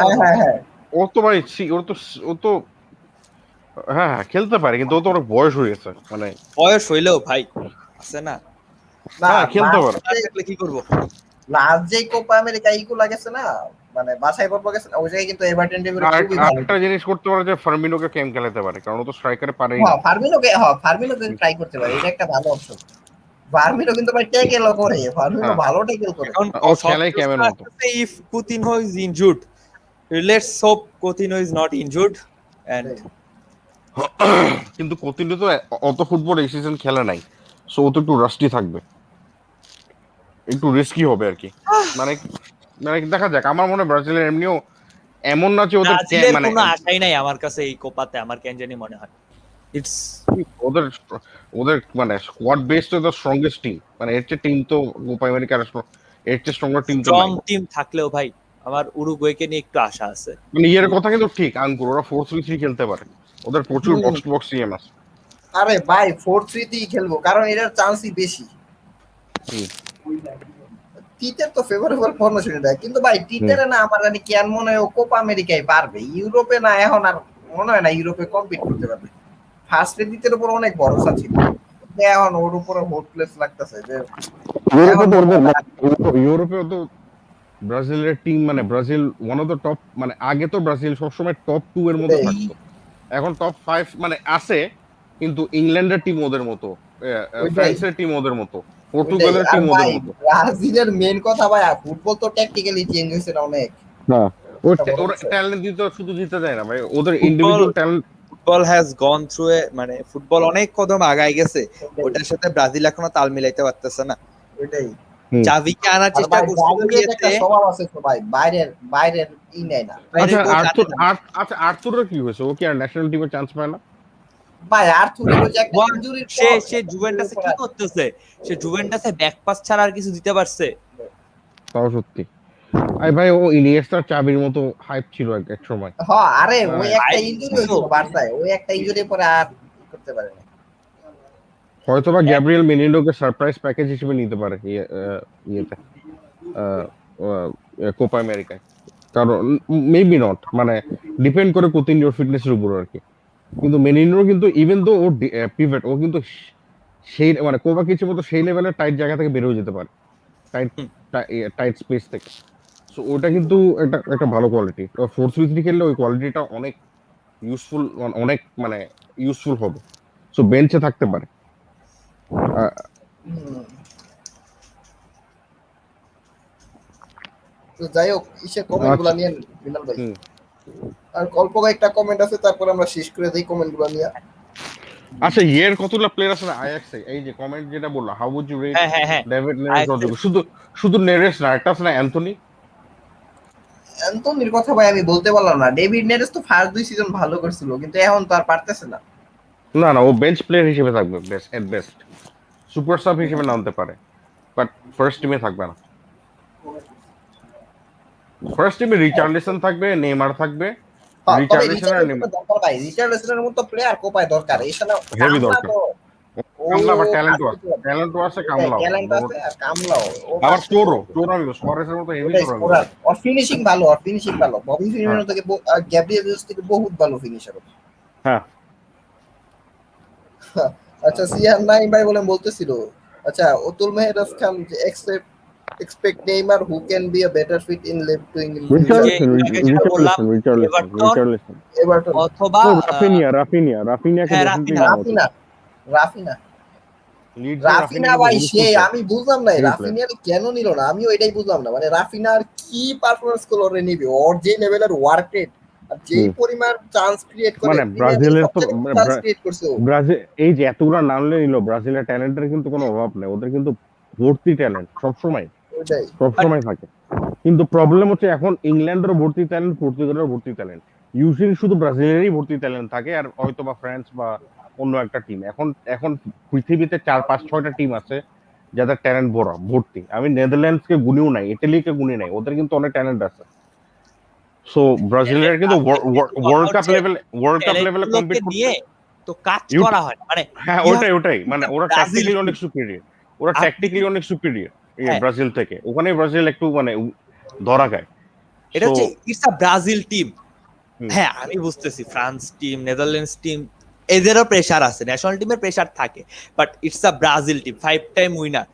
ও তো ভাই ও তো হ্যাঁ খেলতে পারে, কিন্তু ও তো অনেক বয়স হয়ে গেছে। মানে বয়স হইলেও ভাই আছে না, খেলতে পারে। কি করবো, লাস্ট যে কোপা আমেরিকা ইগুলা গেছে না, মানে বাছাই পর্ব গেছে না, ওই জায়গায় কিন্তু এভারটন টিমের খুবই ভালো একটা জিনিস করতে পারে যে ফার্মিনোকে কেম খেলাতে পারে, কারণ ও তো স্ট্রাইকারে পারে। ফার্মিনোকে ট্রাই করতে পারে, এটা একটা ভালো অপশন। ফার্মিনো কিন্তু ভাই ট্যাকেলও করে, ফার্মিনো ভালো ট্যাকেল করে। ও খেলে কেমন মতো। If Coutinho is injured, let's hope Coutinho is not injured. And কিন্তু কুতিনহো তো অত ফুটবল এই সিজন খেলে নাই, সো ও তো একটু রাস্টি থাকবে, একটু রিস্কি হবে আর কি। মানে দেখা যাক। আমার মনে হয় ব্রাজিলের এমনিও এমন না যে ওদের মানে কোনো আশাই নাই আমার কাছে এই কোপাতে, আমার কেন জানি মনে হয় ইটস ওদের মানে স্কোয়াড বেস তো দ্য স্ট্রংগেস্ট টিম। মানে এর চেয়ে টিম তো কোপা আমেরিকার এর চেয়ে স্ট্রঙ্গার টিম তো নাই। স্ট্রং টিম থাকলেও ভাই আমার উরুগুয়েকে নিয়ে একটু আশা আছে। মানে এর কথা কিন্তু ঠিক, আঙ্কুর ওরা 4-3-3 খেলতে পারে, ওদের প্রচুর বক্স টু বক্স সিএম আছে। আরে ভাই 4-3-3 খেলবো, কারণ এটার চান্সই বেশি। টিটের তো ফেভারেবল ফরমেশন দেয়, কিন্তু ভাই টিটেরে না আমার জানি কেন মনে হয় ও কোপা আমেরিকায় পারবে, ইউরোপে না এখন আর মনে হয় না ইউরোপে কম্পিট করতে পারবে। ফার্স্টে টিটের উপর অনেক ভরসা ছিল, এখন ওর উপরে হোপলেস লাগতেছে যে ইউরোপে তো ব্রাজিলের টিম, মানে Brazil one of the top, মানে আগে তো ব্রাজিল সবসময় টপ 2 এর মধ্যে থাকতো, এখন টপ 5 মানে আছে, কিন্তু ইংল্যান্ডের টিম ওদের মতো, ফ্রান্সের টিম ওদের মতো, পর্তুগালের টিম ওদের মতো। ব্রাজিলের মেন কথা ভাই, ফুটবল তো ট্যাকটিক্যালি চেঞ্জ হয়েছে না অনেক। হ্যাঁ, ওর ট্যালেন্ট দিয়ে তো শুধু জিতে যায় না ভাই, ওদের individual talent. Football has gone through মানে ফুটবল অনেক কদম আগায় গেছে, ওটার সাথে ব্রাজিল এখনো তাল মিলাইতে পারতেছে না। ওইটাই জাভিকে আনার চেষ্টা করছে, একটা স্বভাব আছে তো ভাই, বাইরের ই নেয় না। আচ্ছা আর্তুরের কি হয়েছে, ও কি আর ন্যাশনাল টিমে চান্স পায় না? ভাই আর্তুরের ওই যে একটা ইনজুরির পর সে জুভেন্টাসে কি করতেছে, সে জুভেন্টাসে ব্যাক পাস ছাড়া আর কিছু দিতে পারছে? তাও সত্যি। আই ভাই ও ইনিয়েস্টার চাবির মতো হাইপ ছিল এক সময়। হ্যাঁ, আরে ওই একটা ইনজুরি হয়েছিল বার্সায়, ওই একটা ইনজুরির পরে আর করতে পারে না। হয়তোবা গ্যাব্রিয়েল মেনিনোকে সারপ্রাইজ প্যাকেজ হিসেবে নিতে পারে ইয়েতে কোপা আমেরিকায়, কারণ মেবি নট, মানে ডিপেন্ড করে কুতিনহোর ফিটনেসের উপর আর কি। কিন্তু মেনিনো কিন্তু ইভেন দো ও পিভট, ও কিন্তু সেই মানে কোপা কিছুর মতো সেই লেভেলের টাইট জায়গা থেকে বের হয়ে যেতে পারে, টাইট স্পেস থেকে। সো ওটা কিন্তু একটা ভালো কোয়ালিটি। 4-3-3 খেললে ওই কোয়ালিটিটা অনেক ইউজফুল, অনেক মানে ইউজফুল হবে। সো বেঞ্চে থাকতে পারে। তো যাই হোক কমেন্ট গুলা নিয়ে বিনাল ভাই, হুম। আর অল্প কয়েকটা কমেন্ট আছে, তারপর আমরা শেষ করে দিই কমেন্ট গুলা নিয়ে। আচ্ছা, ইয়ের কতগুলো প্লেয়ার আছে না আয়াক্সে? এই যে কমেন্ট যেটা বললো, হাউ উড ইউ রেট হ্যাঁ ডেভিড নেরেস? শুধু শুধু নেরেস না, একটা আছে না অ্যান্থনি। অ্যান্টনির কথা ভাই আমি বলতে পারলাম না। ডেভিড নেরেস তো ফার্স্ট 2 সিজন ভালো করছিল, কিন্তু এখন তো আর পারতেছে না। না না, ও বেঞ্চ প্লেয়ার হিসেবে থাকবে বেস্ট এট বেস্ট, সুপার সাব হিসেবে নামতে পারে, বাট ফার্স্ট টিমে থাকবে না। ফার্স্ট টিমে রিচার্লিসন থাকবে, নেইমার থাকবে। তবে রিচার্লিসন আর নেইমার রিচার্ডসনের দরকার ভাই, রিচার্ডসনের মতো প্লেয়ার কোপায় দরকার। এছাড়া হেভি কামলা দরকার। তো ও কামলা আবার ট্যালেন্টও আছে, ট্যালেন্টও আছে, কামলাও ট্যালেন্ট আছে, আর কামলাও ও আবার চোরও স্কোয়ারের মতো হেভি চোর আছে। স্কোরার, ওর ফিনিশিং ভালো, ওর ফিনিশিং ভালো। ববি ফির্মিনো থেকে গ্যাব্রিয়েল জেসুস থেকে বহুত ভালো ফিনিশার। হ্যাঁ। আচ্ছা, সিয়ার নাইম ভাই বলতেছিল, আচ্ছা অতুল মেহরাজ খান যে expect Neymar who can be a better fit in left wing in future. Richarlison Everton অথবা রাফিনিয়াকে হ্যাঁ, definitely নেওয়া উচিত। রাফিনা ভাই সে আমি বুঝলাম না Great রাফিনার কেন নিল না, আমিও এটাই বুঝলাম না। মানে রাফিনার কি পারফরম্যান্স করে নিবে, ওর যে লেভেলের ওয়ার্ক রেট আর যেই পরিমাণ চান্স ক্রিয়েট করে, মানে ব্রাজিলের তো চান্স ক্রিয়েট করছে ও। ব্রাজিল এই যে এতগুলো নামলে নিল, ব্রাজিলের ট্যালেন্টের কিন্তু কোনো অভাব নেই, ওদের কিন্তু ভর্তি ট্যালেন্ট সবসময় ওইটাই থাকে। কিন্তু প্রবলেম হচ্ছে এখন ইংল্যান্ডেরও ভর্তি ট্যালেন্ট, পর্তুগালেরও ভর্তি ট্যালেন্ট, ইউজুয়ালি শুধু ব্রাজিলেরই ভর্তি ট্যালেন্ট থাকে, আর হয়তো বা ফ্রান্স বা অন্য একটা টিম। এখন পৃথিবীতে 4-5-6টা টিম আছে যাদের ট্যালেন্ট ভর্তি। আমি নেদারল্যান্ডসকে গুনিও নাই, ইটালিকে গুনি নাই, ওদের কিন্তু অনেক ট্যালেন্ট আছে। সো ব্রাজিলের কিন্তু ওয়ার্ল্ড কাপ লেভেলে কম্পিট করতে তো কাজ করা হয় মানে। হ্যাঁ, ওটাই মানে ওরা ট্যাকটিক্যালি অনেক সুপিরিয়র, ব্রাজিল থেকে। ওখানে ব্রাজিল একটু মানে ধরা খায়। এটা হচ্ছে ইটস আ ব্রাজিল টিম। হ্যাঁ, আমি বুঝতেছি ফ্রান্স টিম, নেদারল্যান্ডস টিম এদেরও প্রেসার আছে, ন্যাশনাল টিমের প্রেসার থাকে, but it's a Brazil team, 5 time winner.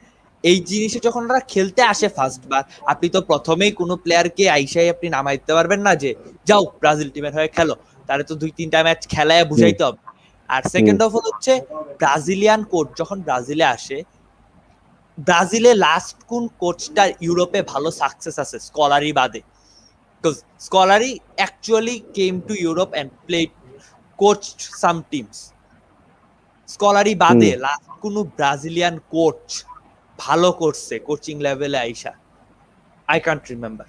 এই জিনিসে যখন ওরা খেলতে আসে ফার্স্ট বার, আপনি তো প্রথমেই কোনো প্লেয়ারকে আইসাই আপনি নামাই দিতে পারবেন না যে যাও ব্রাজিল টিমের হয়ে খেলো। তারে তো 2-3টা ম্যাচ খেলায় বুঝাইতে হবে। আর সেকেন্ড অফ অল হচ্ছে ব্রাজিলিয়ান কোচ যখন ব্রাজিলে আসে, ব্রাজিলে লাস্ট কোন কোচটা ইউরোপে ভালো সাকসেস আছে স্কলারি বাদে? Because Scolari actually came to Europe and played, coached some teams. Scolari বাদে লাস্ট কোন ব্রাজিলিয়ান কোচ ভালো করছে কোচিং লেভেলে আইসা, আই কান্ট রিমেম্বার।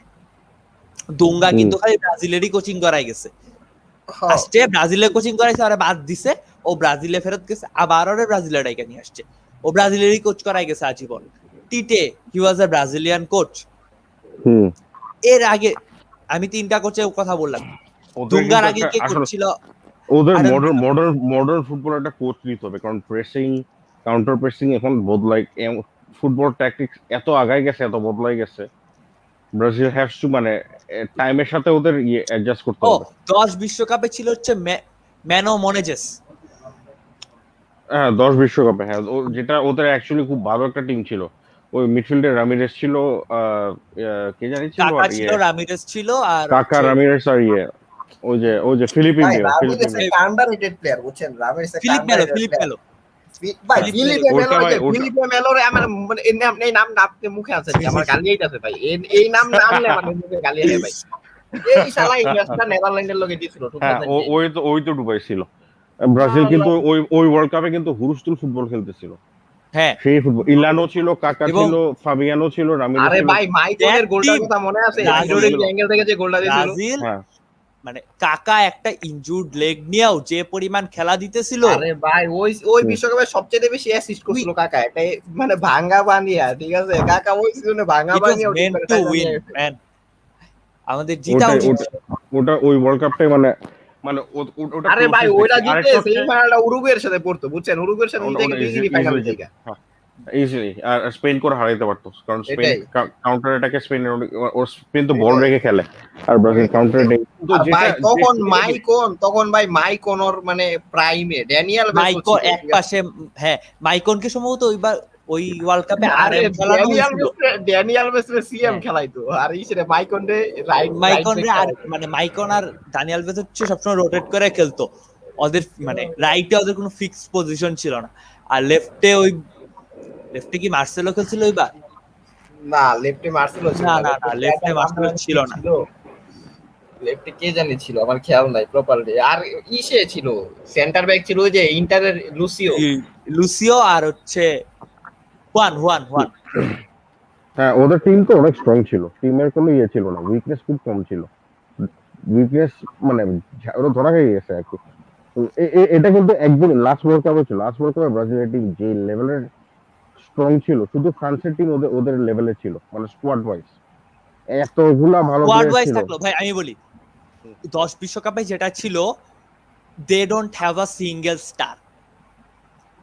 দোঙ্গা কিন্তু খালি ব্রাজিলেরই কোচিং করাই গেছে, আসছে ব্রাজিলের কোচিং করাইছে, আর বাদ দিছে, ও ব্রাজিলে ফেরত গেছে, আবার ওরে ব্রাজিলের ডাইকা নিয়ে আসছে, ও ব্রাজিলেরই কোচ করাই গেছে আজীবন। টিটে হি ওয়াজ আ ব্রাজিলিয়ান কোচ। এর আগে আমি 3টা কোচের কথা বললাম, দুঙ্গার আগে কে কোচ ছিল? ওদের মডার্ন ফুটবল একটা কোচ নিতে হবে, কারণ প্রেসিং, কাউন্টার প্রেসিং এখন বদলাই, ফুটবল ট্যাকটিক্স এত আগায় গেছে, এত বদলাই গেছে, ব্রাজিল হ্যাভস টু মানে টাইমের সাথে ওদের অ্যাডজাস্ট করতে হবে। 10 বিশ্বকাপে ছিল হচ্ছে ম্যানো মনেজেস। হ্যাঁ, 10 বিশ্বকাপে, হ্যাঁ, যেটা ওদের অ্যাকচুয়ালি খুব ভালো একটা টিম ছিল। ওই মিডফিল্ডে রামিরেস ছিল, কে জানি ছিল, কাকা আর ছিল, রামিরেস ছিল, আর কাকা, রামিরেস, আর ওই যে ফিলিপিনো আন্ডাররেটেড প্লেয়ার, বুঝছেন? রামিরেস ফিলিপ মেলো ভাই, ফিলিপে মেলোরে আমার মানে এই নাম আপনি মুখে আছে, আমার গালি আইতাছে ভাই। এই নাম নামলে মানে মুখে গালি আসে ভাই। এই শালা ইংলিশটা নেদারল্যান্ডের লগে দিছিল 2010। ওই তো ডুবাই ছিল। ব্রাজিল কিন্তু ওই ওয়ার্ল্ড কাপে কিন্তু হুরুস্তুল ফুটবল খেলতেছিল। হ্যাঁ, সেই ফুটবল, ইলানো ছিল, কাকা ছিল, ফাবিয়ানো ছিল, রামিরেস ছিল। আরে ভাই, মাইকনের গোলটার কথা মনে আছে? ইনজুরি অ্যাঙ্গেল থেকে যে গোলটা দিয়েছিল, ব্রাজিল মানে কাকা একটা ইনজুরড লেগ নিয়েও যে পরিমাণ খেলা দিতেছিল। আরে ভাই, ওই বিশ্বকাপে সবচেয়ে বেশি অ্যাসিস্ট করছিল কাকা, এটা মানে ভাঙা বানিয়া, ঠিক আছে? কাকা ওই সিজনে ভাঙা বানিয়া আমাদের জিতা উচিত। ওটা ওই ওয়ার্ল্ড কাপটাই মানে ওটা। আরে ভাই, ওইটা জিতলে সেমিফাইনালটা উরুগুয়ের সাথে পড়তো, বুঝছেন? উরুগুয়ের সাথে জিতে গেছে ইজিলি ফাইনালে জায়গা। ইজিলি, আর স্পেন করে হারাইতে পারতো, কারণ স্পেন কাউন্টার অ্যাটাকে স্পেন তো বল রেখে খেলে, আর ব্রাজিল কাউন্টার অ্যাটাক। তখন ভাই মাইকন ওর মানে প্রাইমে, ড্যানিয়েল মাইকন এক পাশে, হ্যাঁ মাইকনকে সম্ভবত ওই ওয়ার্ল্ড কাপে আরএম খেলানো হয়েছিল, ড্যানিয়েল মেসরে সিএম খেলাইতো, আর ইসরে মাইকন রে আর মানে মাইকন আর দানিয়েল বেস হচ্ছে সবসময় রোটেট করে খেলতো। ওদের মানে রাইটে ওদের কোনো ফিক্সড পজিশন ছিল না, আর লেফটে কি মার্সেলো খেলছিল ওইবার? না, লেফটে মার্সেলো ছিল না না, না না, লেফটে মার্সেলো ছিল না। লেফটে কে জানি ছিল, আমার খেয়াল নাই প্রপারলি। আর ইসে ছিল, সেন্টার ব্যাক ছিল ওই যে ইন্টারের লুসিও আর হচ্ছে হুয়ান। হ্যাঁ, ওদের টিম তো অনেক স্ট্রং ছিল, টিমের কোনো ইয়ে ছিল না, উইকনেস খুব কম ছিল। উইকনেস মানে ওরা ধরা হয়ে গেছে আর কি। এটা কিন্তু একদম লাস্ট ওয়ার্ল্ড কাপে ছিল, লাস্ট ওয়ার্ল্ড কাপে ব্রাজিলের টিম যে লেভেলের স্ট্রং ছিল, শুধু ফ্রান্সের টিম ওদের লেভেলে ছিল, মানে স্কোয়াড ওয়াইজ এতগুলা ভালো স্কোয়াড প্লেয়ার ওয়াইজ ছিল। থাকলো ভাই, আমি বলি 10 বিশ্বকাপে যেটা ছিল, they don't have a single star.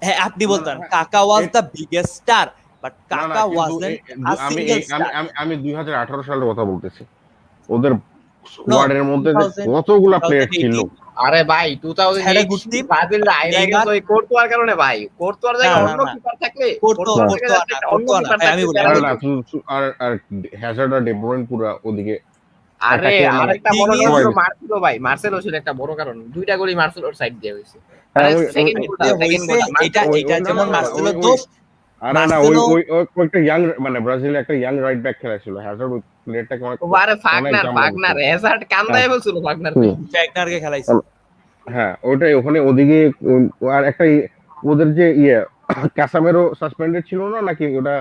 হ্যাঁ, আপনি বলতেন Kaka was the biggest star, but Kaka wasn't a single star. আমি 2018 সালের কথা বলতেছি, ওদের স্কোয়াডের মধ্যে কতগুলা প্লেয়ার ছিল। আরে ভাই 2008 ব্রাজিল আইরা গেছে ওই কোর্তোয়ার কারণে ভাই, কোর্তোয়ার জায়গায় অন্য কিপার থাকলে আমি বলি আর হ্যাজার্ড আর ডে ব্রুইন পুরো ওদিকে। আরে আরেকটা বড় কারণ ছিল মার্সেলো ভাই, মার্সেলো ছিল একটা বড় কারণ, দুইটা গোলই মার্সেলোর সাইড দিয়ে হইছে। আরে সেকেন্ড গোলটা এটা যেমন মার্সেলোর দোষ। আরে না, ওই একটা ইয়াং মানে ব্রাজিলে একটা ইয়াং রাইট ব্যাক খেলা ছিল, হ্যাজার্ড ওই প্লেয়ারটাকে অনেক আরে ফাগনার হ্যাজার্ড কান্দায় বলছিল, ফাগনারকে খেলাইছে। হ্যাঁ, ওটাই ওখানে ওদিকে। আর একটা ওদের যে ইয়ে ক্যাসামেরো সাসপেন্ডেড ছিল না নাকি ওটা?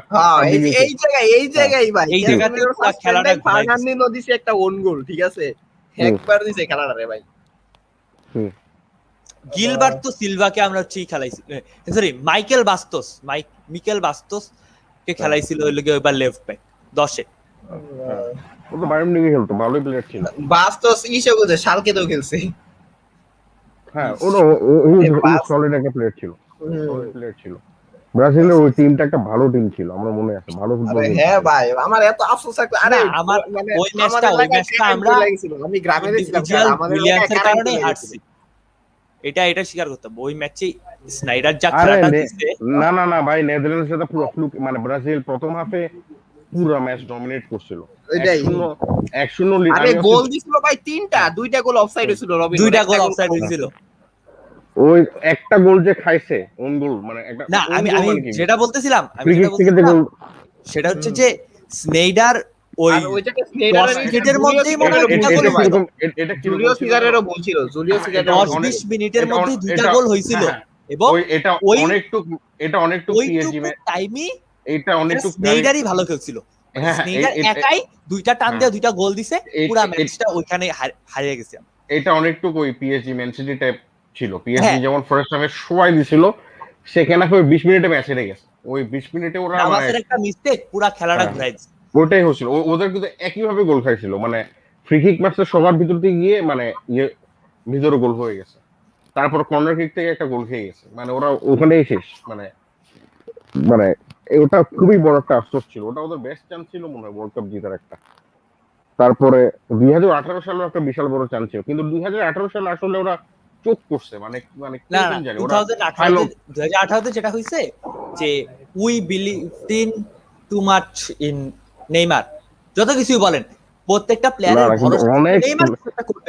এই জায়গায় ভাই এই জায়গাতে খেলাটা ফার্নান্ডিনো দিছে একটা ওন গোল, ঠিক আছে, একবার দিছে খেলাটা রে ভাই। গিলবার্তো সিলভাকে আমরা খেলাইছি, সরি মিকেল বাস্তোস কে খেলাইছিল ওই লগে ওইবার লেফট ব্যাক 10-এ। ও তো বায়ার্ন মিউনিখে খেলতো, ভালোই প্লেয়ার ছিল। বাস্তোস হিসেবে যে শালকেতেও খেলছে। হ্যাঁ, ও সলিড একটা প্লেয়ার ছিল, সলিড প্লেয়ার ছিল। ব্রাজিলের ওই টিমটা একটা ভালো টিম ছিল, আমার মনে আছে, ভালো ফুটবল। হ্যাঁ ভাই, আমার এত আফসোস আছে। আরে আমার ওই ম্যাচটা আমরা আমি গ্রামে ছিলাম, আমাদের উইলিয়ামসের কারণে হারছি, এটা স্বীকার করতে হবে। ওই ম্যাচে স্নাইডার যা খেলাটা দিছে, না ভাই, নেদারল্যান্ডের সাথে পুরো ফ্লুক, মানে ব্রাজিল প্রথম হাফে পুরো ম্যাচ ডমিনেট করছিল। 1-0 আরে গোল দিছিল ভাই তিনটা, দুইটা গোল অফসাইড হইছিল, রবিন দুইটা গোল অফসাইড হইছিল। ওই একটা গোল যে খাইছে ওন গোল, মানে একটা না, আমি যেটা বলতেছিলাম সেটা হচ্ছে যে স্নেইডার ওই মিনিটের মধ্যেই মনে হয় দুইটা গোল হইছিল। এটা জুলিও সিজারেরও গোল ছিল, জুলিও সিজারের 10-20 মিনিটের মধ্যে দুইটা গোল হইছিল, এবং এটা অনেকটু পিএসজি টাইমই এটা অনেকটু স্নেইডারই ভালো খেলছিল। স্নেইডার একাই দুইটা টান দিয়ে দুইটা গোল দিছে, পুরো ম্যাচটা ওইখানে হারিয়ে গেছে। এটা অনেকটু ওই পিএসজি ম্যান সিটি টাইপ ছিল। পিএসজি যেমন ফার্স্ট হাফে সবাই দিছিল, সেকেন্ড হাফে 20 মিনিটে ম্যাচ হেরে গেছে। ওই 20 মিনিটে ওরা আমাদের একটা মিস্টেক পুরো খেলাটা ঘুরাই দিছে। ওটাই হচ্ছিল, ওদের কিন্তু একই ভাবে গোল খাইছিল, মানে ফ্রি কিক মারছে সবার ভিতর দিয়ে গিয়ে, মানে ভিতরে গোল হয়ে গেছে, তারপর কর্নার কিক থেকে একটা গোল খেয়ে গেছে, মানে ওরা ওখানেই শেষ। মানে ওটা খুবই বড় একটা আফসোস ছিল, ওটা ওদের বেস্ট চান্স ছিল মনে হয় ওয়ার্ল্ড কাপ জেতার একটা। তারপরে 2018 সালে একটা বিশাল বড় চান্স ছিল, কিন্তু 2018 সালে আসলে ওরা চোখ করছে, মানে জানি ওরা 2018 যেটা হইছে যে we believe in too much in Neymar, যত কিছুই বলেন প্রত্যেকটা প্লেয়ারের ভরসা নেইমার করবে,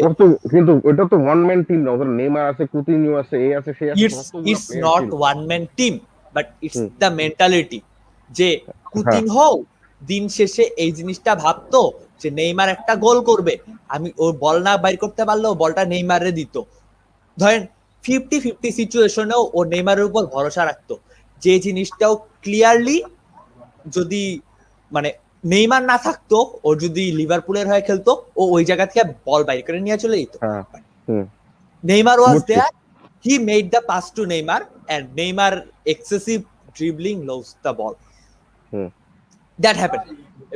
কিন্তু এটা তো ওয়ান ম্যান টিম না, ওদের নেইমার আছে, কুতিনিও আছে, এই আছে সেই আছে। It's not one man team, but it's the mentality যে কুতিনহো দিন শেষে এই জিনিসটা ভাবতো যে নেইমার একটা গোল করবে, আমি ওর বল না বাইর করতে পারলেও বলটা নেইমারে দিত। ধরেন 50-50 সিচুয়েশনেও ও নেইমারের উপর ভরসা রাখতো, যে জিনিসটাও ক্লিয়ারলি যদি মানে নেইমার না থাকতো, ও যদি লিভারপুলের হয়ে খেলতো, ও ওই জায়গা থেকে বল বাইর করে নিয়ে চলে যেত। Neymar was there, he made the pass to Neymar, and Neymar excessive dribbling loss the ball, that happened.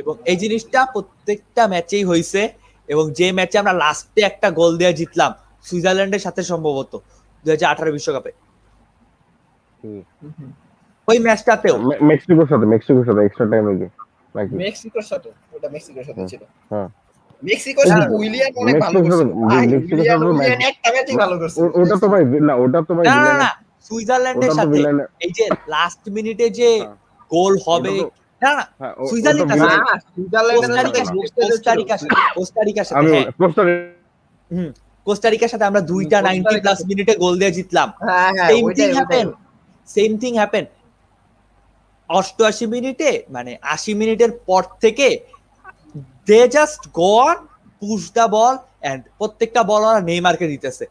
এবং এই জিনিসটা প্রত্যেকটা ম্যাচেই হয়েছে, এবং যে ম্যাচে আমরা লাস্টে একটা গোল দিয়ে জিতলাম সুইজারল্যান্ডের সাথে সম্ভবত 2018 বিশ্বকাপে, ওই ম্যাচটাতেও মেক্সিকোর সাথে এক্সট্রা টাইমে গিয়ে মেক্সিকোর সাথে ছিল। হ্যাঁ, মেক্সিকোর সাথে উইলিয়াম অনেক ভালো করছে, উইলিয়াম একটা ম্যাচই ভালো করছে। ওটা তো ভাই না সুইজারল্যান্ডের সাথে এই যে লাস্ট মিনিটে যে গোল হবে, না সুইজারল্যান্ডের সাথে কোস্টারিকার সাথে আমরা দুইটা 90+ মিনিটে গোল দিয়ে জিতলাম। সেম থিং হ্যাপেন 88 মিনিটে, মানে 80 মিনিটের পর থেকে they just go on, push the ball, and প্রত্যেকটা বল ওরা নেইমারকে দিতেছে।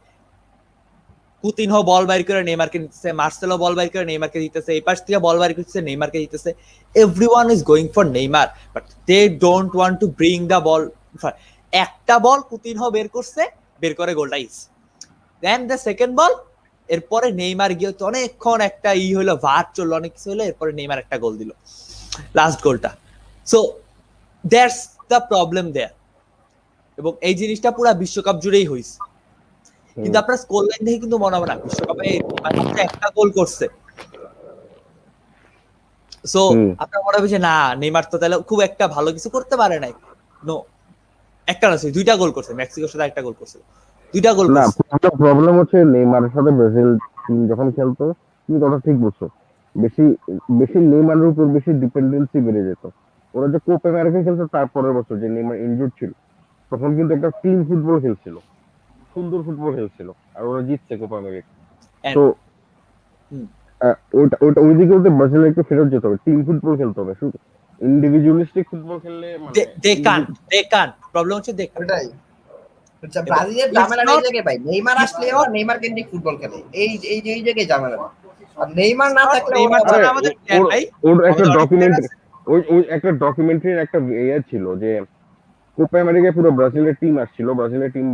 কুতিনহো বল বাইর করে নেইমারকে দিতেছে, মার্সেলো বল বাইর করে নেইমারকে দিতেছে, এই পাশ থেকে বল বাইর করতেছে নেইমারকে দিতেছে। Everyone is going for Neymar, but they don't want to bring the ball. একটা বল কুতিনহো বের করছে, বের করে গোলটা is. Then the second ball, এরপরে নেইমার গিয়ে তো অনেকক্ষণ একটা হলো, ভার চললো, অনেক কিছু হলো, এরপরে নেইমার একটা গোল দিল, লাস্ট গোলটা। So that's the problem there. এবং এই জিনিসটা পুরো বিশ্বকাপ জুড়েই হয়েছে। কিন্তু আপনার স্কোর লাইন দেখে কিন্তু মনে হবে না বিশ্বকাপে একটা গোল করছে। সো আপনার মনে হবে যে না, নেইমার তো তাহলে খুব একটা ভালো কিছু করতে পারে নাই। নো, একটা না, দুইটা গোল করছে, মেক্সিকোর সাথে একটা গোল করছে, দুইটা গোল না। করছে। প্রবলেম হচ্ছে নেইমারের সাথে ব্রাজিল টিম যখন খেলতো, তুমি কথা ঠিক বলছো, বেশি বেশি নেইমারের উপর বেশি ডিপেন্ডেন্সি বেড়ে যেত। ওরা যে কোপা আমেরিকা খেলতো তার পরের বছর যে নেইমার ইনজুর্ড ছিল, তখন কিন্তু একটা টিম ফুটবল খেলছিল, সুন্দর ফুটবল খেলছিল, আর ওরা জিতছে কোপা আমেরিকা। তো ওটা ওটা ওইদিকে ওদের ব্রাজিলের একটু ফেরত যেতে হবে, টিম ফুটবল খেলতে হবে। শুধু ইন্ডিভিজুয়ালিস্টিক ফুটবল খেললে মানে দে কান প্রবলেম হচ্ছে দে কান। ব্রাজিলের ঝামেলাটা এই জায়গায় ভাই, নেইমার আসলে ওরা নেইমার কেন্দ্রিক ফুটবল খেলে, এই জায়গায় ঝামেলা। আর নেইমার না থাকলে ওর একটা ডকুমেন্টারি, ওই একটা ডকুমেন্টারির একটা ইয়ে ছিল যে কোপা আমেরিকায় পুরো ব্রাজিলের টিম আসছিল, ব্রাজিলের টিম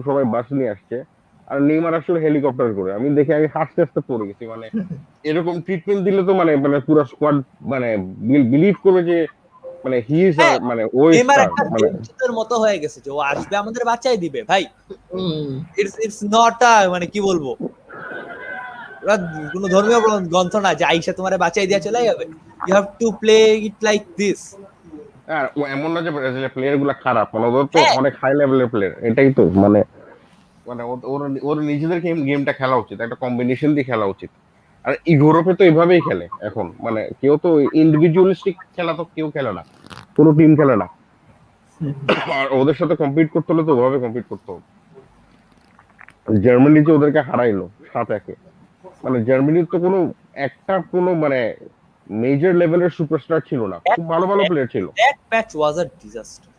সবাই বাস নিয়ে আসছে, আর নেইমার আসলে হেলিকপ্টার করে। আমি দেখে আমি হাসতে হাসতে পড়ে গেছি, মানে এরকম ট্রিটমেন্ট দিলে তো মানে মানে পুরো স্কোয়াড মানে বিলিভ করবে যে মানে হি ইজ মানে ওই স্টার, মানে এর মতো হয়ে গেছে যে ও আসবে আমাদের বাঁচাই দিবে ভাই। ইটস নট মানে কি বলবো, কোনো ধর্মীয় গ্রন্থ না যে আইসা তোমারে বাঁচাই দিয়া চলে যাবে। You have to play it like this. আর এমন না যে ব্রাজিলের প্লেয়ার গুলা খারাপ, মানে ওদের তো অনেক হাই লেভেলের প্লেয়ার, এটাই তো মানে মানে ওর নিজেদের গেমটা খেলা উচিত, একটা কম্বিনেশন দিয়ে খেলা উচিত। আর ইউরোপে তো এভাবেই খেলে এখন, মানে কেউ তো ইন্ডিভিজুয়ালিস্টিক খেলা তো কেউ খেলে না, কোনো টিম খেলে না। আর ওদের সাথে কম্পিট করতে হলে তো ওভাবে কম্পিট করতে হবে। জার্মানি যে ওদেরকে হারাইলো 7-1, মানে জার্মানির তো কোনো মানে মেজর লেভেলের সুপারস্টার ছিল না, খুব ভালো ভালো প্লেয়ার ছিল। That match was a disaster.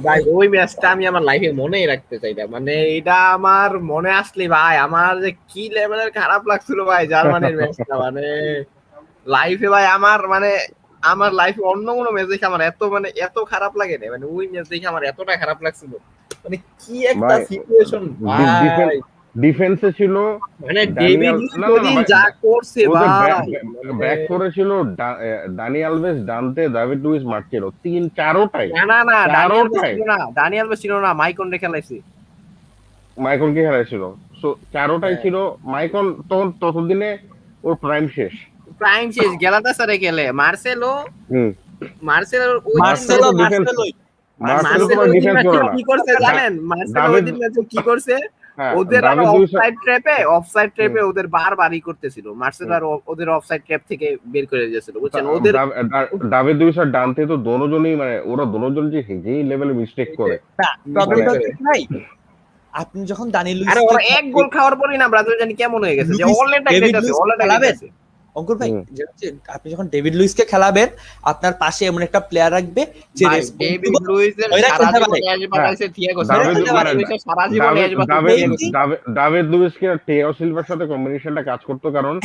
ভাই ওই ম্যাচটা আমি আমার লাইফে মনেই রাখতে চাই না, মানে এটা আমার মনে আসলে ভাই আমার যে কি লেভেলের খারাপ লাগছিল ভাই জার্মানির ম্যাচটা। মানে লাইফে ভাই আমার লাইফে অন্য কোনো ম্যাচ দেখে আমার এত খারাপ লাগে না, মানে ওই ম্যাচ দেখে আমার এতটা খারাপ লাগছিল। মানে কি একটা সিচুয়েশন ভাই, ডিফেন্সে ছিল মানে ডেভিড লুইস যা করছে ভাই, ব্যাক করেছিল দানি আলভেস, ডান্তে, দাভিড লুইস, মার্চেলো, চারোটাই। না দানি আলভেস ছিল না, মাইকন রে খেলাইছে। মাইকনকে খেলাইছিল, সো চারোটাই ছিল। মাইকন তখন ততদিনে ওর প্রাইম শেষ গ্যালাতাসারে খেলে। মার্সেলো কি করছে জানেন? মার্সেলো ওই দিন ম্যাচে কি করছে, ওদের অফসাইড ট্র্যাপে ওদের বারবারই করতেছিল। মার্সেলো আর ওদের অফসাইড ট্র্যাপ থেকে বের করে দিয়েছিল, বুঝছেন? ওদের দাভিদ লুইস আর ডান্তে তো দোনোজনই, মানে ওরা দোনোজন যেই লেভেলে মিস্টেক করে। ভাই আপনি যখন দানি লুইস আরে ওরা এক গোল খাওয়ার পরেই না ব্রাজিল জানি কেমন হয়ে গেছে, যে অলরেডি খেলাবে। অঙ্কুর ভাই, আপনি যখন ডেভিড লুইসকে খেলাবেন, আপনার পাশে এমন একটা প্লেয়ার রাখবে যে ডেভিড লুইসের সারা জীবন এজ বানাইছে থিয়াগো দাভিদ লুইসকে থিয়াগো সিলভার সাথে কম্বিনেশনটা কাজ করতে, কারণ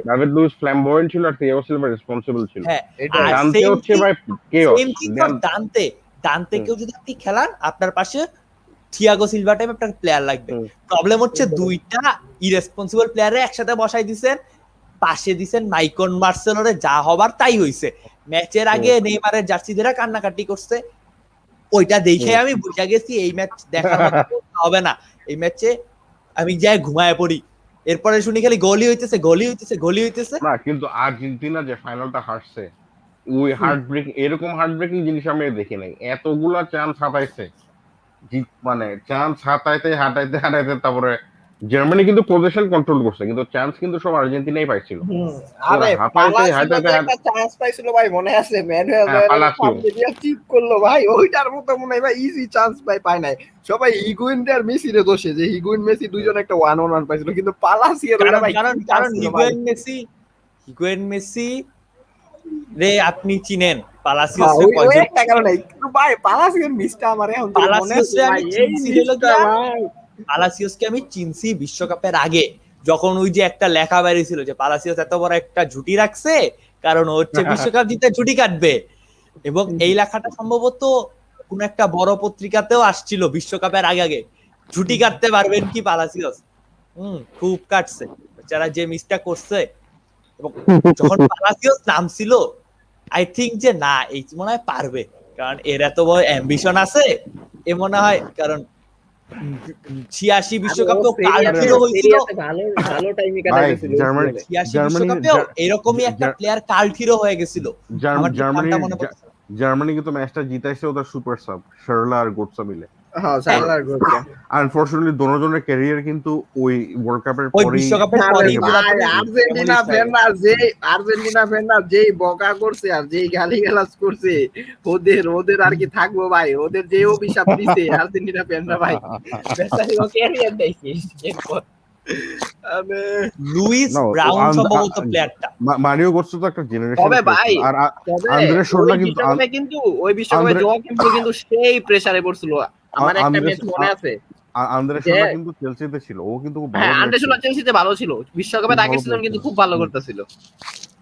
দাভিদ লুইস ফ্ল্যামবয়েন্ট ছিল আর থিয়াগো সিলভা রেসপন্সিবল ছিল। ডান্তে হচ্ছে ভাই কেওস, ডান্তেকেও যদি আপনি খেলান, আপনার পাশে থিয়াগো সিলভা টাইপ একটা প্লেয়ার লাগবে। প্রবলেম হচ্ছে দুইটা ইরেসপন্সিবল প্লেয়ারে একসাথে বসাই দিছেন, পাশে দিছেন মাইকন মার্সেলোরে, যা হবার তাই হইছে। ম্যাচের আগে নেইমারের জার্সি ধরে কান্নাকাটি করছে, ওইটা দেখে আমি বুঝা গেছি এই ম্যাচ দেখার মতো হবে না। এই ম্যাচে আমি যাই ঘুমায় পড়ি, এরপরে শুনি খালি গোলই হইতেছে না। কিন্তু আর্জেন্টিনা যে ফাইনালটা হারছে, ওই এরকম হার্ট ব্রেকিং জিনিস আমি দেখি নাই। এতগুলা চান্স হাতাইছে, মানে চান্স হাতাইতে তারপরে জার্মানি কিন্তু পজিশন কন্ট্রোল করছে, কিন্তু চান্স কিন্তু সব আর্জেন্টিনাই পাইছিল। ওরা আরে হাতাইতে পালাসিও হাতাইতে যে একটা চান্স পাইছিল ভাই, মনে আছে? ম্যানুয়েল হ্যাঁ নয়্যারের পালাসিও। সামনে দিয়ে চিপ করলো ভাই, ওইটার মতো মনে হয় ভাই ইজি চান্স পায় নাই। সবাই হিগুইন আর মেসিরে দোষে, যে হিগুইন মেসি দুইজন একটা 1-on-1 পাইছিল, কিন্তু পালাসিওর ওইটা কারণ ভাই কারণ কি চান্স কারণ ছিল ভাই। হিগুয়েন মেসি রে আপনি চিনেন, হ্যাঁ, পালাসিওস রে ওই ওই কয়জন? একটা কারণে, কিন্তু ভাই পালাসিওর মিসটা আমার এখন থেকে মনে পালাসিওস আছে রে ভাই, আমি এই চিনছি হলো মিসটা গিয়া, ভাই। পালাসিওসকে আমি চিনছি বিশ্বকাপের আগে, যখন ওই যে একটা লেখা বেরিয়েছিল যে পালাসিওস এত বড় একটা ঝুটি রাখছে কারণ ও হচ্ছে বিশ্বকাপ জিতে ঝুটি কাটবে, এবং এই লেখাটা সম্ভবত কোন একটা বড় পত্রিকাতেও আসছিল বিশ্বকাপের আগে আগে, ঝুটি কাটতে পারবেন কি পালাসিওস। খুব কাটছে যারা, যে মিসটা করছে। এবং যখন পালাসিওস নামছিল, আই থিঙ্ক যে না এই মনে হয় পারবে, কারণ এর এত বড় অ্যাম্বিশন আছে এ মনে হয়, কারণ 86 আরে ও বিশ্বকাপেও কাল সিরিয়াসে হিরো হয়েছিল, সিরিয়াসে ভালো ভালো টাইমই ভাই কাটাইতেছিল জার্মানি UCL-এ। 86 জার্মানি বিশ্বকাপেও এরকমই একটা প্লেয়ার কাল্ট হিরো হয়ে গেছিল। আমার ঠিক জার্মানি নামটা মনে পড়ছে। জার্মানি কিন্তু ম্যাচটা জিতাইছে ওদের সুপার সাব শার্লা আর গোটসা মিলে। হ্যাঁ, হ্যাঁ, সালার গোলটা। আনফরচুনেটলি দোনোজনের ক্যারিয়ার কিন্তু ওই ওয়ার্ল্ড কাপের ওই পরেই বিশ্বকাপের আরে পরেই ভাই, পুরোপুরি আর্জেন্টিনা demolished হয়ে গেছে। ফ্যানরা যেই বকা করছে আর যেই গালিগালাজ করছে, ওদের ওদের আর কি থাকবো ভাই, ওদের যে অভিশাপ দিছে আর্জেন্টিনা ফ্যানরা ভাই, বেচারিও ক্যারিয়ার দেয়ছে এরপর। আরে লুইস না ব্রাউন সম্ভবত প্লেয়ারটা। মারিও গোটসা তো একটা জেনারেশন তবে প্লেয়ার ভাই, ছিল। আর তবে আন্দ্রে ওই শোরলা কিন্তু বিশ্বকাপে কিন্তু ওই বিশ্বকাপে আন্দ্রে জোয়াকিম কিন্তু সেই প্রেসারে পড়ছিল। আমার একটা আন্দ্রে ম্যাচ মনে আছে আন্দ্রে যে, শোরলা কিন্তু চেলসিতে ছিল, ও কিন্তু খুব ভালো হ্যাঁ, প্লেয়ার ছিল, আন্ডারসোলা চেলসিতে ভালো ছিল, বিশ্বকাপের খুব আগের ভালো সিজন প্লেয়ার কিন্তু ছিল। খুব ভালো করতেছিল।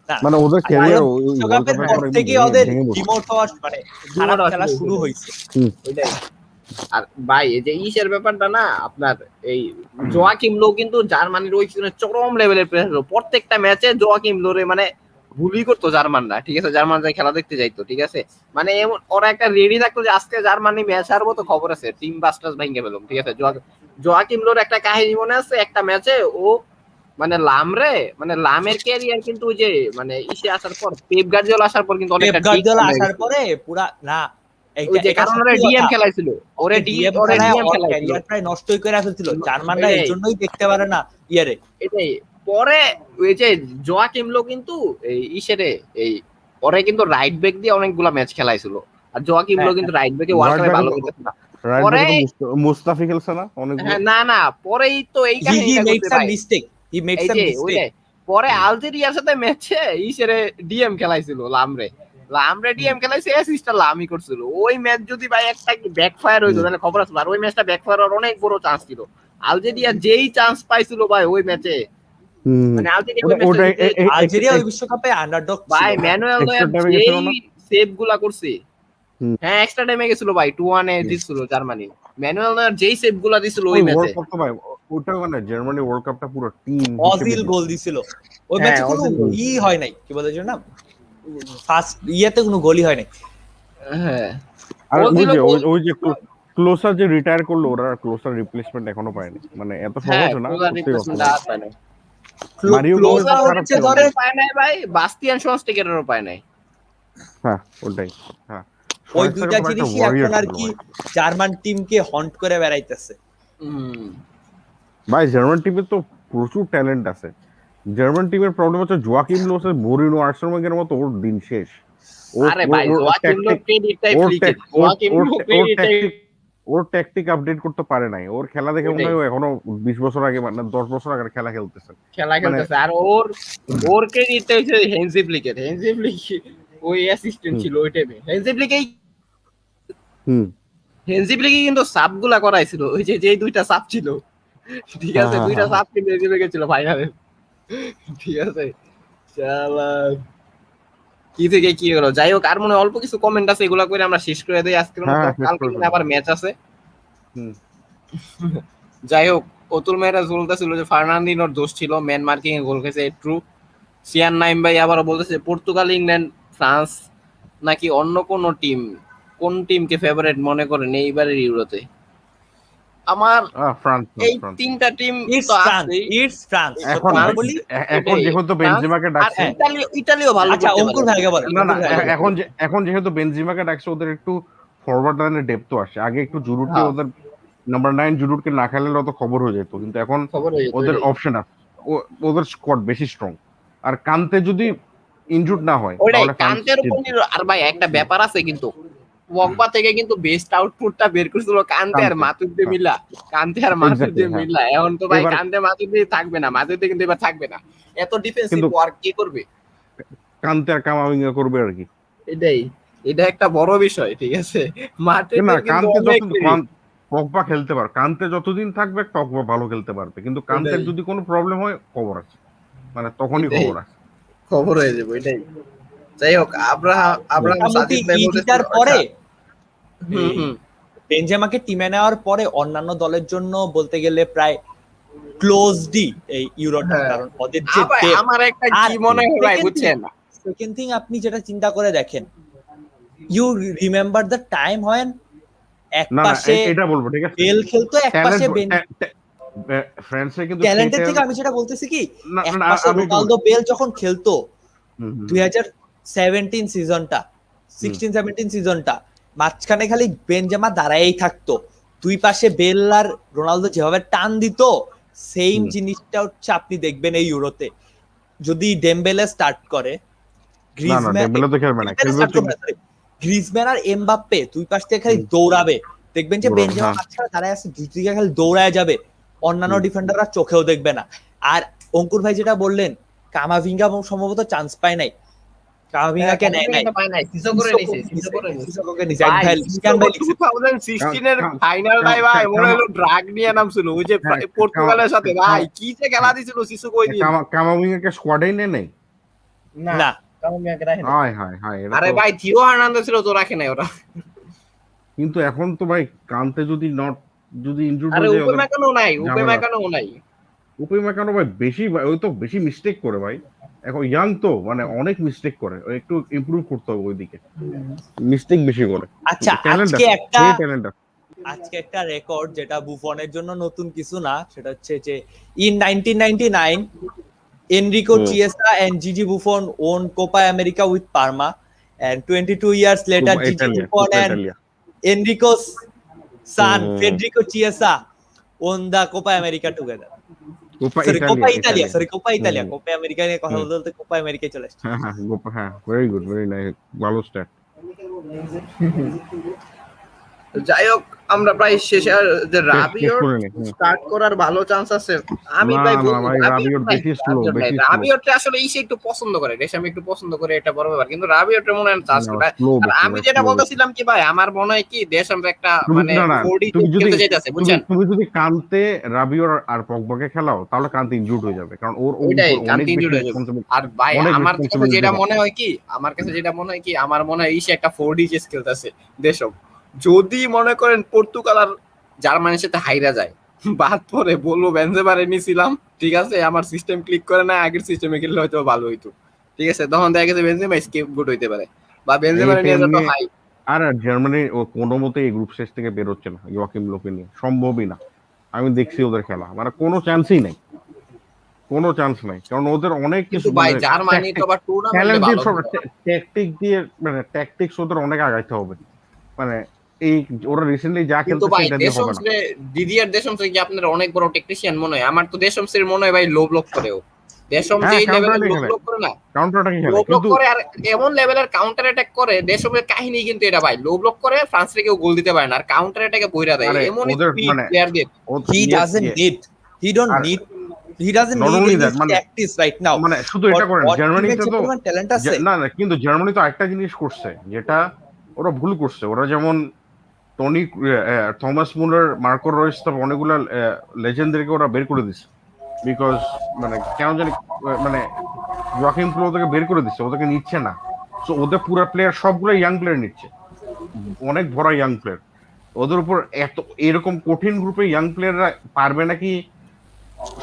না, মানে ওদের আর ক্যারিয়ার ওই ওয়ার্ল্ড বিশ্বকাপের কাপের পর পর একদম থেকে ওদের ভেঙে পড়ছে। ডিমোট হওয়া, মানে খারাপ খেলা শুরু হয়েছে। ওইটাই। আর ভাই এই যে ইসের ব্যাপারটা না আপনার, এই জোয়াকিম লো কিন্তু জার্মানির ওই সিজনে চরম লেভেলের প্লেয়ার ছিল। প্রত্যেকটা ম্যাচে জোয়াকিম লোরে মানে ভুলই করতো জার্মানরা, ঠিক আছে? জার্মান যাই খেলা দেখতে যাইতো, ঠিক আছে? মানে এমন ওরা একটা রেডি থাকতো যে আজকে জার্মানি ম্যাচ হারবো, তো খবর আছে টিম বাস্টার্স ভাঙে ফেলুম, ঠিক আছে? জোয়াকিম লোর একটা কাহিনী মনে আছে, একটা ম্যাচে ও মানে লামের ক্যারিয়ার কিন্তু ওই যে মানে ইসে আসার পর, পেপ গার্দিওলা আসার পর কিন্তু পেপ অনেকটা গার্দিওলা decline হয়ে আসার গেছে। পরে পুরা না, ওই যে এটা কারণ ওরা সত্যি ডিএম কথা, খেলাইছিল, ওরে ডিএম ওরে খেলায় ডিএম ওর খেলাইছিল। ক্যারিয়ার প্রায় নষ্টই করে ফেলছিল। জার্মানরা এই ওইটাই জন্যই দেখতে পারে না ইয়ারে। এটাই। পরে ওই যে জোয়াকিম লো কিন্তু এই ইসেরে এই পরে কিন্তু রাইট ব্যাক দিয়ে অনেকগুলা ম্যাচ খেলাইছিল, আর জোয়াকিম লো হ্যাঁ, কিন্তু রাইট ব্যাকে ওয়ার্ল্ড রাইট কাপে ব্যাকে ভালো তো করতেছে না। রাইট পরে ব্যাকে তো মুস্তাফি খেলছে না অনেকগুলো। হ্যাঁ, না না, পরেই তো এই হি কাহিনীটা মেক্স করতে আ ভাই। মিস্টেক, হি মেক্স এই আ যে মিস্টেক। ওইটাই, পরে আলজেরিয়ার সাথে ম্যাচে ইসেরে ডিএম খেলাইছিল, লামরে ডিএম খেলাইছে, অ্যাসিস্টটা লামই করছিল। ওই ম্যাচ যদি ভাই একটা ব্যাকফায়ার হইতো তাহলে খবর আছে। আর ওই ম্যাচটা ব্যাকফায়ার হওয়ার অনেক বড় চান্স ছিল। আলজেরিয়া যেই চান্স পাইছিল ভাই ওই ম্যাচে, মানে আলজেরিয়া ওই ম্যাচটা জিতে, আলজেরিয়া ওই বিশ্বকাপে আন্ডারডগ ছিল ভাই ভাই। ম্যানুয়েল এক্সট্রা নয়ার টাইমে গেছিল যেই না। সেভ গুলা করছে। হ্যাঁ, এক্সট্রা টাইমে গেছিল ভাই, 2-1 জিতছিল জার্মানি। ম্যানুয়েল নয়ার যেই সেভ গুলা দিছিল ওই ওই ম্যাচে। ওয়ার্ল্ড কাপ তো ভাই, ওটা মানে জার্মানি ওয়ার্ল্ড কাপটা পুরো টিম হিসেবে অজিল গোল দিছিল ওই হ্যাঁ, ম্যাচে, কোনো অজিল গোল। হয় নাই, কি বলে না, ফার্স্ট ইয়েতে কোনো গোলই হয় নাই। হ্যাঁ, আর ওই অজিলও যে গোল। ওই যে ক্লোসার যে রিটায়ার করলো, ওরা ক্লোসার রিপ্লেসমেন্ট এখনো পায়নি, মানে এত হ্যাঁ, সহজ না ক্লোজার সত্যি কথা। রিপ্লেসমেন্ট আর পায় না। মারিও গোমেজ ক্লোজার খারাপ ছিল না। ধরে পায় নাই ভাই, বাস্তিয়ান শোয়ানস্টেগারেরও পায় নাই। হ্যাঁ ওটাই, হ্যাঁ ওই শোয়েস্টার দুইটা কোনো একটা জিনিসই ওয়ারিয়র এখন আর ছিল কি ভাই। জার্মান টিমকে হন্ট করে বেড়াইতেছে। ভাই জার্মান টিমে তো প্রচুর ট্যালেন্ট আছে। জার্মান টিমের প্রবলেম হচ্ছে জোয়াকিম লোসের মোরিনো আর্সেনালের মতো ওর দিন শেষ। আরে ভাই, জোয়াকিম লো ক্রেডিটটাই ফ্লিকে, জোয়াকিম লো ক্রেডিটটাই ওর ট্যাকটিক আপডেট করতে পারে নাই। ওর খেলা দেখে মনে হয় ও এখনো 20 বছর আগে, মানে 10 বছর আগের খেলা খেলতেছে। খেলা খেলতেছে। আর ওর ক্রেডিটটা হচ্ছে হেনজি ফ্লিকের। হেনজি ফ্লিক ওই অ্যাসিস্ট্যান্ট ছিল ওই টাইমে। হেনজি ফ্লিকই কিন্তু সাব গুলা করাইছিল, ওই যে যেই দুইটা সাব ছিল, ঠিক আছে? দুইটা সাব কিন্তু হেনজি ফ্লিক ছিল ফাইনালে, ঠিক আছে? শালা কি থেকে কি হলো, যাই হোক। আর মনে হয় অল্প কিছু কমেন্ট আছে, এগুলা করে আমরা শেষ করে দেই আজকের মতো। কালকে মনে হয় আবার ম্যাচ আছে। যাই হোক, অতুল মেহরাজ বলতেছিল যে ফার্নান্দিনোর দোষ ছিল, ম্যান মার্কিং এ গোল খেয়েছে, ট্রু। সিয়ান নাইম ভাই আবারও বলতেছে পর্তুগাল, ইংল্যান্ড, ফ্রান্স নাকি অন্য কোন টিম, কোন টিমকে ফেভারিট মনে করেন এইবারের ইউরোতে? আমার এই তিনটা টিম তো আছেই। It's France. এখন যেহেতু বেনজেমাকে ডাকছে, ইতালিও ভালো আচ্ছা করতে অঙ্কুর পারে। ভাইকে বল। না না, এখন যেহেতু বেনজেমাকে ডাকছে, ওদের একটু ফরওয়ার্ড লাইনে ডেপথ আসে। আগে একটু জুরুটি ওদের নাম্বার 9 জুডুটকে না খেলালে অত খবর হয়ে যেত, কিন্তু এখন খবর হয়ে যেত ওদের ওইটাই। অপশন আছে, ওদের স্কোয়াড বেশি স্ট্রং। আর কান্তে যদি ইনজুর্ড না হয় ওইটাই তাহলে ফ্রান্স কান্তের উপর আর ভাই একটা ব্যাপার আছে কিন্তু পগবা থেকে কিন্তু বেস্ট আউটপুটটা বের করছিল কান্তে আর কান্তে, মাতুদ্দে হ্যাঁ মিলা। কান্তে আর মাতুদ্দে এক্স্যাক্টলি, হ্যাঁ। মিলা এখন তো ভাই এবার কান্তে মাতুদ্দে থাকবে না, মাতুদ্দে কিন্তু এবার থাকবে না। এত ডিফেন্সিভ কিন্তু ওয়ার্ক কি করবে? কান্তে আর কামাবিঙ্গা করবে আর কি। এটাই, এটা একটা বড় বিষয়, ঠিক আছে। না, মার্টিনদের কিন্তু কান্তে অনেক দেরি। পগবা খেলতে পারবে, কান্তে যতদিন থাকবে পগবা ভালো খেলতে পারবে, কিন্তু কান্তের ওইটাই যদি কোনো প্রবলেম হয় খবর আছে, মানে তখনই এটাই খবর আছে। খবর হয়ে যাবে এটাই। যাই হোক, আব্রাহাম আব্রাহাম মোটামুটি সাজিদ ভাই ই বলতেছিল জিতার পরে, হুম হুম বেনজেমাকে টিমে নেওয়ার পরে অন্যান্য দলের জন্য বলতে গেলে প্রায় ক্লোজডই এই ইউরোটা, হ্যাঁ। কারণ ওদের যে আবার ডেপথ। আমার একটা আর কি মনে হয় ভাই বুঝছেন, সেকেন্ড থিং আপনি যেটা চিন্তা করে দেখেন, you remember the time when এক না, পাশে এটা বলবো, ঠিক আছে। বেল খেলতো, এক পাশে ফ্রান্সে কিন্তু সেই ট্যালেন্টের থেকে আমি যেটা বলতেছি কি, না, এক না, পাশে আমি একটু রোনালদো বেল যখন খেলতো হুম, হুম, 2017 সিজনটা, 16-17 সিজনটা, মাঝখানে খালি বেনজেমা দাঁড়াই থাকতো, দুই পাশে বেল আর রোনালদো যেভাবে টান দিত, সেম হুম। জিনিসটা হচ্ছে আপনি দেখবেন এই ইউরোতে। যদি ডেমবেলে স্টার্ট করে, না, ডেম্বেলে তো খেলবে না, খেলবে হচ্ছে গ্রিজম্যান আর এমবাপ্পে দুই পাশ থেকে খালি হুম, দৌড়াবে, দেখবেন যে দৌড়াবে, বেনজেমা হ্যাঁ। মাঝখানে দাঁড়ায় আছে, দুই দিকে খালি দৌড়ায় যাবে, অন্যান্য হুম। ডিফেন্ডাররা চোখেও দেখবে না। আর অঙ্কুর ভাই যেটা বললেন, কামাভিঙ্গা সম্ভবত চান্স পায় নাই, কামাভিঙ্গাকে নেয় নাই, পায় নাই, সিসো করে নিছে, সিসো করে নিছে। সিসোকোকে নিছে। এক ভাই ভাই লিখিয়ান ভাই লিখছে 2016 এর কাম- ফাইনালটাই ভাই মনে হলো ড্রাগ নিয়ে নামছিল ওই যে হ্যাঁ, পর্তুগালের সাথে, ভাই কি যে খেলা দিছিল সিসো ওই দিন। কামাবিঙ্গাকে স্কোয়াডেই নেই। না। কামাবিঙ্গাকে রাখে নাই। হায় হায় হায়, এটা আরে তো। ভাই থিও হার্নান্দেজ ছিল তো রাখে নাই ওরা। কিন্তু এখন তো ভাই কান্তে যদি ইনজুর্ড আরে হয়ে যায় উপে ওদের মেকানো নাই, উপে ঝামেলা। মেকানো নাই। উপেমেকানো ভাই ওই তো বেশি মিস্টেক করে ভাই, এখন ইয়াং তো মানে অনেক মিস্টেক করে, ওই একটু ইমপ্রুভ করতে হবে ওইদিকে, মিস্টেক বেশি করে। আচ্ছা, ট্যালেন্ট আজকে আছে, একটা সেই ট্যালেন্ট আছে। আজকে একটা রেকর্ড যেটা বুফনের জন্য নতুন কিছু না, সেটা হচ্ছে যে in 1999 Enrico Chiesa and Gigi Buffon won Copa America with Parma, and 22 years later Gigi Buffon and Italia Enrico's son Federico Chiesa won the Copa America together. Copa Italia, Copa America নিয়ে কথা বলতে বলতে Copa America চলে আসছে। হ্যাঁ, very good, very nice, ভালো start. যাই হোক, আমরা প্রায় শেষে, আর যে শেষ রাবিওর করে নি। স্টার্ট করার ভালো চান্স আছে। আমি না, ভাই না বলবো ভাই, রাবিওর রাবিওর নাই, বেশি স্লো, বেশি স্লো। রাবিওরটা আসলে ইসে একটু পছন্দ করে, রেশাম একটু পছন্দ করে, এটা বড় ব্যাপার, কিন্তু রাবিওরটা মনে হয় চান্স করে। স্লো আর বেশি, আমি ভাই, যেটা স্লো বেশি। বলতেছিলাম কি ভাই, আমার মনে হয় কি দেশম একটা মানে না, 4D তুমি যদি খেলতে যাইতেছে, বুঝছেন? তুমি যদি কান্তে, রাবিওর আর পগবাকে খেলাও তাহলে কান্তে ইনজুর্ড হয়ে যাবে, কারণ ওর ওইটাই উপর অনেক কান্তি বেশি ইনজুর্ড হয়ে যাবে। রেসপন্সিবিলিটি, আর ভাই অনেক আমার কাছে রেসপন্সিবিলিটি যেটা থাকে। মনে হয় কি, আমার কাছে যেটা মনে হয় কি, আমার মনে হয় ইসে একটা 4D চেস খেলতেছে দেশম। যদি মনে করেন পর্তুগাল আর জার্মানির সাথে হাইরা যায়, বাদ পরে বলবো বেনজেমারে নিছিলাম, ঠিক আছে, আমার সিস্টেম ক্লিক করে না, আগের সিস্টেমে খেললে হয়তো ভালো হইতো, ঠিক আছে, তখন দেখা গেছে বেনজেমা স্কেপগোট হইতে পারে, বা বেনজেমারে এইটা নিয়ে যত এমনি। হাই। আর জার্মানি ও কোনো মতে এই গ্রুপ স্টেজ থেকে বেরোচ্ছে না ইয়োয়াকিম লোকে নিয়ে, সম্ভবই না। আমি দেখছি ওদের খেলা, মানে কোনো চান্সই নাই, কোনো চান্স নাই, কারণ ওদের অনেক কিন্তু কিছু ভাই মানে জার্মানি তো আবার টুর্নামেন্টে ট্যালেন্ট দিয়ে ভালো সব, খেলে। ট্যাকটিক দিয়ে, মানে ট্যাকটিক্স ওদের অনেক আগাইতে হবে, মানে এই ওরা রিসেন্টলি যা কিন্তু খেলতেছে ভাই এটা দিয়ে হবে না। দিদিয়ার দেশমস কি আপনার অনেক বড় টেকনিশিয়ান মনে হয়? আমার তো দেশমসের মনে হয় ভাই লো ব্লক করেও, দেশম যে হ্যাঁ, এই কাউন্টার লেভেলের অ্যাটাক লো খেলে, ব্লক করে না, কাউন্টার অ্যাটাক লো খেলে, ব্লক কিন্তু করে, আর এমন লেভেলের কাউন্টার অ্যাটাক করে, দেশমের কাহিনী কিন্তু এটা ভাই, লো ব্লক করে ফ্রান্সে কেউ গোল দিতে পারে না, আর কাউন্টার অ্যাটাকে বইরা দেয় আরে এমনই ওদের স্পিড মানে প্লেয়ারদের। He doesn't need, he don't আর need, he doesn't not need only any that, মানে tactics right now. মানে শুধু এটা করেন, ওর জার্মানিতে team-এ যে তো পরিমাণ talent আছে, না, কিন্তু জার্মানি তো একটা জিনিস করছে যেটা ওরা ভুল করছে, ওরা যেমন টনি, থমাস মুলার, মার্কো রয়েস, তারপর অনেকগুলো লেজেন্ডদেরকে ওরা বের করে দিচ্ছে, বিকজ মানে কেন জানি মানে জোয়াকিম ক্লো ওদেরকে বের করে দিচ্ছে, ওদেরকে নিচ্ছে না। সো ওদের পুরো প্লেয়ার সবগুলো ইয়াং প্লেয়ার নিচ্ছে, অনেক ভরা ইয়াং প্লেয়ার। ওদের উপর এত এরকম কঠিন গ্রুপে ইয়াং প্লেয়াররা পারবে নাকি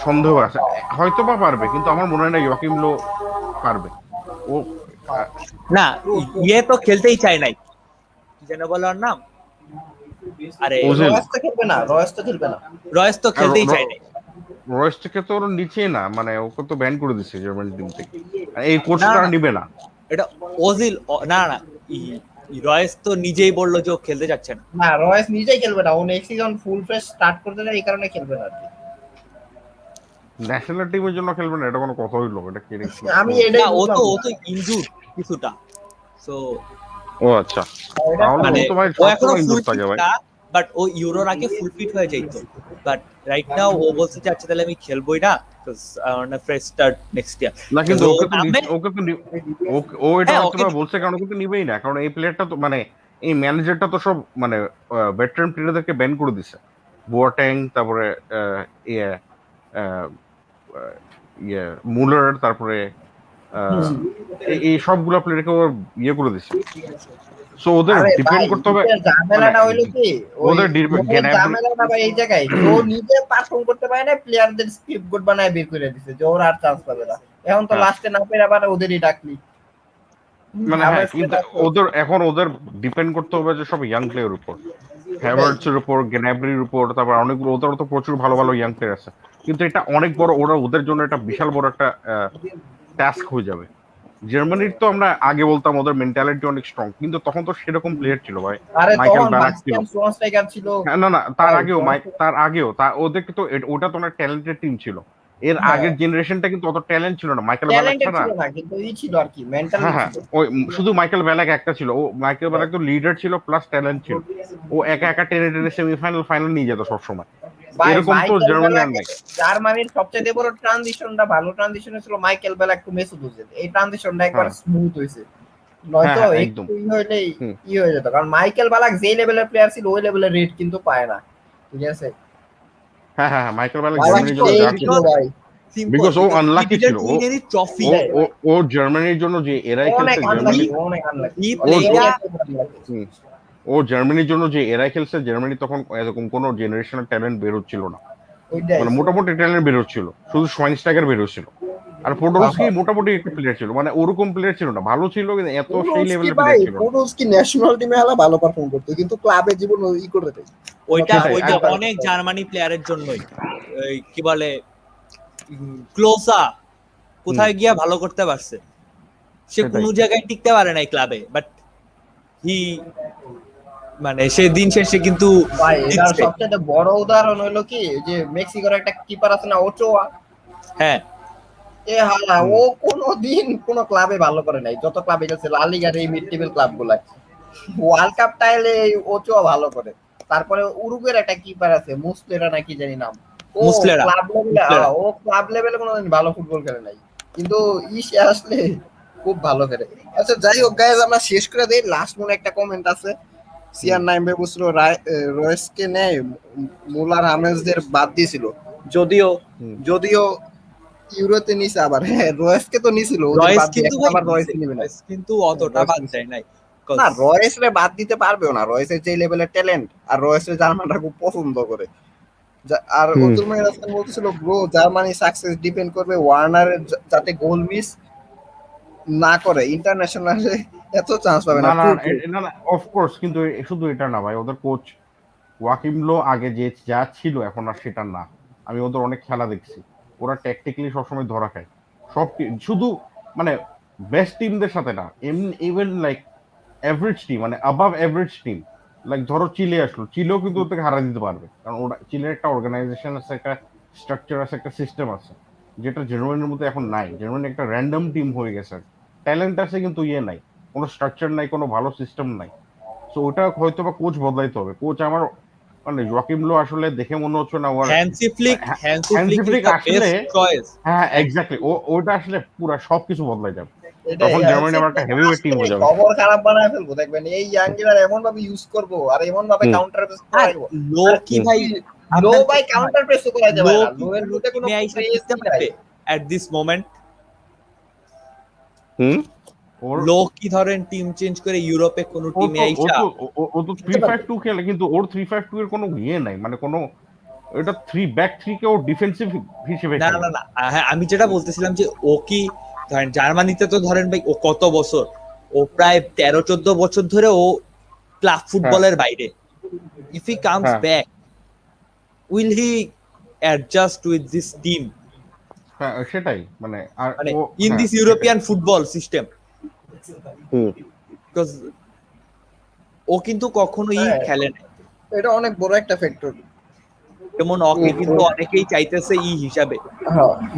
সন্দেহ আছে, হয়তো বা পারবে, কিন্তু আমার মনে হয় না ইয়োয়াকিম লো পারবে। ও না, ইয়ে তো খেলতেই চায় নাই, কি যেন বলে ওর নাম, আরে ওজেল, রয়েস তো খেলবে না, রয়েস তো খেলবে না। রয়েস তো খেলতেই চায় নাই। রয়েস থেকে তো ওর নিচে না, মানে ওকে তো ব্যান করে দিচ্ছে জার্মানি টিম থেকে, আর এই কোচটা না, না, নিবে না। এটা ওজিল, না না, রয়েস তো নিজেই বললো যে ও খেলতে যাচ্ছে না। না, রয়েস নিজেই খেলবে না, ও next season full fresh start করতে যায়, এই কারণে খেলবে না আর কি। ন্যাশনাল টিমের জন্য খেলবে না, এটা কোনো কথা হইলো? এটা কি আমি শুনলাম? এটাই না, বুঝলাম ও না। তো ইনজুর কিছুটা, সো ও আচ্ছা, এটা তাহলে মানে ও তো ভাই ও এখনো সবসময় ফুল ইনজুর থাকে ফিট ভাই। না, বাট ও ইউরোর আগে ফুল ফিট হয়ে যাইতো। বাট রাইট নাও ও বলছে যে আচ্ছা তাহলে আমি খেলবোই না, because I want a fresh start next year. না কিন্তু ও ওকে তো নামবে, ওকে তো ও এটা হ্যাঁ হয়তো ওকে বা বলছে কারণ ওকে তো নিবেই না, কারণ এই প্লেয়ারটা তো মানে এই ম্যানেজারটা তো সব মানে ভেটারান প্লেয়ারদেরকে ব্যান করে দিছে। বুয়াটেং, তারপরে ইয়ে আহ, আহ, ইয়ে মুলার, তারপরে আহ, এই সবগুলা প্লেয়ারকে ও ইয়ে করে দিছে। সো ওদের আরে ডিপেন্ড ভাই, করতে হবে ঈদের মানে ঝামেলাটা হইলো কি, ওই ওদের জোনের ঝামেলাটা ভাই এই জায়গায় যে ও নিজে পারফর্ম করতে পারে না, প্লেয়ারদের স্ক্রিপ্ট বোর্ড বানায় বের করে দিছে যে ওর আর চান্স পাবে না। এখন তো হ্যাঁ লাস্টে না পেরে আবার ওদেরই ডাকলি। মানে হ্যাঁ, হামেসকে কিন্তু ডাকো। ওদের ডিপেন্ড করতে হবে যে সব ইয়াং প্লেয়ার উপর, হ্যাভার্টসের উপর, গ্ন্যাব্রির উপর, তারপর অনেকগুলো ওদের তো প্রচুর ভালো ভালো ইয়াং প্লেয়ার আছে। কিন্তু এটা অনেক বড়, ওদের জন্য এটা বিশাল বড় একটা টাস্ক হয়ে যাবে। জার্মানির তো আমরা আগে বলতাম ওদের মেন্টালিটি অনেক স্ট্রং, কিন্তু তখন তো সেরকম প্লেয়ার ছিল ভাই। আরে মাইকেল তখন ব্যালাক ছিল, বাস্টিয়ান সোয়ানস্টাইগার ছিল। হ্যাঁ, না না, তার ভাই আগেও তার আগেও ওদেরকে তো ওটা তো অনেক ট্যালেন্টেড টিম ছিল। এর হ্যাঁ, আগের জেনারেশনটা কিন্তু অত ট্যালেন্ট ছিল না মাইকেল ব্যালাক ট্যালেন্টেড ছাড়া। ছিল না, কিন্তু ই ছিল আর কি, মেন্টালি হ্যাঁ হ্যাঁ, ছিল। ওই শুধু মাইকেল ব্যালাক একটা ছিল, মাইকেল ব্যালাক তো লিডার ছিল প্লাস ট্যালেন্ট ছিল। ও একা একা টেনে টেনে সেমিফাইনাল ফাইনাল নিয়ে যেত সবসময়। ভাই এরকম তো মাইকেল জার্মানি আর বেলাক, নাই। জার্মানির সবচেয়ে বড় ট্রানজিশনটা, ভালো ট্রানজিশন ছিল Michael Ballack to Mesut Ozil. এই ট্রানজিশনটা একবার হ্যাঁ স্মুথ হইছে, হ্যাঁ নয়তো হ্যাঁ, একদম। একটু ই হইলেই হুম। ই হয়ে যেত। কারণ মাইকেল বালাক যে লেভেলের প্লেয়ার ছিল ওই লেভেলের রেট কিন্তু পায় না, ঠিক আছে। হ্যাঁ হ্যাঁ হ্যাঁ, মাইকেল ব্যালাক বালাক জার্মানির জন্য সেই যা ছিল করছে, ভাই, সিম্পল, বিকজ ও বিকজ হি আনলাকি ছিল। Didn't win any trophy. ও ও ও জার্মানির জন্য যে এরাই অনেক খেলছে জার্মানি, আনলাকি, অনেক আনলাকি। হি ও প্লেড ও আ হুম, ও জার্মানির জন্য যে এরাই খেলছে, জার্মানি তখন এরকম কোনো জেনারেশনাল ট্যালেন্ট বের হচ্ছিল না। ওইটাই। মানে মোটামুটি ট্যালেন্ট বের হচ্ছিল, শুধু সোয়াইনস্টাইগার বের হচ্ছিল। আর পোডলস্কি মোটামুটি একটা প্লেয়ার ছিল, মানে ওরকম প্লেয়ার ছিল না, ভালো ছিল কিন্তু এত সেই পুরুস্কি লেভেলের ভাই, প্লেয়ার ছিল না। পুরুস্কি ন্যাশনাল টিমে হেলা ভালো পারফর্ম করতো, কিন্তু ক্লাবে জীবন ই করে দেয়। ওইটা সেটাই ওইটা অনেক জার্মানি প্লেয়ারের জন্যই, ওই কি বলে ক্লোসা হুম, কোথায় গিয়া ভালো করতে পারছে, সে সেটাই। কোনো জায়গায় টিকতে পারে নাই ক্লাবে, বাট হি মানে সে দিন শেষে কিন্তু ভাই এটার জিতছে। সবচেয়ে বড় উদাহরণ হলো কি, যে মেক্সিকোর একটা কিপার আছে না, ওচোয়া। হ্যাঁ, এ হালা হুম। ও কোনোদিন কোনো ক্লাবে ভালো করে নাই, যত ক্লাবে গেছে লা লিগার এই মিড টেবিল ক্লাব গুলা। ওয়ার্ল্ড কাপ টাইলে ওচোয়া ভালো করে। তারপরে উরুগুয়ের একটা কিপার আছে, মুসলেরা নাকি জানি নাম। ও মুসলেরা ক্লাব লেভেলে, মুসলেরা ও ক্লাব লেভেলে কোনোদিন ভালো ফুটবল খেলে নাই, কিন্তু সে আসলে খুব ভালো খেলে। আচ্ছা যাই হোক গাইজ, আমরা শেষ করে দেই। লাস্ট মনে একটা কমেন্ট আছে, হুম। সিআর নাইম বুসলো রয়েসকে নেয়, মুলার হামেসদের বাদ দিয়েছিল। যদিও হুম। যদিও ইউরোতে নিছে আবার, হ্যাঁ রয়েসকে তো নিছিল, ওদের রয়েস বাদ দিয়ে কিন্তু এখন ভাই আবার রয়েস নিছে, নিবে না। রয়েস কিন্তু হ্যাঁ, অতটা রয়েস বাদ নিছে। দেয় নাই। না 'Cause রয়েস রে বাদ দিতে পারবেও না, রয়েসের যে লেভেলের ট্যালেন্ট, আর রয়েসের জার্মানরা খুব পছন্দ করে। আর হুম। অতুল মেহের হাসান বলতেছিল ব্রো, জার্মানি সাকসেস ডিপেন্ড করবে ওয়ার্নারের যাতে গোল মিস না করে, ইন্টারন্যাশনালে এত চান্স পাবে না না। না ট্রু না, ট্রু। না না, অফকোর্স, কিন্তু শুধু এটা না ভাই, ওদের কোচ ওয়াকিম লো আগে যে যা ছিল এখন আর সেটা না। আমি ওদের অনেক খেলা দেখছি, ওরা ট্যাকটিক্যালি সবসময় ধরা খায়। শুধু মানে বেস্ট টিমদের সাথে না, এমনি ইভেন লাইক এভারেজ টিম, মানে অ্যাবাভ এভারেজ টিম, লাইক ধরো চিলে আসলো, চিলেও কিন্তু ওদেরকে হারা দিতে পারবে, কারণ ওরা চিলের একটা অর্গানাইজেশন আছে, একটা স্ট্রাকচার আছে, একটা সিস্টেম আছে, যেটা জার্মানির মধ্যে এখন নাই। জার্মানি একটা র্যান্ডম টিম হয়ে গেছে, ট্যালেন্ট আছে কিন্তু ইয়ে নাই, কোনো স্ট্রাকচার নাই, কোনো ভালো সিস্টেম নাই। সো ওটা হয়তো বা কোচ বদলাইতে হবে। কোচ আমার মানে জোয়াকিম লো আসলে দেখে মনে হচ্ছে না ওর Hansi Flick is Hansi the আসলে, বেস্ট চয়েস। হ্যাঁ এক্স্যাক্টলি, ওটা আসলে পুরা সবকিছু বদলাই যাবে। এটাই তখন জার্মানি আবার একটা হেভিওয়েট টিম আসলে হয়ে যাবে। খবর খারাপ বানায় ফেলবো দেখবেন, এই ইয়াঙ্গিরা এমন ভাবে ইউজ করবো আর এমন ভাবে হুম। কাউন্টার প্রেস আর করাইবো। লো আর কি হুম। ভাই, লো আপনার কি বাই মনে হয় কাউন্টার প্রেসও করাইতে লো পারে না, কি লো এর কোনো মধ্যে কোনো টিমে আইসা টিকতে ক্রেজই নাই। পারবে এট দিস মোমেন্ট? হুম। ওর লো কি ধরেন টিম চেঞ্জ করে ইউরোপে কোনো ও টিমে তো ও আইসা তো ও তো টিকতে পারবে। 3-5-2 খেলে, কিন্তু ওর 3-5-2 এর কোনো ইয়ে নাই, মানে কোনো, এটা 3 ব্যাক 3 কে ও ডিফেন্সিভ হিসেবে না খেলে। না না, হ্যাঁ আমি যেটা বলতেছিলাম যে ও কি ধরেন জার্মানিতে তো ধরেন ভাই ও কত বছর, ও প্রায় 13-14 বছর ধরে ও ক্লাব হ্যাঁ ফুটবলের বাইরে। ইফ হি কামস হ্যাঁ back, will he adjust with this team, হ্যাঁ, সেটাই মানে। আর মানে ও ইন হ্যাঁ দিস সেটাই। European football system? হুম। বিকজ ও কিন্তু কখনোই হ্যাঁ। খেলে না, এটা অনেক বড় একটা ফ্যাক্টর। যেমন ওকে কিন্তু অনেকেই চাইতেছে হিসাবে,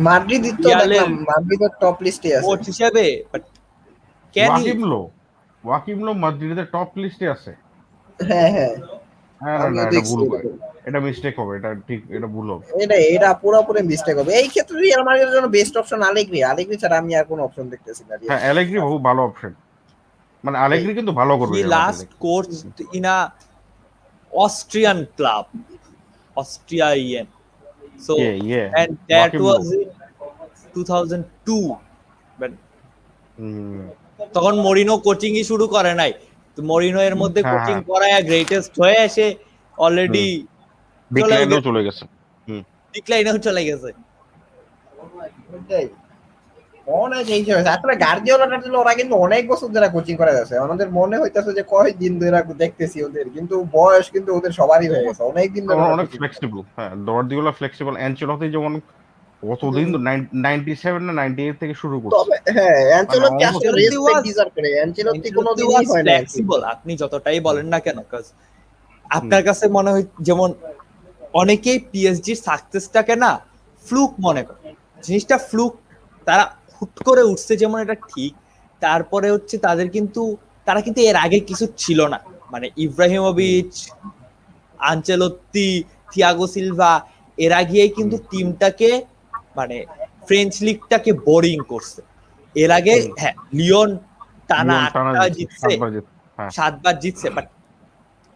মাদ্রিদ তো দেখলাম মাদ্রিদের টপ লিস্টে আছে কোচ হিসাবে, বাট ক্যান হি? ওয়াকিম লো মাদ্রিদের টপ লিস্টে আছে। হ্যাঁ হ্যাঁ হ্যাঁ, না আমিও এটা দেখছি ভুল, এরকম। এটা মিস্টেক হবে, এটা ঠিক, এটা ভুল হবে। এটা পুরোপুরি মিস্টেক হবে এই ক্ষেত্রে। রিয়াল মাদ্রিদের জন্য বেস্ট অপশন আলেগ্রি ছাড়া আমি আর কোনো অপশন দেখতেছি না হ্যাঁ, অ্যালেগ্রি বহু ভালো অপশন, মানে আলেগ্রি কিন্তু ভালো করবে হি রিয়াল লাস্ট মাদ্রিদে। Coached in a Austrian club, Austrian. So Yeah, and that Joachim Low. was in 2002, but hmm, তখন মরিনো কোচিংই শুরু করে নাই, তো মরিনো এর মধ্যে হ্যাঁ কোচিং হ্যাঁ, করায় গ্রেটেস্ট হয়ে এসে অলরেডি চলেও ডিক্লাইনেও গেছে, চলে গেছে। হুম, ডিক্লাইনেও চলে গেছে। ওইটাই। অনেক এই যে আসলে গার্দিওলাটা ছিল, ওরা কিন্তু অনেক বছর ধরে কোচিং করে যাচ্ছে। আমাদের মনে হইতাছে যে কয়দিন ধরে দেখতেছি ওদের, কিন্তু বয়স কিন্তু ওদের সবারই হয়ে গেছে, অনেক দিন ধরে ওরা ওরা অনেক কোচিং। ফ্লেক্সিবল। হ্যাঁ, গার্দিওলা ফ্লেক্সিবল, অ্যানচেলত্তি যেমন কতদিন, 97 না 98 থেকে শুরু করছে, তবে হ্যাঁ মানে অ্যানচেলত্তি আসলে অলমোস্ট। রেসপেক্ট ডিজার্ভ করে। অ্যানচেলত্তি অ্যানচেলত্তি কোনোদিনই ওয়াজ হয় না ফ্লেক্সিবল, আপনি যতটাই বলেন না কেন, কাজ হুম, আপনার কাছে মনে হয় যেমন অনেকেই পিএসজির সাকসেসটাকে না ফ্লুক মনে করে, জিনিসটা ফ্লুক, তারা হুট করে উঠছে যেমন এটা ঠিক, তারপরে হচ্ছে তারা কিন্তু এর আগে কিছু ছিল না, মানে ইব্রাহিমোভিচ, আনচেলত্তি, থিয়াগো সিলভা, এরা গিয়েই কিন্তু টিমটাকে মানে ফ্রেঞ্চ লিগটাকে বোরিং করছে। এর আগে হুম। হ্যাঁ লিওন টানা লিওন টানা 8টা জিতছে, জিতছে, 7 বার জিতছে। হ্যাঁ, 7বার জিতছে, বাট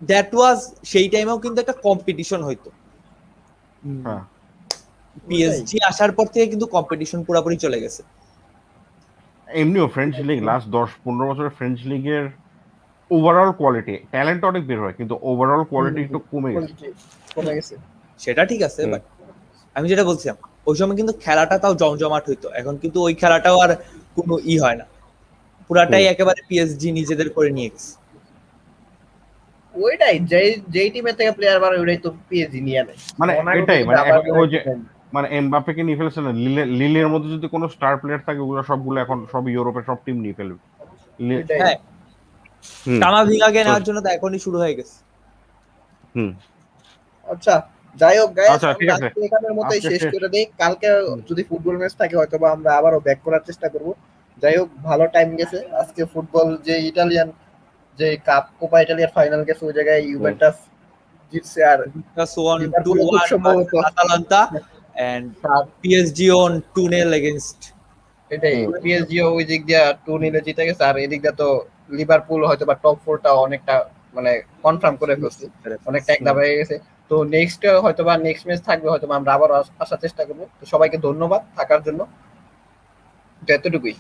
দ্যাট ওয়াজ সেই টাইমেও কিন্তু একটা কম্পিটিশন হইতো। হ্যাঁ। পিএসজি আসার পর থেকে কিন্তু কম্পিটিশন পুরোপুরি চলে গেছে। এমনিও ফ্রেঞ্চ লিগ লাস্ট 10-15 বছরের ফ্রেঞ্চ লিগের ওভারঅল কোয়ালিটি, ট্যালেন্ট অনেক বের হয়, কিন্তু ওভারঅল কোয়ালিটি একটু কমে গেছে। কমে গেছে। সেটা ঠিক আছে, বাট আমি যেটা বলছিলাম ওই সময় কিন্তু খেলাটা তাও জমজমাট হইতো, এখন কিন্তু ওই খেলাটাও আর কোনো হয় না, পুরাটাই একেবারে পিএসজি নিজেদের করে নিয়ে গেছে। ওইটাই, যেই টিমের থেকে প্লেয়ার বার ওইটাই তো পিএসজি নিয়ে নেয়। মানে ওনাকে এটাই, কিন্তু মানে আবার এখন ওই যে মানে এমবাপ্পেকে নিয়ে ফেলছে না, লিলের মধ্যে যদি কোনো স্টার প্লেয়ার থাকে, ওগুলো সবগুলো এখন সব ইউরোপের সব টিম নিয়ে ফেলবে। ওইটাই। হ্যাঁ, কামাভিঙ্গাকে নেওয়ার জন্য তো এখনই শুরু হয়ে গেছে। আচ্ছা যাই হোক গাইস, আচ্ছা, ঠিক আমরা আছে, আজকে এখানের মতোই আজকে শেষ শেষ। করে দেই। কালকে যদি ফুটবল ম্যাচ থাকে হয়তো বা আমরা আবারও ব্যাক করার চেষ্টা করব। যাই হোক, ভালো টাইম গেছে আজকে। ফুটবল যে ইটালিয়ান যে কাপ কোপা ইটালিয়ার ফাইনাল গেছে, ওই জায়গায় ইউভেন্টাস জিতছে, আর লিভারপুলও খুব 2-1 সম্ভবত versus Atalanta and PSG on 2-0 against এটাই, পিএসজিও ওই দিক দিয়া 2-0 জিতে গেছে, আর এদিক দিয়া তো লিভারপুল হয়তো বা টপ 4টা অনেকটা মানে কনফার্ম করে ফেলছে, অনেকটা এক ধাপ হয়ে গেছে। তো নেক্সট হয়তো বা নেক্সট ম্যাচ থাকবে, হয়তো বা আমরা আবার আসার চেষ্টা করবো। তো সবাইকে ধন্যবাদ থাকার জন্য, এতটুকুই।